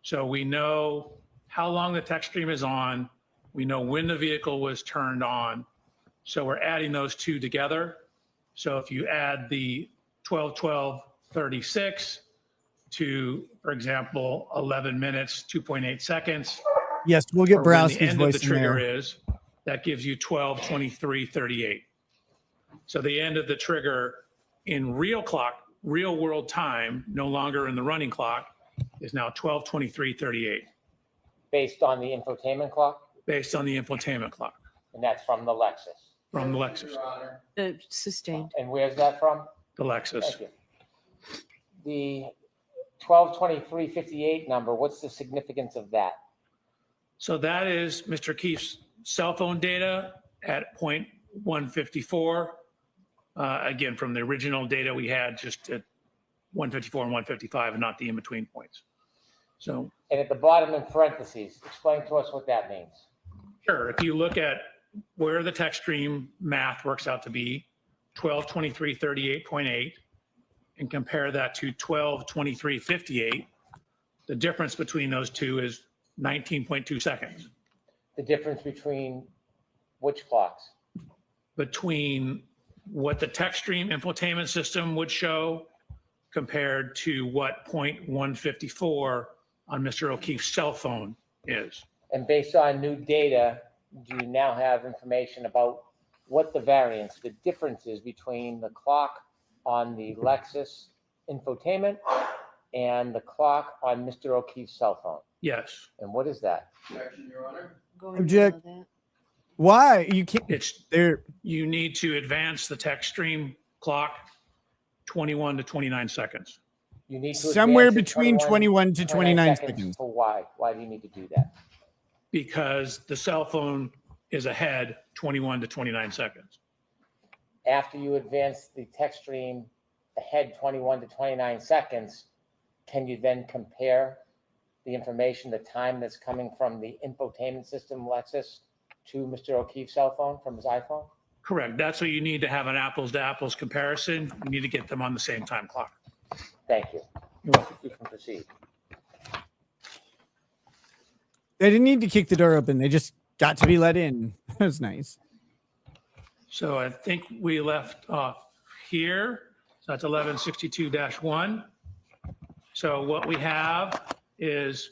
So we know how long the Textstream is on. We know when the vehicle was turned on. So we're adding those two together. So if you add the 12:12:36 to, for example, 11 minutes, 2.8 seconds. Yes, we'll get or when the Browski's end of the voice in trigger there. is, that gives you 12:23:38. So the end of the trigger in real world time, no longer in the running clock, is now 12:23:38 Based on the infotainment clock? based on the infotainment clock And that's from the Lexus. from the Lexus. Sustained. And where's that from? The Lexus. Thank you. The 12:23:58 number, what's the significance of that? So that is Mr. Keefe's cell phone data at point 154. Again, from the original data we had just at 154 and 155 and not the in-between points. So And at the bottom in parentheses, explain to us what that means. sure, if you look at where the Textstream math works out to be, 12:23:38.8, and compare that to 12:23:58, the difference between those two is 19.2 seconds. The difference between which clocks? Between what the Textstream infotainment system would show compared to what point 154 on Mr. O'Keefe's cell phone is. And based on new data, do you now have information about what the variance, the difference is between the clock on the Lexus infotainment and the clock on Mr. O'Keefe's cell phone? Yes, And what is that? Object. Why? You can't. it's There. you need to advance the Textstream clock 21 to 29 seconds. You need to Somewhere advance it between 21 to 29 seconds. seconds. For why? Why do you need to do that? Because the cell phone is ahead 21 to 29 seconds. After you advance the Textstream ahead 21 to 29 seconds, can you then compare the information, the time that's coming from the infotainment system Lexus to Mr. O'Keefe's cell phone from his iPhone? Correct. That's what you need to have an apples to apples comparison. You need to get them on the same time clock. Thank you. You're welcome. You can proceed. They didn't need to kick the door open. They just got to be let in. That was nice. So I think we left off here. So that's 1162-1. So what we have is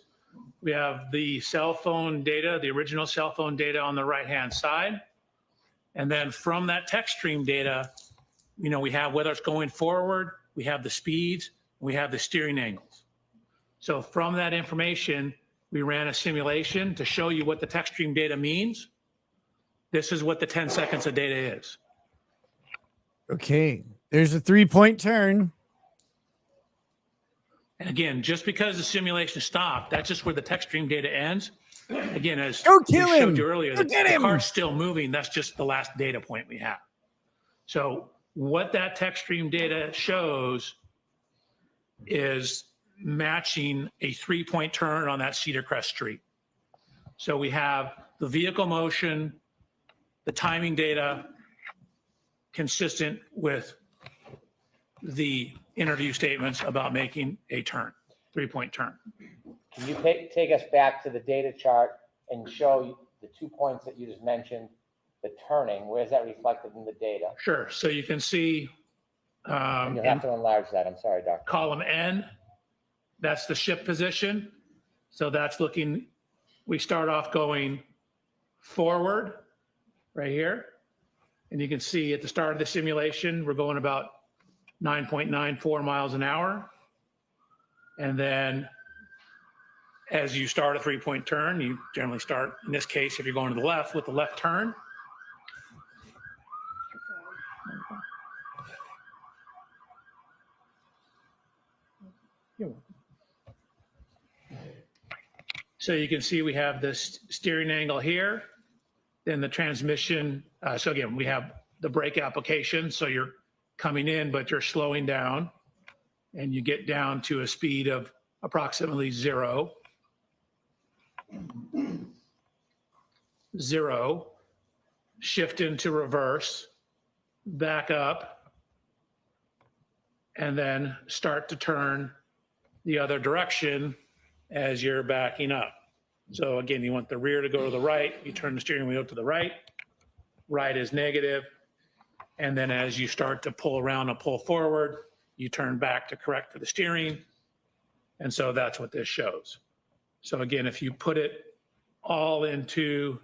we have the cell phone data, the original cell phone data on the right-hand side. And then from that Textstream data, you know, we have whether it's going forward, we have the speeds, we have the steering angles. So from that information, we ran a simulation to show you what the Textstream data means. This is what the 10 seconds of data is. Okay. There's a 3-point turn. And again, just because the simulation stopped, that's just where the Textstream data ends. Again, as Go we kill showed him. you earlier, Go the get him. car's still moving. That's just the last data point we have. So what that Textstream data shows is matching a 3-point turn on that Cedar Crest Street. So we have the vehicle motion, the timing data consistent with the interview statements about making a turn, 3-point turn. Can you take us back to the data chart and show the 2 points that you just mentioned, the turning? Where's that reflected in the data? Sure. So you can see And you'll in have to enlarge that. I'm sorry, Doctor. column N, that's the ship position. So that's looking, we start off going forward right here. And you can see at the start of the simulation, we're going about 9.94 miles an hour. And then as you start a 3-point turn, you generally start, in this case, if you're going to the left, with the left turn. So you can see we have this steering angle here, then the transmission. So again, we have the brake application. So you're coming in, but you're slowing down. and you get down to a speed of approximately 0, 0, shift into reverse, back up, and then start to turn the other direction as you're backing up. So again, you want the rear to go to the right, you turn the steering wheel to the right, right is negative, and then as you start to pull around and pull forward, you turn back to correct for the steering, and so that's what this shows. So again, if you put it all into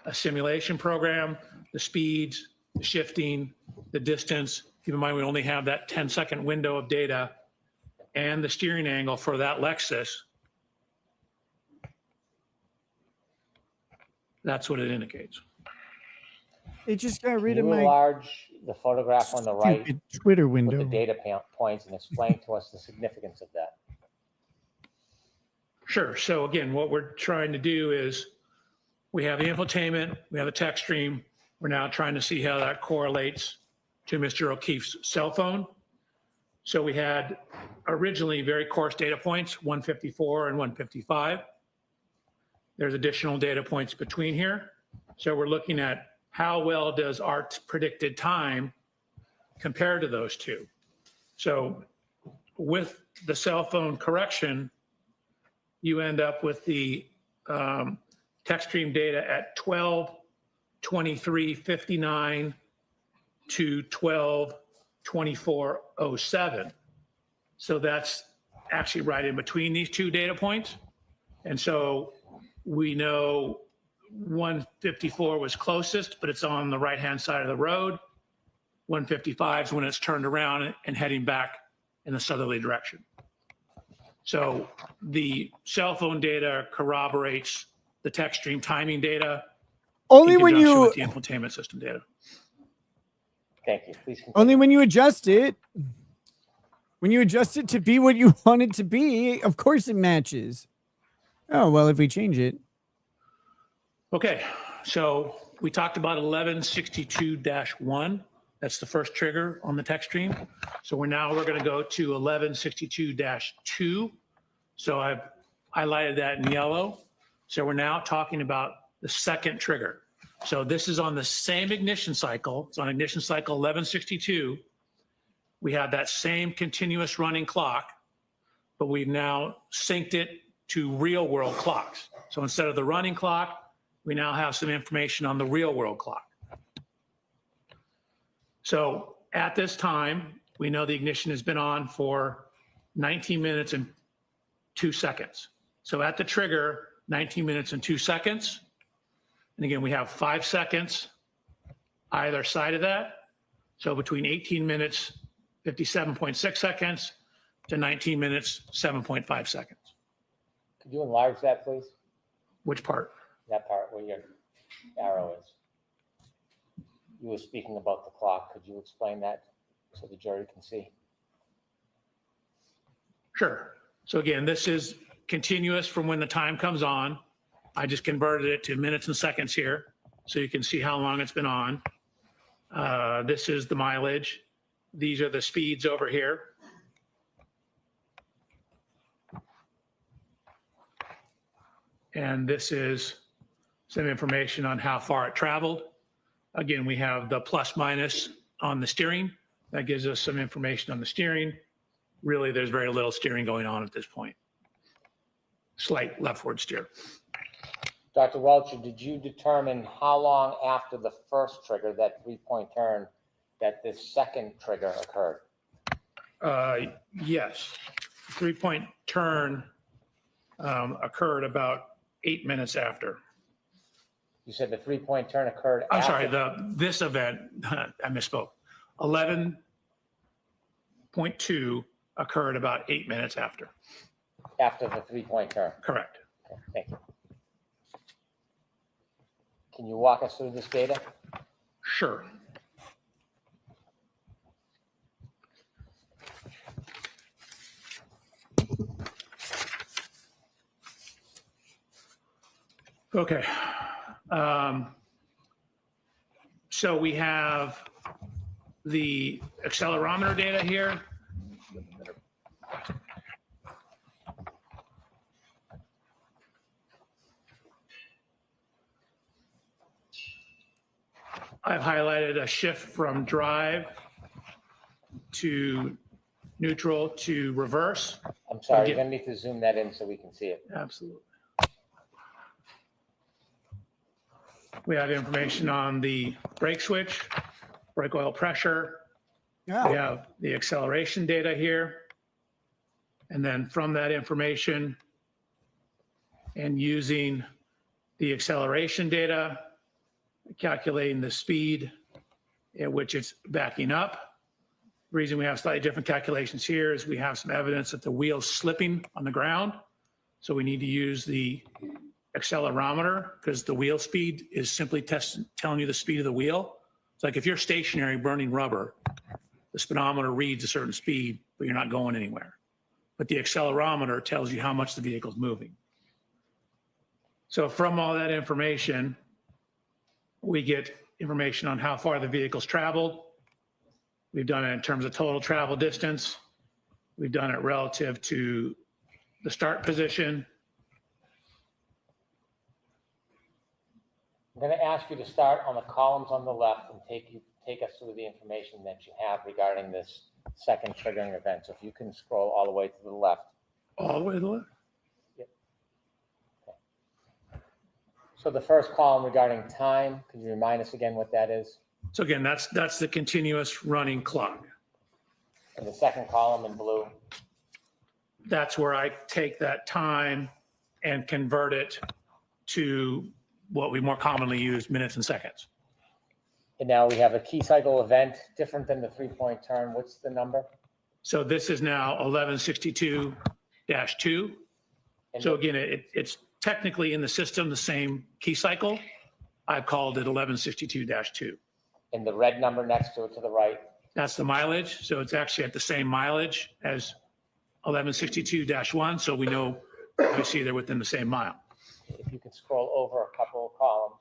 a simulation program, the speeds, the shifting, the distance, keep in mind we only have that 10-second window of data, and the steering angle for that Lexus, that's what it indicates. It just got Can rid of you my enlarge the photograph on the right stupid Twitter with window. the data points and explain to us the significance of that? Sure. So again, what we're trying to do is we have the infotainment, we have the text stream. We're now trying to see how that correlates to Mr. O'Keefe's cell phone. So we had originally very coarse data points, 154 and 155. There's additional data points between here. So we're looking at how well does our predicted time compare to those two. So with the cell phone correction, you end up with the text stream data at 12:23:59 to 12:24:07. So that's actually right in between these two data points. And so we know 154 was closest, but it's on the right-hand side of the road. 155 is when it's turned around and heading back in the southerly direction. So the cell phone data corroborates the text stream timing data Only in when conjunction you with the infotainment system data. Thank you. Please continue. only when you adjust it. When you adjust it to be what you want it to be, of course it matches. Oh, well, if we change it. Okay, so we talked about 1162-1. That's the first trigger on the text stream. So we're going to go to 1162-2. So I've highlighted that in yellow. So we're now talking about the second trigger. So this is on the same ignition cycle. It's on ignition cycle 1162. We have that same continuous running clock, but we've now synced it to real world clocks. So instead of the running clock, we now have some information on the real world clock. So at this time, we know the ignition has been on for 19 minutes and 2 seconds. So at the trigger, 19 minutes and 2 seconds. And again, we have 5 seconds either side of that. So between 18 minutes, 57.6 seconds to 19 minutes, 7.5 seconds. Could you enlarge that, please? Which part? That part where your arrow is. You were speaking about the clock. Could you explain that so the jury can see? Sure. So again, this is continuous from when the time comes on. I just converted it to minutes and seconds here so you can see how long it's been on. This is the mileage. These are the speeds over here. And this is some information on how far it traveled. Again, we have the plus minus on the steering. That gives us some information on the steering. Really, there's very little steering going on at this point. Slight leftward steer. Dr. Welcher, did you determine how long after the first trigger, that 3-point turn, that this second trigger occurred? Yes. 3-point turn occurred about 8 minutes after. You said the 3-point turn occurred I'm after. sorry, this event, I misspoke. 11.2 occurred about 8 minutes after. After the 3-point turn. Correct. Okay, thank you. Can you walk us through this data? Sure. Okay. So we have the accelerometer data here. I've highlighted a shift from drive to neutral to reverse. I'm sorry, Again. you're gonna need to zoom that in so we can see it. Absolutely. We have information on the brake switch, brake oil pressure. We have the acceleration data here. And then from that information and using the acceleration data, calculating the speed at which it's backing up. The reason we have slightly different calculations here is we have some evidence that the wheel's slipping on the ground. So we need to use the accelerometer because the wheel speed is simply telling you the speed of the wheel. It's like if you're stationary burning rubber, the speedometer reads a certain speed, but you're not going anywhere. But the accelerometer tells you how much the vehicle's moving. So from all that information, we get information on how far the vehicle's traveled. We've done it in terms of total travel distance. We've done it relative to the start position. I'm going to ask you to start on the columns on the left and take us through the information that you have regarding this second triggering event. So if you can scroll all the way to the left. All the way to the left? So the first column regarding time, can you remind us again what that is? So again, that's the continuous running clock. And the second column in blue? That's where I take that time and convert it to what we more commonly use, minutes and seconds. And now we have a key cycle event, different than the 3-point turn. What's the number? So this is now 1162-2. So again, it's technically in the system the same key cycle. I've called it 1162-2. And the red number next to it to the right? That's the mileage. So it's actually at the same mileage as 1162-1. So we know, obviously, they're within the same mile. If you could scroll over a couple of columns.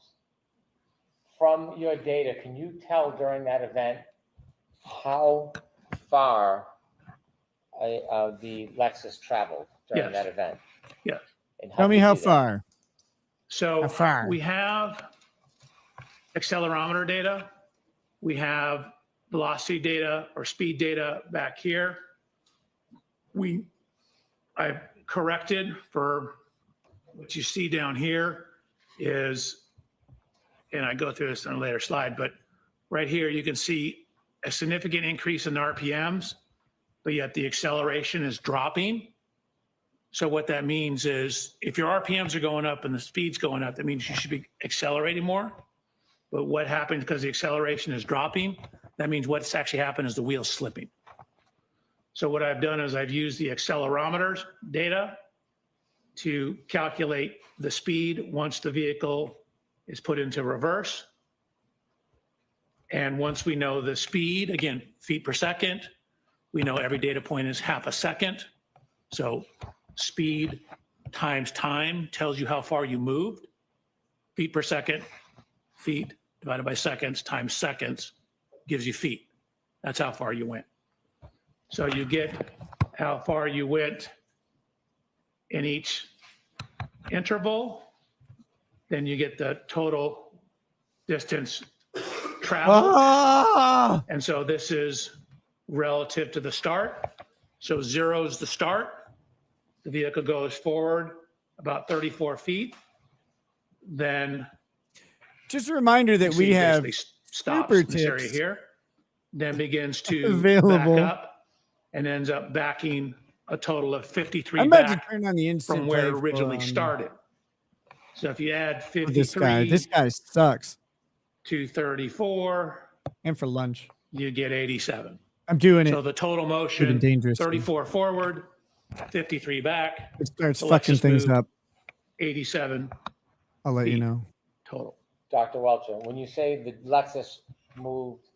From your data, can you tell during that event how far the Lexus traveled during Yes. that event? Yes. And Tell did me you how do that? far. So How far? we have accelerometer data. We have velocity data or speed data back here. I've corrected for what you see down here is, and I go through this on a later slide, but right here you can see a significant increase in RPMs, but yet the acceleration is dropping. So what that means is if your RPMs are going up and the speed's going up, that means you should be accelerating more. But what happens because the acceleration is dropping, that means what's actually happened is the wheel's slipping. So what I've done is I've used the accelerometers data to calculate the speed once the vehicle is put into reverse. And once we know the speed, again, feet per second, we know every data point is half a second. So speed times time tells you how far you moved. Feet per second, feet divided by seconds times seconds gives you feet. That's how far you went. So you get how far you went in each interval. Then you get the total distance traveled. Ah! And so this is relative to the start. So 0 is the start. The vehicle goes forward about 34 feet. Then Just a reminder that you we see have basically stops super in this area tips here, then begins to available. back up and ends up backing a total of 53 I'm about back to turn on the instant from where it play originally for, started. So if you add for this guy. 53 This guy sucks. to 34, And for lunch. you get 87. I'm doing it. So the total Even motion, dangerous. 34 forward, 53 back, It starts the fucking Lexus things moved up. 87 I'll let you feet. know. total. Dr. Welcher, when you say the Lexus moved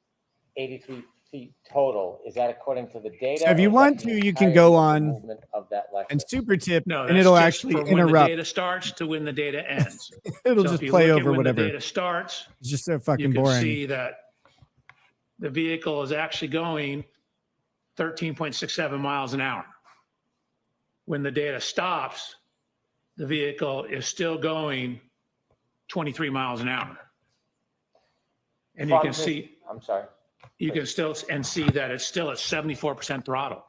83 feet total, is that according to the data? So if you or is want that the to, you can entirety go of the on movement of that Lexus? and super tip, No, and that's it'll just actually from when the interrupt. data starts to when the data ends. It'll So just if you play look at over when whatever. the data starts, It's just so you fucking can boring. see that the vehicle is actually going 13.67 miles an hour. When the data stops, the vehicle is still going 23 miles an hour. And you From can the- see, I'm sorry. you can still and see that it's still at 74% throttle.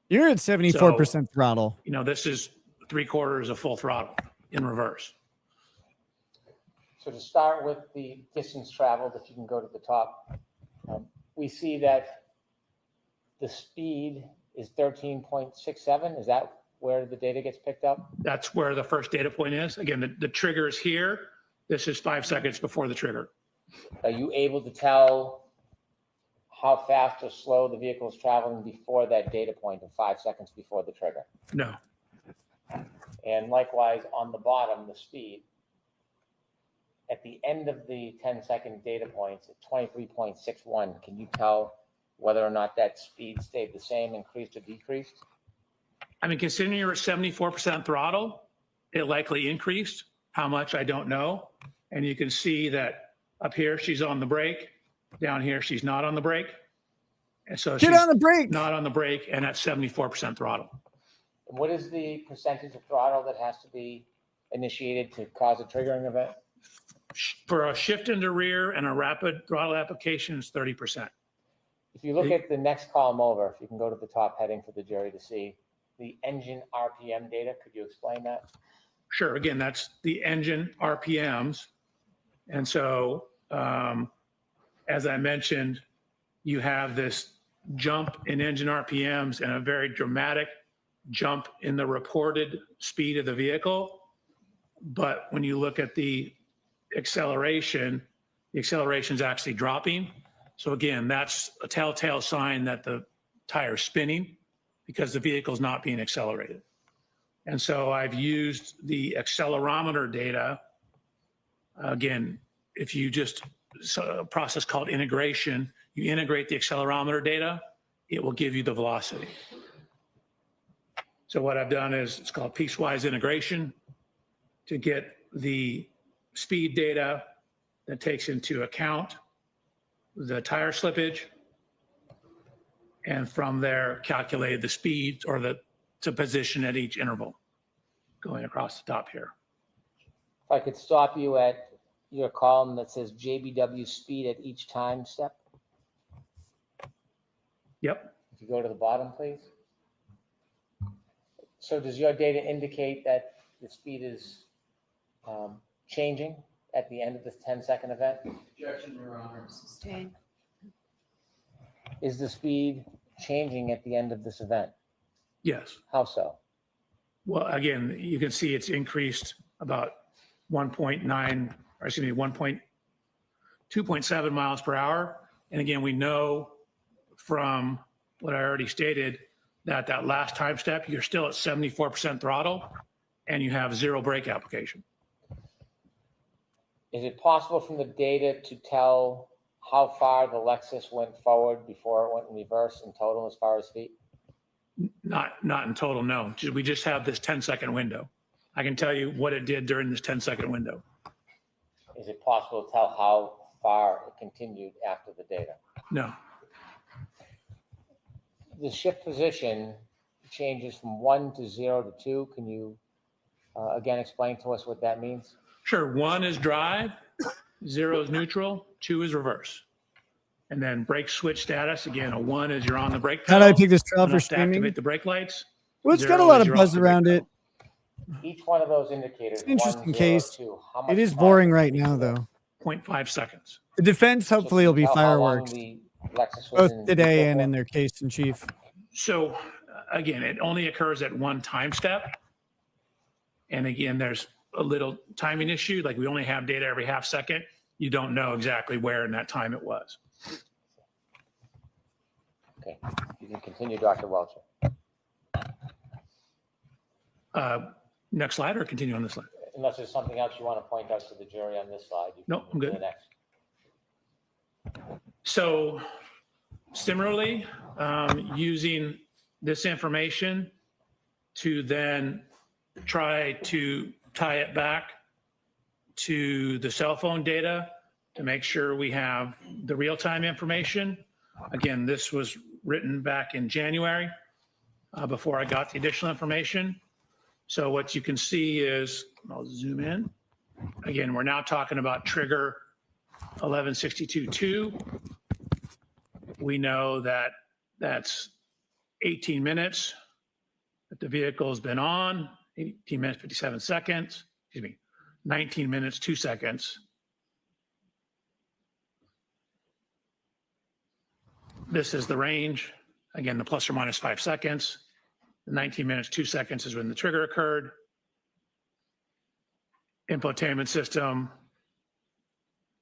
You're at 74% throttle. You know, this is 3/4 of full throttle in reverse. So to start with the distance traveled, if you can go to the top, we see that the speed is 13.67. Is that where the data gets picked up? That's where the first data point is. Again, the trigger is here. This is 5 seconds before the trigger. Are you able to tell how fast or slow the vehicle is traveling before that data point of 5 seconds before the trigger? No. And likewise, on the bottom, the speed. At the end of the 10-second data points at 23.61, can you tell whether or not that speed stayed the same, increased, or decreased? I mean, considering you're at 74% throttle, it likely increased. How much, I don't know. And you can see that up here, she's on the brake. Down here, she's not on the brake. And so Get she's on the brake. not on the brake and at 74% throttle. And what is the percentage of throttle that has to be initiated to cause a triggering event? For a shift into rear and a rapid throttle application, it's 30%. If you look at the next column over, if you can go to the top heading for the jury to see the engine RPM data, could you explain that? Sure. Again, that's the engine RPMs. And so, as I mentioned, you have this jump in engine RPMs and a very dramatic jump in the reported speed of the vehicle. But when you look at the acceleration is actually dropping. So again, that's a telltale sign that the tire is spinning because the vehicle is not being accelerated. And so I've used the accelerometer data. Again, if you just, a process called integration, you integrate the accelerometer data, it will give you the velocity. So what I've done is it's called piecewise integration to get the speed data that takes into account the tire slippage, and from there calculated the speed or the position at each interval going across the top here. If I could stop you at your column that says JBW speed at each time step. Yep. If you go to the bottom, please. So does your data indicate that the speed is changing at the end of this 10-second event? Objection, Your Honor. Sustain. Is the speed changing at the end of this event? Yes. How so? Well, again, you can see it's increased about 2.7 miles per hour. And again, we know from what I already stated that that last time step, you're still at 74% throttle and you have 0 brake application. Is it possible from the data to tell how far the Lexus went forward before it went in reverse in total as far as feet? Not in total, no. We just have this 10-second window. I can tell you what it did during this 10-second window. Is it possible to tell how far it continued after the data? No. The shift position changes from 1 to 0 to 2. Can you again explain to us what that means? Sure. 1 is drive, 0 is neutral, 2 is reverse. And then brake switch status, again, a 1 is you're on the brake How pedal. did I pick this trial for enough to streaming? activate the brake lights. Well, it's got a 0 lot is of you're buzz off the brake around it. pedal. Each one of those indicators. It's an interesting 1, 0, case. 2, how much It is time boring does right each now, of those? though. 0.5 seconds. The defense So hopefully can will you be tell how long fireworks, the Lexus was both in today neutral and for? in their case in chief. So again, it only occurs at 1 time step. And again, there's a little timing issue. Like we only have data every half second. You don't know exactly where in that time it was. Okay, you can continue, Dr. Welcher. Next slide or continue on this slide? Unless there's something else you want to point out to the jury on this slide. You can Nope, I'm move to good. the next. So similarly, using this information to then try to tie it back to the cell phone data to make sure we have the real-time information. Again, this was written back in January before I got the additional information. So what you can see is, I'll zoom in. Again, we're now talking about trigger 1162.2. We know that that's 18 minutes that the vehicle has been on, 18 minutes, 57 seconds, 19 minutes, 2 seconds. This is the range. Again, the plus or minus 5 seconds. The 19 minutes, 2 seconds is when the trigger occurred. Infotainment system,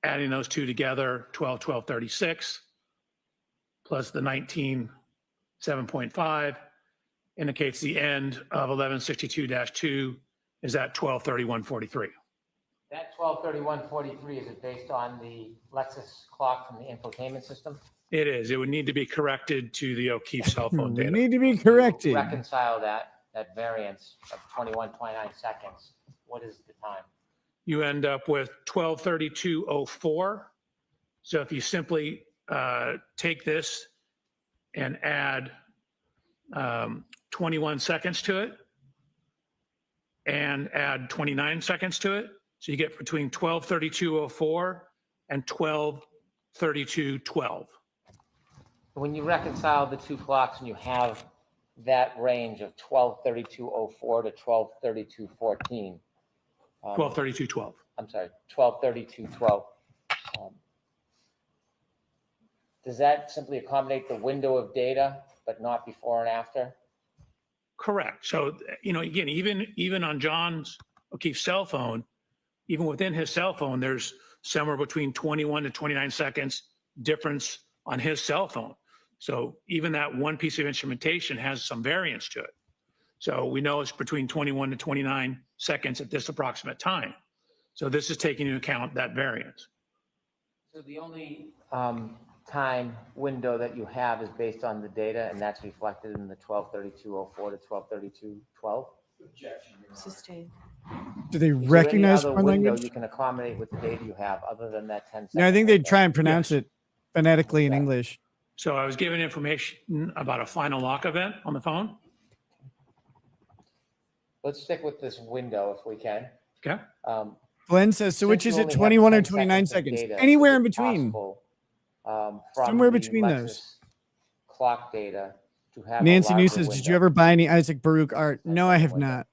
adding those two together, 12:36, plus the 19:7.5 indicates the end of 1162-2 is at 12:31:43. That 12:31:43, is it based on the Lexus clock from the infotainment system? It is. It would need to be corrected to the O'Keefe cell phone We data. need to be corrected. Reconcile that variance of 21.29 seconds. What is the time? You end up with 12:32:04. So if you simply take this and add 21 seconds to it and add 29 seconds to it, so you get between 12:32:04 and 12:32:12. When you reconcile the two clocks and you have that range of 12:32:04 to 12:32:14. 12:32:12. I'm sorry, 12:32:12. Does that simply accommodate the window of data, but not before and after? Correct. So, again, even on John's O'Keefe's cell phone, even within his cell phone, there's somewhere between 21 to 29 seconds difference on his cell phone. So even that one piece of instrumentation has some variance to it. So we know it's between 21 to 29 seconds at this approximate time. So this is taking into account that variance. So the only time window that you have is based on the data, and that's reflected in the 12:32:04 to 12:32:12? Sustained. Do they Is there recognize any other foreign window language? you can accommodate with the data you have other than that 10 seconds? No, I think they'd try and pronounce Yes. it phonetically in English. So I was given information about a final lock event on the phone. Let's stick with this window if we can. Okay. Glenn says, so which Since is you it, only have 21 or 10 29 seconds of seconds? data, Anywhere is in it between. possible, from Somewhere the between those. Lexus clock data to have a Nancy New larger says, did you window? ever buy any Isaac Baruch art? 10 No, I second have window. not.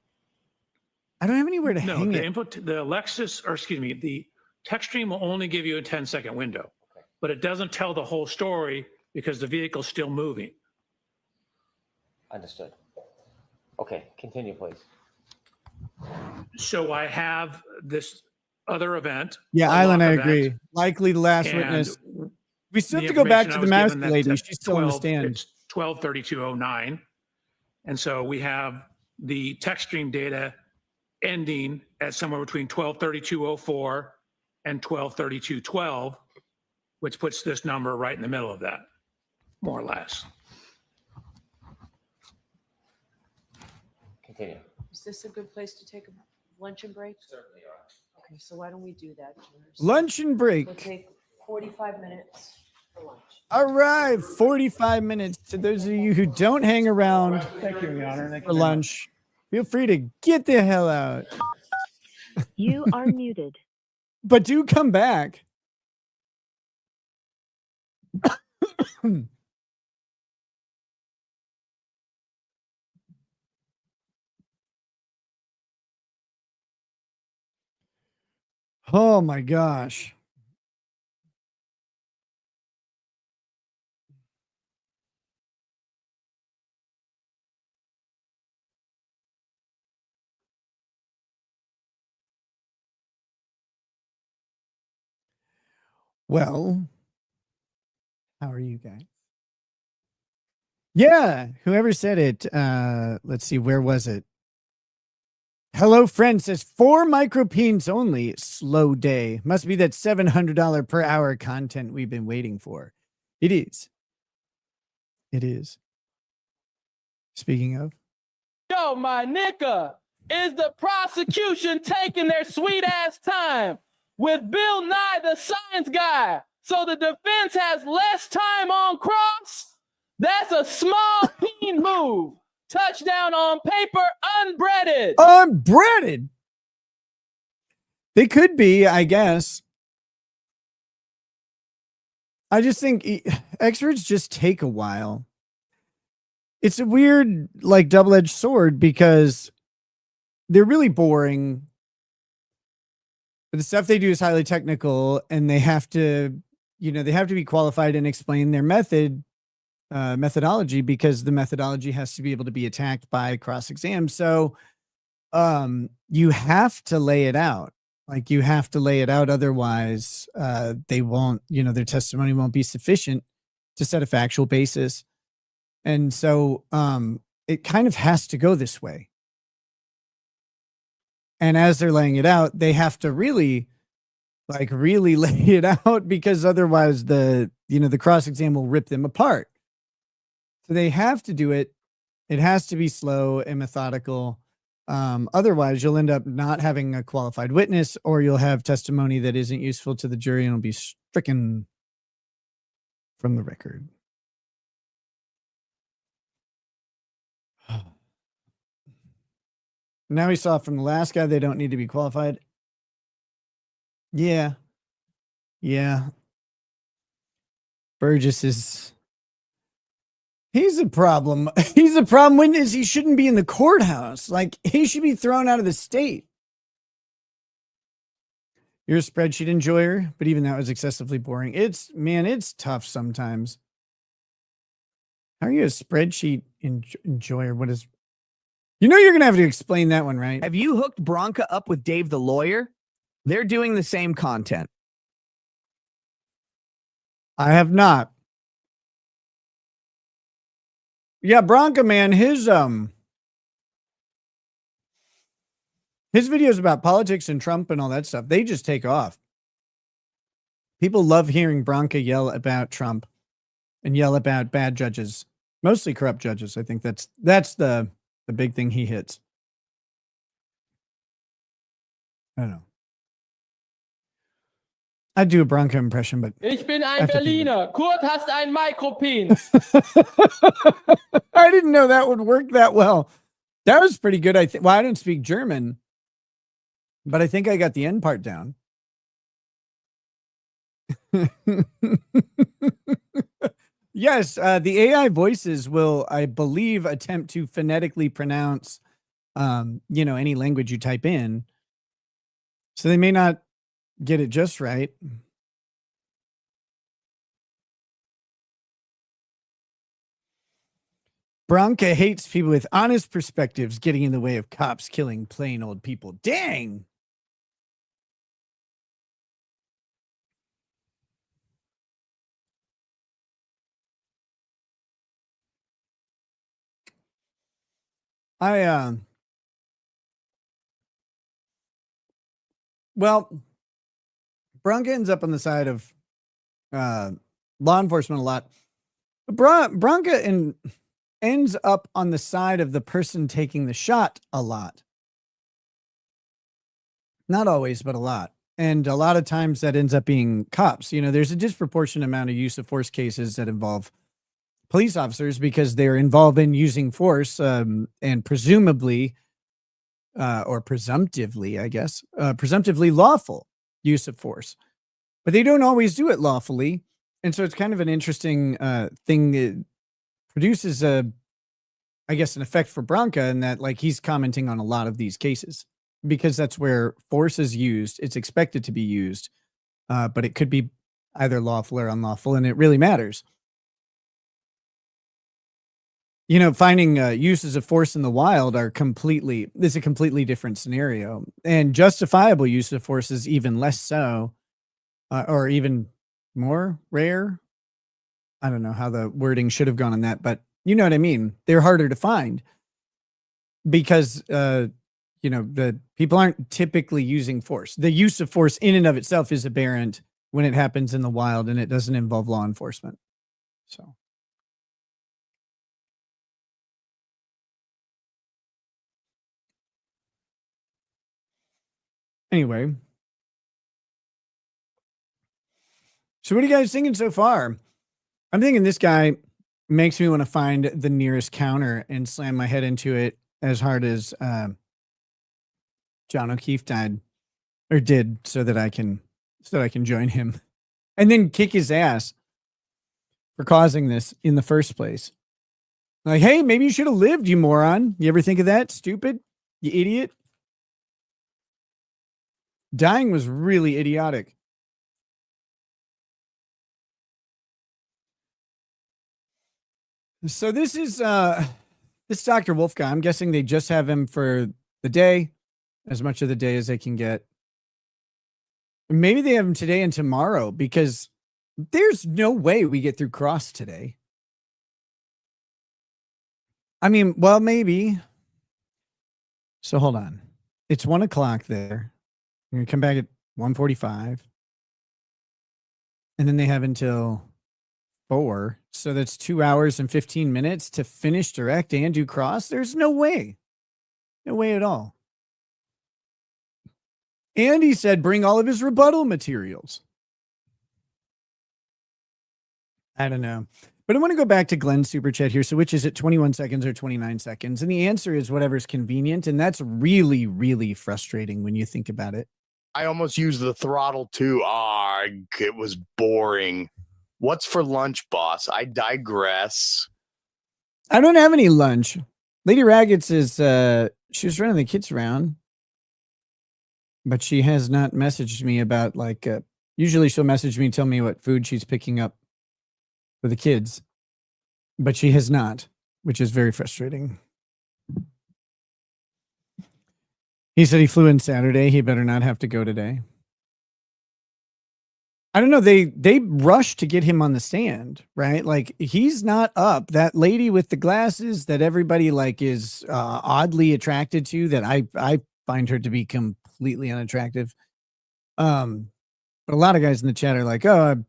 I don't have anywhere to No, hang the it. the Lexus, or excuse me, the Textstream will only give you a 10-second window, but it doesn't tell the whole story because the vehicle's still moving. Understood. Okay, continue, please. So I have this other event. Yeah, a Island, I lock event, agree. Likely the last and witness. We still the have to go back information to I the was mouse given, that's lady. at She's still on the 12 stand. It's 12:32:09. And so we have the Textstream data ending at somewhere between 12:32:04 and 12:32:12, which puts this number right in the middle of that, more or less. Continue. Is this a good place to take a luncheon break? Certainly are. Okay, so why don't we do that, George? Luncheon We'll break. take 45 minutes for lunch. All right, 45 minutes. To those of you who don't hang around Thank you, Your Honor. Thank for lunch, feel free to get the hell out. You are muted. But do come back. Oh my gosh. Well, how are you guys? Yeah, whoever said it, let's see, where was it? Hello, friend says 4 micropeens only. Slow day. Must be that $700 per hour content we've been waiting for. It is. It is. Speaking of. Yo, my nigga, is the prosecution taking their sweet ass time? with Bill Nye the Science Guy, so the defense has less time on cross? That's a small team move. Touchdown on paper, unbreaded. Unbreaded. They could be, I guess. I just think experts just take a while. It's a weird, like, double-edged sword because they're really boring. The stuff they do is highly technical, and they have to, they have to be qualified and explain their methodology, because the methodology has to be able to be attacked by cross-exam. So you have to lay it out. Like, you have to lay it out. Otherwise, they won't, their testimony won't be sufficient to set a factual basis. And so it kind of has to go this way. And as they're laying it out, they have to really lay it out, because otherwise the cross-exam will rip them apart. So they have to do it. It has to be slow and methodical. Otherwise, you'll end up not having a qualified witness, or you'll have testimony that isn't useful to the jury and will be stricken from the record. Now we saw from the last guy, they don't need to be qualified. Yeah. Yeah. Burgess he's a problem. He's a problem witness. He shouldn't be in the courthouse. Like, he should be thrown out of the state. You're a spreadsheet enjoyer, but even that was excessively boring. It's tough sometimes. How are you a spreadsheet enjoyer? What is... you're going to have to explain that one, right? Have you hooked Bronca up with Dave the lawyer? They're doing the same content. I have not. Yeah, Bronca, man, his videos about politics and Trump and all that stuff, they just take off. People love hearing Bronca yell about Trump and yell about bad judges, mostly corrupt judges. I think that's the big thing he hits. I don't know. I'd do a Bronca impression, but Ich bin ein Berliner. Kurt hast ein Mikropenis. I didn't know that would work that well. That was pretty good. I think. Well, I don't speak German, but I think I got the end part down. Yes, the AI voices will, I believe, attempt to phonetically pronounce, any language you type in. So they may not get it just right. Bronca hates people with honest perspectives getting in the way of cops killing plain old people. Dang. Well, Bronca ends up on the side of law enforcement a lot. Bronca ends up on the side of the person taking the shot a lot. Not always, but a lot. And a lot of times that ends up being cops. There's a disproportionate amount of use of force cases that involve police officers because they're involved in using force and presumably or presumptively, I guess, presumptively lawful use of force. But they don't always do it lawfully. And so it's kind of an interesting thing that produces an effect for Bronca, in that, like, he's commenting on a lot of these cases because that's where force is used. It's expected to be used, but it could be either lawful or unlawful, and it really matters. Finding uses of force in the wild is a completely different scenario, and justifiable use of force is even less so, or even more rare. I don't know how the wording should have gone on that, but you know what I mean? They're harder to find because, the people aren't typically using force. The use of force in and of itself is aberrant when it happens in the wild and it doesn't involve law enforcement. So. Anyway, So what are you guys thinking so far? I'm thinking this guy makes me want to find the nearest counter and slam my head into it as hard as John O'Keefe did so that I can join him and then kick his ass for causing this in the first place. Like, hey, maybe you should have lived, you moron. You ever think of that? Stupid? You idiot? Dying was really idiotic. So this is this Dr. Wolf guy. I'm guessing they just have him for the day, as much of the day as they can get. Maybe they have him today and tomorrow because there's no way we get through cross today. I mean, well, maybe. So hold on. It's 1 o'clock there. We're going to come back at 1:45. And then they have until 4. So that's 2 hours and 15 minutes to finish direct and do cross. There's no way. No way at all. And he said, bring all of his rebuttal materials. I don't know. But I want to go back to Glenn's super chat here. So which is it, 21 seconds or 29 seconds? And the answer is whatever's convenient. And that's really, really frustrating when you think about it. I almost used the throttle too. It was boring. What's for lunch, boss? I digress. I don't have any lunch. Lady Raggets is, she was running the kids around. But she has not messaged me about usually she'll message me and tell me what food she's picking up for the kids. But she has not, which is very frustrating. He said he flew in Saturday. He better not have to go today. I don't know. They rushed to get him on the stand, right? Like he's not up. That lady with the glasses that everybody is oddly attracted to, that I find her to be completely unattractive. But a lot of guys in the chat are like, oh,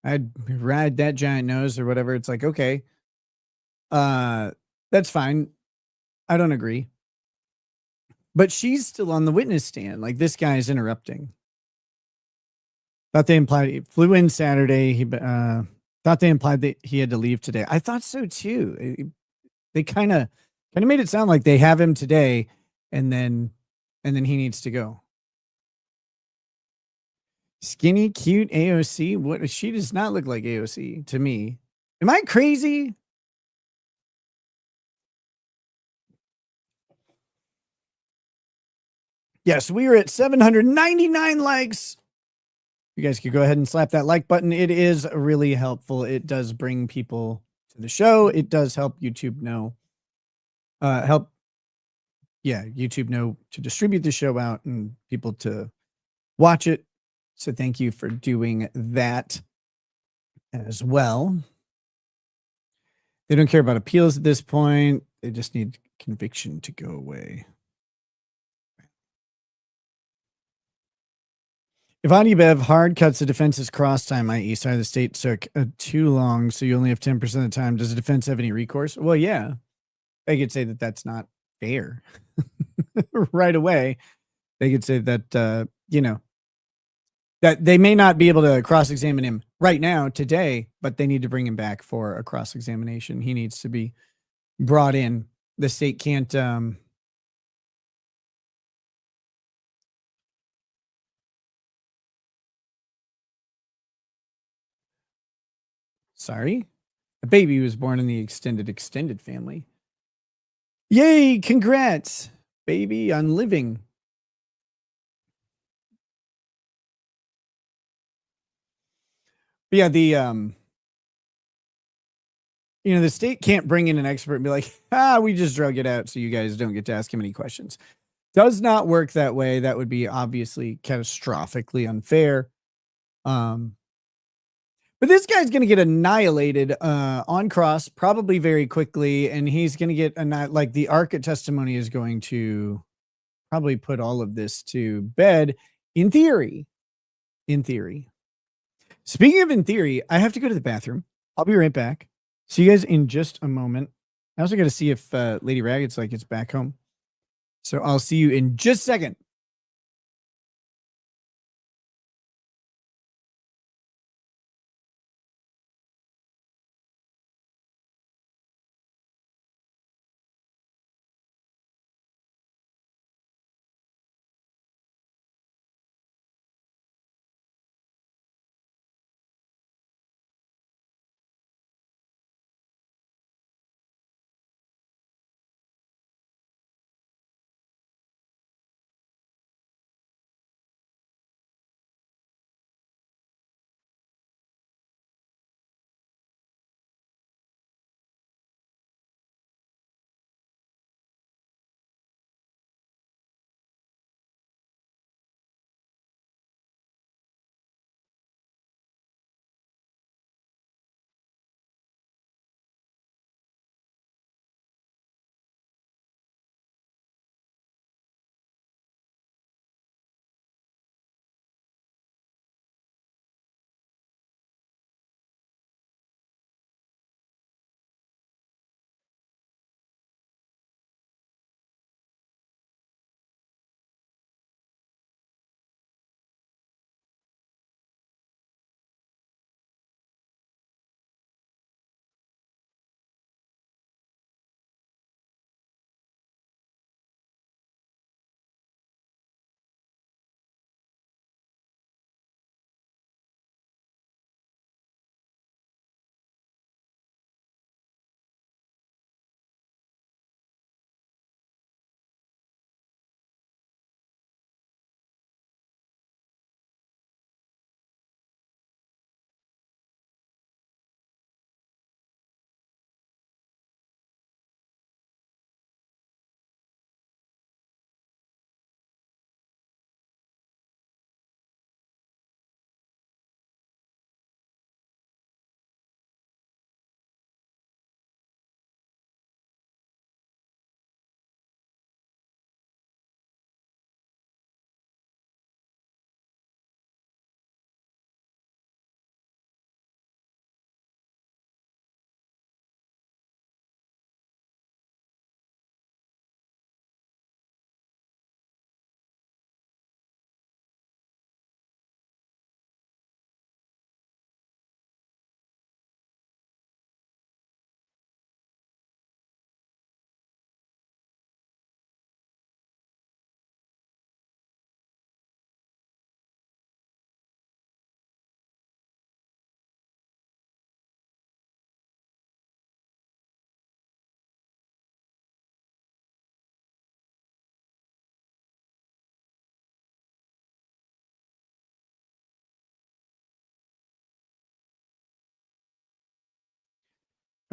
I'd ride that giant nose or whatever. It's like, okay, that's fine. I don't agree. But she's still on the witness stand. Like this guy is interrupting. Thought they implied he flew in Saturday. He thought they implied that he had to leave today. I thought so too. They kind of made it sound like they have him today, and then he needs to go. Skinny, cute AOC. What? She does not look like AOC to me. Am I crazy? Yes, we are at 799 likes. You guys could go ahead and slap that like button. It is really helpful. It does bring people to the show. It does help YouTube know. YouTube know to distribute the show out and people to watch it. So thank you for doing that as well. They don't care about appeals at this point. They just need conviction to go away. If Adibev hard cuts the defense's cross time, i.e. side of the state took too long, so you only have 10% of the time, does the defense have any recourse? Well, yeah. They could say that that's not fair. Right away. They could say that, that they may not be able to cross-examine him right now, today, but they need to bring him back for a cross-examination. He needs to be brought in. The state can't... Sorry. A baby was born in the extended family. Yay, congrats, baby, on living. But yeah, the state can't bring in an expert and be like, we just drug it out so you guys don't get to ask him any questions. Does not work that way. That would be obviously catastrophically unfair. But this guy's going to get annihilated on cross probably very quickly, and he's going to get the ARCA testimony is going to probably put all of this to bed in theory. In theory. Speaking of in theory, I have to go to the bathroom. I'll be right back. See you guys in just a moment. I also got to see if Lady Ragged's it's back home. So I'll see you in just a second.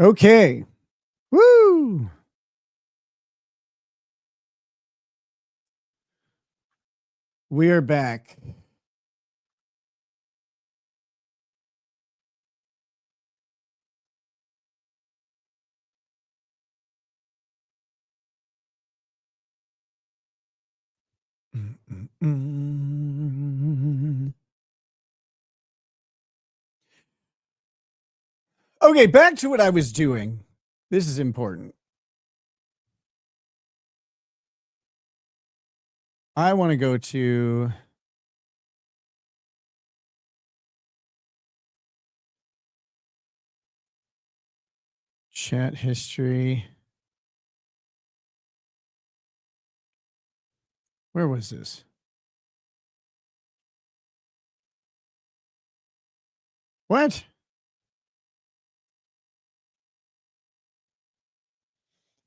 Okay. Woo! We are back. Okay, back to what I was doing. This is important. I want to go to chat history. Where was this? What?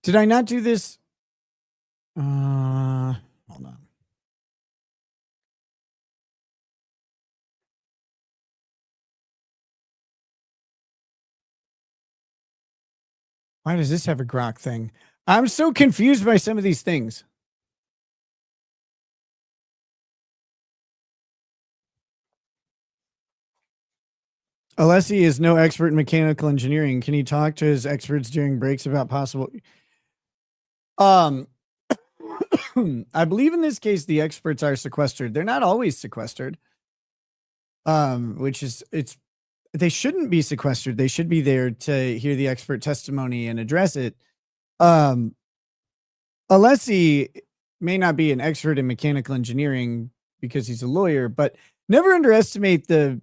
Did I not do this? Hold on. Why does this have a grok thing? I'm so confused by some of these things. Alessi is no expert in mechanical engineering. Can he talk to his experts during breaks about possible? I believe in this case the experts are sequestered. They're not always sequestered. Which is they shouldn't be sequestered. They should be there to hear the expert testimony and address it. Alessi may not be an expert in mechanical engineering because he's a lawyer, but never underestimate the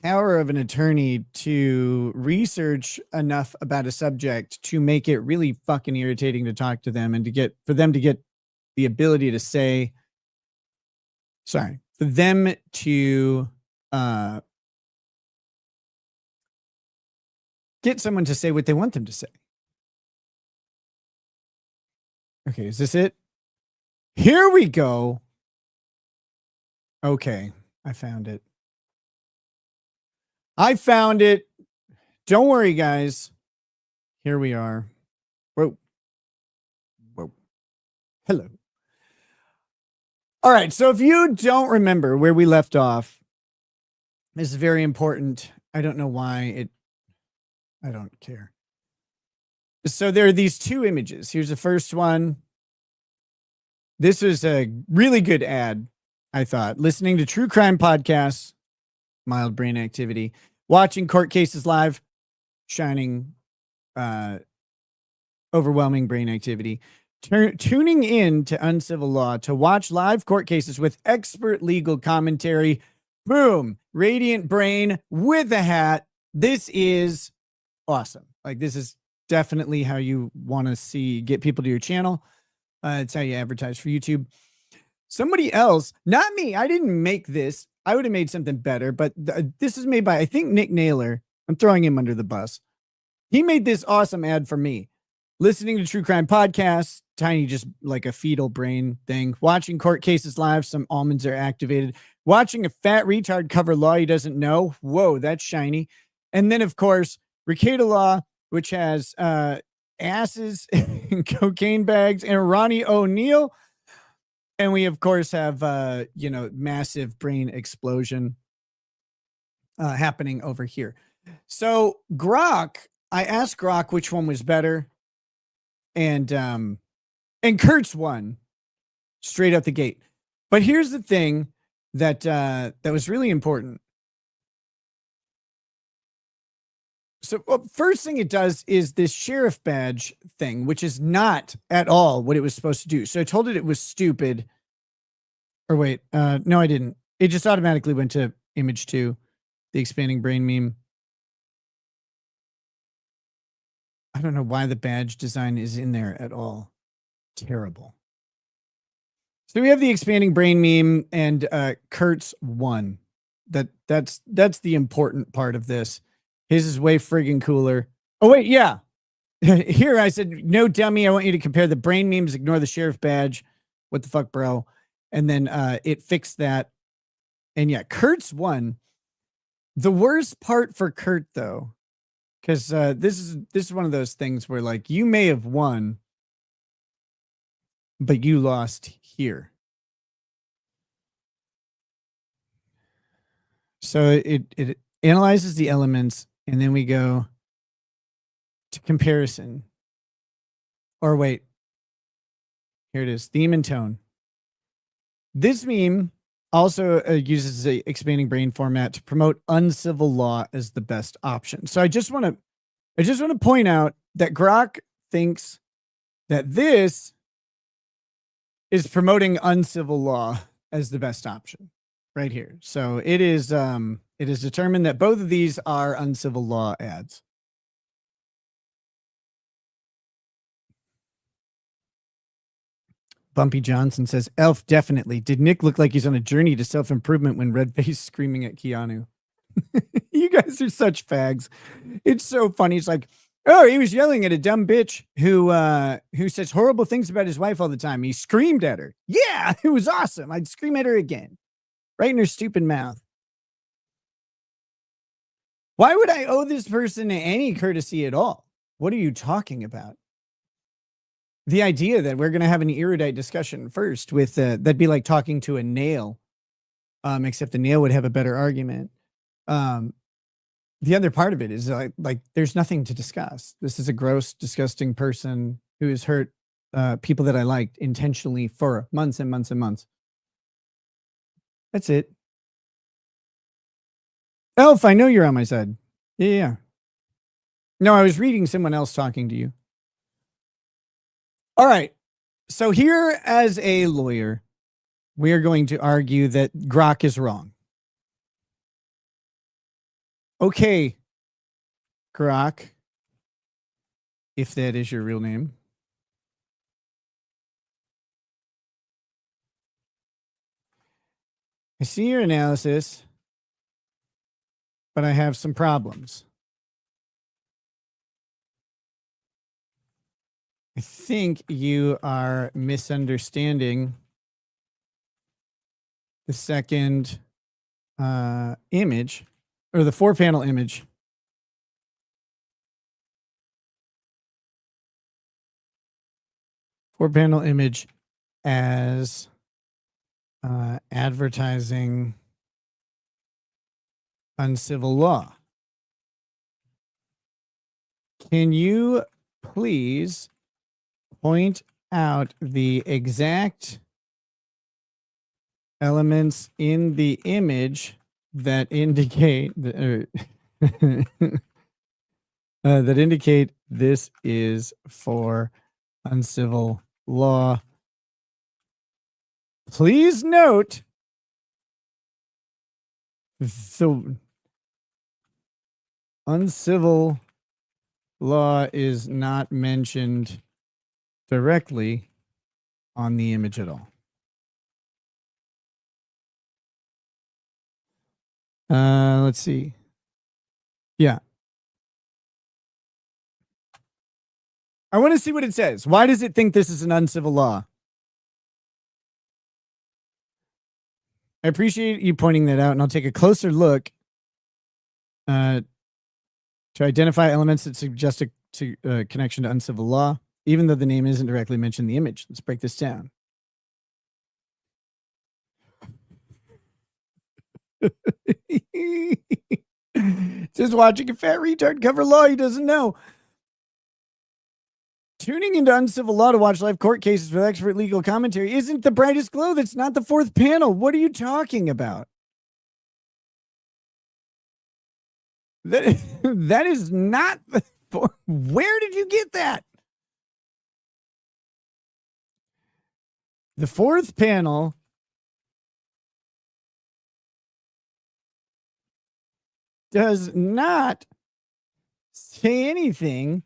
power of an attorney to research enough about a subject to make it really fucking irritating to talk to them and for them to get the ability to say, for them to get someone to say what they want them to say. Okay, is this it? Here we go. Okay, I found it. Don't worry, guys. Here we are. Whoa. Hello. All right, so if you don't remember where we left off, this is very important. I don't know why I don't care. So there are these two images. Here's the first one. This was a really good ad, I thought. Listening to true crime podcasts, mild brain activity, watching court cases live, shining, overwhelming brain activity, tuning in to Uncivil Law to watch live court cases with expert legal commentary. Boom, radiant brain with a hat. This is awesome. Like, this is definitely how you want to get people to your channel. It's how you advertise for YouTube. Somebody else, not me. I didn't make this. I would have made something better, but this is made by, I think, Nick Naylor. I'm throwing him under the bus. He made this awesome ad for me. Listening to true crime podcasts, tiny, just like a fetal brain thing. Watching court cases live, some almonds are activated. Watching a fat retard cover law he doesn't know. Whoa, that's shiny. And then, of course, Ricada Law, which has asses and cocaine bags and Ronnie O'Neill. And we, of course, have, massive brain explosion happening over here. So Grok, I asked Grok which one was better. And Kurtz won straight out the gate. But here's the thing that was really important. So first thing it does is this sheriff badge thing, which is not at all what it was supposed to do. So I told it was stupid. Or wait, no, I didn't. It just automatically went to image 2, the expanding brain meme. I don't know why the badge design is in there at all. Terrible. So we have the expanding brain meme and Kurtz won. That's the important part of this. His is way friggin' cooler. Oh, wait, yeah. Here I said, no dummy, I want you to compare the brain memes, ignore the sheriff badge. What the fuck, bro? And then it fixed that. And yeah, Kurtz won. The worst part for Kurt, though, Because this is one of those things where like you may have won, but you lost here. So it analyzes the elements, and then we go to comparison. Or wait, here it is, theme and tone. This meme also uses the expanding brain format to promote uncivil law as the best option. So I just want to point out that Grok thinks that this is promoting uncivil law as the best option right here. So it is determined that both of these are uncivil law ads. Bumpy Johnson says, Elf, definitely. Did Nick look like he's on a journey to self-improvement when Redface screaming at Keanu? You guys are such fags. It's so funny. It's like, oh, he was yelling at a dumb bitch who says horrible things about his wife all the time. He screamed at her. Yeah, it was awesome. I'd scream at her again. Right in her stupid mouth. Why would I owe this person any courtesy at all? What are you talking about? The idea that we're going to have an erudite discussion first with that'd be like talking to a nail, except the nail would have a better argument. The other part of it is like there's nothing to discuss. This is a gross, disgusting person who has hurt people that I liked intentionally for months and months and months. That's it. Elf, I know you're on my side. Yeah. No, I was reading someone else talking to you. All right. So here, as a lawyer, we are going to argue that Grok is wrong. Okay, Grok, if that is your real name. I see your analysis, but I have some problems. I think you are misunderstanding the second image, or the 4-panel image. Four-panel image as advertising uncivil law. Can you please point out the exact elements in the image that indicate that indicate this is for uncivil law? Please note the uncivil law is not mentioned directly on the image at all. Let's see. Yeah. I want to see what it says. Why does it think this is an uncivil law? I appreciate you pointing that out, and I'll take a closer look to identify elements that suggest a connection to uncivil law, even though the name isn't directly mentioned in the image. Let's break this down. Just watching a fat retard cover law he doesn't know. Tuning into uncivil law to watch live court cases with expert legal commentary isn't the brightest glow. That's not the 4th panel. What are you talking about? That is not the... Where did you get that? The 4th panel does not say anything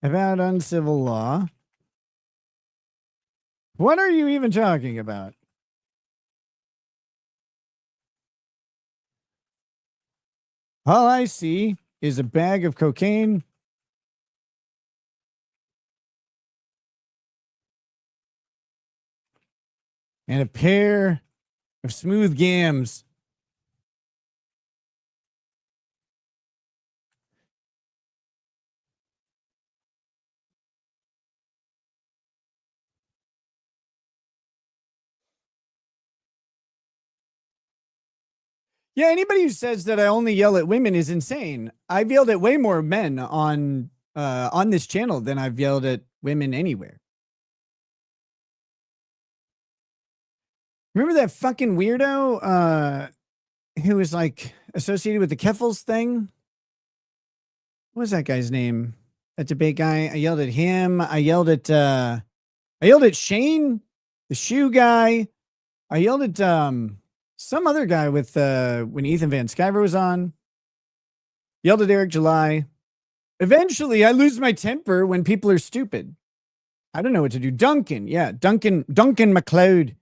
about uncivil law. What are you even talking about? All I see is a bag of cocaine and a pair of smooth gams. Yeah, anybody who says that I only yell at women is insane. I've yelled at way more men on this channel than I've yelled at women anywhere. Remember that fucking weirdo who was like associated with the Keffels thing? What was that guy's name? That debate guy. I yelled at him. I yelled at Shane, the shoe guy. I yelled at some other guy with when Ethan Van Sciver was on. Yelled at Eric July. Eventually, I lose my temper when people are stupid. I don't know what to do. Duncan, yeah, Duncan McLeod.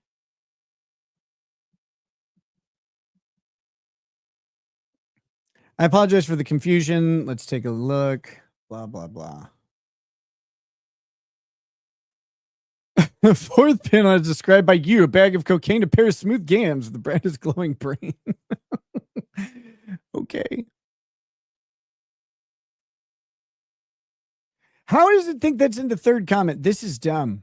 I apologize for the confusion. Let's take a look. Blah, blah, blah. The fourth panel is described by you, a bag of cocaine, a pair of smooth gams, the brightest glowing brain. Okay. How does it think that's in the third comment? This is dumb.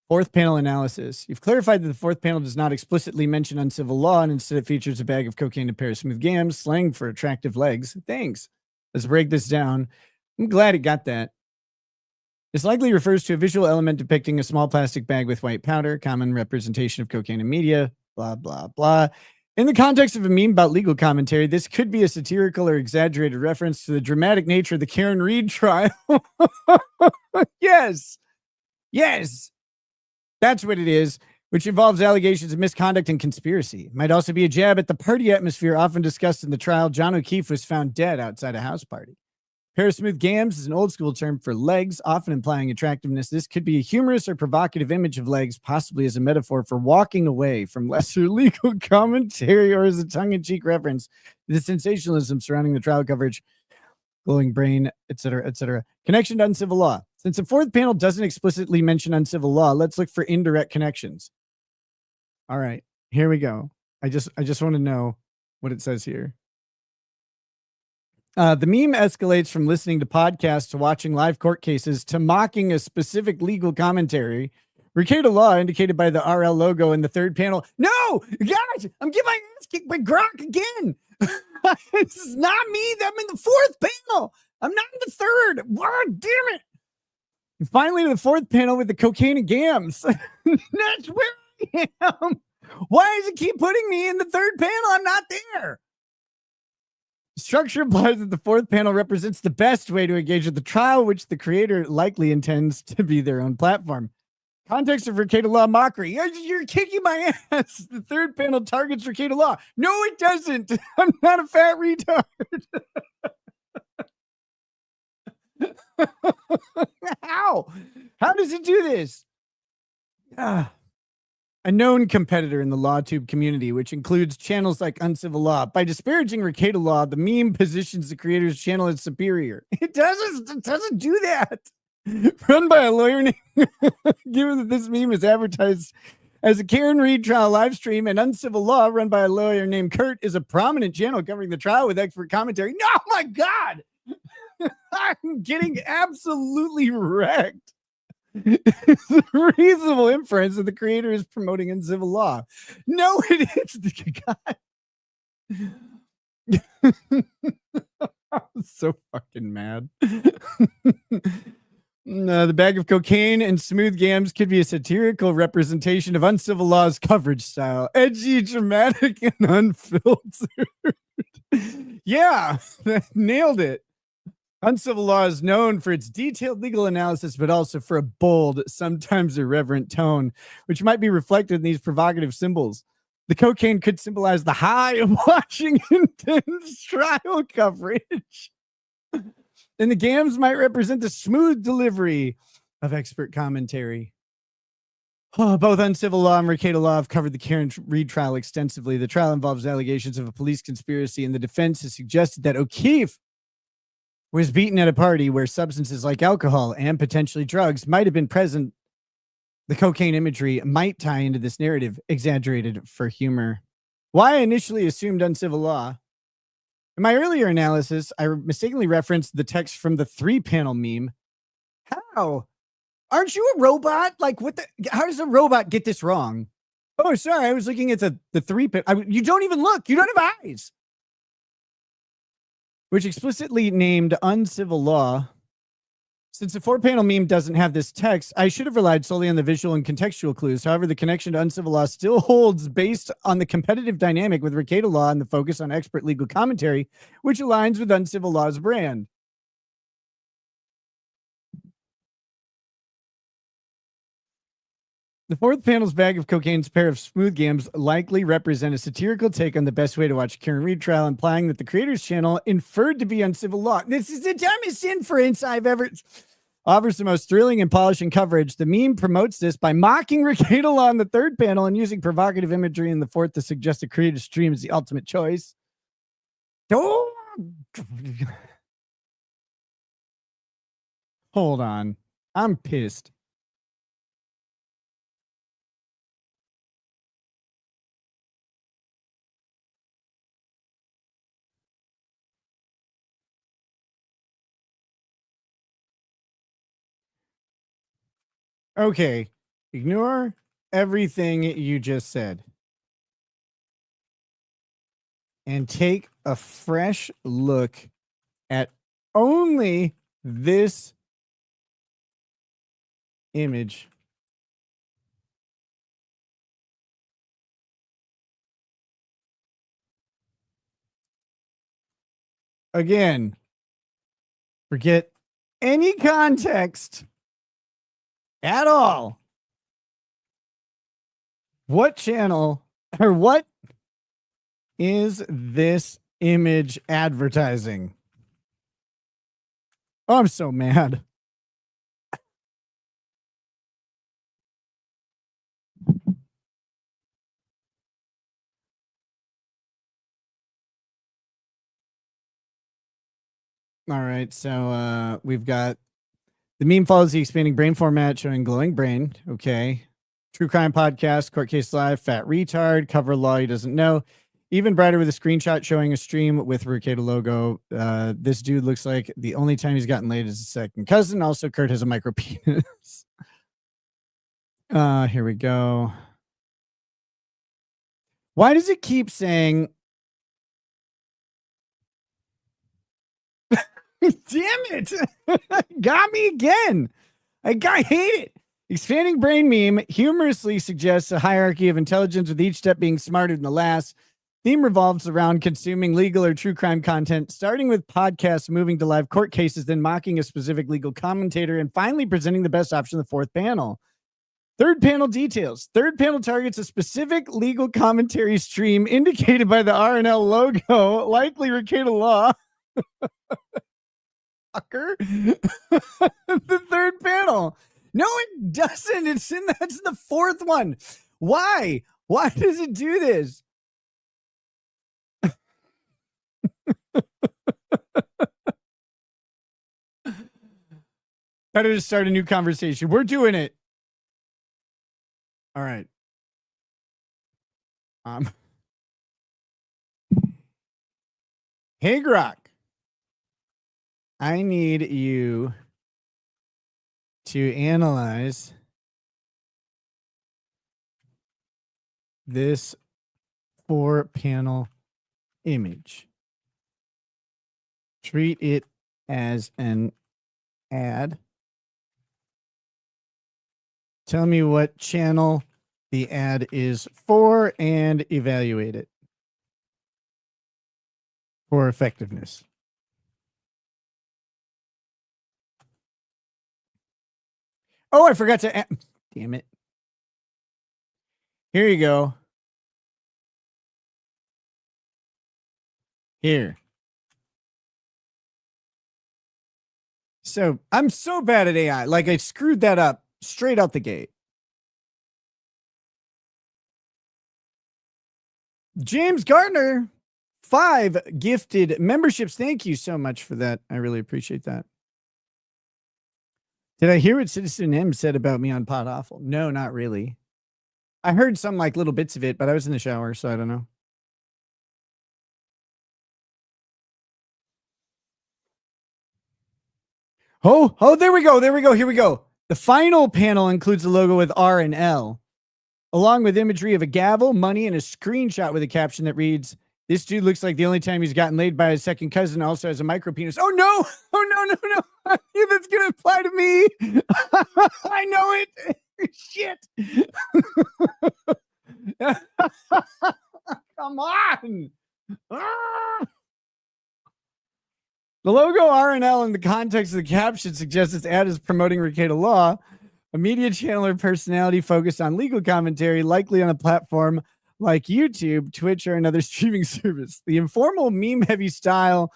Fourth panel analysis. You've clarified that the fourth panel does not explicitly mention uncivil law and instead it features a bag of cocaine, a pair of smooth gams, slang for attractive legs. Thanks. Let's break this down. I'm glad it got that. This likely refers to a visual element depicting a small plastic bag with white powder, common representation of cocaine in media, blah, blah, blah. In the context of a meme about legal commentary, this could be a satirical or exaggerated reference to the dramatic nature of the Karen Reed trial. Yes. Yes. That's what it is, which involves allegations of misconduct and conspiracy. Might also be a jab at the party atmosphere often discussed in the trial. John O'Keefe was found dead outside a house party. Pair of smooth gams is an old school term for legs, often implying attractiveness. This could be a humorous or provocative image of legs, possibly as a metaphor for walking away from lesser legal commentary or as a tongue-in-cheek reference to the sensationalism surrounding the trial coverage, glowing brain, etc., etc. Connection to uncivil law. Since the fourth panel doesn't explicitly mention uncivil law, let's look for indirect connections. All right, here we go. I just want to know what it says here. The meme escalates from listening to podcasts to watching live court cases to mocking a specific legal commentary. Recato law indicated by the RL logo in the third panel. No, guys, I'm getting my ass kicked by Grok again. This is not me. I'm in the fourth panel. I'm not in the third. God damn it. And finally, to the fourth panel with the cocaine and gams. That's where I am. Why does it keep putting me in the third panel? I'm not there. Structure implies that the fourth panel represents the best way to engage with the trial, which the creator likely intends to be their own platform. Context of Recato law mockery. You're kicking my ass. The third panel targets Recato law. No, it doesn't. I'm not a fat retard. How? How does it do this? A known competitor in the LawTube community, which includes channels like Uncivil Law. By disparaging Recato law, the meme positions the creator's channel as superior. It doesn't do that. Run by a lawyer named, given that this meme is advertised as a Karen Reed trial live stream, and Uncivil Law, run by a lawyer named Kurt, is a prominent channel covering the trial with expert commentary. No, my God! I'm getting absolutely wrecked. It's a reasonable inference that the creator is promoting uncivil law. No, it is. God. I'm so fucking mad. The bag of cocaine and smooth gams could be a satirical representation of uncivil law's coverage style. Edgy, dramatic, and unfiltered. Yeah, nailed it. Uncivil law is known for its detailed legal analysis, but also for a bold, sometimes irreverent tone, which might be reflected in these provocative symbols. The cocaine could symbolize the high of watching intense trial coverage. And the gams might represent the smooth delivery of expert commentary. Both Uncivil Law and Recato Law have covered the Karen Reed trial extensively. The trial involves allegations of a police conspiracy, and the defense has suggested that O'Keefe was beaten at a party where substances like alcohol and potentially drugs might have been present. The cocaine imagery might tie into this narrative, exaggerated for humor. Why I initially assumed uncivil law. In my earlier analysis, I mistakenly referenced the text from the 3-panel meme. How? Aren't you a robot? Like, what the? How does a robot get this wrong? Oh, sorry. I was looking at the three. You don't even look. You don't have eyes. Which explicitly named uncivil law. Since the 4-panel meme doesn't have this text, I should have relied solely on the visual and contextual clues. However, the connection to uncivil law still holds based on the competitive dynamic with Recato law and the focus on expert legal commentary, which aligns with uncivil law's brand. The fourth panel's bag of cocaine's pair of smooth games likely represent a satirical take on the best way to watch a Karen Reed trial, implying that the creator's channel inferred to be uncivil law. This is the dumbest inference I've ever... Offers the most thrilling and polishing coverage. The meme promotes this by mocking Recato law on the third panel and using provocative imagery in the fourth to suggest a creative stream is the ultimate choice. Oh! Hold on. I'm pissed. Okay, ignore everything you just said and take a fresh look at only this image. Again, forget any context at all. What channel or what is this image advertising? Oh, I'm so mad. All right, so we've got the meme follows the expanding brain format showing glowing brain. Okay. True crime podcast, court case live, fat retard, cover law he doesn't know. Even brighter with a screenshot showing a stream with Recato logo. This dude looks like the only time he's gotten laid is his second cousin. Also, Kurt has a micro penis. Here we go. Why does it keep saying... Damn it! Got me again. I hate it. Expanding brain meme humorously suggests a hierarchy of intelligence, with each step being smarter than the last. Theme revolves around consuming legal or true crime content, starting with podcasts, moving to live court cases, then mocking a specific legal commentator, and finally presenting the best option in the fourth panel. Third panel details. Third panel targets a specific legal commentary stream indicated by the R&L logo, likely Recato law. The third panel. No, it doesn't. That's the fourth one. Why? Why does it do this? Better to start a new conversation. We're doing it. All right. Hey, Grok. I need you to analyze this 4-panel image. Treat it as an ad. Tell me what channel the ad is for and evaluate it for effectiveness. Oh, I forgot to... Damn it. Here you go. Here. So I'm so bad at AI. Like, I screwed that up straight out the gate. James Gardner, 5 gifted memberships. Thank you so much for that. I really appreciate that. Did I hear what Citizen M said about me on Pod Awful? No, not really. I heard some like little bits of it, but I was in the shower, so I don't know. Oh, there we go. There we go. Here we go. The final panel includes a logo with R and L. along with imagery of a gavel, money, and a screenshot with a caption that reads, "This dude looks like the only time he's gotten laid by his second cousin also has a micro penis." Oh no! Oh no, no, no. That's gonna apply to me. I know it. Shit. Come on. Ah! The logo RNL in the context of the caption suggests this ad is promoting Rekieta Law, a media channel or personality focused on legal commentary, likely on a platform like YouTube, Twitch, or another streaming service. The informal meme-heavy style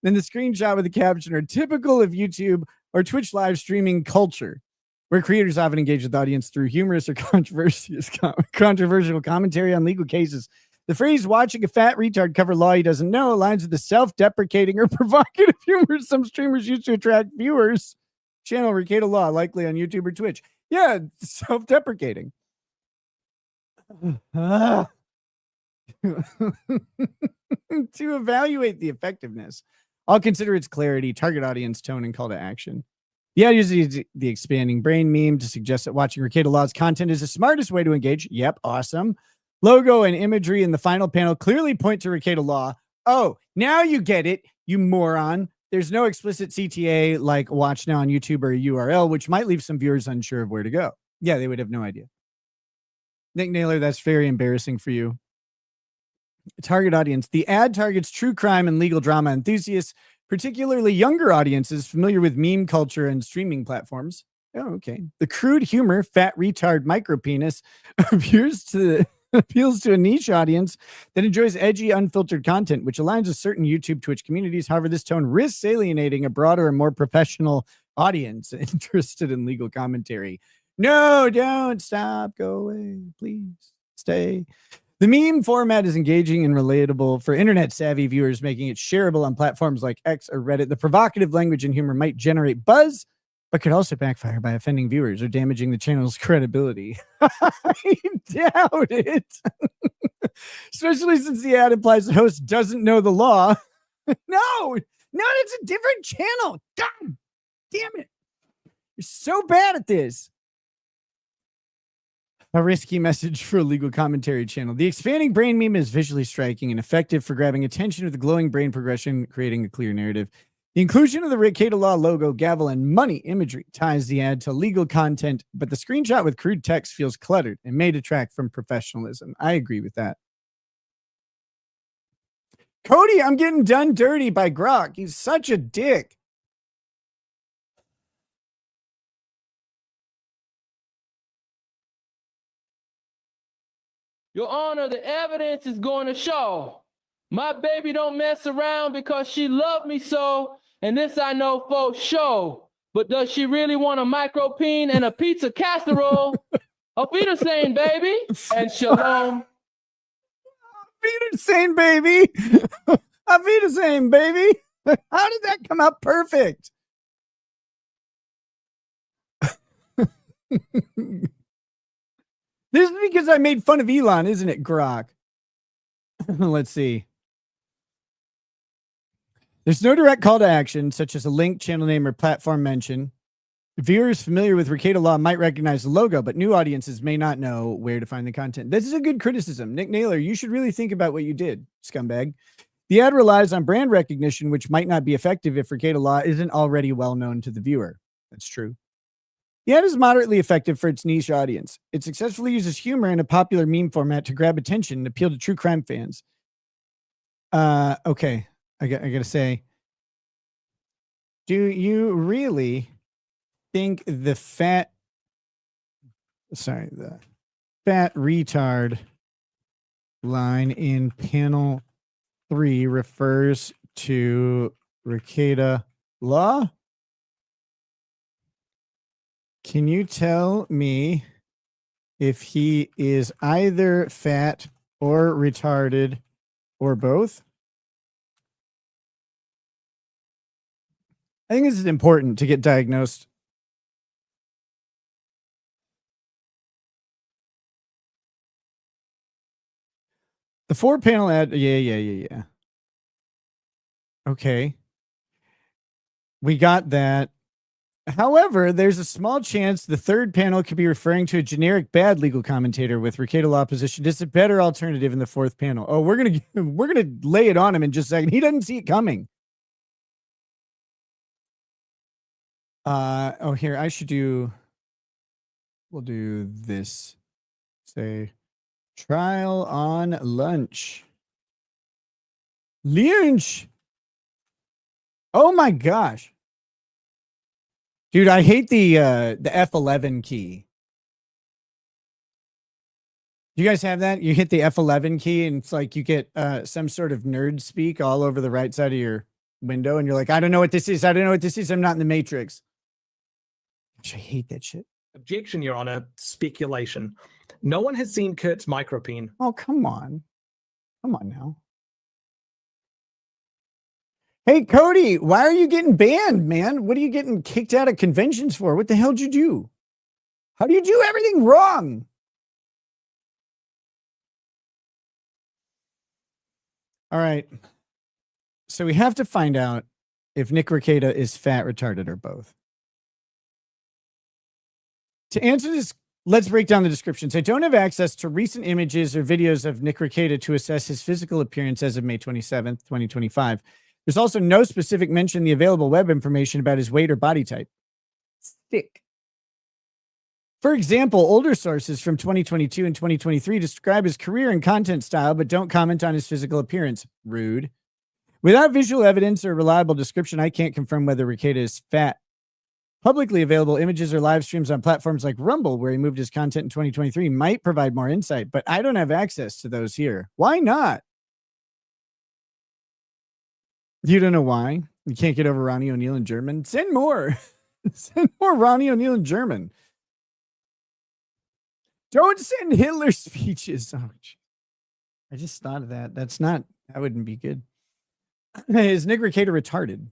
and the screenshot with the caption are typical of YouTube or Twitch live streaming culture, where creators often engage with the audience through humorous or controversial commentary on legal cases. The phrase "watching a fat retard cover law he doesn't know" aligns with the self-deprecating or provocative humor some streamers use to attract viewers. Channel Rekieta Law, likely on YouTube or Twitch. Yeah, self-deprecating. To evaluate the effectiveness, I'll consider its clarity, target audience, tone, and call to action. The ad uses the expanding brain meme to suggest that watching Rekieta Law's content is the smartest way to engage. Yep, awesome. Logo and imagery in the final panel clearly point to Rekieta Law. Oh, now you get it, you moron. There's no explicit CTA like watch now on YouTube or a URL, which might leave some viewers unsure of where to go. Yeah, they would have no idea. Nick Naylor, that's very embarrassing for you. Target audience. The ad targets true crime and legal drama enthusiasts, particularly younger audiences familiar with meme culture and streaming platforms. Oh, okay. The crude humor, fat retard micro penis, appeals to a niche audience that enjoys edgy, unfiltered content, which aligns with certain YouTube, Twitch communities. However, this tone risks alienating a broader and more professional audience interested in legal commentary. No, don't stop. Go away. Please stay. The meme format is engaging and relatable for internet-savvy viewers, making it shareable on platforms like X or Reddit. The provocative language and humor might generate buzz, but could also backfire by offending viewers or damaging the channel's credibility. I doubt it. Especially since the ad implies the host doesn't know the law. No, it's a different channel. God damn it. You're so bad at this. A risky message for a legal commentary channel. The expanding brain meme is visually striking and effective for grabbing attention with the glowing brain progression, creating a clear narrative. The inclusion of the Rekieta Law logo, gavel, and money imagery ties the ad to legal content, but the screenshot with crude text feels cluttered and may detract from professionalism. I agree with that. Cody, I'm getting done dirty by Grok. He's such a dick. Your Honor, the evidence is going to show my baby don't mess around because she loved me so, and this I know for sure. But does she really want a micro peen and a pizza casserole? Auf Wiedersehen, baby, and shalom. Wiedersehen, baby. Auf Wiedersehen, baby. How did that come out perfect? This is because I made fun of Elon, isn't it, Grok? Let's see. There's no direct call to action, such as a link, channel name, or platform mention. Viewers familiar with Rekieta Law might recognize the logo, but new audiences may not know where to find the content. This is a good criticism. Nick Naylor, you should really think about what you did, scumbag. The ad relies on brand recognition, which might not be effective if Rekieta Law isn't already well known to the viewer. That's true. The ad is moderately effective for its niche audience. It successfully uses humor in a popular meme format to grab attention and appeal to true crime fans. Okay, I gotta say, do you really think the fat retard line in panel 3 refers to Rekieta Law? Can you tell me if he is either fat or retarded or both? I think this is important to get diagnosed. The 4-panel ad. Yeah. Okay. We got that. However, there's a small chance the third panel could be referring to a generic bad legal commentator with Recato law position. Just a better alternative in the fourth panel. Oh, we're gonna lay it on him in just a second. He doesn't see it coming. Oh, here I should do. We'll do this. Say, trial on lunch. Lunch. Oh my gosh. Dude, I hate the F11 key. You guys have that? You hit the F11 key and it's like you get some sort of nerd speak all over the right side of your window and you're like, I don't know what this is. I don't know what this is. I'm not in the Matrix. I hate that shit. Objection, Your Honor. Speculation. No one has seen Kurt's micropene. Oh, come on. Come on now. Hey, Cody, why are you getting banned, man? What are you getting kicked out of conventions for? What the hell did you do? How do you do everything wrong? All right. So we have to find out if Nick Recato is fat, retarded, or both. To answer this, let's break down the descriptions. I don't have access to recent images or videos of Nick Recato to assess his physical appearance as of May 27th, 2025. There's also no specific mention in the available web information about his weight or body type. Stick. For example, older sources from 2022 and 2023 describe his career and content style, but don't comment on his physical appearance. Rude. Without visual evidence or reliable description, I can't confirm whether Recato is fat. Publicly available images or live streams on platforms like Rumble, where he moved his content in 2023, might provide more insight, but I don't have access to those here. Why not? You don't know why? You can't get over Ronnie O'Neill in German? Send more. Send more Ronnie O'Neill in German. Don't send Hitler speeches. Oh, geez. I just thought of that. That wouldn't be good. Is Nick Recato retarded?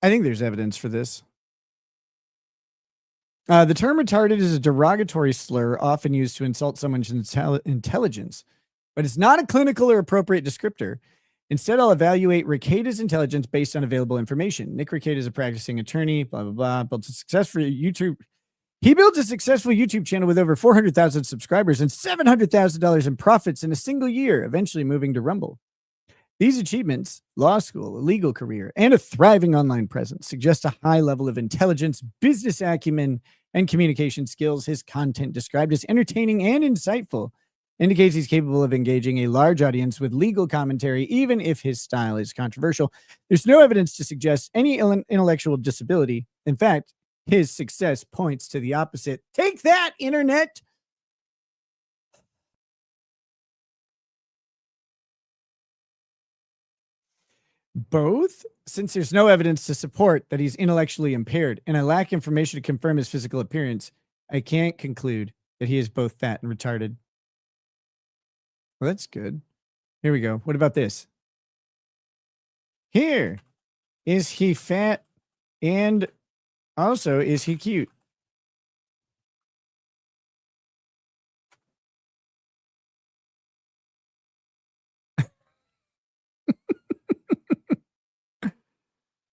I think there's evidence for this. The term retarded is a derogatory slur often used to insult someone's intelligence, but it's not a clinical or appropriate descriptor. Instead, I'll evaluate Recato's intelligence based on available information. Nick Recato is a practicing attorney, blah, blah, blah, built a successful YouTube. He built a successful YouTube channel with over 400,000 subscribers and $700,000 in profits in a single year, eventually moving to Rumble. These achievements, law school, a legal career, and a thriving online presence suggest a high level of intelligence, business acumen, and communication skills. His content, described as entertaining and insightful, indicates he's capable of engaging a large audience with legal commentary, even if his style is controversial. There's no evidence to suggest any intellectual disability. In fact, his success points to the opposite. Take that, internet! Both, since there's no evidence to support that he's intellectually impaired, and I lack information to confirm his physical appearance, I can't conclude that he is both fat and retarded. Well, that's good. Here we go. What about this? Here. Is he fat and also is he cute?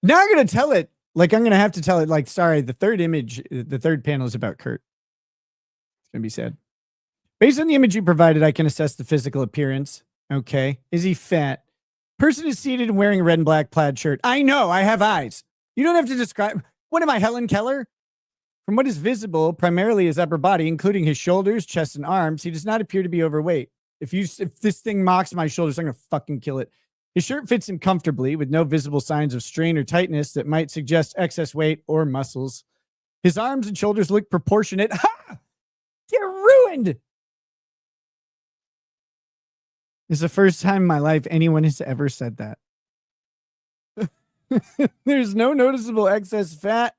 Now I'm going to tell it. Like, I'm going to have to tell it, like, sorry, the third panel is about Kurt. It's going to be sad. Based on the image you provided, I can assess the physical appearance. Okay. Is he fat? Person is seated and wearing a red and black plaid shirt. I know, I have eyes. You don't have to describe. What am I, Helen Keller? From what is visible, primarily his upper body, including his shoulders, chest, and arms, he does not appear to be overweight. If this thing mocks my shoulders, I'm going to fucking kill it. His shirt fits him comfortably with no visible signs of strain or tightness that might suggest excess weight or muscles. His arms and shoulders look proportionate. Ha! You're ruined! This is the first time in my life anyone has ever said that. There's no noticeable excess fat.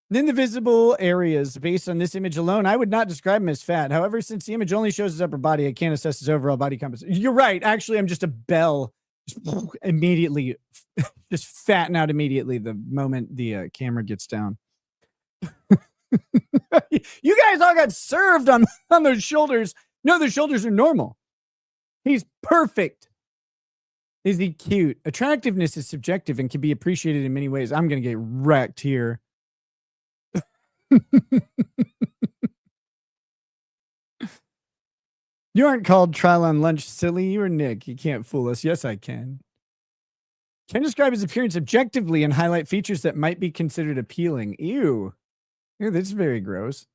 In the visible areas, based on this image alone, I would not describe him as fat. However, since the image only shows his upper body, I can't assess his overall body composition. You're right. Actually, I'm just a bell. Just immediately, just fatten out immediately the moment the camera gets down. You guys all got served on those shoulders. No, the shoulders are normal. He's perfect. Is he cute? Attractiveness is subjective and can be appreciated in many ways. I'm going to get wrecked here. You aren't called trial on lunch, silly. You are Nick. You can't fool us. Yes, I can. Can describe his appearance objectively and highlight features that might be considered appealing. Ew. Ew, that's very gross.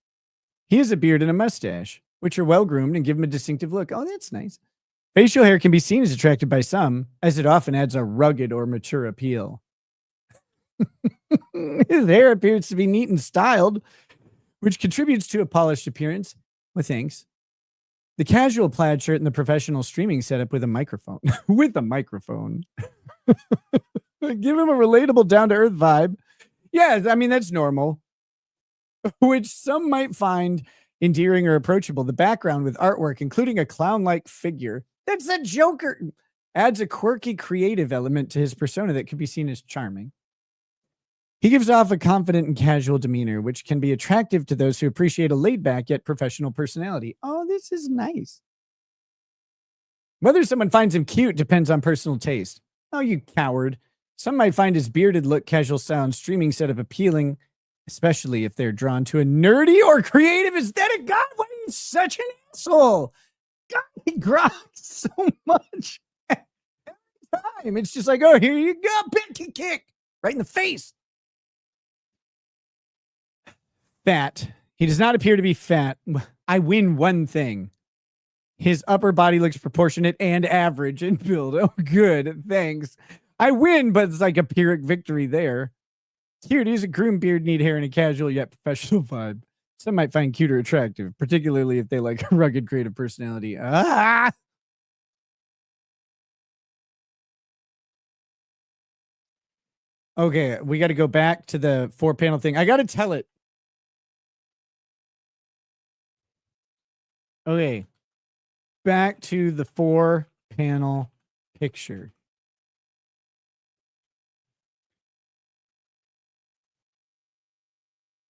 He has a beard and a mustache, which are well groomed and give him a distinctive look. Oh, that's nice. Facial hair can be seen as attractive by some, as it often adds a rugged or mature appeal. His hair appears to be neat and styled, which contributes to a polished appearance. Well, thanks. The casual plaid shirt and the professional streaming setup with a microphone. With a microphone. Give him a relatable, down-to-earth vibe. Yeah, I mean, that's normal. Which some might find endearing or approachable. The background with artwork, including a clown-like figure. That's a Joker. Adds a quirky, creative element to his persona that could be seen as charming. He gives off a confident and casual demeanor, which can be attractive to those who appreciate a laid-back yet professional personality. Oh, this is nice. Whether someone finds him cute depends on personal taste. Oh, you coward. Some might find his bearded look, casual sound, streaming setup appealing, especially if they're drawn to a nerdy or creative aesthetic. God, why are you such an asshole? God, he grunts so much. Every time. It's just like, oh, here you go. Pinky kick. Right in the face. Fat. He does not appear to be fat. I win one thing. His upper body looks proportionate and average in build. Oh, good. Thanks. I win, but it's like a Pyrrhic victory there. Cute. He's a groomed beard, neat hair, and a casual yet professional vibe. Some might find cute or attractive, particularly if they like a rugged, creative personality. Ah! Okay, we got to go back to the 4-panel thing. I got to tell it. Okay. Back to the 4-panel picture.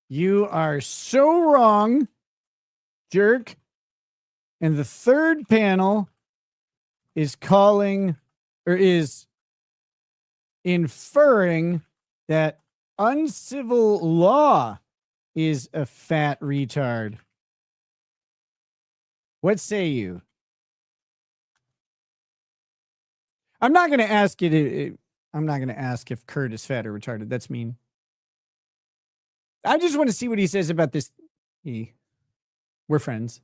You are so wrong, jerk. And the 3rd panel is calling or is inferring that uncivil law is a fat retard. What say you? I'm not going to ask it. I'm not going to ask if Kurt is fat or retarded. That's mean. I just want to see what he says about this. We're friends.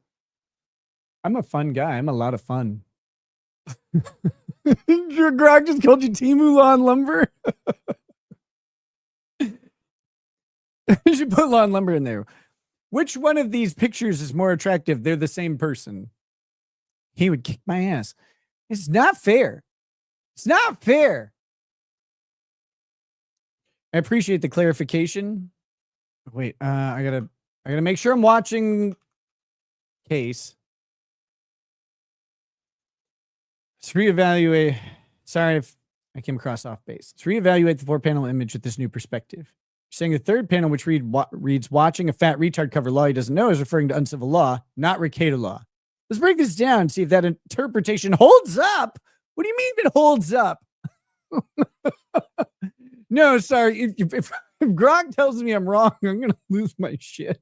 I'm a fun guy. I'm a lot of fun. Your Grog just called you Timu Lawn Lumber. You should put Lawn Lumber in there. Which one of these pictures is more attractive? They're the same person. He would kick my ass. It's not fair. It's not fair. I appreciate the clarification. Wait, I gotta make sure I'm watching case. Let's reevaluate. Sorry if I came across off base. Let's reevaluate the 4-panel image with this new perspective. You're saying the 3rd panel, which reads watching a fat retard cover law he doesn't know, is referring to uncivil law, not Rekieta law. Let's break this down and see if that interpretation holds up. What do you mean it holds up? No, sorry. If Grog tells me I'm wrong, I'm going to lose my shit.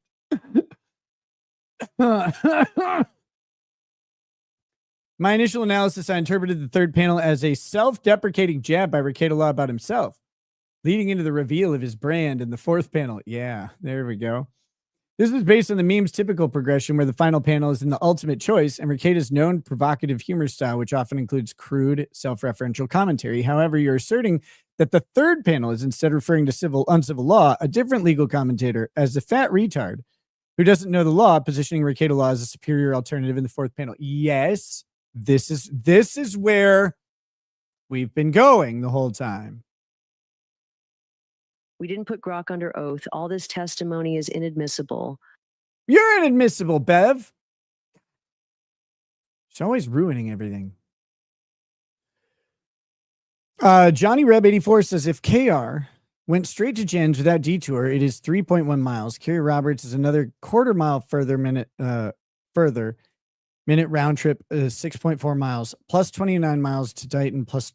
My initial analysis, I interpreted the 3rd panel as a self-deprecating jab by Rekieta law about himself, leading into the reveal of his brand in the 4th panel. Yeah, there we go. This is based on the meme's typical progression where the final panel is in the ultimate choice and Rekieta's known provocative humor style, which often includes crude, self-referential commentary. However, you're asserting that the 3rd panel is instead referring to uncivil law, a different legal commentator, as the fat retard who doesn't know the law, positioning Rekieta law as a superior alternative in the 4th panel. Yes, this is where we've been going the whole time. We didn't put Grok under oath. All this testimony is inadmissible. You're inadmissible, Bev. She's always ruining everything. Johnny Reb 84 says if KR went straight to Jen's without detour, it is 3.1 miles. Kerry Roberts is another quarter mile further minute round trip is 6.4 miles plus 29 miles to Dighton plus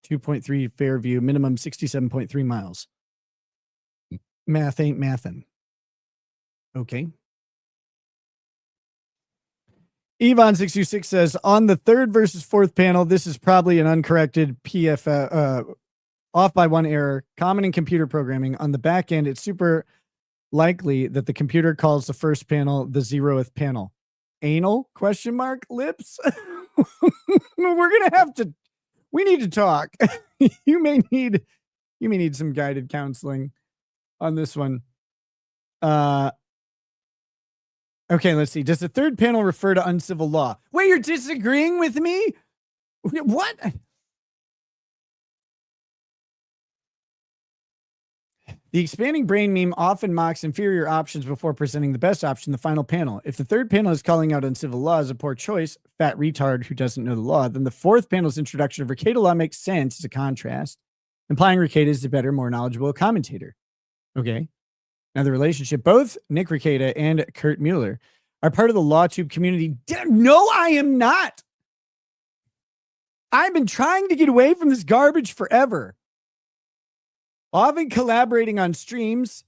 2.3 Fairview, minimum 67.3 miles. Math ain't mathin'. Okay. Yvonne626 says, on the third versus fourth panel, this is probably an uncorrected PF, off by one error, common in computer programming. On the back end, it's super likely that the computer calls the first panel the 0th panel. Anal? Question mark? Lips? We're going to have to, we need to talk. You may need some guided counseling on this one. Okay, let's see. Does the third panel refer to uncivil law? Wait, you're disagreeing with me? What? The expanding brain meme often mocks inferior options before presenting the best option, the final panel. If the third panel is calling out uncivil law as a poor choice, fat retard who doesn't know the law, then the fourth panel's introduction of Rekieta law makes sense as a contrast, implying Rekieta is the better, more knowledgeable commentator. Okay. Now the relationship, both Nick Rekieta and Kurt Mueller are part of the LawTube community. No, I am not. I've been trying to get away from this garbage forever. Often collaborating on streams,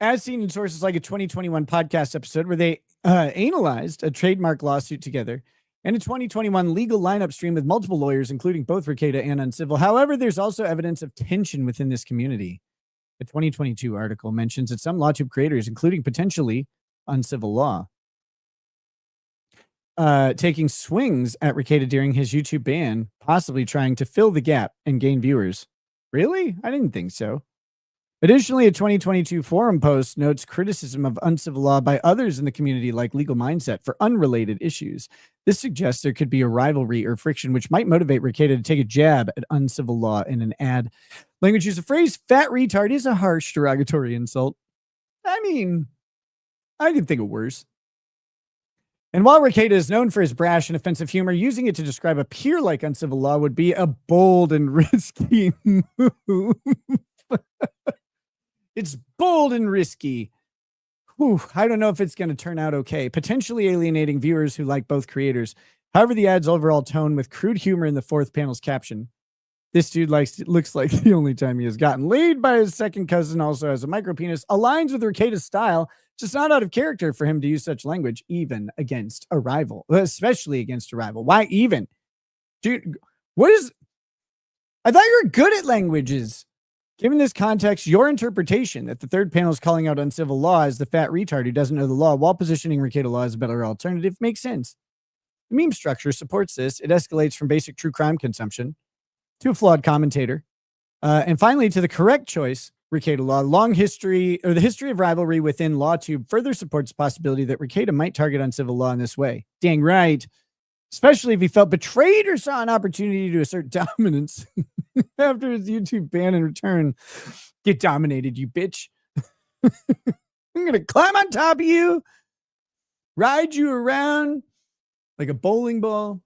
as seen in sources like a 2021 podcast episode where they analyzed a trademark lawsuit together, and a 2021 legal lineup stream with multiple lawyers, including both Rekieta and Uncivil. However, there's also evidence of tension within this community. The 2022 article mentions that some LawTube creators, including potentially Uncivil Law, taking swings at Rekieta during his YouTube ban, possibly trying to fill the gap and gain viewers. Really? I didn't think so. Additionally, a 2022 forum post notes criticism of uncivil law by others in the community like Legal Mindset for unrelated issues. This suggests there could be a rivalry or friction which might motivate Rekieta to take a jab at uncivil law in an ad. Language use. The phrase fat retard is a harsh derogatory insult. I mean, I could think of worse. And while Rekieta is known for his brash and offensive humor, using it to describe a peer like uncivil law would be a bold and risky move. It's bold and risky. Whew, I don't know if it's going to turn out okay. Potentially alienating viewers who like both creators. However, the ad's overall tone with crude humor in the fourth panel's caption. This dude looks like the only time he has gotten laid by his second cousin also has a micro penis. Aligns with Rekieta's style. It's just not out of character for him to use such language, even against a rival, especially against a rival. Why even? Dude, what is... I thought you were good at languages. Given this context, your interpretation that the third panel is calling out uncivil law as the fat retard who doesn't know the law while positioning Rekieta law as a better alternative makes sense. The meme structure supports this. It escalates from basic true crime consumption to a flawed commentator. And finally, to the correct choice, Rekieta law. Long history, or the history of rivalry within LawTube further supports the possibility that Rekieta might target uncivil law in this way. Dang right. Especially if he felt betrayed or saw an opportunity to assert dominance after his YouTube ban in return. Get dominated, you bitch. I'm going to climb on top of you, ride you around like a bowling ball.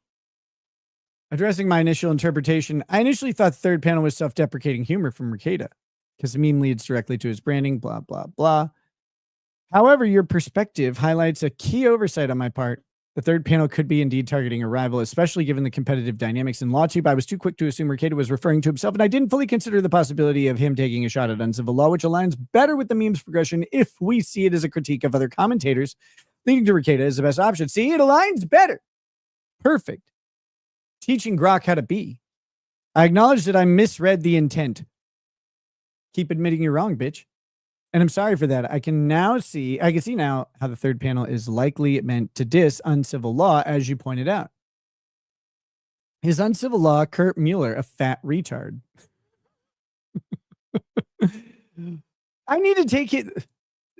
Addressing my initial interpretation, I initially thought the third panel was self-deprecating humor from Rekieta because the meme leads directly to his branding, blah, blah, blah. However, your perspective highlights a key oversight on my part. The third panel could be indeed targeting a rival, especially given the competitive dynamics in LawTube. I was too quick to assume Rekieta was referring to himself, and I didn't fully consider the possibility of him taking a shot at uncivil law, which aligns better with the meme's progression if we see it as a critique of other commentators, leading to Rekieta as the best option. See, it aligns better. Perfect. Teaching Grok how to be. I acknowledge that I misread the intent. Keep admitting you're wrong, bitch. And I'm sorry for that. I can see now how the third panel is likely meant to diss uncivil law, as you pointed out. Is uncivil law Kurt Mueller a fat retard? I need to take it.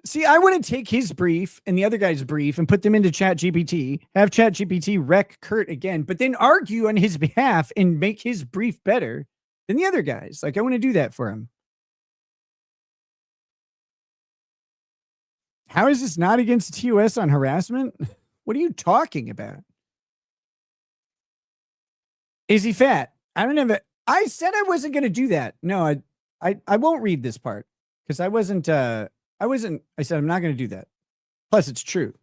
See, I want to take his brief and the other guy's brief and put them into ChatGPT, have ChatGPT wreck Kurt again, but then argue on his behalf and make his brief better than the other guys. Like, I want to do that for him. How is this not against TOS on harassment? What are you talking about? Is he fat? I don't have it. I said I wasn't going to do that. No, I won't read this part because I said I'm not going to do that. Plus, it's true.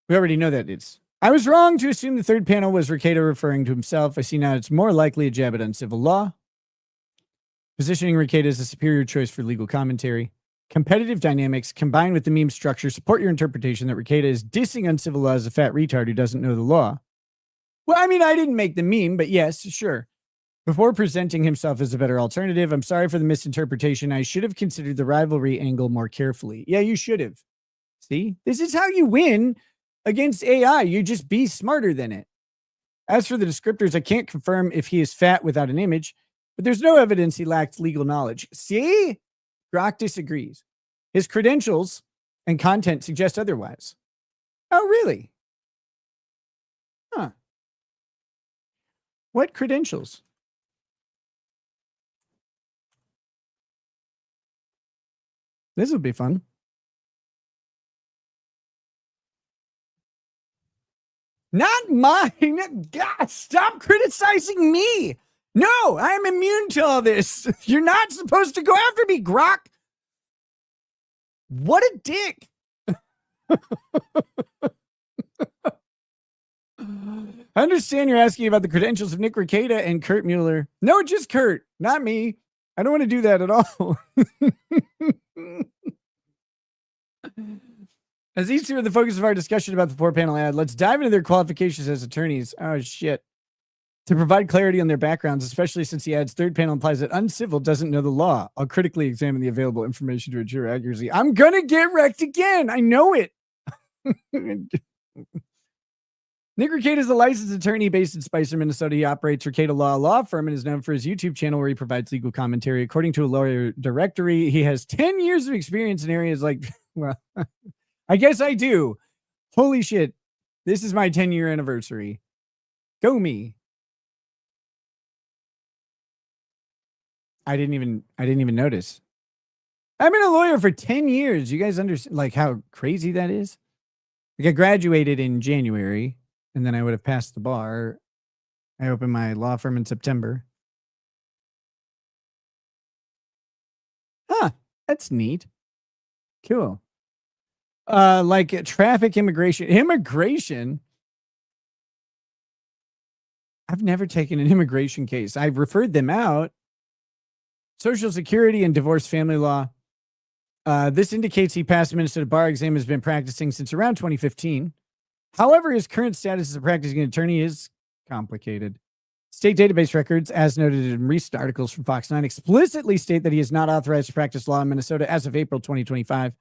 We already know that it's I was wrong to assume the third panel was Rekieta referring to himself. I see now it's more likely a jab at uncivil law. Positioning Rekieta as a superior choice for legal commentary. Competitive dynamics combined with the meme structure support your interpretation that Rekieta is dissing uncivil law as a fat retard who doesn't know the law. Well, I mean, I didn't make the meme, but yes, sure. Before presenting himself as a better alternative, I'm sorry for the misinterpretation. I should have considered the rivalry angle more carefully. Yeah, you should have. See, this is how you win against AI. You just be smarter than it. As for the descriptors, I can't confirm if he is fat without an image, but there's no evidence he lacked legal knowledge. See? Grok disagrees. His credentials and content suggest otherwise. Oh, really? Huh. What credentials? This will be fun. Not mine. God, stop criticizing me. No, I'm immune to all this. You're not supposed to go after me, Grok. What a dick. I understand you're asking about the credentials of Nick Rekieta and Kurt Mueller. No, just Kurt, not me. I don't want to do that at all. As these two are the focus of our discussion about the 4-panel ad, let's dive into their qualifications as attorneys. Oh, shit. To provide clarity on their backgrounds, especially since the ad's third panel implies that uncivil doesn't know the law. I'll critically examine the available information to ensure accuracy. I'm going to get wrecked again. I know it. Nick Rekieta is a licensed attorney based in Spicer, Minnesota. He operates Rekieta Law Firm and is known for his YouTube channel where he provides legal commentary. According to a lawyer directory, he has 10 years of experience in areas like, well, I guess I do. Holy shit. This is my 10-year anniversary. Go me. I didn't even notice. I've been a lawyer for 10 years. You guys understand like how crazy that is? Like I graduated in January and then I would have passed the bar. I opened my law firm in September. Huh, that's neat. Cool. Like traffic immigration. I've never taken an immigration case. I've referred them out. Social Security and divorce family law. This indicates he passed the Minnesota bar exam and has been practicing since around 2015. However, his current status as a practicing attorney is complicated. State database records, as noted in recent articles from Fox 9, explicitly state that he is not authorized to practice law in Minnesota as of April 2025.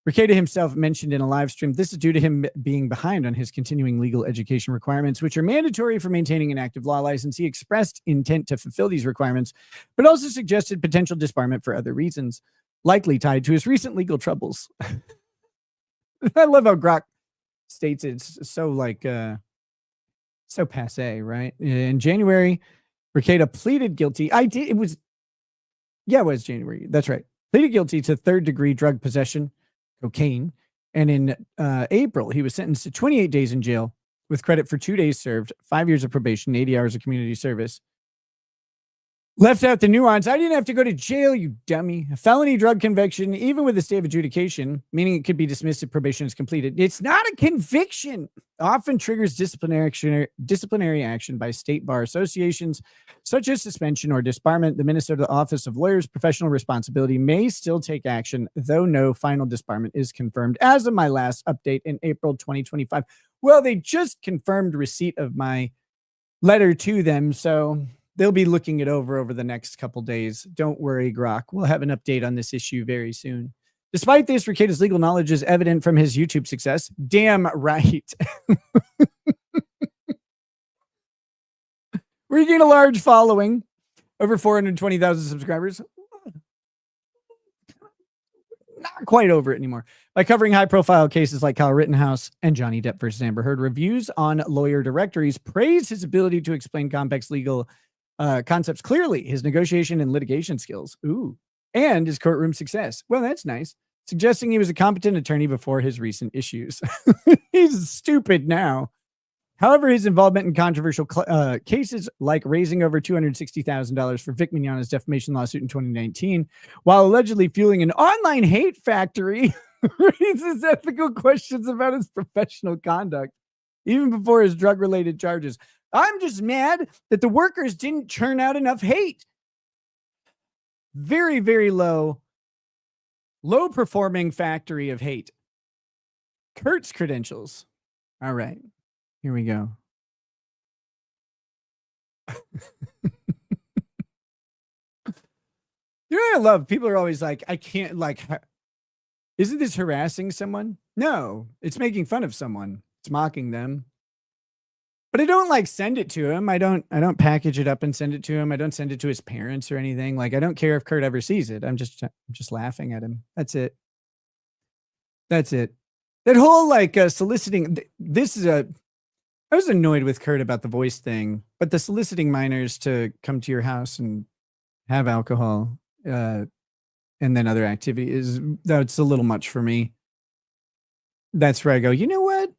Rekieta himself mentioned in a live stream, this is due to him being behind on his continuing legal education requirements, which are mandatory for maintaining an active law license. He expressed intent to fulfill these requirements, but also suggested potential disbarment for other reasons, likely tied to his recent legal troubles. I love how Grok states it's so like, so passe, right? In January, Rekieta pleaded guilty. It was January. That's right. Pleaded guilty to third-degree drug possession, cocaine. And in April, he was sentenced to 28 days in jail with credit for 2 days served, 5 years of probation, 80 hours of community service. Left out the nuance. I didn't have to go to jail, you dummy. A felony drug conviction, even with a stay of adjudication, meaning it could be dismissed if probation is completed. It's not a conviction. Often triggers disciplinary action by state bar associations, such as suspension or disbarment. The Minnesota Office of Lawyers' Professional Responsibility may still take action, though no final disbarment is confirmed as of my last update in April 2025. Well, they just confirmed receipt of my letter to them, so they'll be looking it over the next couple days. Don't worry, Grok. We'll have an update on this issue very soon. Despite this, Rekieta's legal knowledge is evident from his YouTube success. Damn right. We gain a large following, over 420,000 subscribers. Not quite over it anymore. By covering high-profile cases like Kyle Rittenhouse and Johnny Depp versus Amber Heard, reviews on lawyer directories praise his ability to explain complex legal concepts clearly, his negotiation and litigation skills, and his courtroom success. Well, that's nice. Suggesting he was a competent attorney before his recent issues. He's stupid now. However, his involvement in controversial cases like raising over $260,000 for Vic Mignogna's defamation lawsuit in 2019, while allegedly fueling an online hate factory, raises ethical questions about his professional conduct. even before his drug-related charges. I'm just mad that the workers didn't churn out enough hate. Very, very low performing factory of hate. Kurt's credentials. All right, here we go. You know what I love? People are always like, I can't, like, isn't this harassing someone? No, it's making fun of someone. It's mocking them. But I don't like send it to him. I don't package it up and send it to him. I don't send it to his parents or anything. Like, I don't care if Kurt ever sees it. I'm just laughing at him. That's it. That's it. That whole like soliciting. I was annoyed with Kurt about the voice thing, but the soliciting minors to come to your house and have alcohol and then other activities, that's a little much for me. That's where I go, you know what?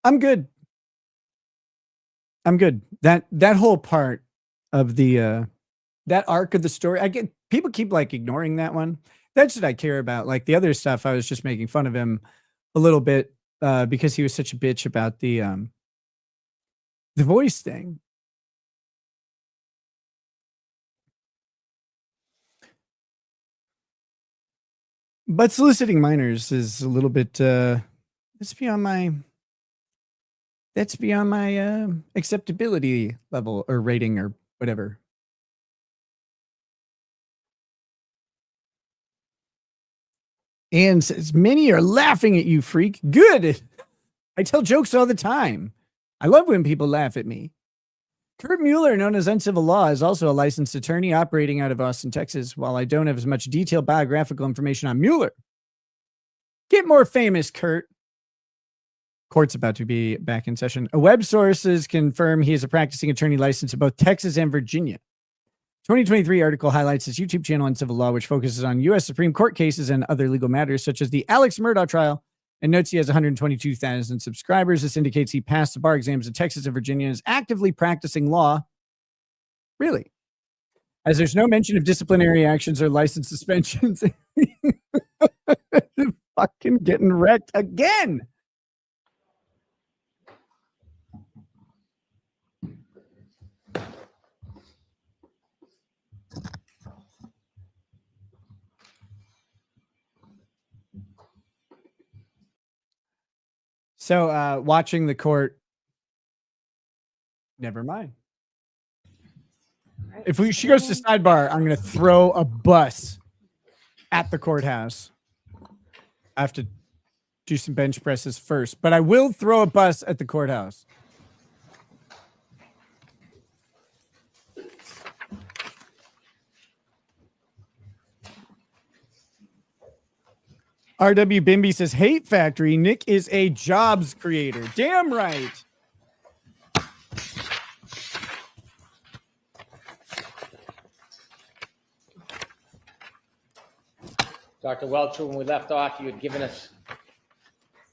I'm good. That whole part of the that arc of the story, I get people keep like ignoring that one. That's what I care about. Like the other stuff, I was just making fun of him a little bit because he was such a bitch about the voice thing. But soliciting minors is a little bit that's beyond my acceptability level or rating or whatever. And says, many are laughing at you, freak. Good. I tell jokes all the time. I love when people laugh at me. Kurt Mueller, known as Uncivil Law, is also a licensed attorney operating out of Austin, Texas. While I don't have as much detailed biographical information on Mueller, get more famous, Kurt. Court's about to be back in session. Web sources confirm he is a practicing attorney licensed in both Texas and Virginia. 2023 article highlights his YouTube channel Uncivil Law, which focuses on U.S. Supreme Court cases and other legal matters, such as the Alex Murdaugh trial, and notes he has 122,000 subscribers. This indicates he passed the bar exams in Texas and Virginia and is actively practicing law. Really? As there's no mention of disciplinary actions or license suspensions. Fucking getting wrecked again. So watching the court, never mind. If she goes to Sidebar, I'm going to throw a bus at the courthouse. I have to do some bench presses first, but I will throw a bus at the courthouse. RW Bimby says, hate factory. Nick is a jobs creator. Damn right. Dr. Welcher, when we left off, you had given us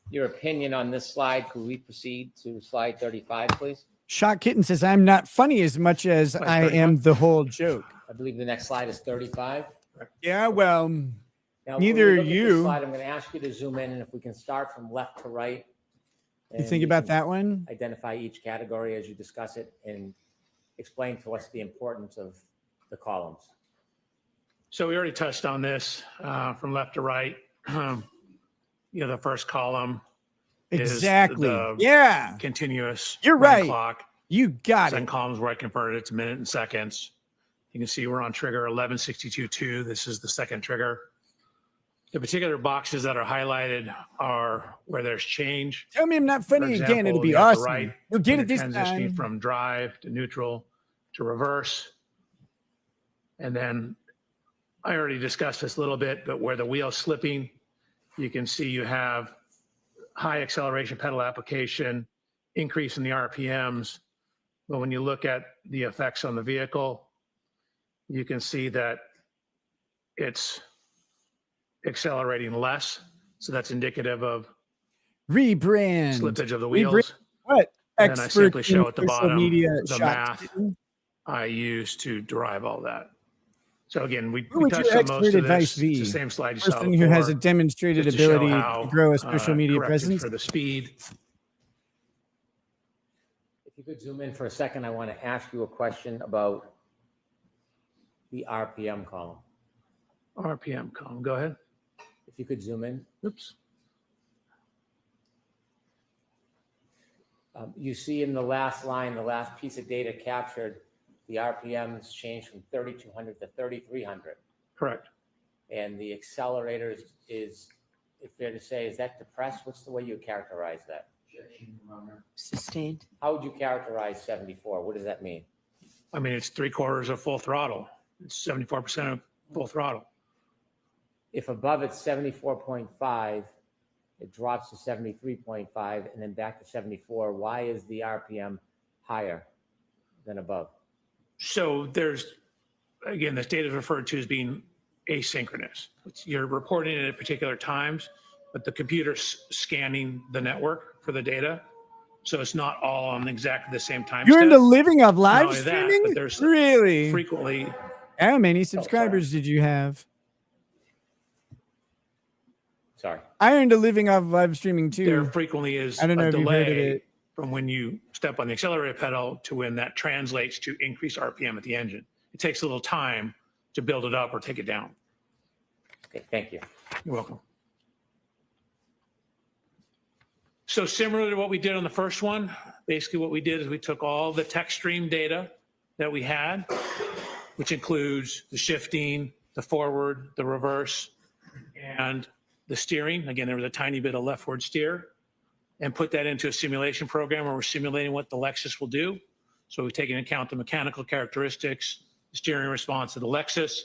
your opinion on this slide. Could we proceed to slide 35, please? Shot Kitten says, I'm not funny as much as I am the whole joke. I believe the next slide is 35. Yeah, well, Now, neither when we look at this you. slide, I'm going to ask you to zoom in, and if we can start from left to right. You think about that one? Identify each category as you discuss it and explain to us the importance of the columns. So we already touched on this from left to right. The first column Exactly. is the Yeah. continuous You're running right. clock. You got Second it. column is where I converted it to minute and seconds. You can see we're on trigger 1162.2. This is the second trigger. The particular boxes that are highlighted are where there's change. Tell me I'm not For funny example, again. It'll be you have the awesome. right You'll get when it this you're transitioning time. from drive to neutral to reverse. And then I already discussed this a little bit, but where the wheel's slipping, you can see you have high acceleration pedal application, increase in the RPMs. But when you look at the effects on the vehicle, you can see that it's accelerating less. So that's indicative of Rebrand. slippage of the Rebrand. wheels. What? And then I simply Expert show in at the social bottom media the Shot math Kitten. I use to derive all that. So again, we Who would touched your on most expert of advice this. be? It's the same slide you saw Person before. who has a demonstrated just to show ability how, to grow a social media corrected presence. for the speed. you could zoom in for a second, I want to ask you a question about the RPM column. RPM column, go ahead. If you could zoom in. Oops. You see in the last line, the last piece of data captured, the RPMs changed from 3,200 to 3,300. Correct. And the accelerator is fair to say, is that depressed? What's the way you characterize that? Sustained. How would you characterize 74? What does that mean? I mean, it's 3/4 of full throttle. It's 74% of full throttle. If above it's 74.5, it drops to 73.5 and then back to 74. Why is the RPM higher than above? So there's, again, this data is referred to as being asynchronous. You're reporting it at particular times, but the computer's scanning the network for the data. So it's not all on exactly the same time. You earned a living off Not live only that, streaming? but there's Really? frequently. How many subscribers did you have? Sorry. I earned a living off live streaming too. There frequently is I don't know a if you've heard of delay it. from when you step on the accelerator pedal to when that translates to increased RPM at the engine. It takes a little time to build it up or take it down. Okay, thank you. You're welcome. So similar to what we did on the first one, basically what we did is we took all the Textstream data that we had, which includes the shifting, the forward, the reverse, and the steering. Again, there was a tiny bit of leftward steer, and put that into a simulation program where we're simulating what the Lexus will do. So we've taken into account the mechanical characteristics, the steering response of the Lexus.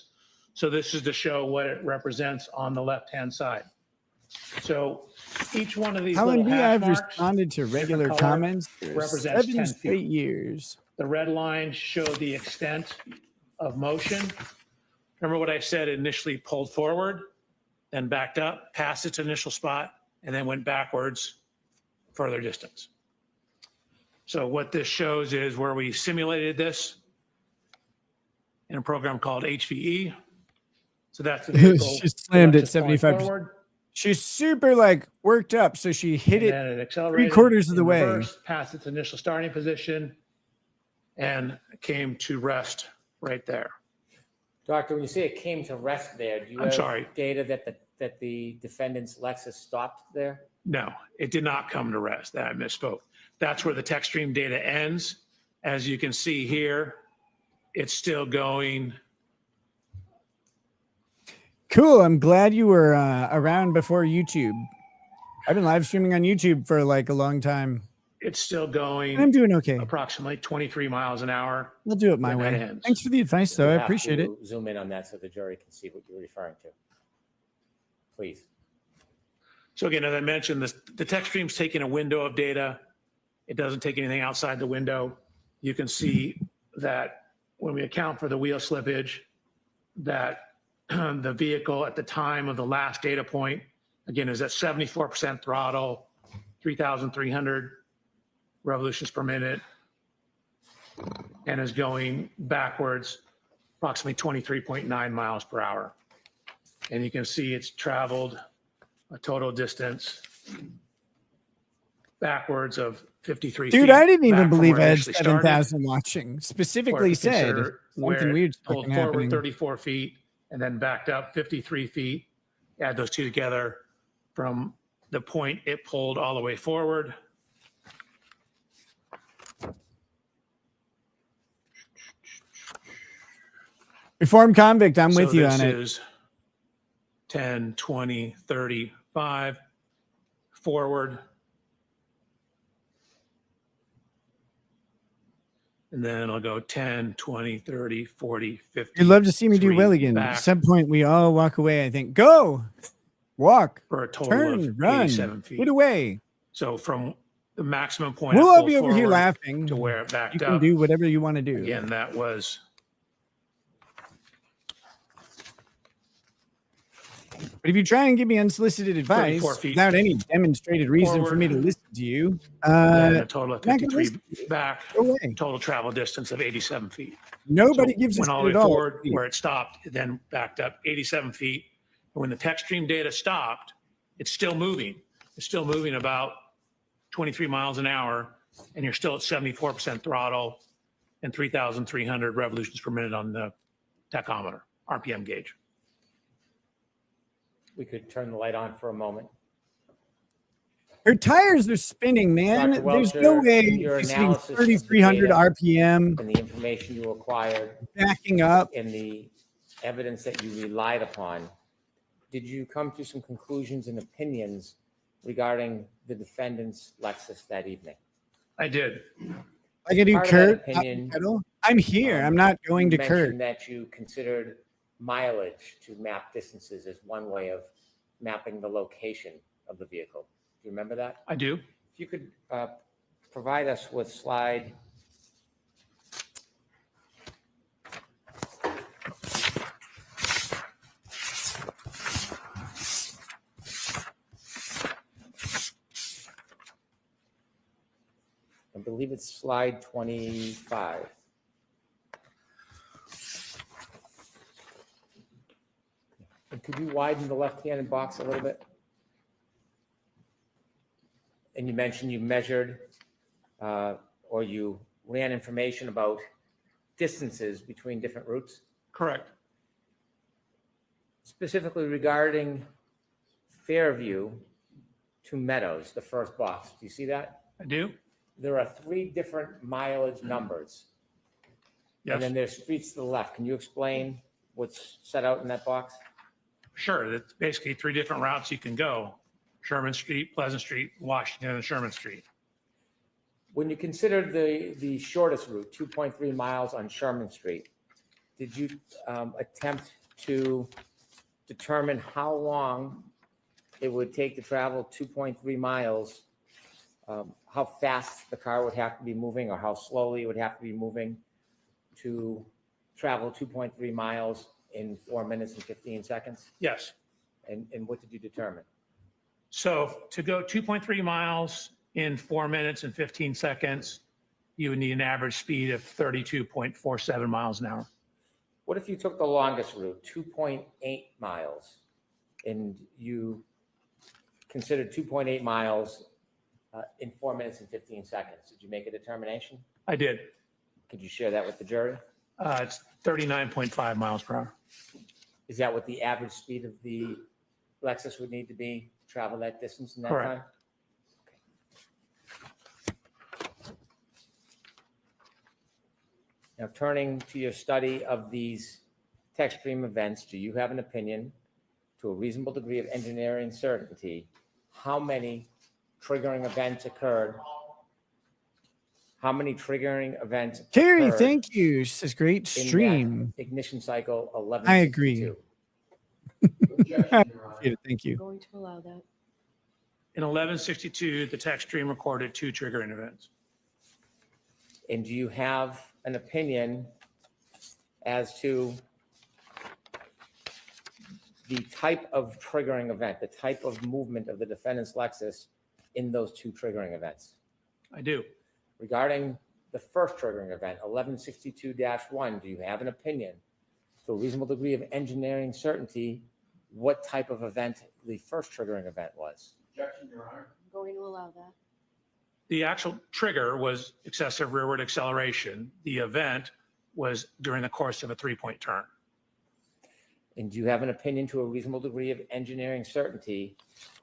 So this is to show what it represents on the left-hand side. So each one of these How little many hash I've marks, responded to regular color, comments for represents 10 7 feet. straight years. The red lines show the extent of motion. Remember what I said, initially pulled forward, then backed up, past its initial spot, and then went backwards further distance. So what this shows is where we simulated this in a program called HVE. So that's the vehicle. She slammed it Lexus going 75%. forward, She's super like worked up, so she hit and it then it accelerated 3/4 of the in way. reverse, past its initial starting position, and came to rest right there. Doctor, when you say it came to rest there, do you I'm have sorry. data that the defendant's Lexus stopped there? No, it did not come to rest. That I misspoke. That's where the Textstream data ends. As you can see here, it's still going. Cool. I'm glad you were around before YouTube. I've been live streaming on YouTube for like a long time. It's still going. I'm doing okay. Approximately 23 miles an hour. I'll do it my when that way. ends. Thanks for the advice, though. You I have appreciate it. to zoom in on that so the jury can see what you're referring to. Please. So again, as I mentioned, the Textstream's taking a window of data. It doesn't take anything outside the window. You can see that when we account for the wheel slippage, that the vehicle at the time of the last data point, again, is at 74% throttle, 3,300 revolutions per minute, and is going backwards approximately 23.9 miles per hour. And you can see it's traveled a total distance backwards of 53 feet. Dude, I didn't back even from believe where I it had actually started. 7,000 watching. Specifically Or said consider where something it weird pulled fucking forward happening. 34 feet and then backed up 53 feet. Add those two together from the point it pulled all the way forward. Reformed convict, I'm with So you this on it. is 10, 20, 35 forward. And then I'll go 10, 20, 30, 40, 50. You'd love to see me do three well again. back At some point, we all walk away. I think, go, walk, for a total turn, of run, 87 feet. put away. So from the maximum point We'll I all pulled be over here forward laughing. to where it backed You can up. do whatever you want to do. Again, that was But if you try and give me unsolicited advice 34 feet without any demonstrated reason for me to forward. listen to you, then a total of not gonna 53 listen. back, Go away. total travel distance of 87 feet. Nobody So gives a went all shit the at way all. forward where it stopped, it then backed up 87 feet. And when the Textstream data stopped, it's still moving. It's still moving about 23 miles an hour and you're still at 74% throttle and 3,300 revolutions per minute on the tachometer, RPM gauge. We could turn the light on for a moment. Her tires are spinning, man. Dr. There's no Welcher, way your she's hitting analysis of the 3,300 data RPM, and the information you acquired backing up. and the evidence that you relied upon, did you come to some conclusions and opinions regarding the defendant's Lexus that evening? I did. I can do Part of that Kurt. opinion, I'm here. I'm not going to you Kurt. mentioned that you considered mileage to map distances as one way of mapping the location of the vehicle. Do you remember that? I do. If you could provide us with slide. I believe it's slide 25. And could you widen the left-hand box a little bit? And you mentioned you measured or you ran information about distances between different routes? Correct. Specifically regarding Fairview to Meadows, the first box. Do you see that? I do. There are 3 different mileage numbers. Yes. And then there's streets to the left. Can you explain what's set out in that box? Sure. That's basically 3 different routes you can go. Sherman Street, Pleasant Street, Washington, and Sherman Street. When you considered the shortest route, 2.3 miles on Sherman Street, did you attempt to determine how long it would take to travel 2.3 miles, how fast the car would have to be moving or how slowly it would have to be moving to travel 2.3 miles in 4 minutes and 15 seconds? Yes. And what did you determine? So to go 2.3 miles in 4 minutes and 15 seconds, you would need an average speed of 32.47 miles an hour. What if you took the longest route, 2.8 miles, and you considered 2.8 miles in 4 minutes and 15 seconds? Did you make a determination? I did. Could you share that with the jury? It's 39.5 miles per hour. Is that what the average speed of the Lexus would need to be to travel that distance in that Correct. time? Now, turning to your study of these Textstream events, do you have an opinion, to a reasonable degree of engineering certainty, how many triggering events occurred? How many triggering events Terry, occurred thank you. She says great in that stream. ignition cycle 11? I agree. I appreciate it. Thank you. I'm going to allow that. In 1162, the Textstream recorded 2 triggering events. And do you have an opinion as to the type of triggering event, the type of movement of the defendant's Lexus in those 2 triggering events? I do. Regarding the first triggering event, 1162-1, do you have an opinion, to a reasonable degree of engineering certainty, what type of event the first triggering event was? Objection, Your Honor. I'm going to allow that. The actual trigger was excessive rearward acceleration. The event was during the course of a 3-point turn. And do you have an opinion, to a reasonable degree of engineering certainty,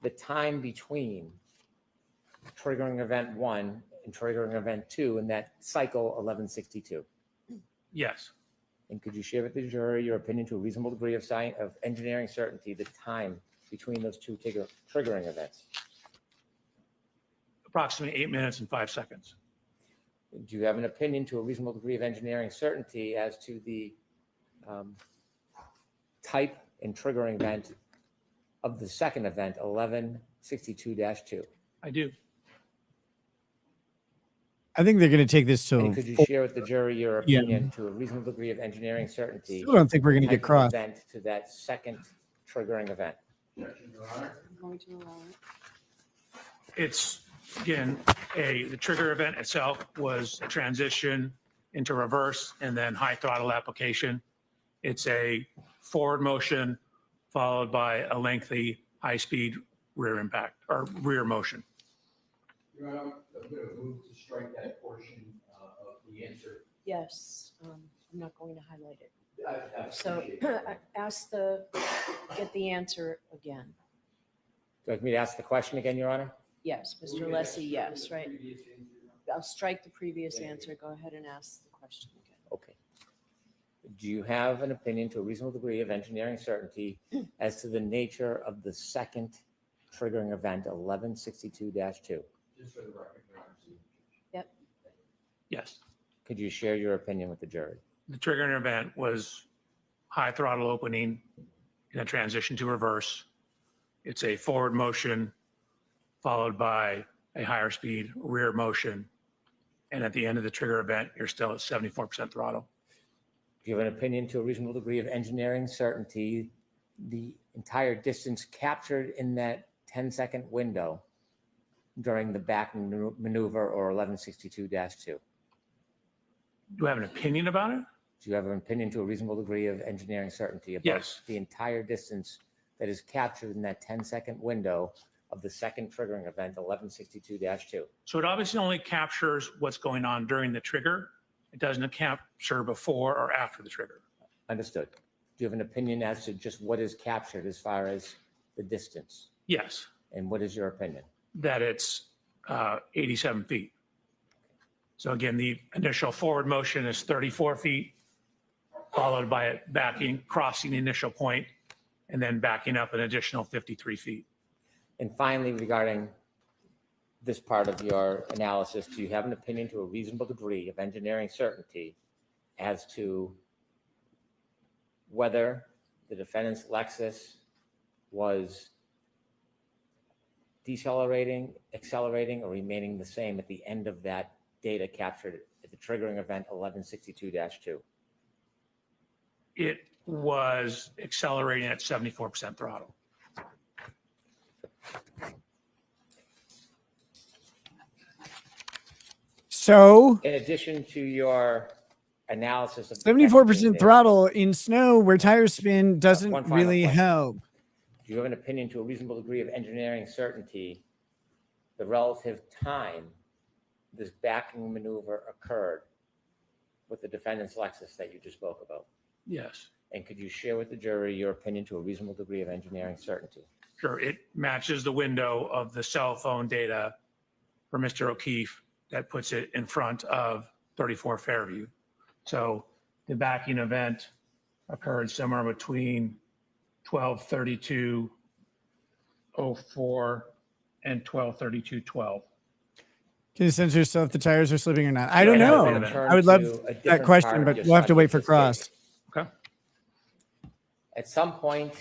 the time between triggering event 1 and triggering event 2 in that cycle 1162? Yes. And could you share with the jury your opinion, to a reasonable degree of engineering certainty, the time between those 2 triggering events? Approximately 8 minutes and 5 seconds. Do you have an opinion, to a reasonable degree of engineering certainty, as to the type and triggering event of the second event, 1162-2? I do. I think they're going to take this to. And could you share with the jury your Yeah. opinion, to a reasonable degree of engineering certainty? Still don't think we're gonna the get type of crossed. Event to that second triggering event. Objection, Your Honor. I'm going to allow it. It's, again, the trigger event itself was a transition into reverse and then high throttle application. It's a forward motion followed by a lengthy high speed rear impact or rear motion. Your Honor, I'm going to move to strike that portion of the answer. Yes, I'm not going to highlight it. I So appreciate that. get the answer again. Do you like me to ask the question again, Your Honor? Yes, Mr. Lessie, yes, right? I'll strike the previous answer. Go ahead and ask the question again. Okay. Do you have an opinion to a reasonable degree of engineering certainty as to the nature of the second triggering event, 1162-2? Just for the record, Your Honor. Yep. Yes. Could you share your opinion with the jury? The triggering event was high throttle opening in a transition to reverse. It's a forward motion followed by a higher speed rear motion. And at the end of the trigger event, you're still at 74% throttle. Do you have an opinion to a reasonable degree of engineering certainty, the entire distance captured in that 10-second window during the back maneuver or 1162-2? Do I have an opinion about it? Do you have an opinion to a reasonable degree of engineering certainty about Yes. the entire distance that is captured in that 10-second window of the second triggering event, 1162-2? So it obviously only captures what's going on during the trigger. It doesn't capture before or after the trigger. Understood. Do you have an opinion as to just what is captured as far as the distance? Yes, And what is your opinion? that it's 87 feet. So again, the initial forward motion is 34 feet, followed by it backing, crossing the initial point, and then backing up an additional 53 feet. And finally, regarding this part of your analysis, do you have an opinion to a reasonable degree of engineering certainty as to whether the defendant's Lexus was decelerating, accelerating, or remaining the same at the end of that data captured at the triggering event 1162-2? It was accelerating at 74% throttle. So In addition to your analysis of the 74% Textstream throttle in snow where tires spin One doesn't final really question. help. do you have an opinion to a reasonable degree of engineering certainty the relative time this backing maneuver occurred with the defendant's Lexus that you just spoke about? Yes, And could you share with the jury your opinion to a reasonable degree of engineering certainty? sure. It matches the window of the cell phone data for Mr. O'Keefe that puts it in front of 34 Fairview. So the backing event occurred somewhere between 12:32:04 and 12:32:12. Can you censor yourself if the tires are slipping or not? I Right don't now, know. we're gonna turn I would love to a that different question, part of but your we'll have to wait for subject cross. Okay. At some point,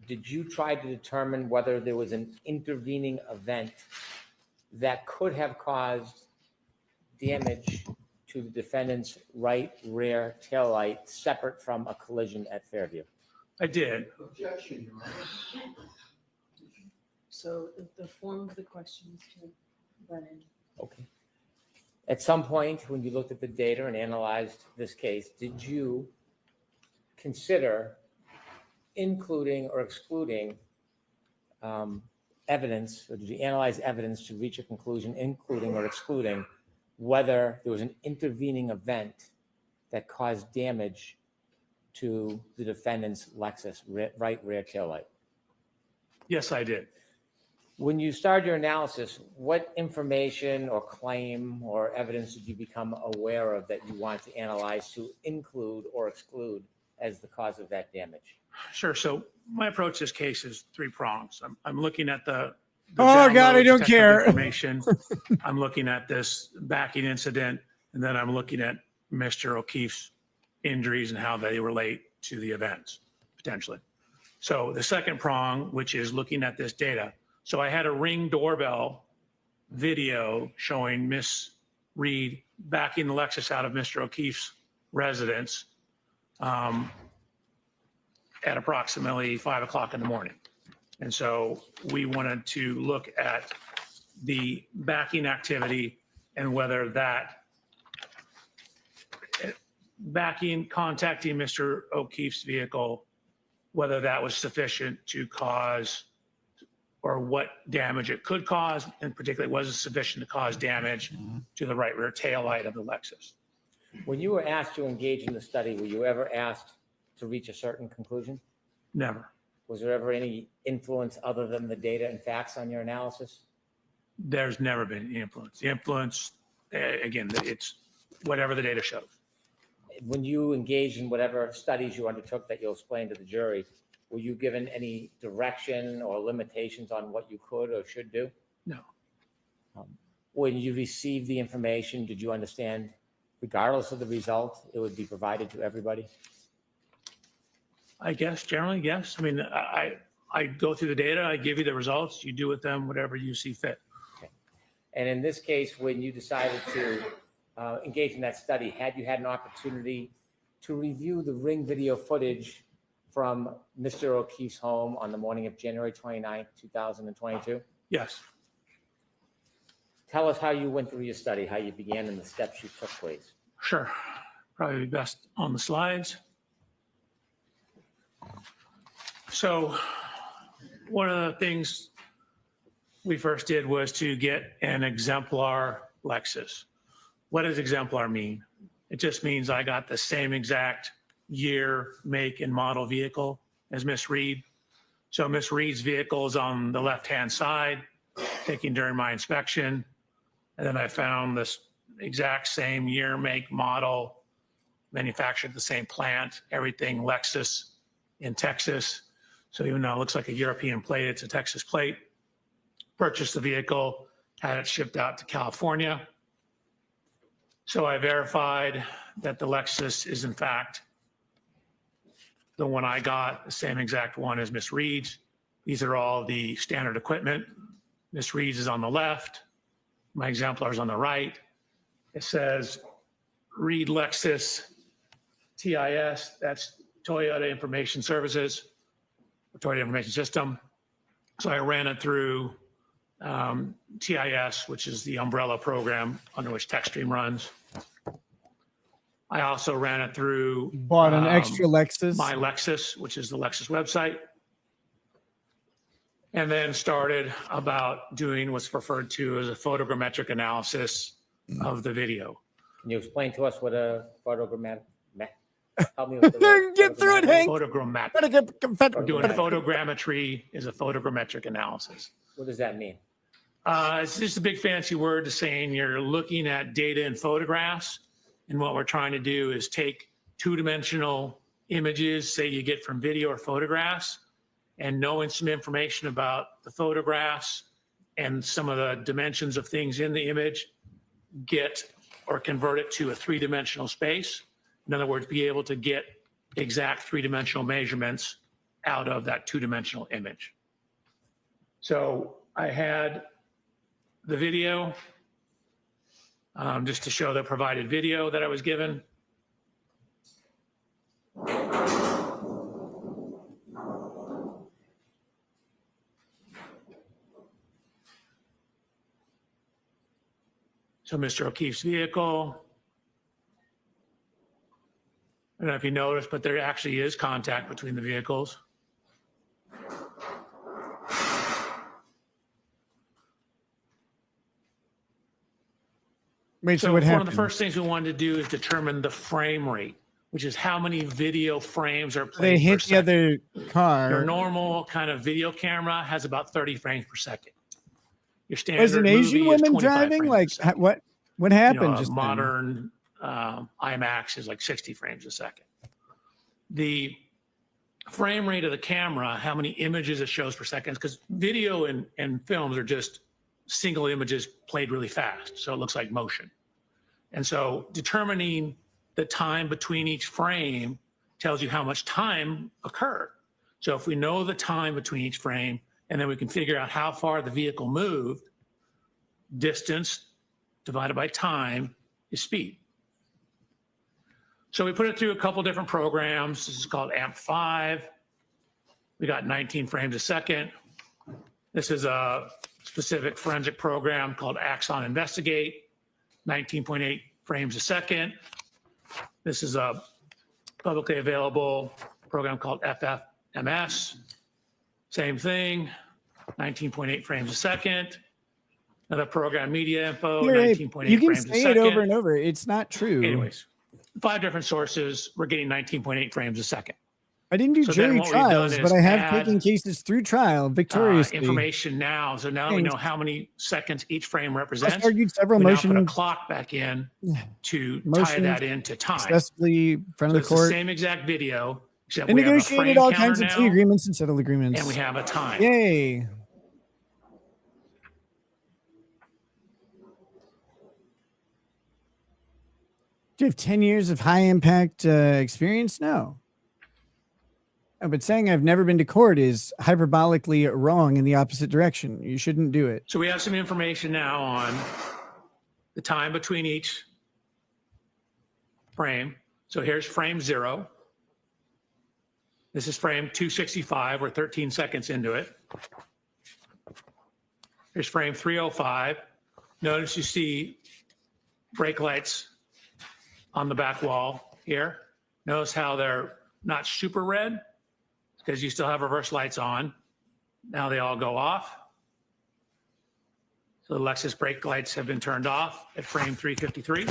did you try to determine whether there was an intervening event that could have caused damage to the defendant's right rear taillight separate from a collision at Fairview? I did. Objection, Your Honor. So the form of the question is to Brennan. Okay. At some point, when you looked at the data and analyzed this case, did you consider including or excluding evidence, or did you analyze evidence to reach a conclusion, including or excluding whether there was an intervening event that caused damage to the defendant's Lexus right rear taillight? Yes, I did. When you started your analysis, what information or claim or evidence did you become aware of that you want to analyze to include or exclude as the cause of that damage? Sure. So my approach to this case is three prongs. I'm looking at the Oh, God, I downloads, don't technical care. information. I'm looking at this backing incident, and then I'm looking at Mr. O'Keefe's injuries and how they relate to the events, potentially. So the second prong, which is looking at this data. So I had a Ring doorbell video showing Miss Reed backing the Lexus out of Mr. O'Keefe's residence at approximately 5 o'clock in the morning. And so we wanted to look at the backing activity and whether that contacting Mr. O'Keefe's vehicle, whether that was sufficient to cause or what damage it could cause, and particularly was it sufficient to cause damage to the right rear tail light of the Lexus. When you were asked to engage in the study, were you ever asked to reach a certain conclusion? Never. Was there ever any influence other than the data and facts on your analysis? There's never been any influence. The influence, again, it's whatever the data shows. When you engaged in whatever studies you undertook that you'll explain to the jury, were you given any direction or limitations on what you could or should do? No. When you received the information, did you understand, regardless of the result, it would be provided to everybody? I guess generally, yes. I mean, I go through the data, I give you the results, you do with them whatever you see fit. Okay. And in this case, when you decided to engage in that study, had you had an opportunity to review the ring video footage from Mr. O'Keefe's home on the morning of January 29th, 2022? Yes. Tell us how you went through your study, how you began, and the steps you took, please. Sure. Probably best on the slides. So one of the things we first did was to get an exemplar Lexus. What does exemplar mean? It just means I got the same exact year, make, and model vehicle as Miss Reed. So Miss Reed's vehicle is on the left-hand side, taken during my inspection. And then I found this exact same year, make, model, manufactured at the same plant, everything Lexus in Texas. So even though it looks like a European plate, it's a Texas plate. Purchased the vehicle, had it shipped out to California. So I verified that the Lexus is in fact the one I got, the same exact one as Miss Reed's. These are all the standard equipment. Miss Reed's is on the left. My exemplar is on the right. It says Reed Lexus TIS, that's Toyota Information Services, Toyota Information System. So I ran it through TIS, which is the umbrella program under which Textstream runs. I also ran it through Bought an extra Lexus. My Lexus, which is the Lexus website. And then started about doing what's referred to as a photogrammetric analysis of the video. Can you explain to us what a photogrammetric, help me with the word. Get through it, Hank. Photogrammetric. Doing photogrammetry is a photogrammetric analysis. What does that mean? It's just a big fancy word to saying you're looking at data and photographs. And what we're trying to do is take two-dimensional images, say you get from video or photographs, and knowing some information about the photographs and some of the dimensions of things in the image, get or convert it to a three-dimensional space. In other words, be able to get exact three-dimensional measurements out of that two-dimensional image. So I had the video, just to show the provided video that I was given. So Mr. O'Keefe's vehicle. I don't know if you noticed, but there actually is contact between the vehicles. Wait, so So what one happened? of the first things we wanted to do is determine the frame rate, which is how many video frames are They played per hit the second. other car. Your normal kind of video camera has about 30 frames per second. Your standard Was an Asian movie is woman 25 driving? frames Like per second. what You know, happened a just then? modern IMAX is like 60 frames a second. The frame rate of the camera, how many images it shows per second, because video and films are just single images played really fast. So it looks like motion. And so determining the time between each frame tells you how much time occurred. So if we know the time between each frame, and then we can figure out how far the vehicle moved, distance divided by time is speed. So we put it through a couple different programs. This is called AMP5. We got 19 frames a second. This is a specific forensic program called Axon Investigate, 19.8 frames a second. This is a publicly available program called FFMS. Same thing, 19.8 frames a second. Another program media info, Here, Abe, 19.8 you can frames a say second. it over and over. It's not true. Anyways, 5 different sources, we're getting 19.8 frames a second. I didn't do So then jury what we've done trials, is but I have add, taken cases through trial victoriously. information now. So now that we Thanks. know how many seconds each frame I represents, argued several we now put a motions. clock back in to tie Motions that into time. successfully in front So of it's the the court. same exact video, except And we have a negotiated frame all counter kinds of plea now, agreements and settled agreements. and we have a time. Yay. Do you have 10 years of high impact experience? No. But saying I've never been to court is hyperbolically wrong in the opposite direction. You shouldn't do it. So we have some information now on the time between each frame. So here's frame 0. This is frame 265. We're 13 seconds into it. Here's frame 305. Notice you see brake lights on the back wall here. Notice how they're not super red because you still have reverse lights on. Now they all go off. So the Lexus brake lights have been turned off at frame 353.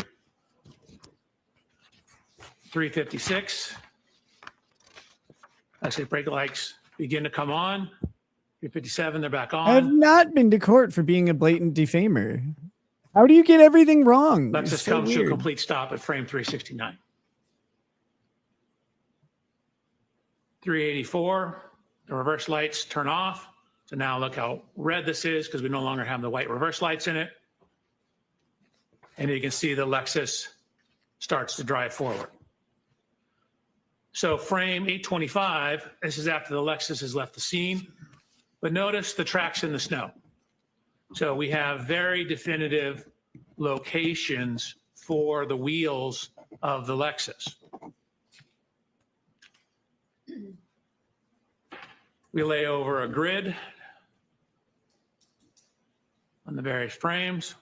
356. Actually, brake lights begin to come on. 357, they're back I have on. not been to court for being a blatant defamer. How do you get everything wrong? It's Lexus so comes to a weird. complete stop at frame 369. 384, the reverse lights turn off. So now look how red this is because we no longer have the white reverse lights in it. And you can see the Lexus starts to drive forward. So frame 825, this is after the Lexus has left the scene. But notice the tracks in the snow. So we have very definitive locations for the wheels of the Lexus. We lay over a grid on the various frames.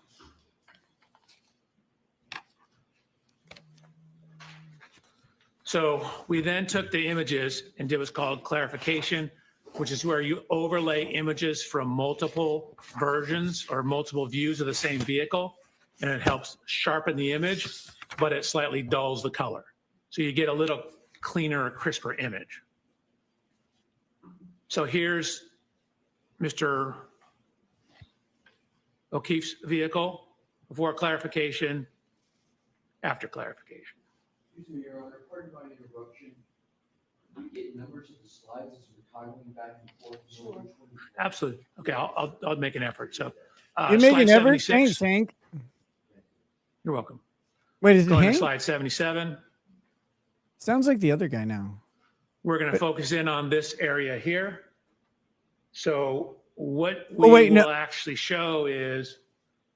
So we then took the images and did what's called clarification, which is where you overlay images from multiple versions or multiple views of the same vehicle, and it helps sharpen the image, but it slightly dulls the color. So you get a little cleaner, crisper image. So here's Mr. O'Keefe's vehicle before clarification, after clarification. Excuse me, Your Honor, pardon my interruption. Can you get numbers of the slides as we're toggling back and forth? Sure. Absolutely. Okay, I'll make an effort. So You're slide making effort? 76. Thanks, Hank. You're welcome. Wait, is it Going to Hank? slide 77. Sounds like the other guy now. We're going to focus in on this area here. So what Oh, we wait, will no. actually show is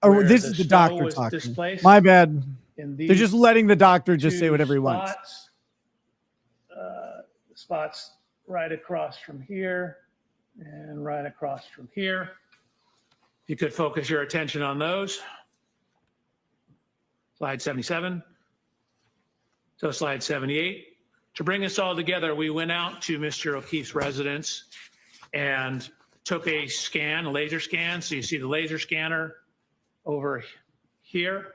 Oh, where this the is the snow doctor was talking. displaced My bad. in They're these just letting the doctor just say two whatever he wants. spots. Spots right across from here and right across from here. You could focus your attention on those. Slide 77. So slide 78. To bring us all together, we went out to Mr. O'Keefe's residence and took a scan, a laser scan. So you see the laser scanner over here.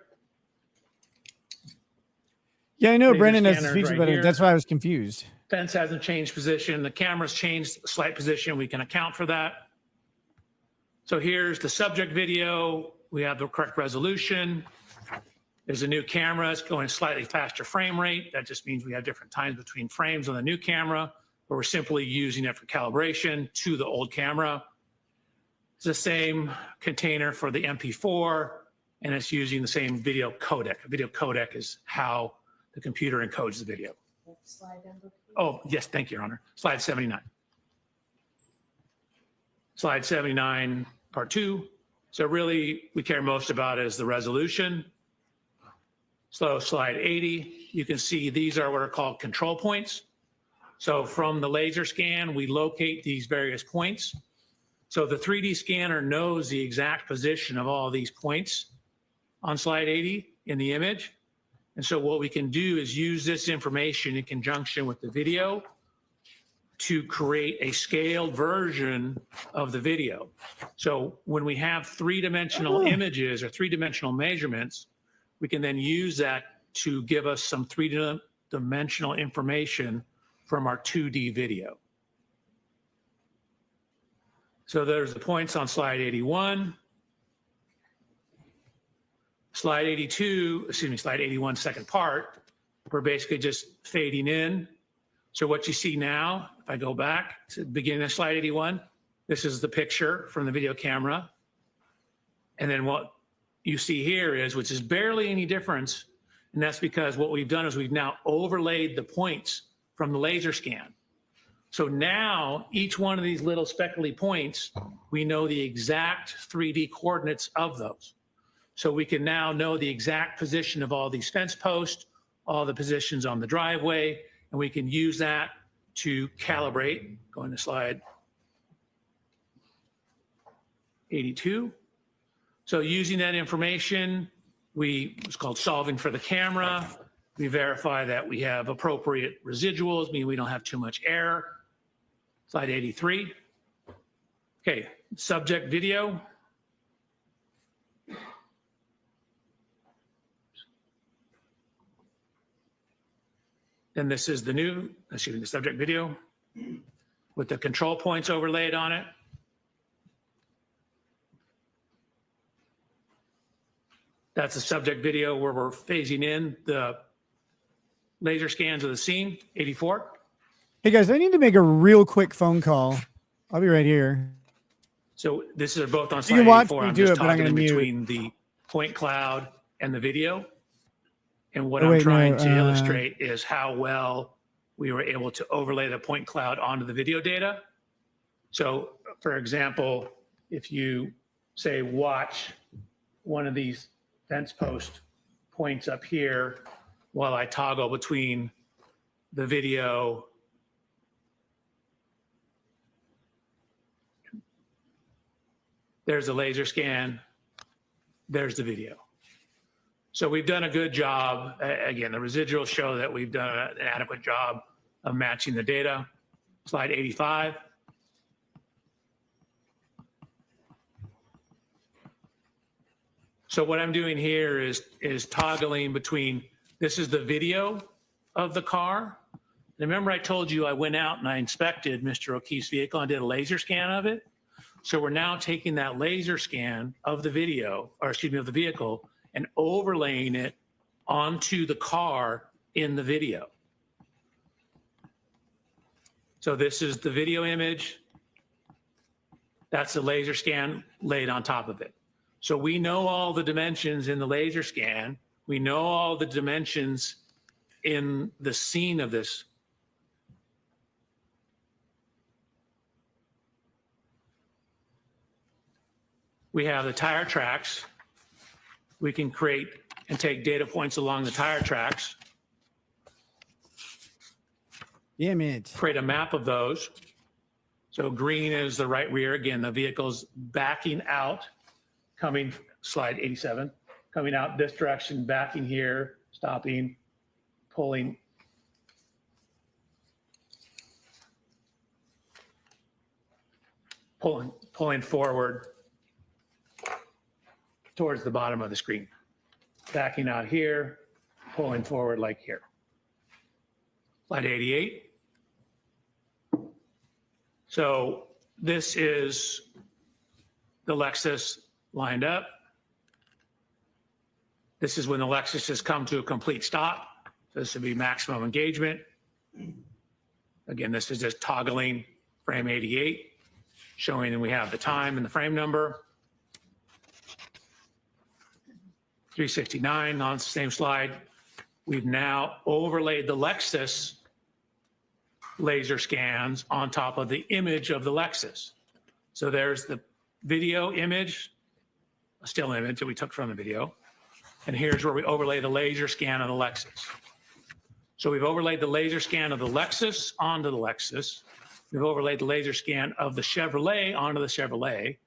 Yeah, I know Laser Brendan has to scanner's speak right about it. here. That's why I was confused. Fence hasn't changed position. The camera's changed a slight position. We can account for that. So here's the subject video. We have the correct resolution. There's a new camera. It's going slightly faster frame rate. That just means we have different times between frames on the new camera, but we're simply using it for calibration to the old camera. It's the same container for the MP4, and it's using the same video codec. A video codec is how the computer encodes the video. Slide number, please. Oh, yes, thank you, Your Honor. Slide 79. Slide 79, part 2. So really, we care most about is the resolution. So slide 80, you can see these are what are called control points. So from the laser scan, we locate these various points. So the 3D scanner knows the exact position of all these points on slide 80 in the image. And so what we can do is use this information in conjunction with the video to create a scaled version of the video. So when we have three-dimensional images or three-dimensional measurements, we can then use that to give us some three-dimensional information from our 2D video. So there's the points on slide 81. Slide 82, excuse me, slide 81, second part, we're basically just fading in. So what you see now, if I go back to the beginning of slide 81, this is the picture from the video camera. And then what you see here is, which is barely any difference, and that's because what we've done is we've now overlaid the points from the laser scan. So now each one of these little speckly points, we know the exact 3D coordinates of those. So we can now know the exact position of all these fence posts, all the positions on the driveway, and we can use that to calibrate. Going to slide 82. So using that information, it's called solving for the camera. We verify that we have appropriate residuals, meaning we don't have too much error. Slide 83. Okay, subject video. And this is the subject video with the control points overlaid on it. That's a subject video where we're phasing in the laser scans of the scene, 84. Hey guys, I need to make a real quick phone call. I'll be right here. So this is both on You slide can watch 84. me I'm do just it, but I'm toggling gonna mute. between the point cloud and the video. And what Oh, I'm wait, trying no, to illustrate is how well we were able to overlay the point cloud onto the video data. So for example, if you say watch one of these fence post points up here while I toggle between the video there's a laser scan, there's the video. So we've done a good job. Again, the residuals show that we've done an adequate job of matching the data. Slide 85. So what I'm doing here is toggling between, this is the video of the car. And remember I told you I went out and I inspected Mr. O'Keefe's vehicle and did a laser scan of it. So we're now taking that laser scan of the video, or excuse me, of the vehicle, and overlaying it onto the car in the video. So this is the video image. That's the laser scan laid on top of it. So we know all the dimensions in the laser scan. We know all the dimensions in the scene of this. We have the tire tracks. We can create and take data points along the tire tracks. Damn it. Create a map of those. So green is the right rear. Again, the vehicle's backing out, coming, slide 87, coming out this direction, backing here, stopping, pulling. Pulling forward towards the bottom of the screen. Backing out here, pulling forward like here. Slide 88. So this is the Lexus lined up. This is when the Lexus has come to a complete stop. So this would be maximum engagement. Again, this is just toggling frame 88, showing that we have the time and the frame number. 369 on the same slide. We've now overlaid the Lexus laser scans on top of the image of the Lexus. So there's the video image, a still image that we took from the video. And here's where we overlay the laser scan of the Lexus. So we've overlaid the laser scan of the Lexus onto the Lexus. We've overlaid the laser scan of the Chevrolet onto the Chevrolet.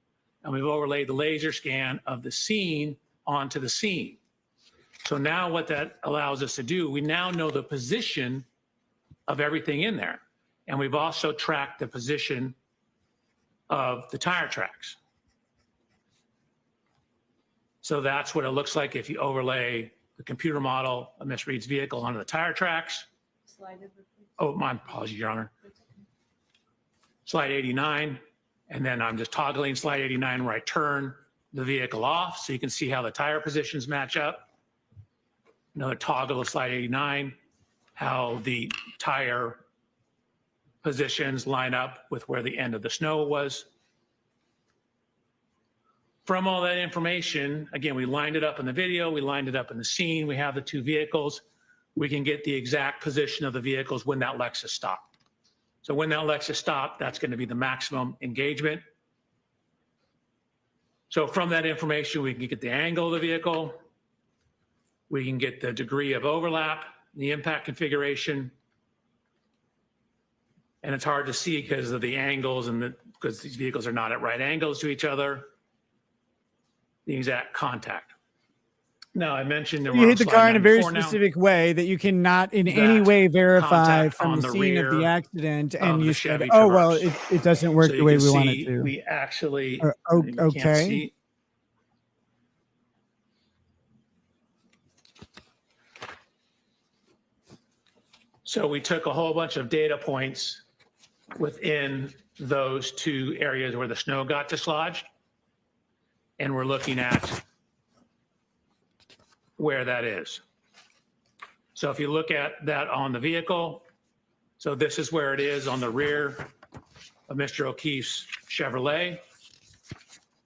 And we've overlaid the laser scan of the scene onto the scene. So now what that allows us to do, we now know the position of everything in there. And we've also tracked the position of the tire tracks. So that's what it looks like if you overlay the computer model of Ms. Reed's vehicle onto the tire tracks. Slide over, please. Oh, my apologies, Your Honor. Slide 89, and then I'm just toggling slide 89 where I turn the vehicle off so you can see how the tire positions match up. Another toggle of slide 89, how the tire positions line up with where the end of the snow was. From all that information, again, we lined it up in the video, we lined it up in the scene, we have the two vehicles. We can get the exact position of the vehicles when that Lexus stopped. So when that Lexus stopped, that's going to be the maximum engagement. So from that information, we can get the angle of the vehicle. We can get the degree of overlap, the impact configuration. And it's hard to see because of the angles and because these vehicles are not at right angles to each other. The exact contact. Now, I mentioned You hit the car in a very 94 now. specific way that you cannot in That any way verify contact from on the the scene of the rear accident, of and the you Chevy said, "Oh well, Traverse. it doesn't work So the you way can we want see it to." We actually, Oh, you can't okay. see. So we took a whole bunch of data points within those two areas where the snow got dislodged. And we're looking at where that is. So if you look at that on the vehicle, so this is where it is on the rear of Mr. O'Keefe's Chevrolet.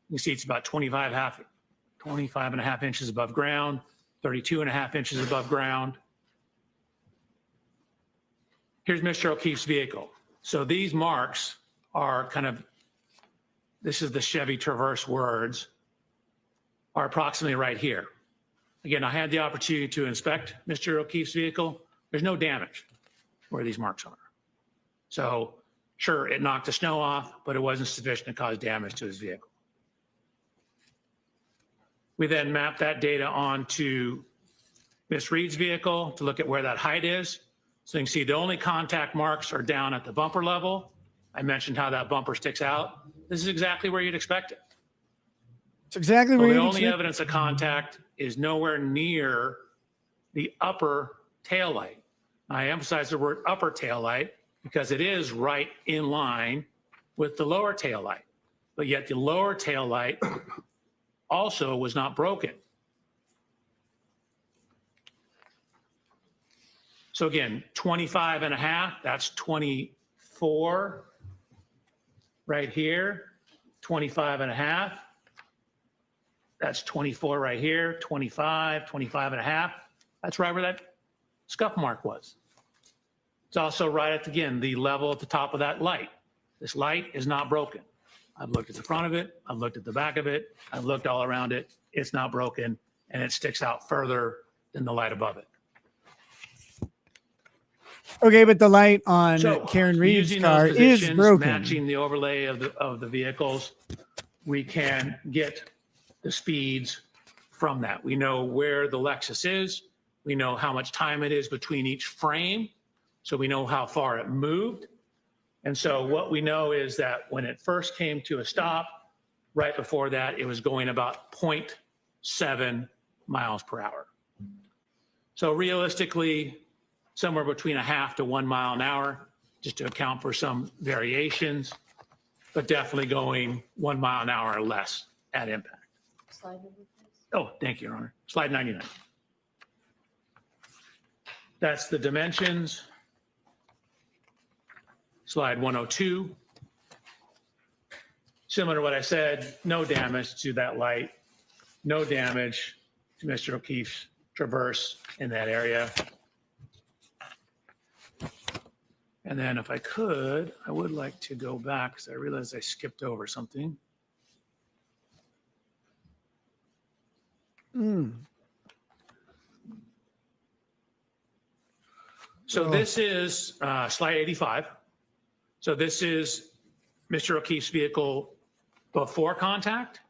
You see it's about 25 and a half inches above ground, 32 and a half inches above ground. Here's Mr. O'Keefe's vehicle. So these marks are kind of, this is the Chevy Traverse words, are approximately right here. Again, I had the opportunity to inspect Mr. O'Keefe's vehicle. There's no damage where these marks are. So sure, it knocked the snow off, but it wasn't sufficient to cause damage to his vehicle. We then mapped that data onto Ms. Reed's vehicle to look at where that height is. So you can see the only contact marks are down at the bumper level. I mentioned how that bumper sticks out. This is exactly where you'd expect it. It's exactly So where the you'd only expect- evidence of contact is nowhere near the upper tail light. I emphasize the word upper tail light because it is right in line with the lower tail light, but yet the lower tail light also was not broken. So again, 25 and a half, that's 24 right here, 25 and a half. That's 24 right here, 25, 25 and a half. That's right where that scuff mark was. It's also right at, again, the level at the top of that light. This light is not broken. I've looked at the front of it. I've looked at the back of it. I've looked all around it. It's not broken, and it sticks out further than the light above it. Okay, but the light on So, Karen Reed's using car those is positions, broken. matching the overlay of the vehicles, we can get the speeds from that. We know where the Lexus is. We know how much time it is between each frame. So we know how far it moved. And so what we know is that when it first came to a stop, right before that, it was going about 0.7 miles per hour. So realistically, somewhere between a half to 1 mile an hour, just to account for some variations, but definitely going 1 mile an hour or less at impact. Slide over, please. Oh, thank you, Your Honor. Slide 99. That's the dimensions. Slide 102. Similar to what I said, no damage to that light, no damage to Mr. O'Keefe's Traverse in that area. And then if I could, I would like to go back because I realized I skipped over something. So this is slide 85. So this is Mr. O'Keefe's vehicle before contact.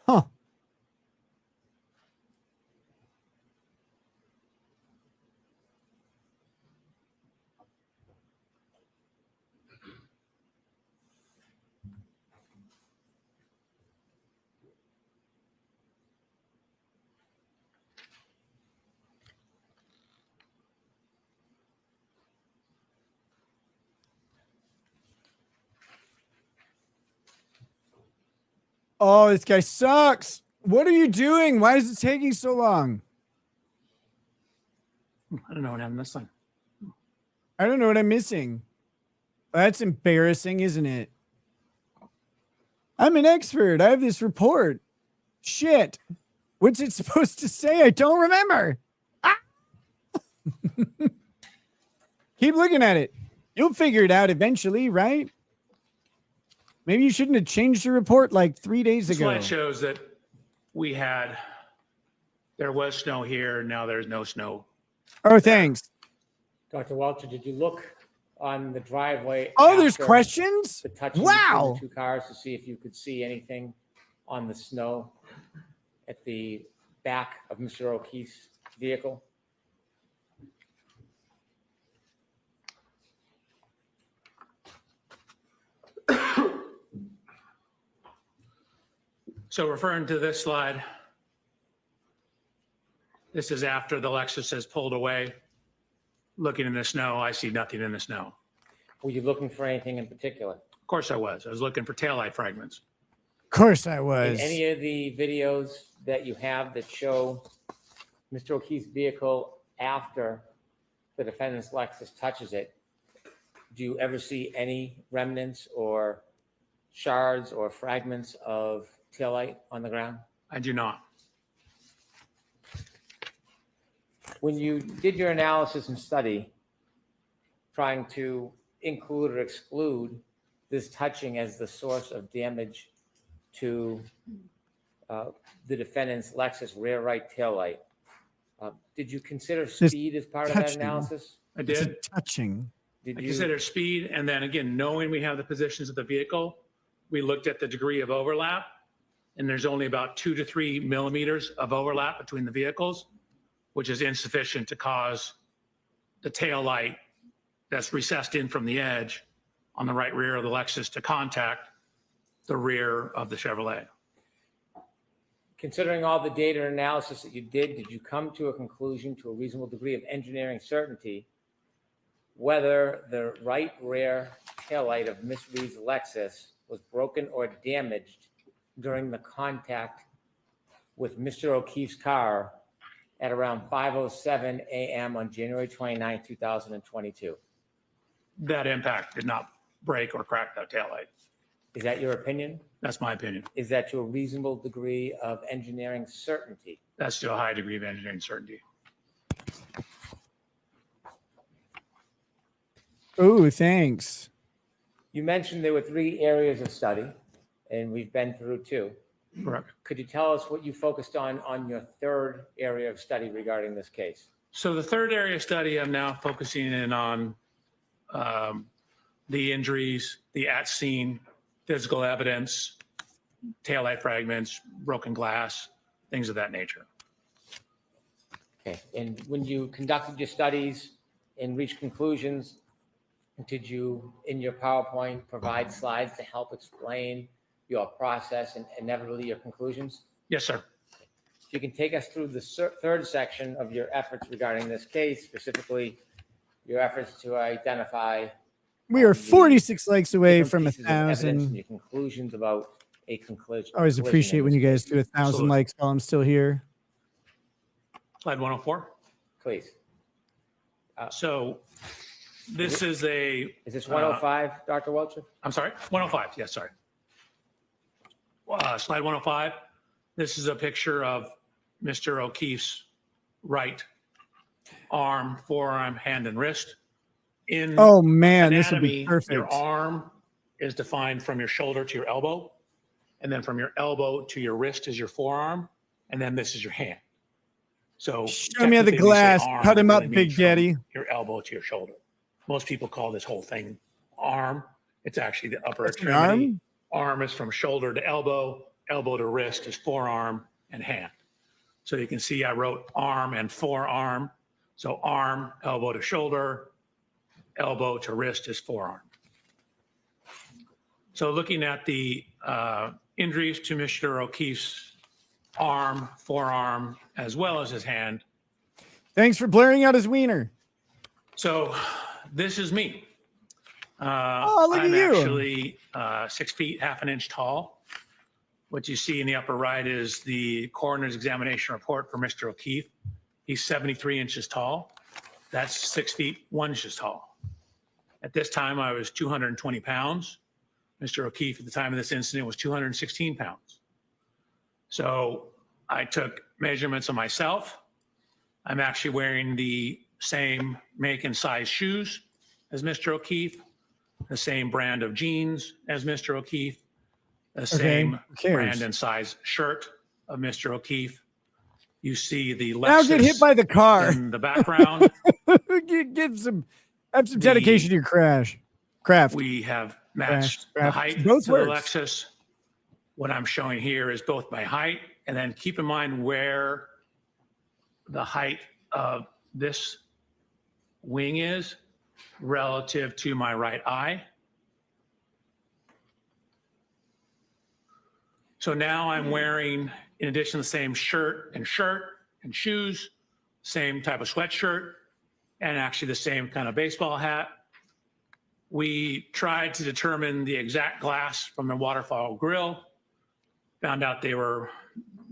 Huh. Oh, this guy sucks. What are you doing? Why is it taking so long? I don't know what happened this time. I don't know what I'm missing. That's embarrassing, isn't it? I'm an expert. I have this report. Shit. What's it supposed to say? I don't remember. Ah! Keep looking at it. You'll figure it out eventually, right? Maybe you shouldn't have changed your report like 3 days This ago. slide shows that there was snow here. Now there's no snow. Oh, thanks. Dr. Welcher, did you look on the driveway? Oh, there's after questions? the touching Wow. between the two cars to see if you could see anything on the snow at the back of Mr. O'Keefe's vehicle? So referring to this slide, this is after the Lexus has pulled away. Looking in the snow, I see nothing in the snow. Were you looking for anything in particular? Of course I was. I was looking for taillight fragments. Of course I In was. any of the videos that you have that show Mr. O'Keefe's vehicle after the defendant's Lexus touches it, do you ever see any remnants or shards or fragments of taillight on the ground? I do not. When you did your analysis and study, trying to include or exclude this touching as the source of damage to the defendant's Lexus rear right taillight, did you consider speed as part of that touching. analysis? I It's a did. touching. Did I you consider speed, and then again, knowing we have the positions of the vehicle, we looked at the degree of overlap, and there's only about 2 to 3 millimeters of overlap between the vehicles, which is insufficient to cause the tail light that's recessed in from the edge on the right rear of the Lexus to contact the rear of the Chevrolet. Considering all the data and analysis that you did you come to a conclusion to a reasonable degree of engineering certainty whether the right rear taillight of Miss Reed's Lexus was broken or damaged during the contact with Mr. O'Keefe's car at around 5:07 a.m. on January 29, 2022? That impact did not break or crack that taillight. Is that your opinion? That's my opinion. Is that to a reasonable degree of engineering certainty? That's to a high degree of engineering certainty. Oh, thanks. You mentioned there were 3 areas of study, and we've been through 2. Correct. Could you tell us what you focused on your 3rd area of study regarding this case? So the 3rd area of study, I'm now focusing in on the injuries, the at-scene physical evidence, taillight fragments, broken glass, things of that nature. Okay, and when you conducted your studies and reached conclusions, did you, in your PowerPoint, provide slides to help explain your process and inevitably your conclusions? Yes, sir. If you can take us through the 3rd section of your efforts regarding this case, specifically your efforts to identify We are the 46 likes away different from pieces of evidence and 1,000. your conclusions about a conclusion. I always appreciate when you guys do 1,000 Absolutely. likes while I'm still here. Slide 104. Please. So this is a, Is this 105, Dr. Welcher? I'm sorry, 105. Yes, sorry. Slide 105. This is a picture of Mr. O'Keefe's right arm, forearm, hand, and wrist. In Oh man, this would be anatomy, perfect. your arm is defined from your shoulder to your elbow, and then from your elbow to your wrist is your forearm, and then this is your hand. So Show me the technically, we say glass. arm, Cut him it up, really Big means from Daddy. Your elbow to your shoulder. Most people call this whole thing arm. It's actually the upper That's an extremity. arm? Arm is from shoulder to elbow. elbow to wrist is forearm and hand. So you can see I wrote arm and forearm. So arm, elbow to shoulder, elbow to wrist is forearm. So looking at the injuries to Mr. O'Keefe's arm, forearm, as well as his hand. Thanks for blurring out his wiener. So this is me. Look I'm at you. actually 6 feet, half an inch tall. What you see in the upper right is the coroner's examination report for Mr. O'Keefe. He's 73 inches tall. That's 6 feet, 1 inch tall. At this time, I was 220 pounds. Mr. O'Keefe, at the time of this incident, was 216 pounds. So I took measurements of myself. I'm actually wearing the same make and size shoes as Mr. O'Keefe, the same brand of jeans as Mr. O'Keefe, the same brand and size shirt of Mr. O'Keefe. You see the Lexus Now get hit by the car in the background. Have some dedication to your craft. We have matched the height Both to works. the Lexus. What I'm showing here is both my height, and then keep in mind where the height of this wing is relative to my right eye. So now I'm wearing, in addition, the same shirt and shoes, same type of sweatshirt, and actually the same kind of baseball hat. We tried to determine the exact glass from the waterfall grill, found out they were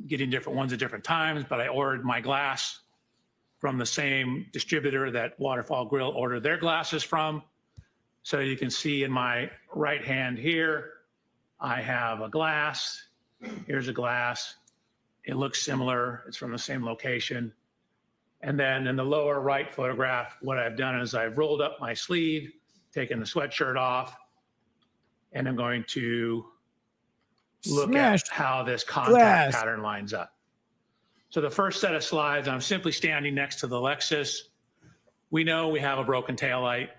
getting different ones at different times, but I ordered my glass from the same distributor that Waterfall Grill ordered their glasses from. So you can see in my right hand here, I have a glass. Here's a glass. It looks similar. It's from the same location. And then in the lower right photograph, what I've done is I've rolled up my sleeve, taken the sweatshirt off, and I'm going to look at how this contact pattern lines up. So the first set of slides, I'm simply standing next to the Lexus. We know we have a broken taillight.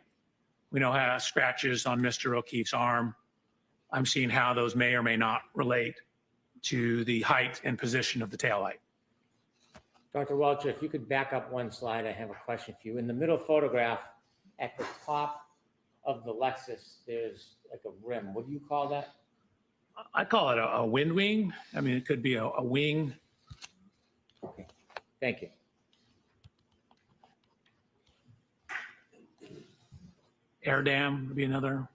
We know how scratches on Mr. O'Keefe's arm. I'm seeing how those may or may not relate to the height and position of the taillight. Dr. Welcher, if you could back up one slide, I have a question for you. In the middle photograph, at the top of the Lexus, there's like a rim. What do you call that? I call it a wind wing. I mean, it could be a wing. Okay, thank you. Air dam would be another.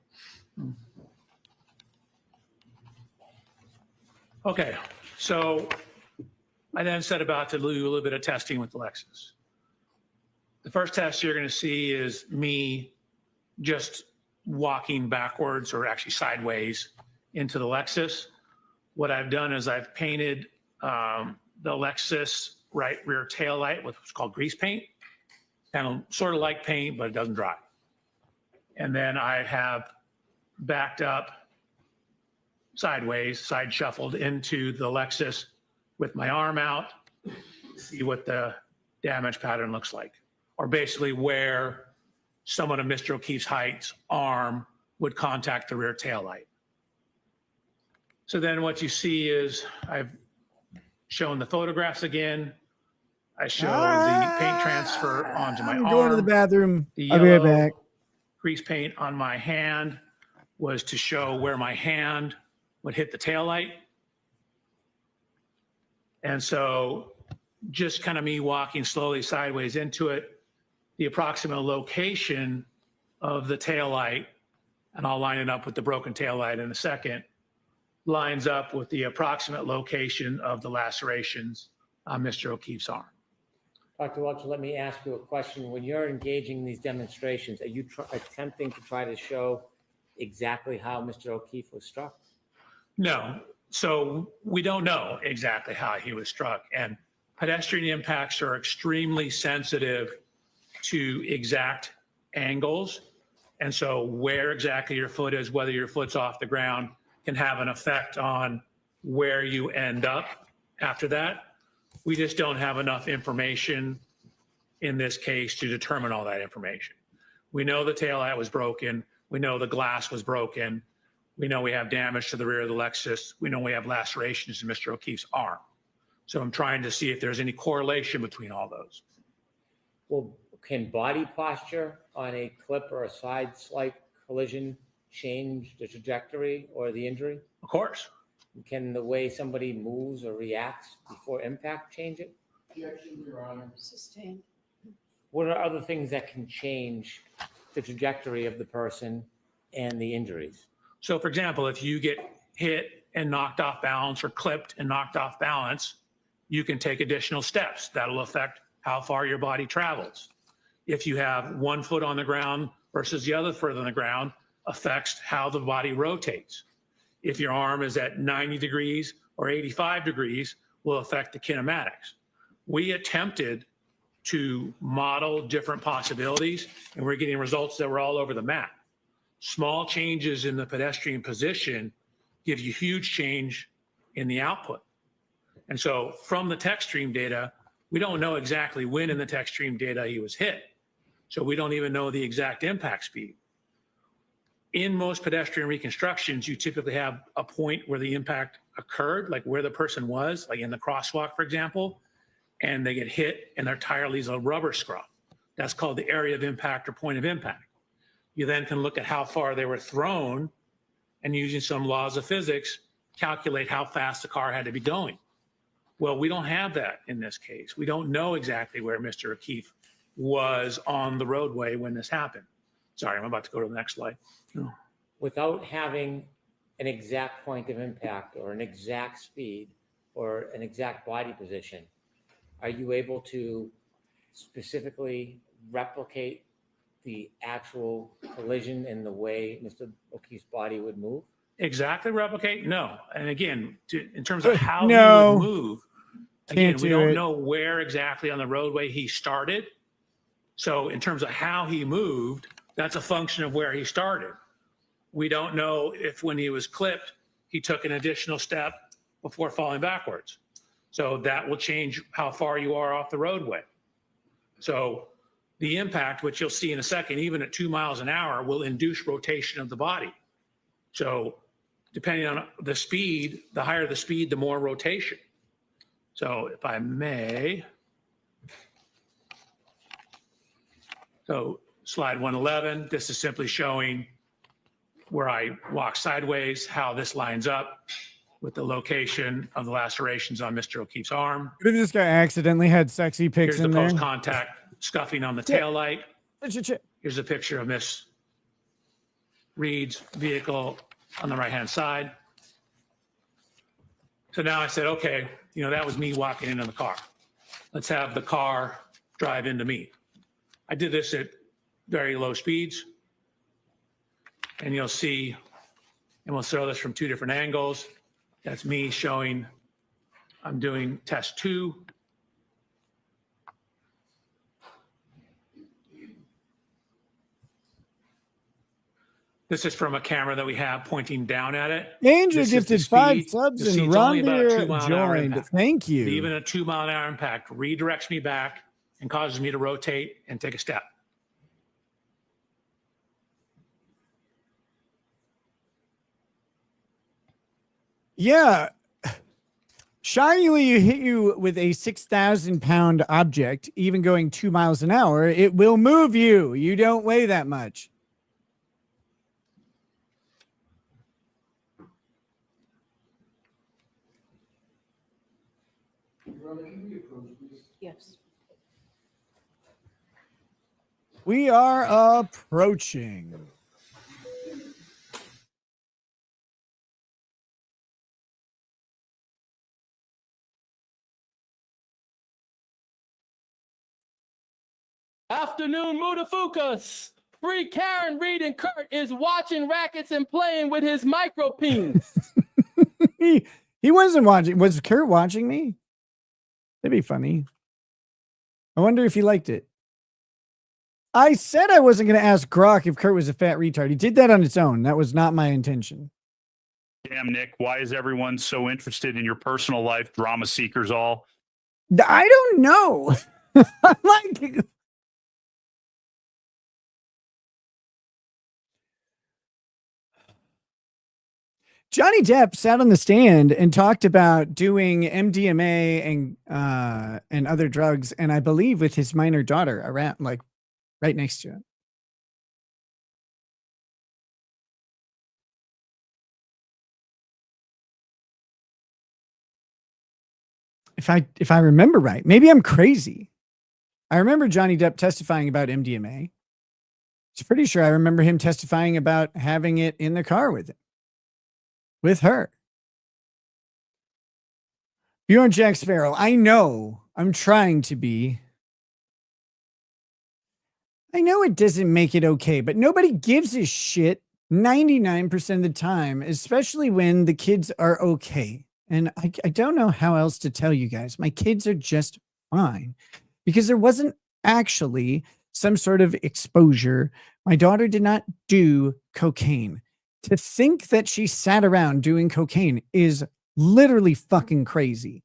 Okay, so I then set about to do a little bit of testing with the Lexus. The first test you're going to see is me just walking backwards, or actually sideways, into the Lexus. What I've done is I've painted the Lexus right rear tail light with what's called grease paint. Kind of sort of like paint, but it doesn't dry. And then I have backed up sideways, side shuffled into the Lexus with my arm out, see what the damage pattern looks like, or basically where someone of Mr. O'Keefe's height's arm would contact the rear tail light. So then what you see is I've shown the photographs again. I show the paint transfer onto my arm. I'm going to the bathroom. The I'll be right yellow back. grease paint on my hand was to show where my hand would hit the taillight. And so just kind of me walking slowly sideways into it, the approximate location of the taillight, and I'll line it up with the broken taillight in a second, lines up with the approximate location of the lacerations on Mr. O'Keefe's arm. Dr. Welcher, let me ask you a question. When you're engaging in these demonstrations, are you attempting to try to show exactly how Mr. O'Keefe was struck? No. So we don't know exactly how he was struck. And pedestrian impacts are extremely sensitive to exact angles. And so where exactly your foot is, whether your foot's off the ground, can have an effect on where you end up after that. We just don't have enough information in this case to determine all that information. We know the taillight was broken. We know the glass was broken. We know we have damage to the rear of the Lexus. We know we have lacerations in Mr. O'Keefe's arm. So I'm trying to see if there's any correlation between all those. Well, can body posture on a clip or a side swipe collision change the trajectory or the injury? Of course. Can the way somebody moves or reacts before impact change it? Objection, Your Honor. Sustained. What are other things that can change the trajectory of the person and the injuries? So for example, if you get hit and knocked off balance or clipped and knocked off balance, you can take additional steps. That'll affect how far your body travels. If you have one foot on the ground versus the other foot on the ground, affects how the body rotates. If your arm is at 90 degrees or 85 degrees, will affect the kinematics. We attempted to model different possibilities, and we're getting results that were all over the map. Small changes in the pedestrian position give you huge change in the output. And so from the Textstream data, we don't know exactly when in the Textstream data he was hit. So we don't even know the exact impact speed. In most pedestrian reconstructions, you typically have a point where the impact occurred, like where the person was, like in the crosswalk, for example, and they get hit and their tire leaves a rubber scrub. That's called the area of impact or point of impact. You then can look at how far they were thrown and using some laws of physics, calculate how fast the car had to be going. Well, we don't have that in this case. We don't know exactly where Mr. O'Keefe was on the roadway when this happened. Sorry, I'm about to go to the next slide. Without having an exact point of impact or an exact speed or an exact body position, are you able to specifically replicate the actual collision in the way Mr. O'Keefe's body would move? Exactly replicate? No. And again, in terms of how No. he would move, again, Can't we do don't it. know where exactly on the roadway he started. So in terms of how he moved, that's a function of where he started. We don't know if when he was clipped, he took an additional step before falling backwards. So that will change how far you are off the roadway. So the impact, which you'll see in a second, even at 2 miles an hour, will induce rotation of the body. So depending on the speed, the higher the speed, the more rotation. So if I may, so slide 111, this is simply showing where I walk sideways, how this lines up with the location of the lacerations on Mr. O'Keefe's arm. What if this guy accidentally had sexy pics Here's the in there? post-contact scuffing on the taillight. Chip. Here's a picture of Miss Reed's vehicle on the right-hand side. So now I said, okay, you know, that was me walking into the car. Let's have the car drive into me. I did this at very low speeds. And you'll see, and we'll throw this from 2 different angles. That's me showing I'm doing test 2. This is from a camera that we have pointing down at it. Angel This is the gifted 5 speed. subs You see and it's only about a Rondir 2-mile-an-hour joined. impact. Thank you. Even a 2-mile-an-hour impact redirects me back and causes me to rotate and take a step. Yeah. Shyly hit you with a 6,000-pound object, even going 2 miles an hour. It will move you. You don't weigh that much. Yes. We are approaching. Afternoon, Mudafukas. Free Karen, Reed, and Kurt is watching rackets and playing with his micro penis. He wasn't watching. Was Kurt watching me? That'd be funny. I wonder if he liked it. I said I wasn't going to ask Grok if Kurt was a fat retard. He did that on its own. That was not my intention. Damn, Nick, why is everyone so interested in your personal life, drama seekers all? I don't know. I'm like, Johnny Depp sat on the stand and talked about doing MDMA and other drugs, and I believe with his minor daughter around, like right next to him. If I remember right, maybe I'm crazy. I remember Johnny Depp testifying about MDMA. I'm pretty sure I remember him testifying about having it in the car with him, with her. Bjorn Jack Sparrow, I know I'm trying to be. I know it doesn't make it okay, but nobody gives a shit 99% of the time, especially when the kids are okay. And I don't know how else to tell you guys. My kids are just fine because there wasn't actually some sort of exposure. My daughter did not do cocaine. To think that she sat around doing cocaine is literally fucking crazy.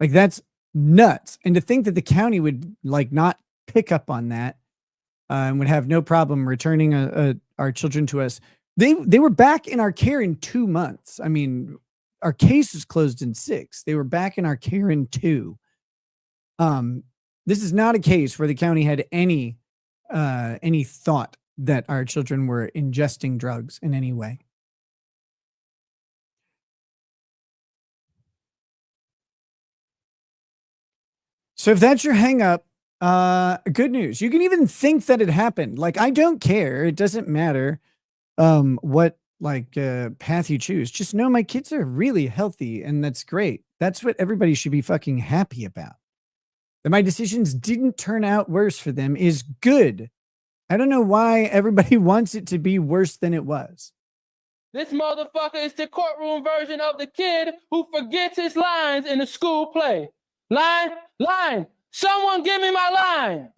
Like, that's nuts. And to think that the county would like not pick up on that and would have no problem returning our children to us. They were back in our care in 2 months. I mean, our case was closed in 6. They were back in our care in 2. This is not a case where the county had any thought that our children were ingesting drugs in any way. So if that's your hang up, good news. You can even think that it happened. Like, I don't care. It doesn't matter what path you choose. Just know my kids are really healthy, and that's great. That's what everybody should be fucking happy about. That my decisions didn't turn out worse for them is good. I don't know why everybody wants it to be worse than it was. This motherfucker is the courtroom version of the kid who forgets his lines in a school play. Line, someone give me my line.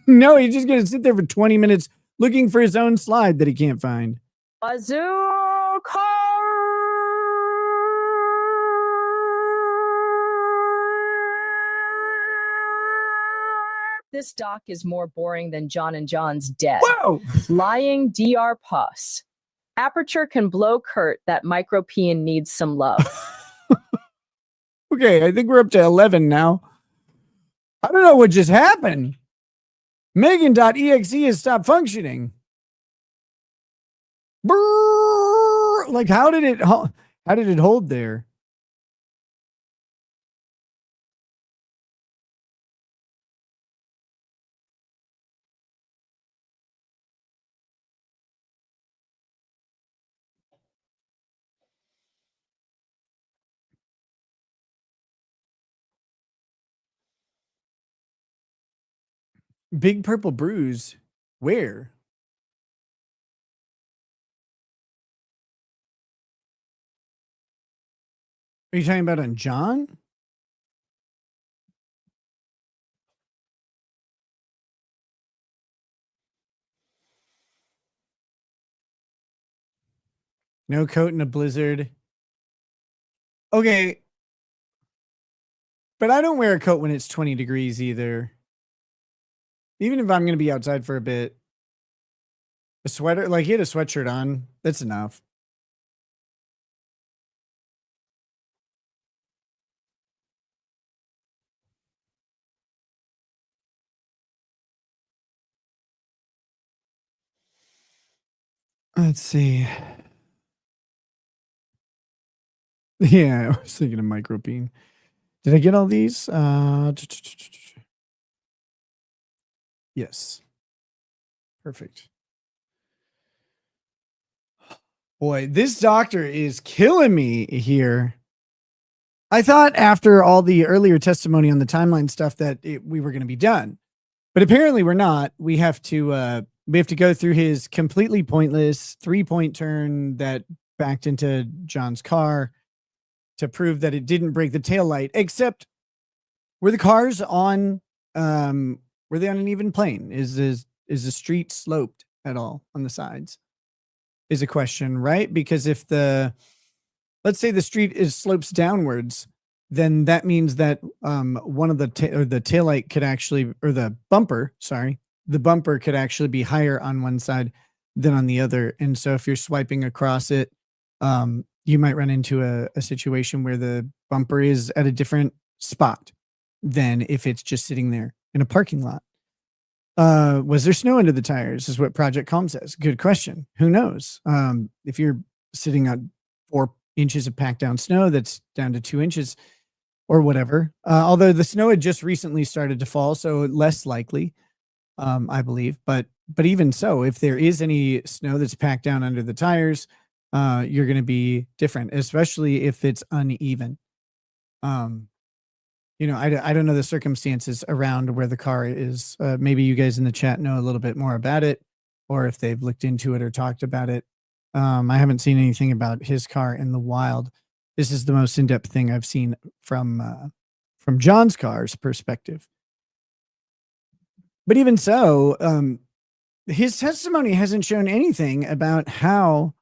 No, he's just going to sit there for 20 minutes looking for his own slide that he can't find. Bazooka! This doc is more boring than John and John's dead. Whoa! Lying DR pus. Aperture can blow Kurt that micropene needs some love. Okay, I think we're up to 11 now. I don't know what just happened. Megan.exe has stopped functioning. Brrr! Like, how did it hold there? Big purple bruise. Where? Are you talking about on John? No coat in a blizzard. Okay. But I don't wear a coat when it's 20 degrees either. Even if I'm going to be outside for a bit. A sweater, like he had a sweatshirt on. That's enough. Let's see. Yeah, I was thinking of micropene. Did I get all these? Yes. Perfect. Boy, this doctor is killing me here. I thought after all the earlier testimony on the timeline stuff that we were going to be done, but apparently we're not. We have to go through his completely pointless 3-point turn that backed into John's car to prove that it didn't break the taillight, except were the cars on, were they on an even plane? Is the street sloped at all on the sides? Is a question, right? Because if let's say the street slopes downwards, then that means that one of the taillight could actually, or the bumper could actually be higher on one side than on the other. And so if you're swiping across it, you might run into a situation where the bumper is at a different spot than if it's just sitting there in a parking lot. Was there snow under the tires is what Project Calm says. Good question. Who knows? If you're sitting on 4 inches of packed down snow that's down to 2 inches or whatever, although the snow had just recently started to fall, so less likely, I believe. But even so, if there is any snow that's packed down under the tires, you're going to be different, especially if it's uneven. You know, I don't know the circumstances around where the car is. Maybe you guys in the chat know a little bit more about it, or if they've looked into it or talked about it. I haven't seen anything about his car in the wild. This is the most in-depth thing I've seen from John's car's perspective. But even so, his testimony hasn't shown anything about how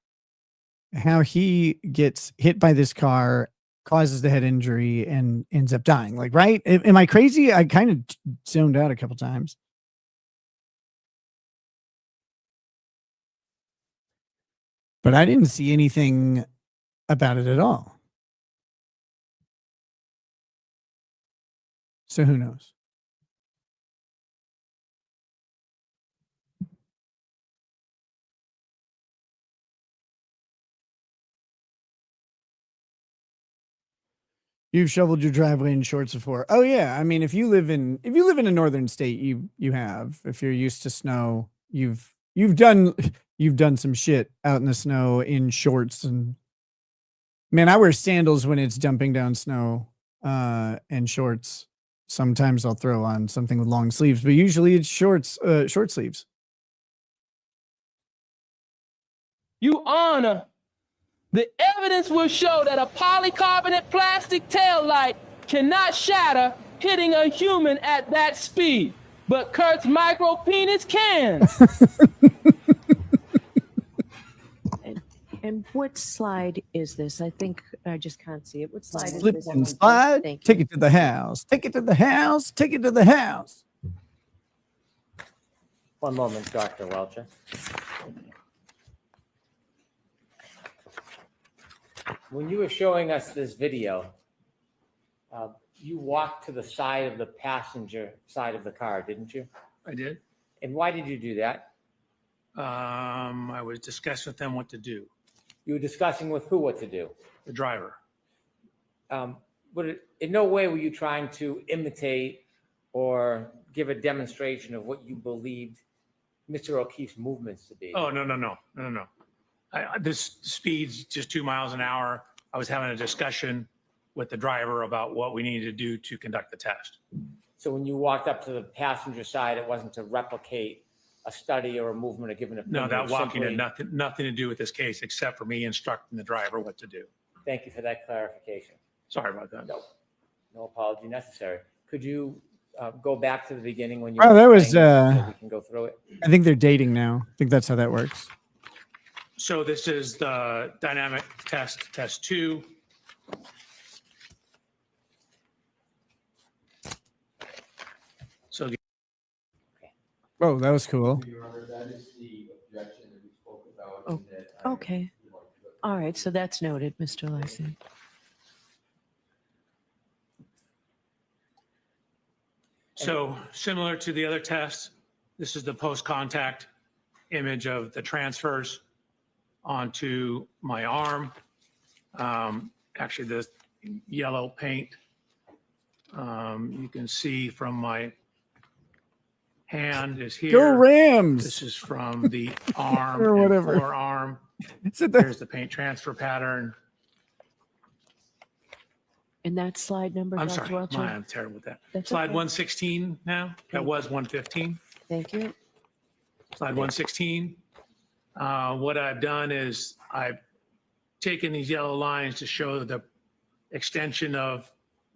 he gets hit by this car, causes the head injury, and ends up dying. Like, right? Am I crazy? I kind of zoned out a couple times. But I didn't see anything about it at all. So who knows? You've shoveled your driveway in shorts before. Oh yeah, I mean, if you live in a northern state, you have. If you're used to snow, you've done some shit out in the snow in shorts. And man, I wear sandals when it's dumping down snow, and shorts. Sometimes I'll throw on something with long sleeves, but usually it's short sleeves. Your Honor, the evidence will show that a polycarbonate plastic tail light cannot shatter hitting a human at that speed, but Kurt's micro penis can. And what slide is this? I think I just can't see it. What slide is Slip this? and slide. Thank Take you. it to the house. Take it to the house. Take it to the house. One moment, Dr. Welcher. When you were showing us this video, you walked to the side of the passenger side of the car, didn't you? I did. And why did you do that? I was discussing with them what to do. You were discussing with who what to do? The driver. But in no way were you trying to imitate or give a demonstration of what you believed Mr. O'Keefe's movements to be. Oh, no. This speed's just 2 miles an hour. I was having a discussion with the driver about what we needed to do to conduct the test. So when you walked up to the passenger side, it wasn't to replicate a study or a movement or give an opinion? No, that walking simply- had nothing to do with this case except for me instructing the driver what to do. Thank you for that clarification. Sorry about that. No apology necessary. Could you go back to the beginning when you? Oh, that was. explained so we can go through it. I think they're dating now. I think that's how that works. So this is the dynamic test 2. So Oh, that was cool. Your Honor, that is the objection that we spoke about. Oh, okay. All right, so that's noted, Mr. Larson. So similar to the other tests, this is the post-contact image of the transfers onto my arm. Actually, the yellow paint, you can see from my hand is here. Go Rams! This is from the arm Or and whatever. forearm. So the- There's the paint transfer pattern. And that slide number, I'm Dr. sorry, Welcher? I'm terrible with that. That's Slide okay. 116 now. That was 115. Thank you. Slide 116. What I've done is I've taken these yellow lines to show the extension of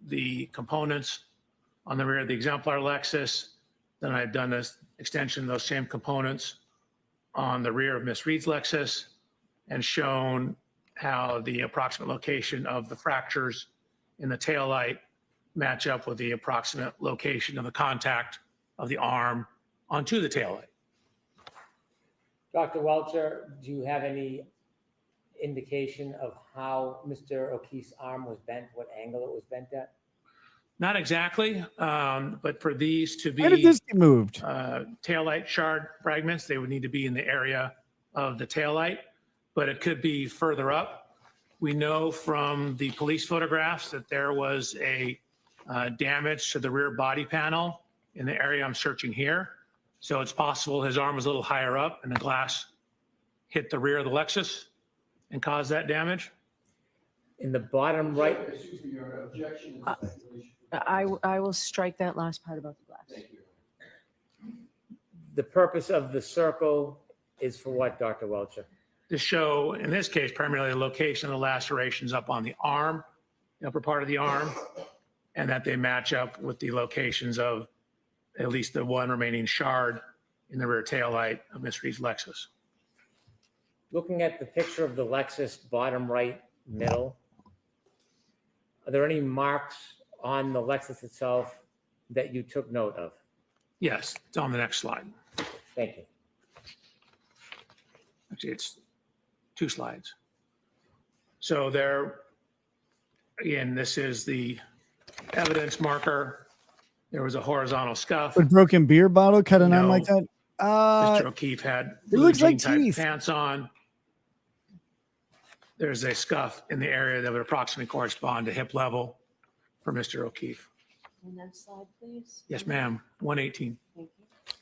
the components on the rear of the exemplar Lexus. Then I've done this extension of those same components on the rear of Miss Reed's Lexus and shown how the approximate location of the fractures in the taillight match up with the approximate location of the contact of the arm onto the taillight. Dr. Welcher, do you have any indication of how Mr. O'Keefe's arm was bent, what angle it was bent at? Not exactly, but for these to Where did be this get moved? taillight shard fragments, they would need to be in the area of the taillight, but it could be further up. We know from the police photographs that there was a damage to the rear body panel in the area I'm searching here. So it's possible his arm was a little higher up and the glass hit the rear of the Lexus and caused that damage. In the bottom right, Excuse me, your objection is speculation. I will strike that last part about the glass. Thank you. the purpose of the circle is for what, Dr. Welcher? To show, in this case, primarily the location of the lacerations up on the arm, the upper part of the arm, and that they match up with the locations of at least the one remaining shard in the rear taillight of Ms. Reed's Lexus. Looking at the picture of the Lexus bottom right middle, are there any marks on the Lexus itself that you took note of? Yes, it's on the next slide. Thank you. Actually, it's 2 slides. So there, again, this is the evidence marker. There was a horizontal scuff. Would broken beer bottle cut an arm No. like that? Mr. O'Keefe had it looks like jean-type teeth. pants on. There's a scuff in the area that would approximately correspond to hip level for Mr. O'Keefe. And next slide, please. Yes, ma'am. 118. Thank you.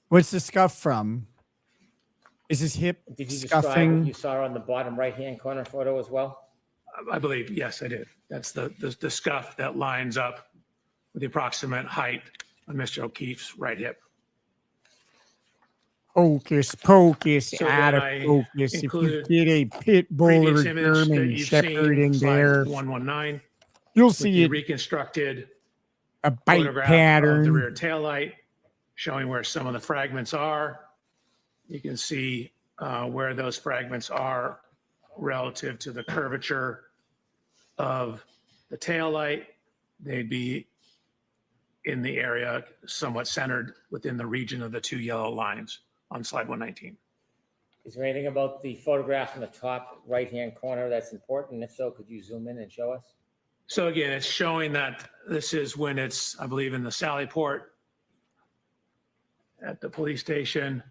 What's the scuff from? Is his hip Did you describe scuffing? what you saw on the bottom right-hand corner photo as well? I believe, yes, I did. That's the scuff that lines up with the approximate height of Mr. O'Keefe's right hip. Hocus pocus, So out of then I focus. If you included get a pit bull or Previous a image that German you've Shepherd seen, in slide there, 119, you'll with see the it, reconstructed a bite photograph of the pattern. rear taillight, showing where some of the fragments are. You can see where those fragments are relative to the curvature of the taillight. They'd be in the area somewhat centered within the region of the 2 yellow lines on slide 119. Is there anything about the photograph in the top right-hand corner that's important? If so, could you zoom in and show us? So again, it's showing that this is when it's, I believe, in the Sally Port at the police station,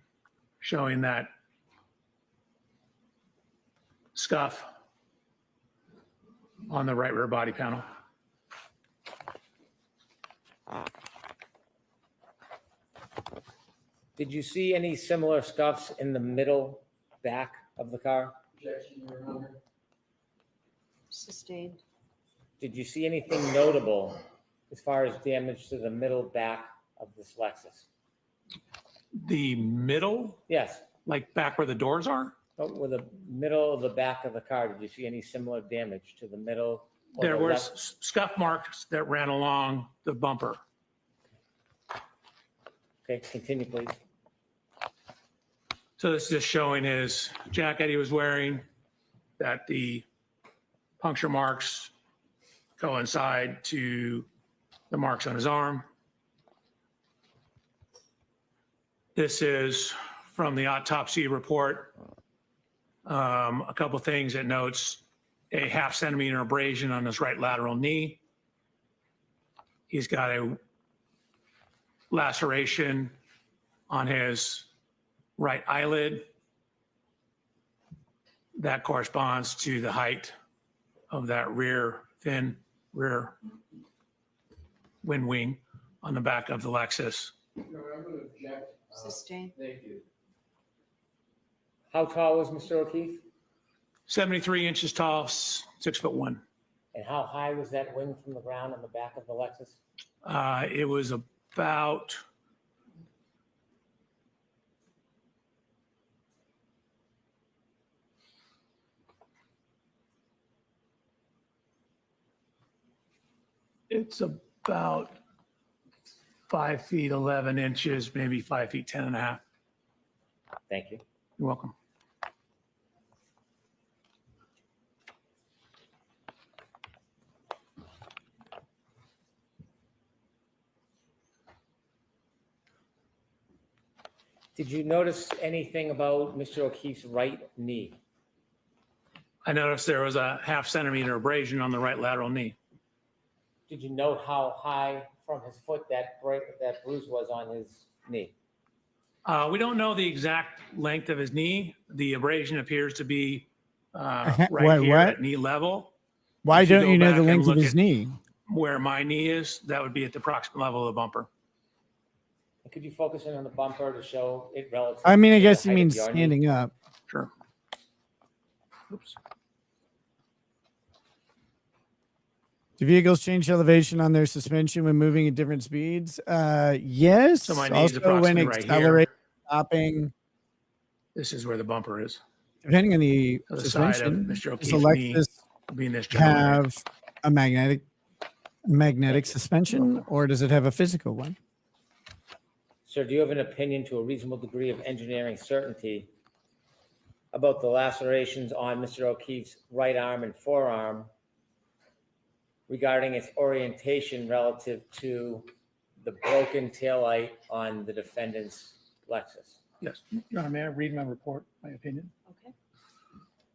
showing that scuff on the right rear body panel. Did you see any similar scuffs in the middle back of the car? Objection, Your Honor. Sustained. Did you see anything notable as far as damage to the middle back of this Lexus? The middle, Yes, like back where the doors are, but with the middle of the back of the car, did you see any similar damage to the middle? or there the were left? scuff marks that ran along the bumper. Okay, continue, please. So this is just showing his jacket he was wearing, that the puncture marks coincide to the marks on his arm. This is from the autopsy report. A couple things it notes: a 0.5 centimeter abrasion on his right lateral knee. He's got a laceration on his right eyelid. That corresponds to the height of that thin rear wind wing on the back of the Lexus. Your Honor, I'm going to object. Sustained. Thank you. How tall was Mr. O'Keefe? 73 inches tall, 6'1". And how high was that wing from the ground on the back of the Lexus? It was about it's about 5 feet 11 inches, maybe 5 feet 10 and a half. Thank you. You're welcome. Did you notice anything about Mr. O'Keefe's right knee? I noticed there was a 0.5 centimeter abrasion on the right lateral knee. Did you note how high from his foot that bruise was on his knee? We don't know the exact length of his knee. The abrasion appears to be right here at knee level. Why If don't go you know back the and length of look his at knee? Where my knee is, that would be at the proximate level of the bumper. Could you focus in on the bumper to show it relative? I mean, I to the guess he height of means your knee? standing up. Sure. Oops. Do vehicles change elevation on their suspension when moving at different speeds? Yes. So my knee is Also, when approximately right accelerating, here. stopping, This is where the bumper is. depending on the So the side of suspension, Mr. does O'Keefe's knee Lexus would be in this general area. have a magnetic suspension, or does it have a physical one? Sir, do you have an opinion to a reasonable degree of engineering certainty about the lacerations on Mr. O'Keefe's right arm and forearm regarding its orientation relative to the broken taillight on the defendant's Lexus? Yes. Your Honor, may I read my report, my opinion? Okay.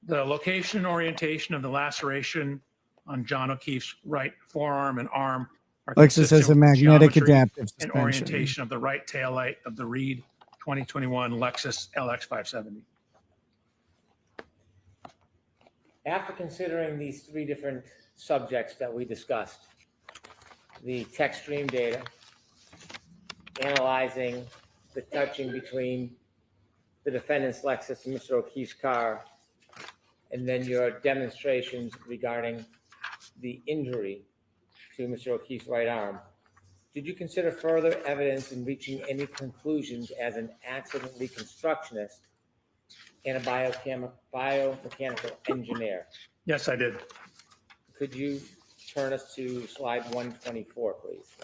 The location and orientation of the laceration on John O'Keefe's right forearm and arm are Lexus has consistent a with the magnetic geometry adaptive and suspension. orientation of the right taillight of the Reed 2021 Lexus LX 570. After considering these three different subjects that we discussed, the Textstream data, analyzing the touching between the defendant's Lexus and Mr. O'Keefe's car, and then your demonstrations regarding the injury to Mr. O'Keefe's right arm, did you consider further evidence in reaching any conclusions as an accident reconstructionist and a biomechanical engineer? Yes, I did. Could you turn us to slide 124, please?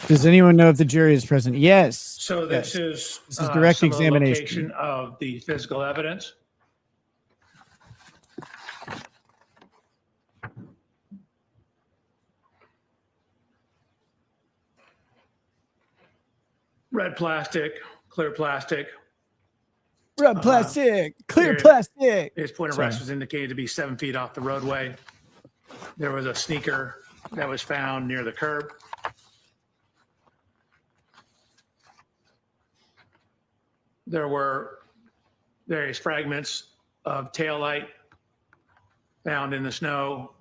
Does anyone know if the jury is present? Yes. So this is direct some of the examination. location of the physical evidence. Red plastic, clear plastic. Red plastic, clear Here- plastic. His point of Sorry. rest was indicated to be 7 feet off the roadway. There was a sneaker that was found near the curb. There were various fragments of taillight found in the snow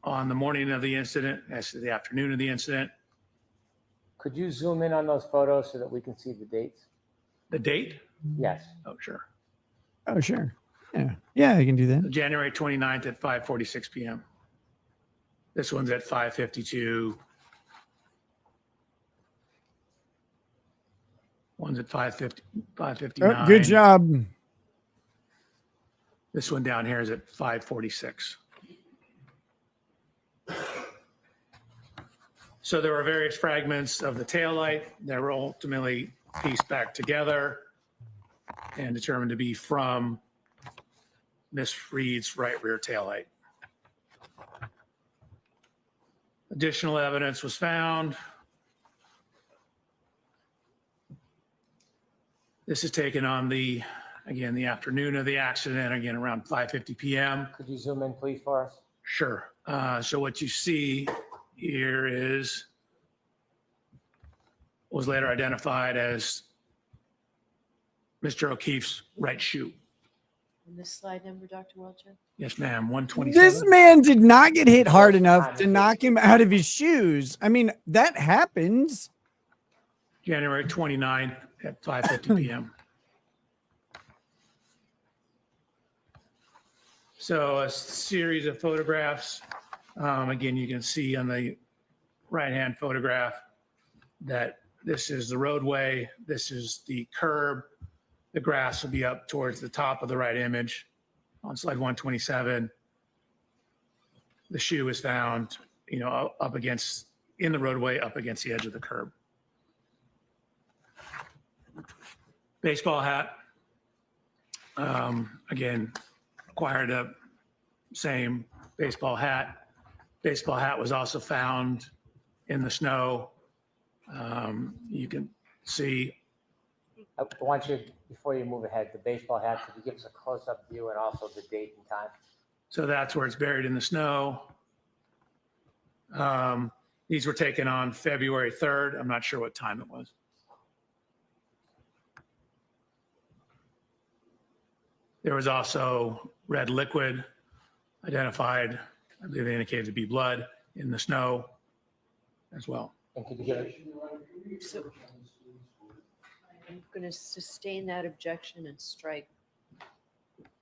on the morning of the incident, as to the afternoon of the incident. Could you zoom in on those photos so that we can see the dates? The date? Yes. Oh, sure. Oh, sure. Yeah. Yeah, I can do that. January 29th at 5:46 p.m. This one's at 5:52. One's at 5:50, 5:59. Oh, good job. This one down here is at 5:46. So there were various fragments of the taillight that were ultimately pieced back together and determined to be from Miss Reed's right rear taillight. Additional evidence was found. This is taken on the afternoon of the accident, again, around 5:50 p.m. Could you zoom in, please, for us? Sure. So what you see here was later identified as Mr. O'Keefe's right shoe. And this slide number, Dr. Welcher? Yes, ma'am. 127. This man did not get hit hard enough to knock him out of his shoes. I mean, that happens. January 29th at 5:50 p.m. So a series of photographs. Again, you can see on the right-hand photograph that this is the roadway. This is the curb. The grass will be up towards the top of the right image on slide 127. The shoe is found, up against, in the roadway, up against the edge of the curb. Baseball hat. Again, acquired a same baseball hat. Baseball hat was also found in the snow. You can see I want you, before you move ahead, the baseball hat, could you give us a close-up view and also the date and time? So that's where it's buried in the snow. These were taken on February 3rd. I'm not sure what time it was. There was also red liquid identified, I believe they indicated to be blood, in the snow as well. And could you give it? So I'm going to sustain that objection and strike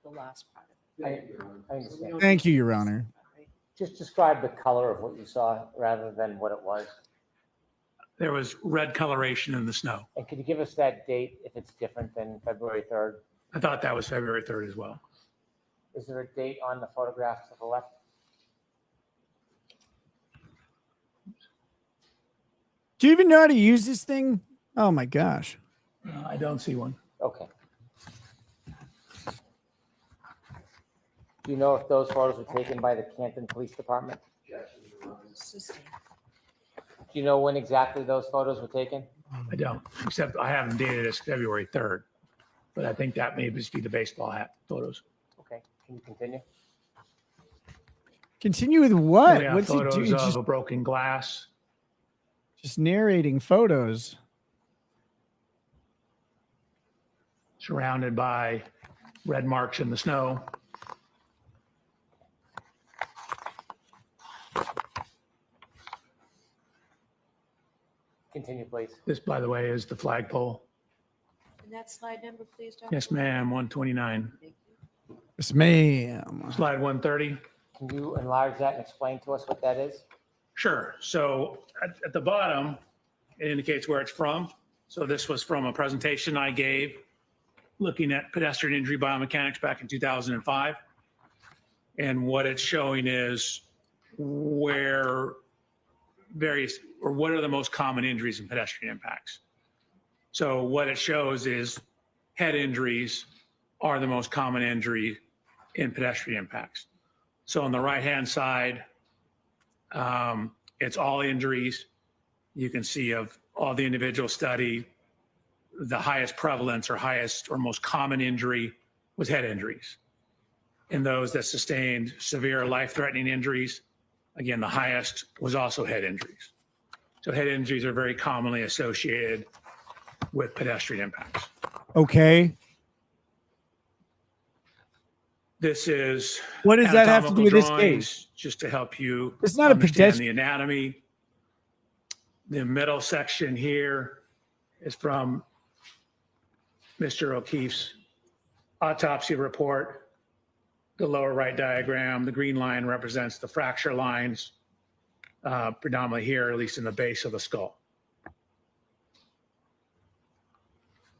the last part of it. I understand. Thank you, Your Honor. Just describe the color of what you saw rather than what it was. There was red coloration in the snow. And could you give us that date if it's different than February 3rd? I thought that was February 3rd as well. Is there a date on the photograph to the left? Do you even know how to use this thing? Oh my gosh. I don't see one. Okay. Do you know if those photos were taken by the Canton Police Department? Sustain. Do you know when exactly those photos were taken? I don't, except I have them dated as February 3rd. But I think that may just be the baseball hat photos. Okay, can you continue? Continue with what? We have What's he photos doing? of Just, a broken glass. just narrating photos. Surrounded by red marks in the snow. Continue, please. This, by the way, is the flagpole. And that slide number, please, Dr. Yes, ma'am, 129. Thank you. Yes, ma'am. Slide 130. Can you enlarge that and explain to us what that is? Sure. So at the bottom, it indicates where it's from. So this was from a presentation I gave looking at pedestrian injury biomechanics back in 2005. And what it's showing is where various, or what are the most common injuries in pedestrian impacts. So what it shows is head injuries are the most common injury in pedestrian impacts. So on the right-hand side, it's all injuries. You can see of all the individual study, the highest prevalence or highest or most common injury was head injuries. In those that sustained severe life-threatening injuries, again, the highest was also head injuries. So head injuries are very commonly associated with pedestrian impacts. Okay. This is What does that have to do with this anatomical case? drawings, just to help you It's not a understand pedestrian. the anatomy. The middle section here is from Mr. O'Keefe's autopsy report. The lower right diagram, the green line represents the fracture lines, predominantly here, at least in the base of the skull.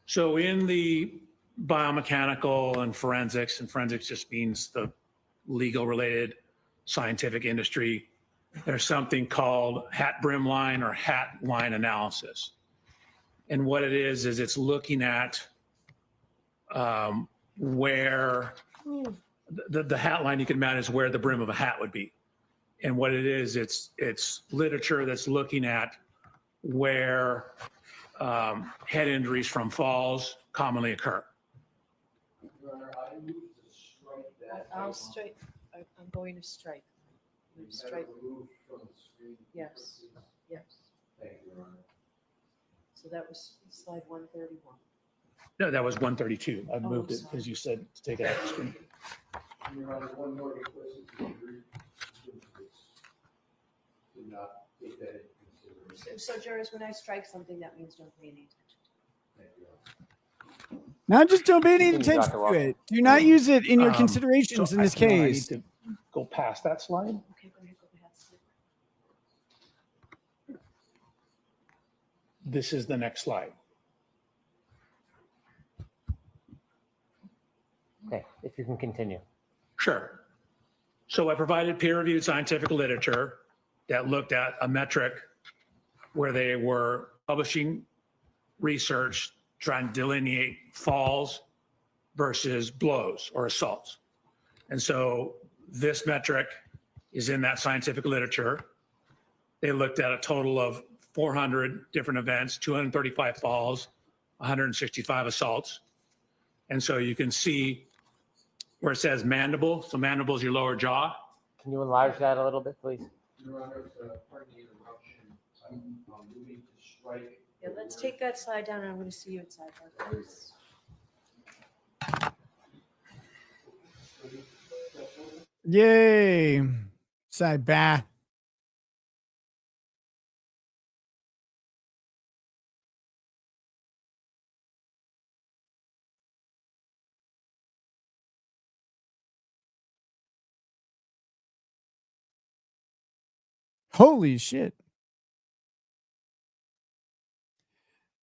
So in the biomechanical and forensics just means the legal related scientific industry, there's something called hat brim line or hat line analysis. And what it is it's looking at where the hat line you can imagine is where the brim of a hat would be. And what it is, it's literature that's looking at where head injuries from falls commonly occur. I'll strike, I'm going to strike. I'm going to strike. Yes, yes. So that was slide 131. No, that was 132. I Oh, moved it sorry. because you said to take it off the screen. So jurors, when I strike something, that means don't pay any attention. Now just don't pay any Continue, attention Dr. to Walker. it. Do not use it in your So considerations in this I need case. to go past that slide. Okay, go ahead, go ahead. This is the next slide. Okay, if you can continue. Sure. So I provided peer-reviewed scientific literature that looked at a metric where they were publishing research trying to delineate falls versus blows or assaults. And so this metric is in that scientific literature. They looked at a total of 400 different events, 235 falls, 165 assaults. And so you can see where it says mandible. So mandible is your lower jaw. Can you enlarge that a little bit, please? Your Honor, pardon the interruption. I'm moving to strike. Yeah, let's take that slide down. I'm going to see you at sidebar, please. Yay. Sidebar. Holy shit.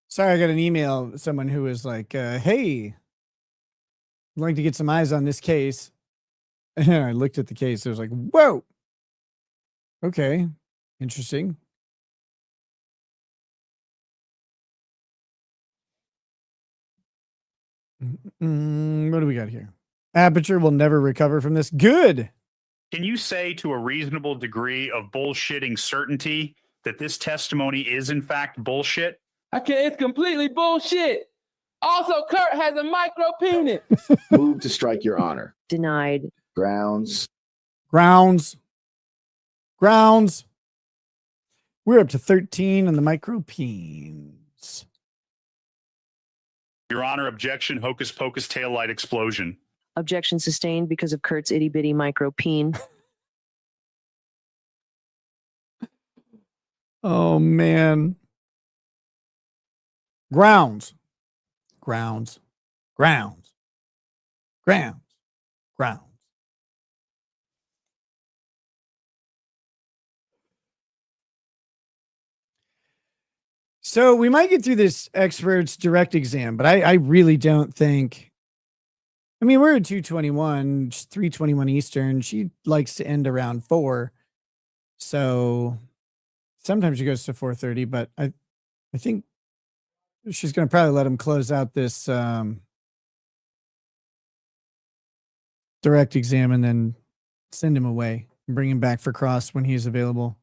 Sorry, I got an email, someone who was like, hey, I'd like to get some eyes on this case. And I looked at the case. I was like, whoa. Okay. Interesting. What do we got here? Aperture will never recover from this. Good. Can you say to a reasonable degree of bullshitting certainty that this testimony is in fact bullshit? It's completely bullshit. Also, Kurt has a micro penis. Move to strike, Your Honor. Denied. Grounds. Grounds. We're up to 13 on the micro peens. Your Honor, objection, hocus pocus taillight explosion. Objection sustained because of Kurt's itty bitty micro peen. Oh, man. Grounds. So we might get through this expert's direct exam, but I really don't think. I mean, we're at 2:21, 3:21 Eastern. She likes to end around 4. So sometimes she goes to 4:30, but I think she's going to probably let him close out this direct exam and then send him away and bring him back for cross when he's available.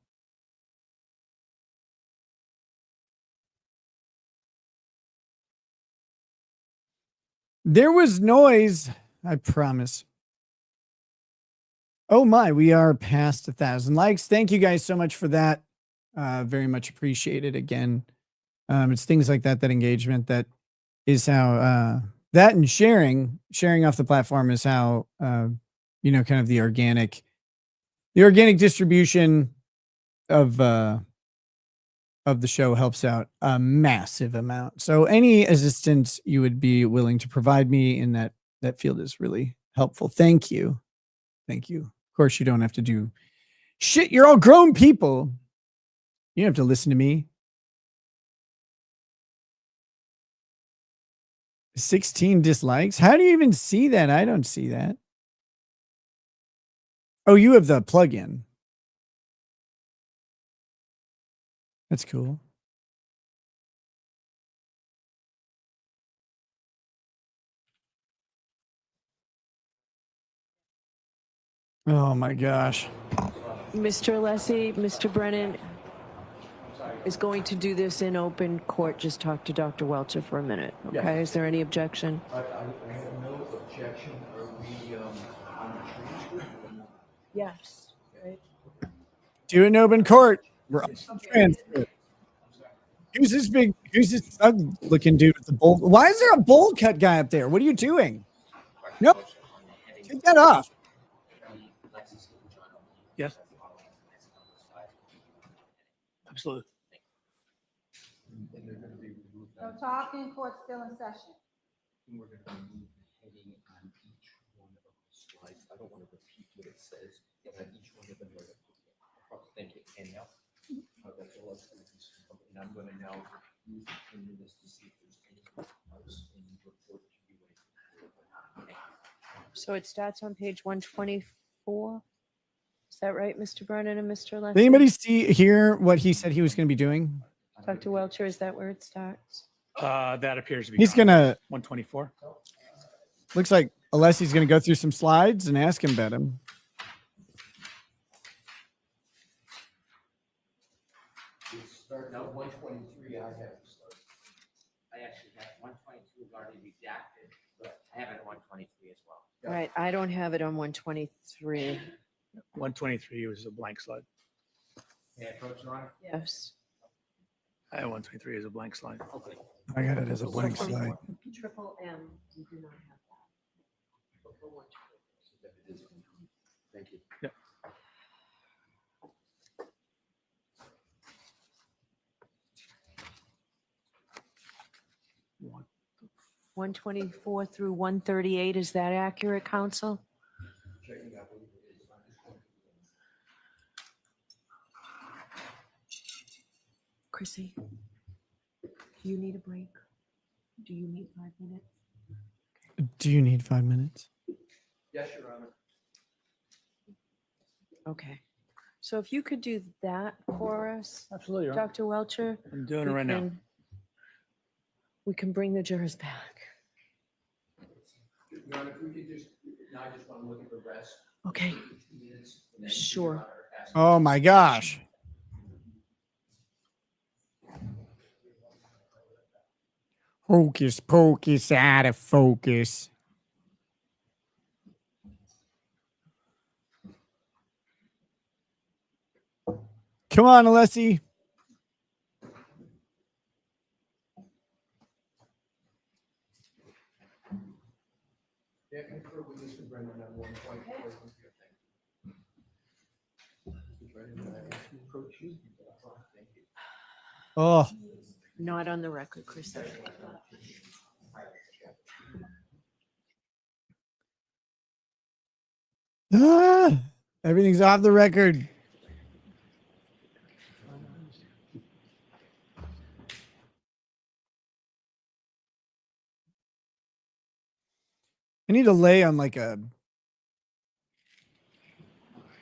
There was noise, I promise. Oh my, we are past 1,000 likes. Thank you guys so much for that. Very much appreciated again. It's things like that engagement, that is how, that and sharing off the platform is how, kind of the organic distribution of the show helps out a massive amount. So any assistance you would be willing to provide me in that field is really helpful. Thank you. Of course, you don't have to do shit. You're all grown people. You don't have to listen to me. 16 dislikes. How do you even see that? I don't see that. Oh, you have the plugin. That's cool. Oh my gosh. Mr. Alessi, Mr. Brennan is going to do this in open court. Just talk to Dr. Welcher for a minute. Okay. Yeah. Is there any objection? I have no objection. Are we on the transcript? Yes. Right. Do it in open court. We're on the transcript. Who's this thug looking dude with the bowl? Why is there a bowl cut guy up there? What are you doing? No, take that off. Yes. Absolutely. No talking, court still in session. We're going to remove heading on each one of the slides. I don't want to repeat what it says, but on each one of them, thank you. And now, that's all that's going to be. And I'm going to now use this to see if there's anything else in the report to be waiting. So it starts on page 124. Is that right, Mr. Brennan and Mr. Alessi? Did anybody hear what he said he was going to be doing? Dr. Welcher, is that where it starts? That appears to be. He's gonna 124. Looks like Alessi's going to go through some slides and ask him about him. Starting out 123, I have to start. I actually have 1. was already redacted, but I have it at 123 as well. All right, I don't have it on 123. 123 was a blank slide. May I approach, Your Honor? Yes. I have 123 as a blank slide. Okay. I got it as a blank slide. Triple M, you do not have that. For 123. Thank you. Yep. One. 124 through 138, is that accurate, counsel? Chrissy, do you need a break? Do you need 5 minutes? Do you need 5 minutes? Yes, Your Honor. Okay. So if you could do that for us, Absolutely, Your Honor. Dr. Welcher. I'm doing it right now. We can bring the jurors back. Your Honor, if we could just, now I just want to look at the rest. Okay. 2 minutes, and then Sure. Your Honor asks- Oh my gosh. Hocus pocus, out of focus. Come on, Alessi. Yeah, confer with Mr. Brennan on 1.4. Approach you. Thank you. Oh, Not on the record, Chrissy. everything's off the record. I need to lay on like a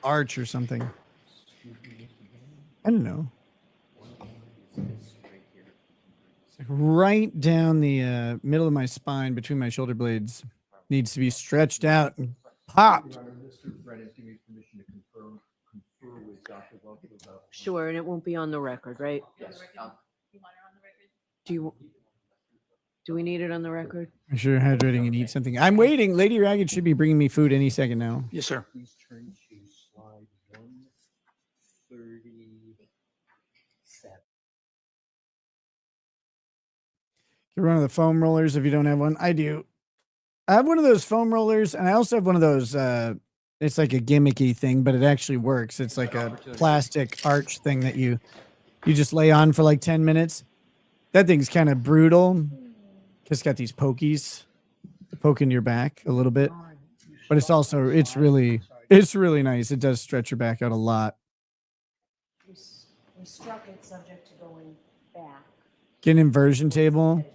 arch or something. I don't know. It's like right down the middle of my spine between my shoulder blades. Needs to be stretched out and popped. Your Honor, Mr. Brennan's giving me permission to confer with Dr. Welker about. Sure, and it won't be on the record, right? Yes. Do we need it on the record? I'm sure hydrating and eat something. I'm waiting. Lady Ragged should be bringing me food any second now. Yes, sir. Please turn to slide 137. Get one of the foam rollers if you don't have one. I do. I have one of those foam rollers, and I also have one of those. It's like a gimmicky thing, but it actually works. It's like a plastic arch thing that you just lay on for like 10 minutes. That thing's kind of brutal. It's got these pokies poking your back a little bit, but it's also it's really nice. It does stretch your back out a lot. We struck it subject to going back. Get an inversion table.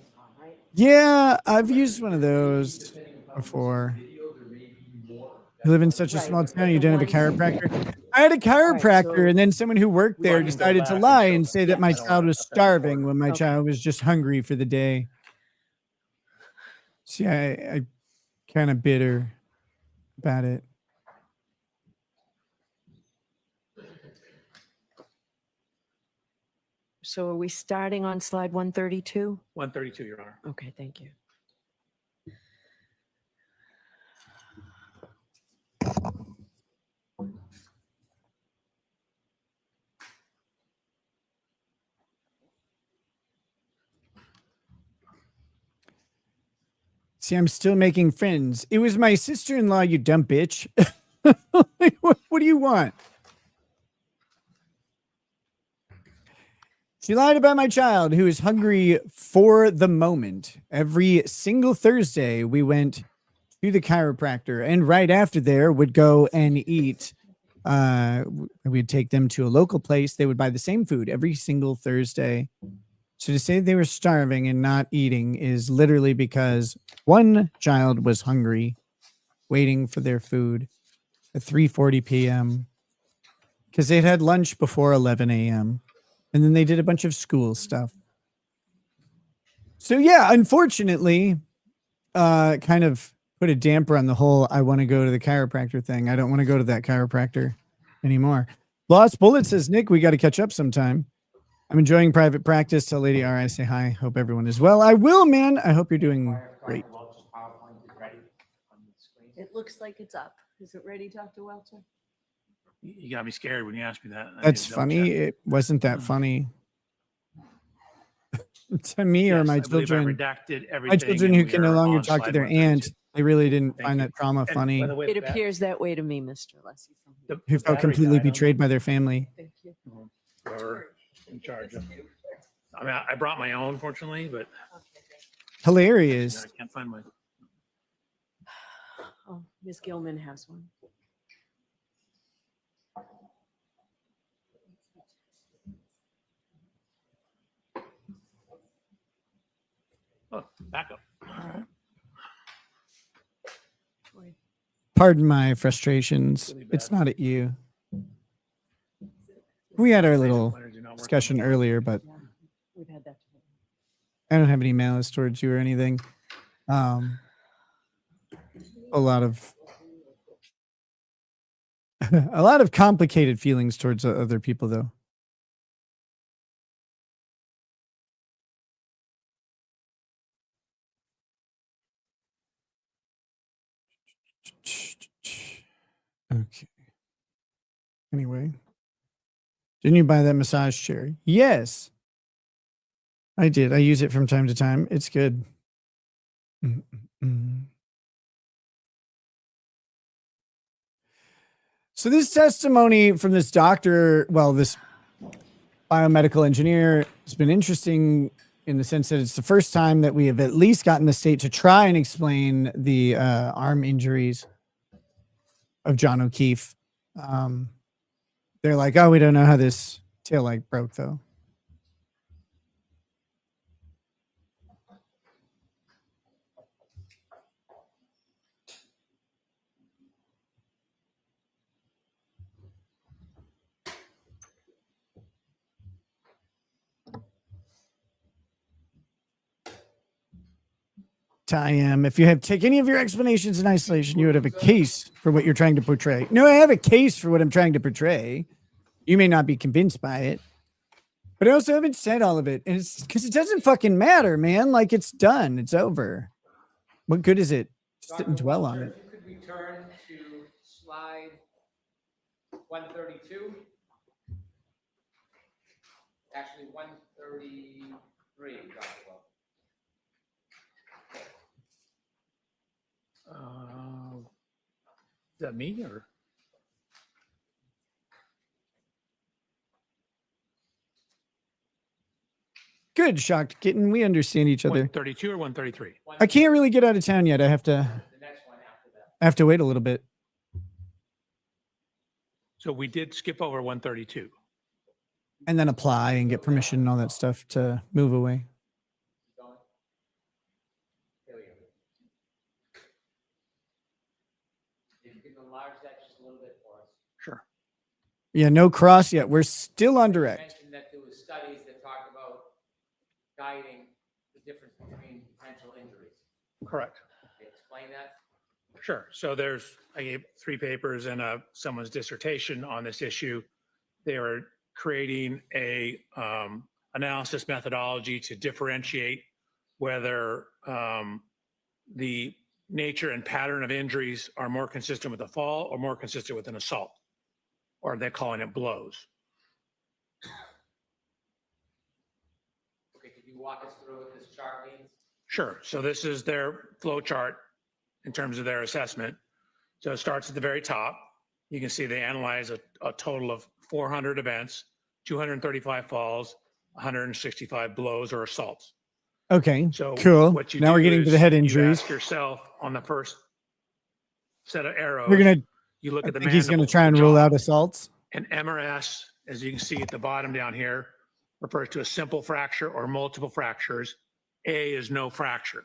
Yeah, I've used one of those before. You live in such a small town, you don't have a chiropractor. I had a chiropractor, and then someone who worked there decided to lie and say that my child was starving when my child was just hungry for the day. See, I kind of bitter about it. So are we starting on slide 132? 132, Your Honor. Okay, thank you. See, I'm still making friends. It was my sister-in-law, you dumb bitch. What do you want? She lied about my child who is hungry for the moment. Every single Thursday, we went to the chiropractor, and right after there would go and eat. We'd take them to a local place. They would buy the same food every single Thursday. So to say they were starving and not eating is literally because one child was hungry, waiting for their food at 3:40 p.m. because they'd had lunch before 11 a.m. And then they did a bunch of school stuff. So yeah, unfortunately, kind of put a damper on the whole I want to go to the chiropractor thing. I don't want to go to that chiropractor anymore. Lost Bullet says, Nick, we got to catch up sometime. I'm enjoying private practice. Tell Lady R I say hi. Hope everyone is well. I will, man. I hope you're doing great. It looks like it's up. Is it ready, Dr. Welcher? You got me scared when you asked me that. I need That's to double funny. check. It wasn't that funny to me or Yes, my I believe I children. redacted everything. My children and who we can no are longer on talk to slide their 132. aunt. They really didn't Thank find you. that trauma And funny. by the way, It the bat- appears that way to me, Mr. Lessie. the- Who the felt battery completely died on betrayed by their family. Thank you. whoever in charge of. I mean, I brought my own, fortunately, but Hilarious. I can't find my. Oh, Ms. Gilman has one. Oh, backup. Pardon my frustrations. It's not at you. We had our little discussion earlier, but We've had that. I don't have any malice towards you or anything. A lot of a lot of complicated feelings towards other people, though. Okay. Anyway, didn't you buy that massage chair? Yes, I did. I use it from time to time. It's good. So this testimony from this doctor, well, this biomedical engineer, has been interesting in the sense that it's the first time that we have at least gotten the state to try and explain the arm injuries of John O'Keefe. They're like, oh, we don't know how this tail light broke, though. If you have take any of your explanations in isolation, you would have a case for what you're trying to portray. No, I have a case for what I'm trying to portray. You may not be convinced by it, but I also haven't said all of it. And it's because it doesn't fucking matter, man. Like, it's done. It's over. What good is it? Just sit and dwell on it. If you could return to slide 132. Actually, 133, Dr. Welch. Is that me or? Good, shocked kitten. We understand each other. 132 or 133? I can't really get out of town yet. I have to wait a little bit. So we did skip over 132. And then apply and get permission and all that stuff to move away. If you could enlarge that just a little bit for us. Sure. Yeah, no cross yet. We're still on You direct. mentioned that there was studies that talk about guiding the difference between potential injuries. Correct. Can you explain that? Sure. So I gave 3 papers and someone's dissertation on this issue. They are creating a analysis methodology to differentiate whether the nature and pattern of injuries are more consistent with a fall or more consistent with an assault, or they're calling it blows. Okay, could you walk us through what this chart means? Sure. So this is their flow chart in terms of their assessment. So it starts at the very top. You can see they analyze a total of 400 events, 235 falls, 165 blows or assaults. Okay, So cool. what you Now we're do getting to is the head you injuries. ask yourself on the first set of arrows. We're gonna. You look I at the think he's going to mandible, try and the rule jaw. out assaults. An MRS, as you can see at the bottom down here, refers to a simple fracture or multiple fractures. A is no fracture.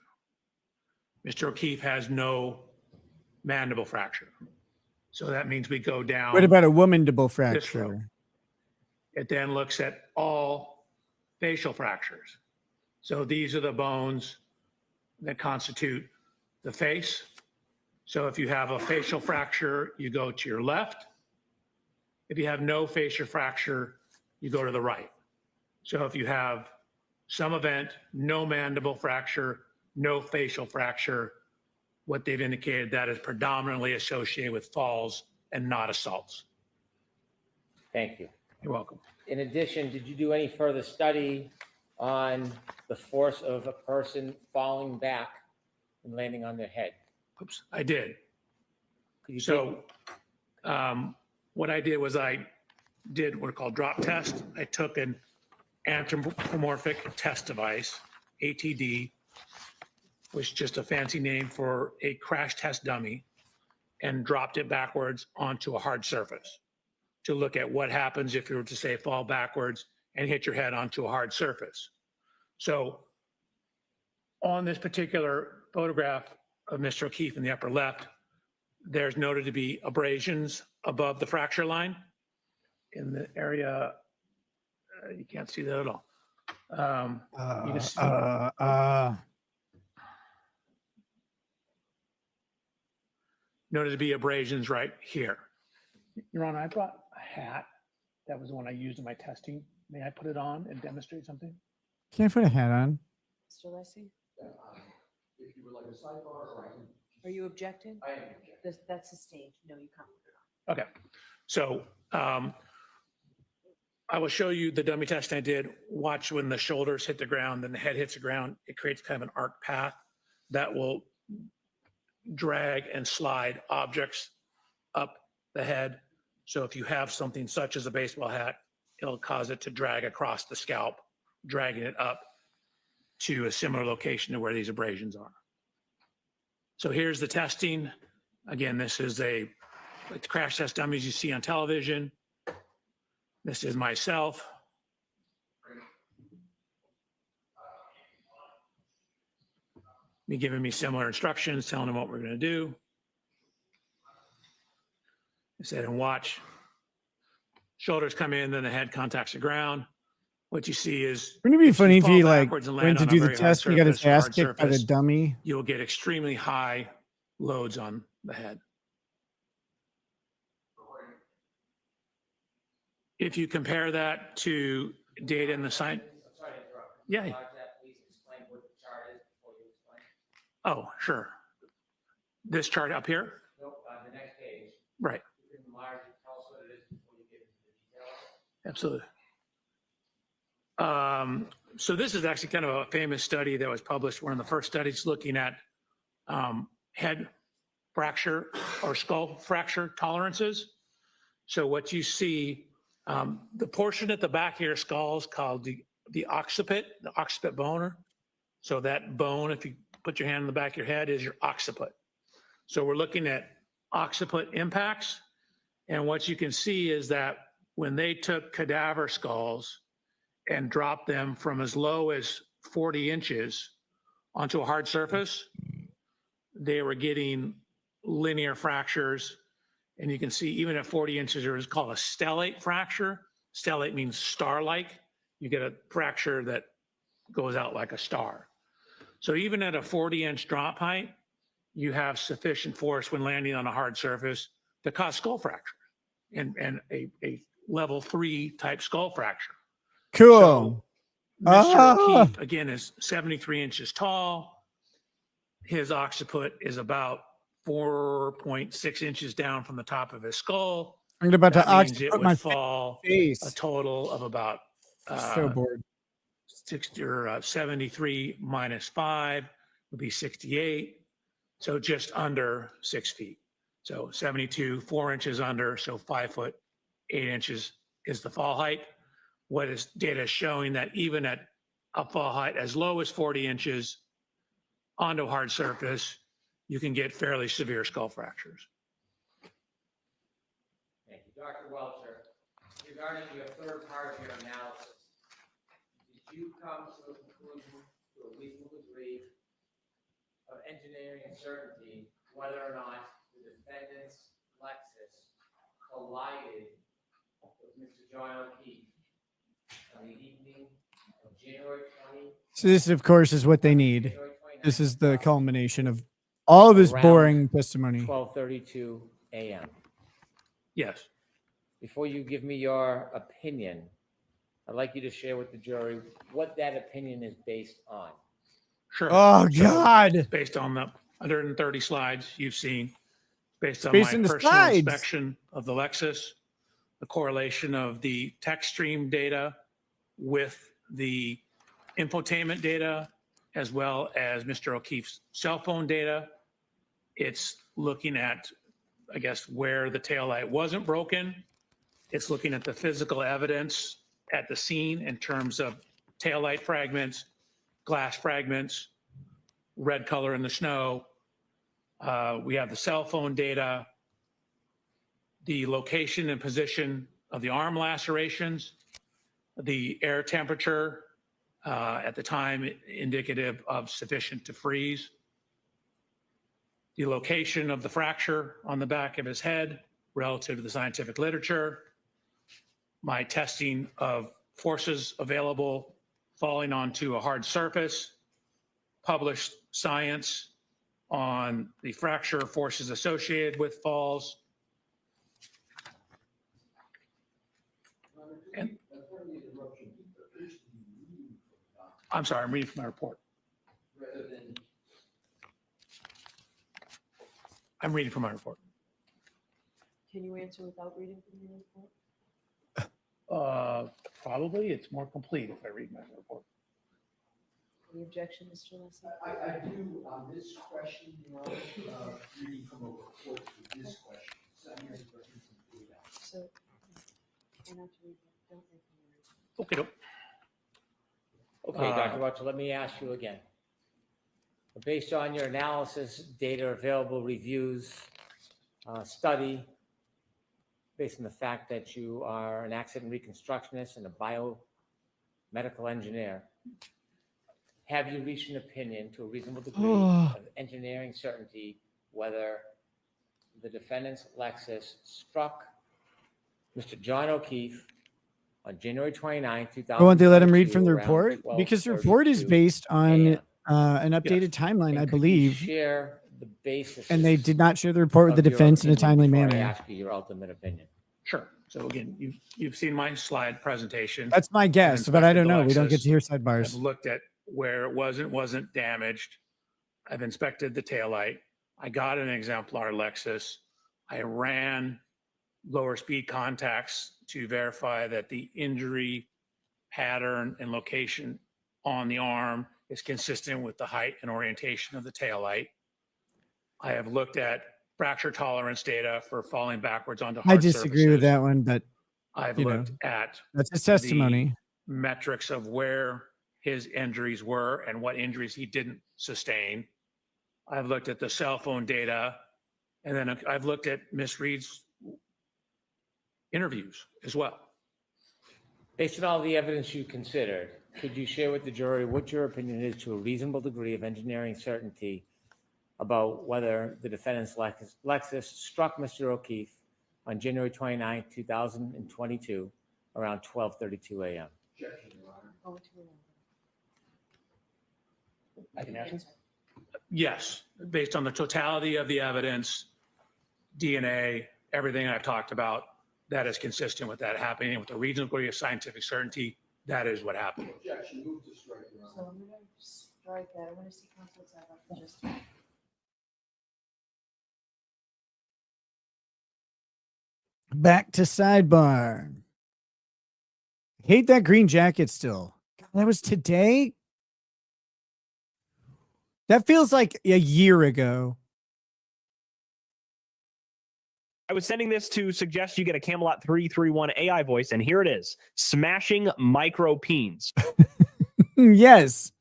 Mr. O'Keefe has no mandible fracture. So that means we go down. What about a womandible this row. fracture? It then looks at all facial fractures. So these are the bones that constitute the face. So if you have a facial fracture, you go to your left. If you have no facial fracture, you go to the right. So if you have some event, no mandible fracture, no facial fracture, what they've indicated that is predominantly associated with falls and not assaults. Thank you. You're welcome. In addition, did you do any further study on the force of a person falling back and landing on their head? Oops, I did. Could you So what I did was I did what are called drop tests. I took an anthropomorphic test device, ATD, which is just a fancy name for a crash test dummy, and dropped it backwards onto a hard surface to look at what happens if you were to, say, fall backwards and hit your head onto a hard surface. So on this particular photograph of Mr. O'Keefe in the upper left, there's noted to be abrasions above the fracture line in the area. You can't see that at all. You can see noted to be abrasions right here. Your Honor, I brought a hat. That was the one I used in my testing. May I put it on and demonstrate something? Can I put a hat on? Mr. Lessie, If you would like a sidebar, or I can. are you objecting? I am objecting. That's sustained. No, you can't put it on. Okay, so I will show you the dummy test I did. Watch when the shoulders hit the ground, then the head hits the ground. It creates kind of an arc path that will drag and slide objects up the head. So if you have something such as a baseball hat, it'll cause it to drag across the scalp, dragging it up to a similar location to where these abrasions are. So here's the testing. Again, this is a crash test dummies you see on television. This is myself. Me giving me similar instructions, telling them what we're going to do. I said, and watch. Shoulders come in, then the head contacts the ground. What you see is Wouldn't it be funny if fall you like backwards and went land to on a do the very hard test and you got his surface or hard ass kicked by the surface, dummy? you will get extremely high loads on the head. If you compare that to data in the science, Sorry to interrupt. Yeah. Enlarge that, please explain what the chart is before you explain. oh, sure. This chart up here, Nope, on the next page. right, You can enlarge it, tell us what it is before you get into the details. absolutely. So this is actually kind of a famous study that was published, one of the first studies looking at head fracture or skull fracture tolerances. So what you see, the portion at the back of your skull is called the occiput bone. So that bone, if you put your hand in the back of your head, is your occiput. So we're looking at occiput impacts. And what you can see is that when they took cadaver skulls and dropped them from as low as 40 inches onto a hard surface, they were getting linear fractures. And you can see even at 40 inches, there is called a stellate fracture. Stellate means star-like. You get a fracture that goes out like a star. So even at a 40-inch drop height, you have sufficient force when landing on a hard surface to cause skull fracture and a level 3 type skull fracture. Cool. Mr. O'Keefe, again, is 73 inches tall. His occiput is about 4.6 inches down from the top of his skull. I'm about That to means it put would my fall face. a total of about So bored. 73 minus 5 would be 68. So just under 6 feet. So 72, 4 inches under, so 5 foot, 8 inches is the fall height. What is data showing that even at a fall height as low as 40 inches onto a hard surface, you can get fairly severe skull fractures. Thank you. Dr. Welcher, regarding your third part of your analysis, did you come to a conclusion to a reasonable degree of engineering certainty whether or not the defendant's Lexus collided with Mr. John O'Keefe on the evening of January 20? So this, of course, is what they need. This is the culmination of all of this Around boring testimony. 12:32 a.m. Yes. Before you give me your opinion, I'd like you to share with the jury what that opinion is based on. Sure. Oh, So, God. based on the 130 slides you've seen, based on Based my on the personal slides. inspection of the Lexus, the correlation of the Textstream data with the infotainment data, as well as Mr. O'Keefe's cell phone data. It's looking at, I guess, where the taillight wasn't broken. It's looking at the physical evidence at the scene in terms of taillight fragments, glass fragments, red color in the snow. We have the cell phone data, the location and position of the arm lacerations, the air temperature at the time indicative of sufficient to freeze, the location of the fracture on the back of his head relative to the scientific literature, my testing of forces available falling onto a hard surface, published science on the fracture forces associated with falls. And I'm sorry, I'm reading from my report. I'm reading from my report. Can you answer without reading from your report? Probably it's more complete if I read my report. Any objection, Mr. Leslie? I do on this question, Your Honor, reading from a report to this question. So, why not read that? Don't read from your report. Okay. Okay, Dr. Welch, let me ask you again. Based on your analysis, data available, reviews, study, based on the fact that you are an accident reconstructionist and a biomedical engineer, have you reached an opinion to a reasonable degree of engineering certainty whether the defendant's Lexus struck Mr. John O'Keefe on January 29, 2000? I want to let him read from the report because the report is based on an updated timeline, I believe. Share the basis. And they did not share the report with the of your defense in a opinion timely before I manner. ask you your ultimate opinion. Sure. So again, you've seen my slide presentation. That's my guess, but I don't know. We don't get to hear sidebars. I've looked at where it wasn't damaged. I've inspected the taillight. I got an exemplar Lexus. I ran lower speed contacts to verify that the injury pattern and location on the arm is consistent with the height and orientation of the taillight. I have looked at fracture tolerance data for falling backwards onto hard I disagree surfaces. with that one, but I've you know, looked at that's his testimony. the metrics of where his injuries were and what injuries he didn't sustain. I've looked at the cell phone data, and then I've looked at Miss Reed's interviews as well. Based on all the evidence you considered, could you share with the jury what your opinion is to a reasonable degree of engineering certainty about whether the defendant's Lexus struck Mr. O'Keefe on January 29, 2022, around 12:32 a.m.? I can answer. Yes, based on the totality of the evidence, DNA, everything I've talked about, that is consistent with that happening with a reasonable degree of scientific certainty. That is what happened. Objection, move to strike, Your So Honor. I'm gonna strike that. I wanna see Council Saba for just. Back to sidebar. Hate that green jacket still. God, that was today. That feels like a year ago. I was sending this to suggest you get a Camelot 331 AI voice, and here it is. Smashing micro peens. Yes.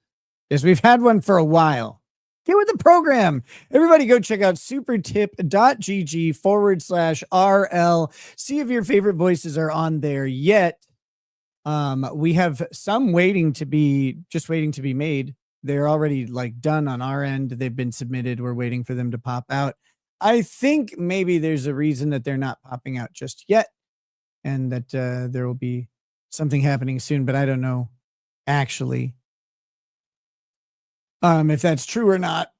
Yes, we've had one for a while. Get with the program. Everybody go check out supertip.gg/RL. See if your favorite voices are on there yet. We have some waiting to be made. They're already like done on our end. They've been submitted. We're waiting for them to pop out. I think maybe there's a reason that they're not popping out just yet, and that there will be something happening soon, but I don't know actually if that's true or not.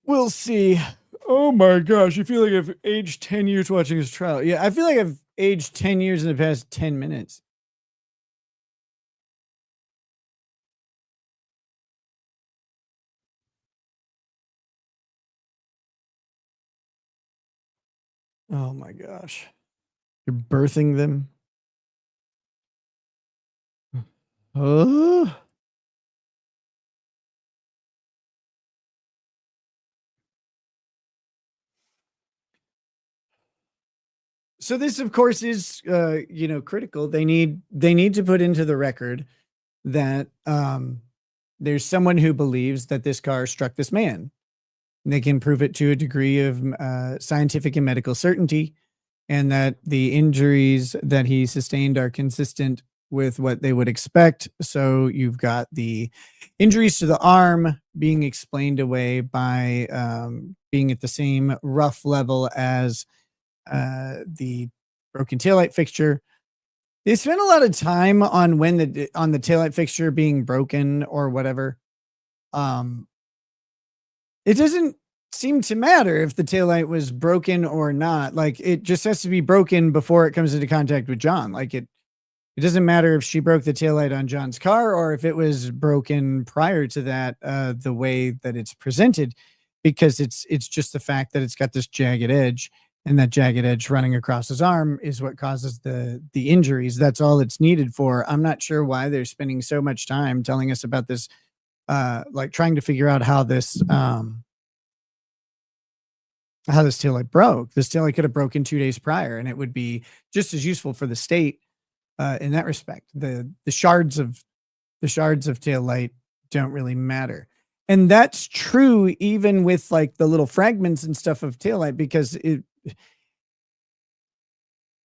We'll see. Oh my gosh, I feel like I've aged 10 years watching this trial. Yeah, I feel like I've aged 10 years in the past 10 minutes. Oh my gosh. You're birthing them. Oh. So this, of course, is critical. They need to put into the record that there's someone who believes that this car struck this man. And they can prove it to a degree of scientific and medical certainty, and that the injuries that he sustained are consistent with what they would expect. So you've got the injuries to the arm being explained away by being at the same rough level as the broken taillight fixture. They spent a lot of time on the taillight fixture being broken or whatever. It doesn't seem to matter if the taillight was broken or not. Like, it just has to be broken before it comes into contact with John. Like, it doesn't matter if she broke the taillight on John's car or if it was broken prior to that, the way that it's presented, because it's just the fact that it's got this jagged edge, and that jagged edge running across his arm is what causes the injuries. That's all it's needed for. I'm not sure why they're spending so much time telling us about this, like trying to figure out how this taillight broke. This taillight could have broken 2 days prior, and it would be just as useful for the state in that respect. The shards of taillight don't really matter. And that's true even with like the little fragments and stuff of taillight, because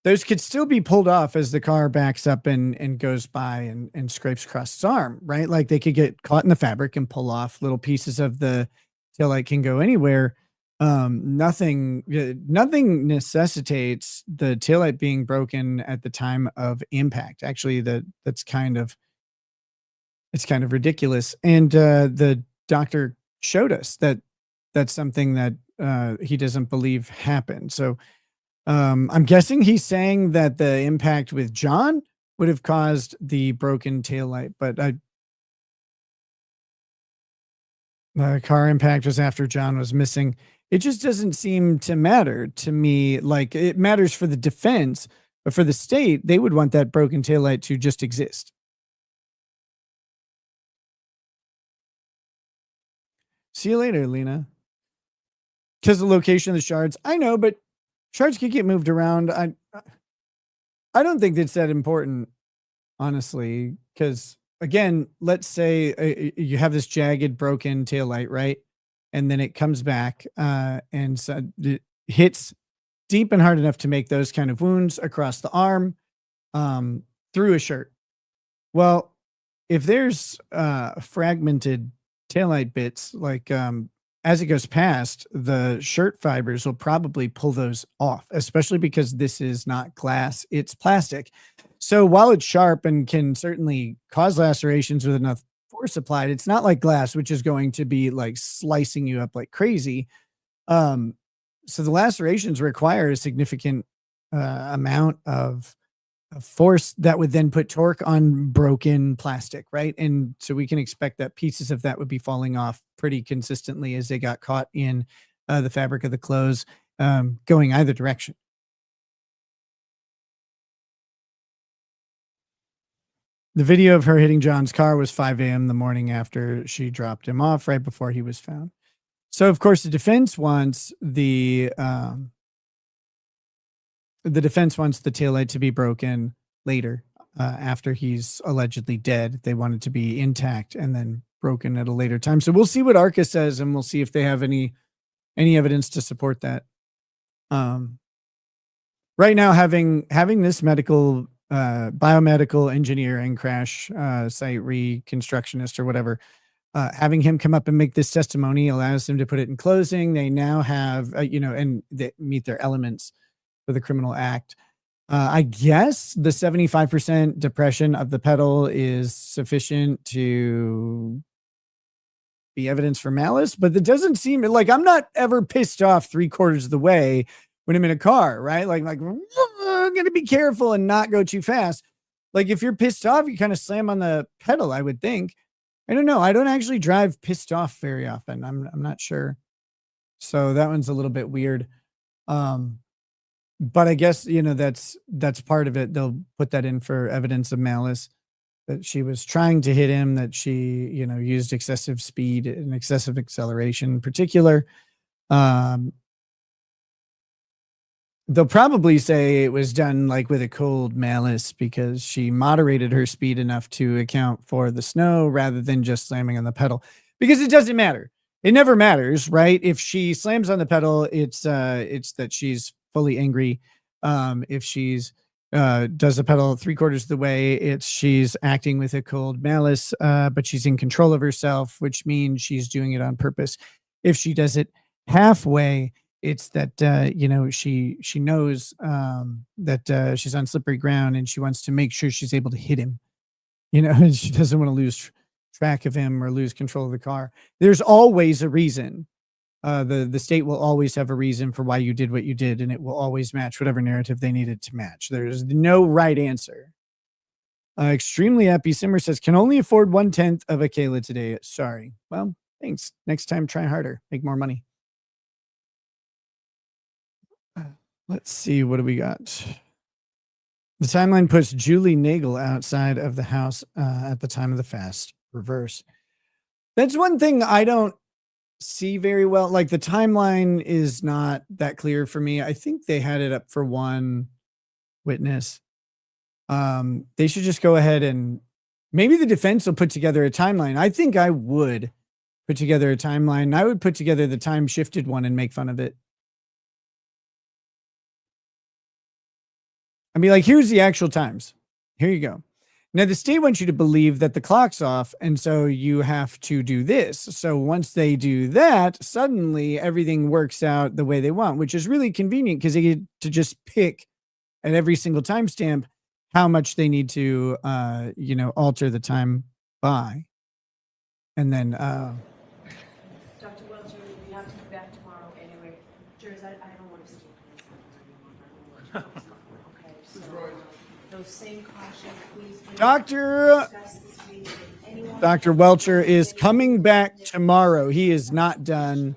those could still be pulled off as the car backs up and goes by and scrapes across its arm, right? Like, they could get caught in the fabric and pull off. Little pieces of the taillight can go anywhere. Nothing necessitates the taillight being broken at the time of impact. Actually, it's kind of ridiculous. And the doctor showed us that that's something that he doesn't believe happened. So I'm guessing he's saying that the impact with John would have caused the broken taillight, but the car impact was after John was missing. It just doesn't seem to matter to me. Like, it matters for the defense, but for the state, they would want that broken taillight to just exist. See you later, Lena. Because the location of the shards, I know, but shards can get moved around. I don't think that's that important, honestly. Because again, let's say you have this jagged, broken taillight, right? And then it comes back and so it hits deep and hard enough to make those kind of wounds across the arm through a shirt. Well, if there's fragmented taillight bits, like as it goes past, the shirt fibers will probably pull those off, especially because this is not glass, it's plastic. So while it's sharp and can certainly cause lacerations with enough force applied, it's not like glass, which is going to be like slicing you up like crazy. So the lacerations require a significant amount of force that would then put torque on broken plastic, right? And so we can expect that pieces of that would be falling off pretty consistently as they got caught in the fabric of the clothes, going either direction. The video of her hitting John's car was 5 a.m. the morning after she dropped him off, right before he was found. So, of course, the defense wants the taillight to be broken later, after he's allegedly dead. They want it to be intact and then broken at a later time. So we'll see what ARCA says, and we'll see if they have any evidence to support that. Right now, having this biomedical engineer and crash site reconstructionist or whatever, having him come up and make this testimony allows them to put it in closing. They now have, and they meet their elements for the criminal act. I guess the 75% depression of the pedal is sufficient to be evidence for malice, but it doesn't seem like, I'm not ever pissed off 3/4 of the way when I'm in a car, right? Like I'm going to be careful and not go too fast. Like, if you're pissed off, you kind of slam on the pedal, I would think. I don't know. I don't actually drive pissed off very often. I'm not sure. So that one's a little bit weird. but I guess, that's part of it. They'll put that in for evidence of malice, that she was trying to hit him, that she, used excessive speed and excessive acceleration in particular. They'll probably say it was done like with a cold malice because she moderated her speed enough to account for the snow rather than just slamming on the pedal, because it doesn't matter. It never matters, right? If she slams on the pedal, it's that she's fully angry. If she's does the pedal 3/4 of the way, it's she's acting with a cold malice, but she's in control of herself, which means she's doing it on purpose. If she does it halfway, it's that she knows that she's on slippery ground and she wants to make sure she's able to hit him. And she doesn't want to lose track of him or lose control of the car. There's always a reason. The state will always have a reason for why you did what you did, and it will always match whatever narrative they needed to match. There's no right answer. Extremely happy Simmer says, can only afford 1/10 of a Kayla today. Sorry. Well, thanks. Next time, try harder. Make more money. Let's see. What do we got? The timeline puts Julie Nagel outside of the house at the time of the fast. Reverse. That's one thing I don't see very well. Like, the timeline is not that clear for me. I think they had it up for one witness. They should just go ahead and maybe the defense will put together a timeline. I think I would put together a timeline. I would put together the time shifted one and make fun of it. I mean, like, here's the actual times. Here you go. Now, the state wants you to believe that the clock's off, and so you have to do this. So once they do that, suddenly everything works out the way they want, which is really convenient because they get to just pick at every single timestamp how much they need to, alter the time by. And then, Dr. Welcher, we have to be back tomorrow anyway. Jurors, I don't want to stay anymore. Okay, so those same cautions, please. Dr. Welcher is coming back tomorrow. He is not done,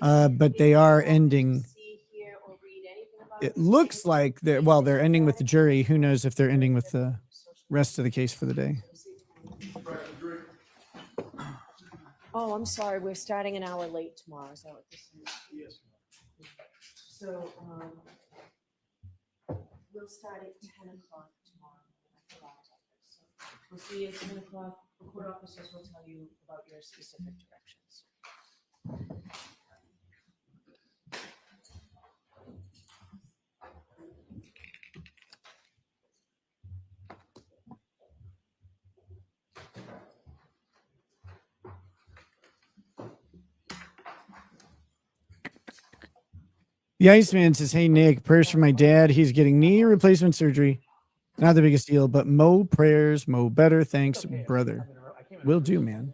but they are ending. It looks like they're ending with the jury. Who knows if they're ending with the rest of the case for the day. Oh, I'm sorry. We're starting an hour late tomorrow. Is that what this is? Yes. So, we'll start at 10 o'clock tomorrow. So we'll see you at 10 o'clock. The court officers will tell you about your specific directions. The Iceman says, hey, Nick, prayers for my dad. He's getting knee replacement surgery. Not the biggest deal, but Mo prayers, Mo better. Thanks, brother. Will do, man.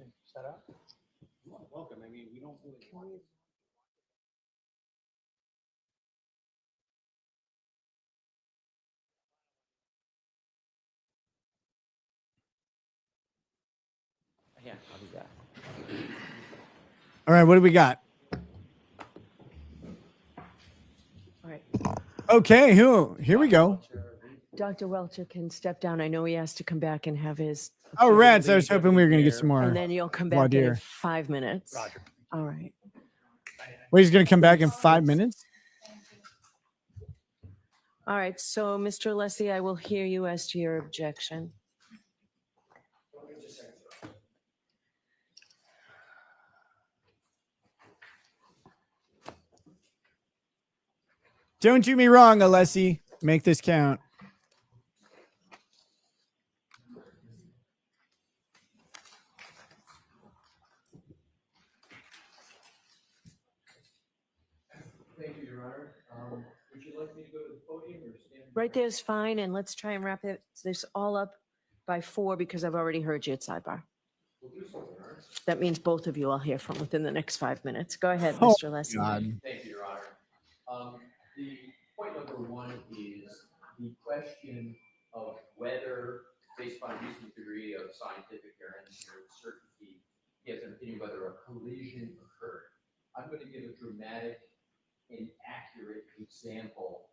Yeah, I'll do that. All right, what do we got? All right. Okay, here we go. Dr. Welcher can step down. I know he has to come back and have his. Oh, rats. I was hoping we were going to get some more. And then you'll come back voir in dire. 5 minutes. Roger. All right. Wait, he's going to come back in 5 minutes? All right. So, Mr. Leslie, I will hear you as to your objection. Don't do me wrong, Alessi. Make this count. Thank you, Your Honor. Would you like me to go to the podium or stand? Right there's fine. And let's try and wrap this all up by 4 because I've already heard you at sidebar. We'll do so, Your Honor. That means both of you I'll hear from within the next 5 minutes. Go ahead, Oh, Mr. Leslie. God. Thank you, Your Honor. The point number one is the question of whether, based on a reasonable degree of scientific or engineering certainty, he has an opinion whether a collision occurred. I'm going to give a dramatic and accurate example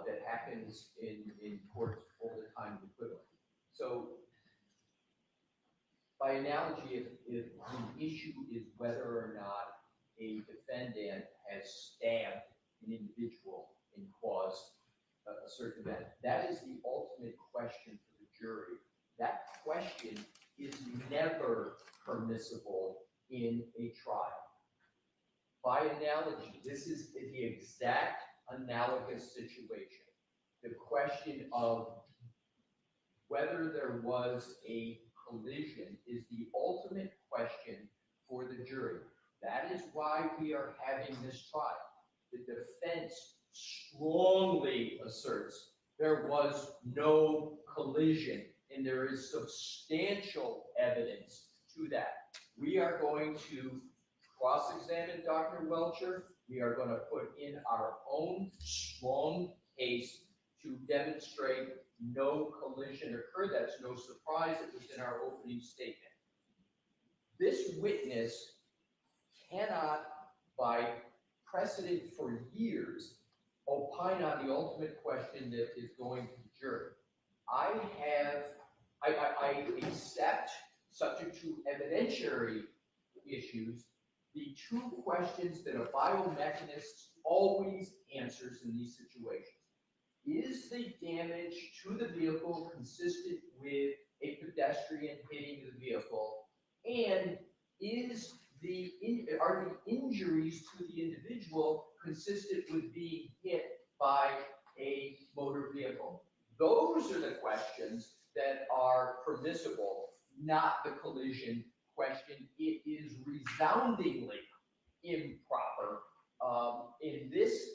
that happens in courts all the time equivalent. So by analogy, if the issue is whether or not a defendant has stabbed an individual and caused a certain event, that is the ultimate question for the jury. That question is never permissible in a trial. By analogy, this is the exact analogous situation. The question of whether there was a collision is the ultimate question for the jury. That is why we are having this trial. The defense strongly asserts there was no collision, and there is substantial evidence to that. We are going to cross-examine Dr. Welcher. We are going to put in our own strong case to demonstrate no collision occurred. That's no surprise. It was in our opening statement. This witness cannot, by precedent for years, opine on the ultimate question that is going to the jury. I accept, subject to evidentiary issues, the two questions that a biomechanist always answers in these situations. Is the damage to the vehicle consistent with a pedestrian hitting the vehicle? And are the injuries to the individual consistent with being hit by a motor vehicle? Those are the questions that are permissible, not the collision question. It is resoundingly improper in this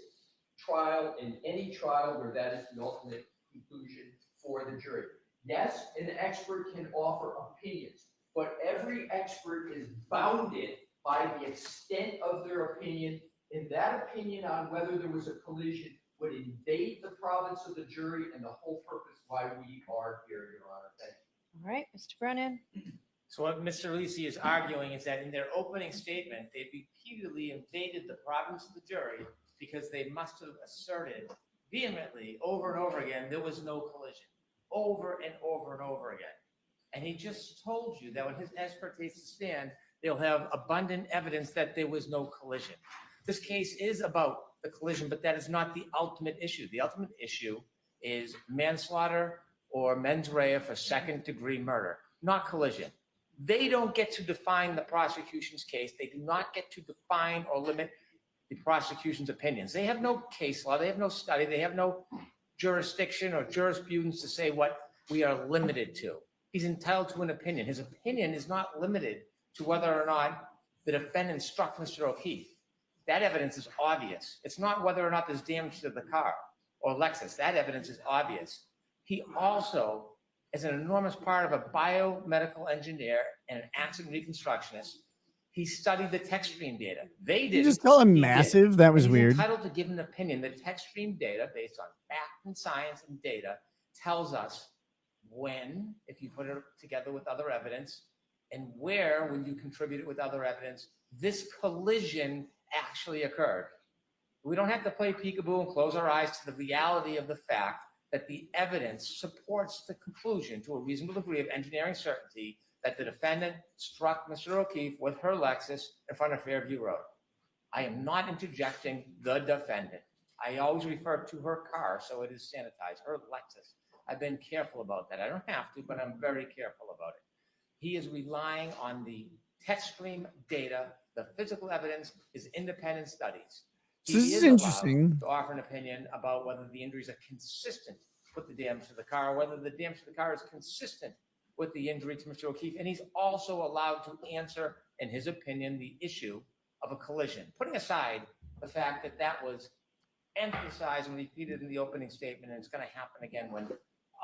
trial, in any trial where that is the ultimate conclusion for the jury. Yes, an expert can offer opinions, but every expert is bounded by the extent of their opinion, and that opinion on whether there was a collision would invade the province of the jury and the whole purpose why we are here, Your Honor. Thank you. All right, Mr. Brennan. So what Mr. Lisi is arguing is that in their opening statement, they repeatedly invaded the province of the jury because they must have asserted vehemently over and over again there was no collision, over and over and over again. And he just told you that when his expert takes a stand, they'll have abundant evidence that there was no collision. This case is about the collision, but that is not the ultimate issue. The ultimate issue is manslaughter or mens rea for second-degree murder, not collision. They don't get to define the prosecution's case. They do not get to define or limit the prosecution's opinions. They have no case law. They have no study. They have no jurisdiction or jurisprudence to say what we are limited to. He's entitled to an opinion. His opinion is not limited to whether or not the defendant struck Mr. O'Keefe. That evidence is obvious. It's not whether or not there's damage to the car or Lexus. That evidence is obvious. He also is an enormous part of a biomedical engineer and an accident reconstructionist. He studied the Textstream data. They did. You just call him He massive? did. That was He's weird. entitled to give an opinion. The Textstream data, based on fact and science and data, tells us when, if you put it together with other evidence, and where, when you contribute it with other evidence, this collision actually occurred. We don't have to play peekaboo and close our eyes to the reality of the fact that the evidence supports the conclusion to a reasonable degree of engineering certainty that the defendant struck Mr. O'Keefe with her Lexus in front of Fairview Road. I am not interjecting the defendant. I always refer to her car, so it is sanitized, her Lexus. I've been careful about that. I don't have to, but I'm very careful about it. He is relying on the Textstream data, the physical evidence, his independent studies. So this is allowed interesting. to offer an opinion about whether the injuries are consistent with the damage to the car, whether the damage to the car is consistent with the injury to Mr. O'Keefe. And he's also allowed to answer, in his opinion, the issue of a collision, putting aside the fact that that was emphasized and repeated in the opening statement, and it's going to happen again when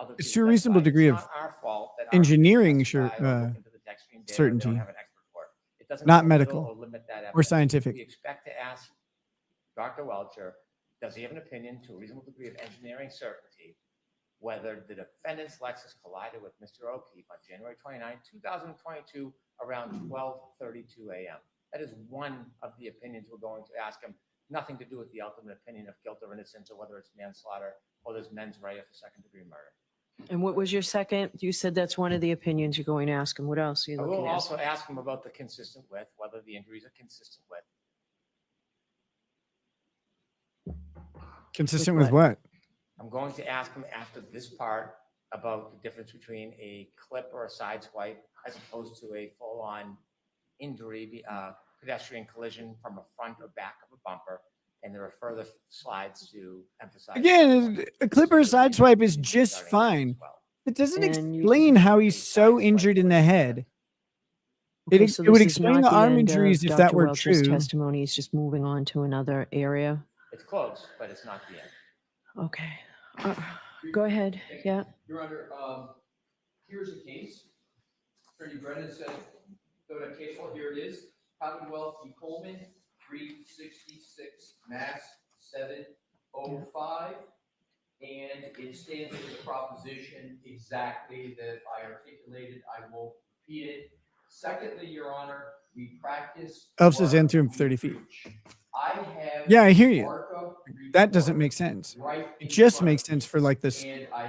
other It's people to a reasonable testify. degree It's of not our fault that our engineering people testify or look into the Textstream data. They certainty, don't have an expert for it. It doesn't not belittle medical or limit that or evidence. scientific. We expect to ask Dr. Welcher, does he have an opinion to a reasonable degree of engineering certainty whether the defendant's Lexus collided with Mr. O'Keefe on January 29, 2022 around 12:32 a.m. That is one of the opinions we're going to ask him. nothing to do with the ultimate opinion of guilt or innocence, or whether it's manslaughter or there's mens rea for second-degree murder. And what was your second? You said that's one of the opinions you're going to ask him. What else are you I looking will at? also ask him about the consistent with, whether the injuries are consistent with. Consistent with what? I'm going to ask him after this part about the difference between a clip or a side swipe as opposed to a full-on injury, pedestrian collision from a front or back of a bumper. And there are further slides to emphasize. Again, a clipper side swipe is just fine. It doesn't explain how he's so injured in the head. Okay, so It would this is explain not the arm end of injuries if Dr. that were Welch's true. testimony. He's just moving on to another area. It's close, but it's not the end. Okay. Go ahead. Yeah. Your Honor, here's a case. Attorney Brennan said, go to case, well, here it is. Commonwealth v. Coleman, 366 Mass 705. And it stands as a proposition exactly that I articulated. I won't repeat it. Secondly, Your Honor, we practice. Elf says enter him 30 feet. I have. Yeah, I hear you. That doesn't make sense. It just makes sense for like this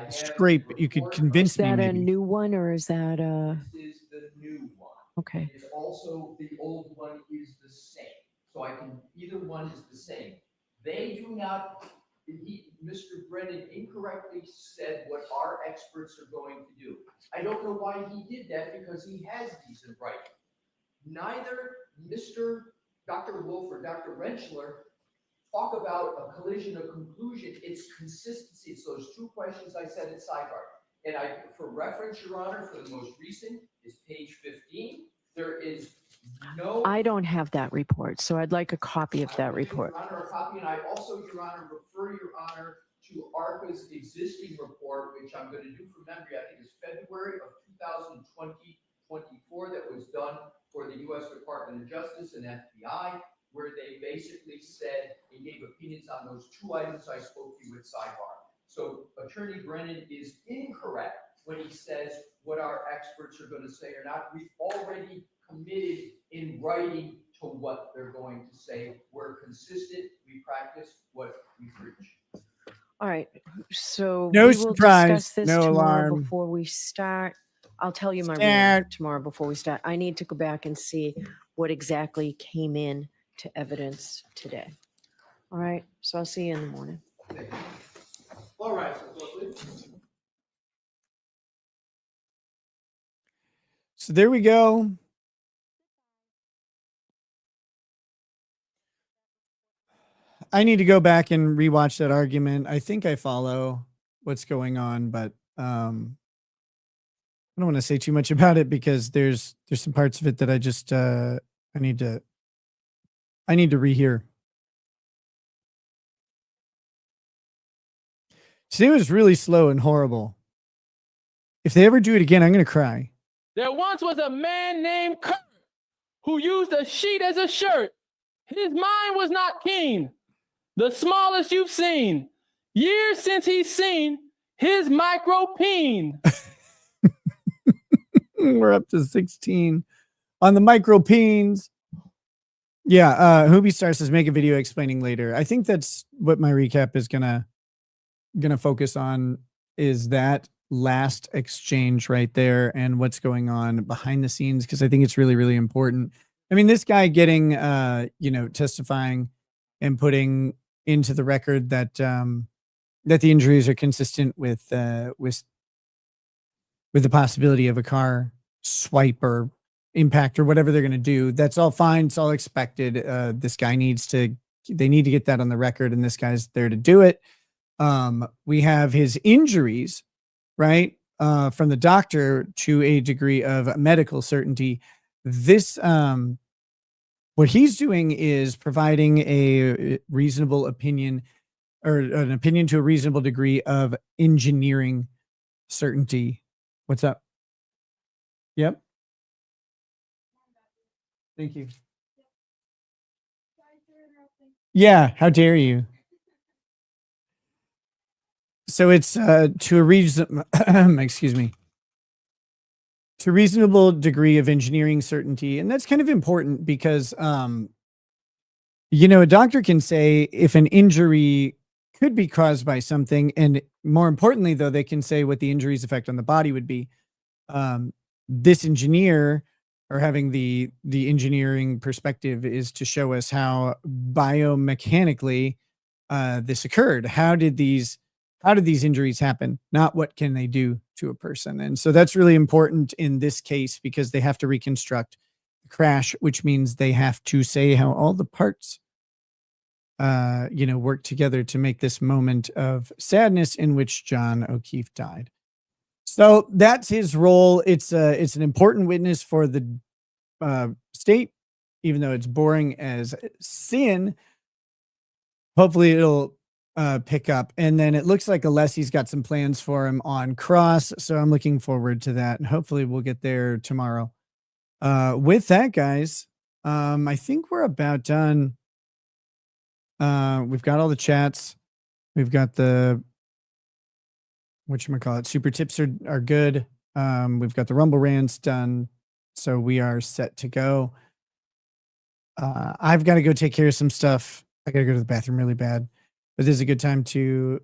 scrape. You could convince Is that me. a Maybe. new one or is that This is the new one. Okay. It's also, the old one is the same. So I can, either one is the same. They do not, Mr. Brennan incorrectly said what our experts are going to do. I don't know why he did that, because he has these in writing. Neither Dr. Wolf or Dr. Rentschler talk about a collision or conclusion. It's consistency. It's those two questions I said in sidebar. And for reference, Your Honor, for the most recent is page 15. There is no. I don't have that report, so I'd like a copy of that report. Your Honor, a copy, and I also, Your Honor, refer Your Honor to ARCA's existing report, which I'm going to do from memory. I think it's February of 2024 that was done for the U.S. Department of Justice and FBI, where they basically said and gave opinions on those two items I spoke to you with sidebar. So Attorney Brennan is incorrect when he says what our experts are going to say or not. We've already committed in writing to what they're going to say. We're consistent. We practice what we preach. All right. So No we will surprise, discuss this no tomorrow alarm. before we start. I'll tell you my ruling Start. tomorrow before we start. I need to go back and see what exactly came in to evidence today. All right. So I'll see you in the morning. All right. So there we go. I need to go back and rewatch that argument. I think I follow what's going on, but I don't want to say too much about it because there's some parts of it that I just I need to rehear. Today was really slow and horrible. If they ever do it again, I'm going to cry. There once was a man named Kurt who used a sheet as a shirt. His mind was not keen, the smallest you've seen. Years since he's seen his micro-peen. We're up to 16 on the micro-peens. Yeah, Hoobie Star says make a video explaining later. I think that's what my recap is gonna focus on, is that last exchange right there and what's going on behind the scenes, because I think it's really, really important. I mean, this guy getting testifying and putting into the record that that the injuries are consistent with the possibility of a car swipe or impact or whatever they're going to do. That's all fine. It's all expected. This guy they need to get that on the record, and this guy's there to do it. We have his injuries, right? From the doctor to a degree of medical certainty. This, what he's doing is providing a reasonable opinion, or an opinion to a reasonable degree of engineering certainty. What's up? Yep. Thank you. Yeah, how dare you? So it's to a reason, excuse me, to a reasonable degree of engineering certainty, and that's kind of important because you know, a doctor can say if an injury could be caused by something, and more importantly, though, they can say what the injury's effect on the body would be. This engineer, or having the engineering perspective, is to show us how biomechanically this occurred. How did these injuries happen? Not what can they do to a person. And so that's really important in this case, because they have to reconstruct the crash, which means they have to say how all the parts work together to make this moment of sadness in which John O'Keefe died. So that's his role. It's an important witness for the state, even though it's boring as sin. Hopefully it'll pick up. And then it looks like Alessi's got some plans for him on cross. So I'm looking forward to that. And hopefully we'll get there tomorrow. With that, guys, I think we're about done. We've got all the chats. We've got the whatchamacallit, super tips are good. We've got the Rumble rants done. So we are set to go. I've got to go take care of some stuff. I got to go to the bathroom really bad, but this is a good time to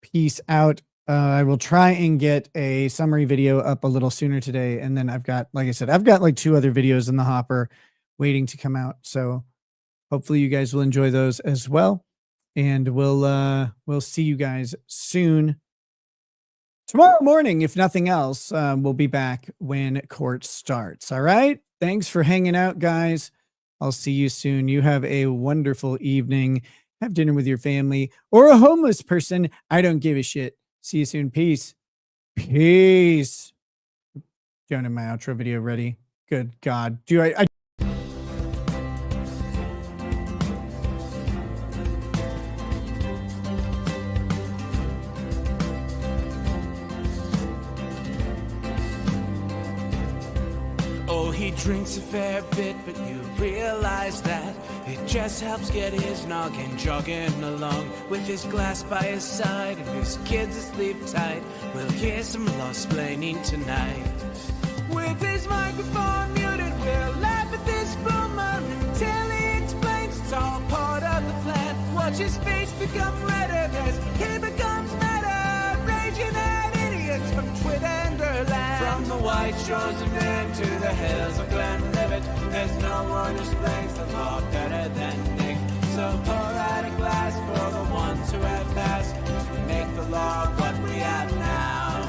peace out. I will try and get a summary video up a little sooner today. And then I've got, like I said, I've got like 2 other videos in the hopper waiting to come out. So hopefully you guys will enjoy those as well. And we'll see you guys soon. Tomorrow morning, if nothing else, we'll be back when court starts. All right. Thanks for hanging out, guys. I'll see you soon. You have a wonderful evening. Have dinner with your family or a homeless person. I don't give a shit. See you soon. Peace. Peace. Don't have my outro video ready. Good God. Do I He drinks a fair bit, but you realize that it just helps get his noggin jogging along. With his glass by his side and his kids asleep tight, we'll hear some law-splaining tonight. With his microphone muted, we'll laugh at this boomer until he explains it's all part of the plan. Watch his face become redder as he becomes madder, raging at idiots from Twitterland. From the white shores of Maine to the hills of Glenlivet, there's no one who explains the law better than Nick. So pour out a glass for the ones who have passed to make the law what we have now.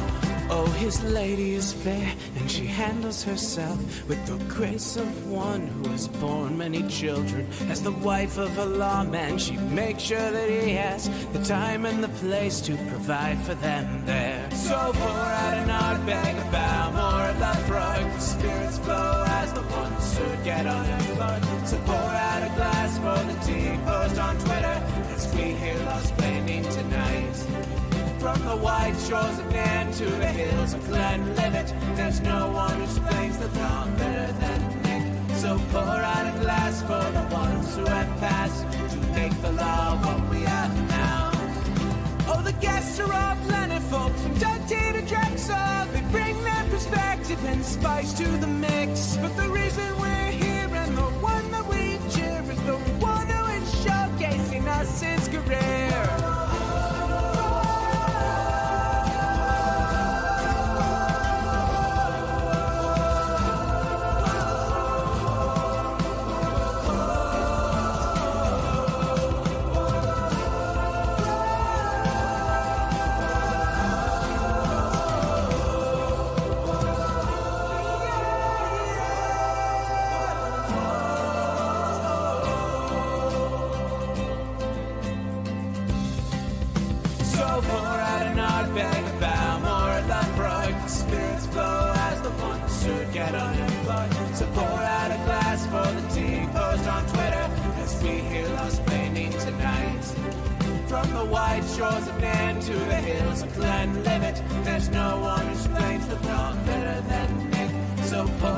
Oh, his lady is fair, and she handles herself with the grace of one who has borne many children. As the wife of a lawman, she makes sure that he has the time and the place to provide for them there. So pour out an ardbeg, a bow, more of that Freud. The spirits flow as the ones who get unemployed. So pour out a glass for the tea post on Twitter as we hear law-splaining tonight. From the white shores of Nairn to the hills of Glenlivet, there's no one who explains the law better than Nick. So pour out a glass for the ones who have passed to make the law what we have now. Oh, the guests are all plentiful, from Dundee to Drexel. They bring their perspective and spice to the mix. But the reason we're here and the one that we cheer is the one who is showcasing us his career. So pour out a glass for the tea post on Twitter as we hear law-splaining tonight. From the white shores of Nairn to the hills of Glenlivet, there's no one who explains the law better than Nick. So pour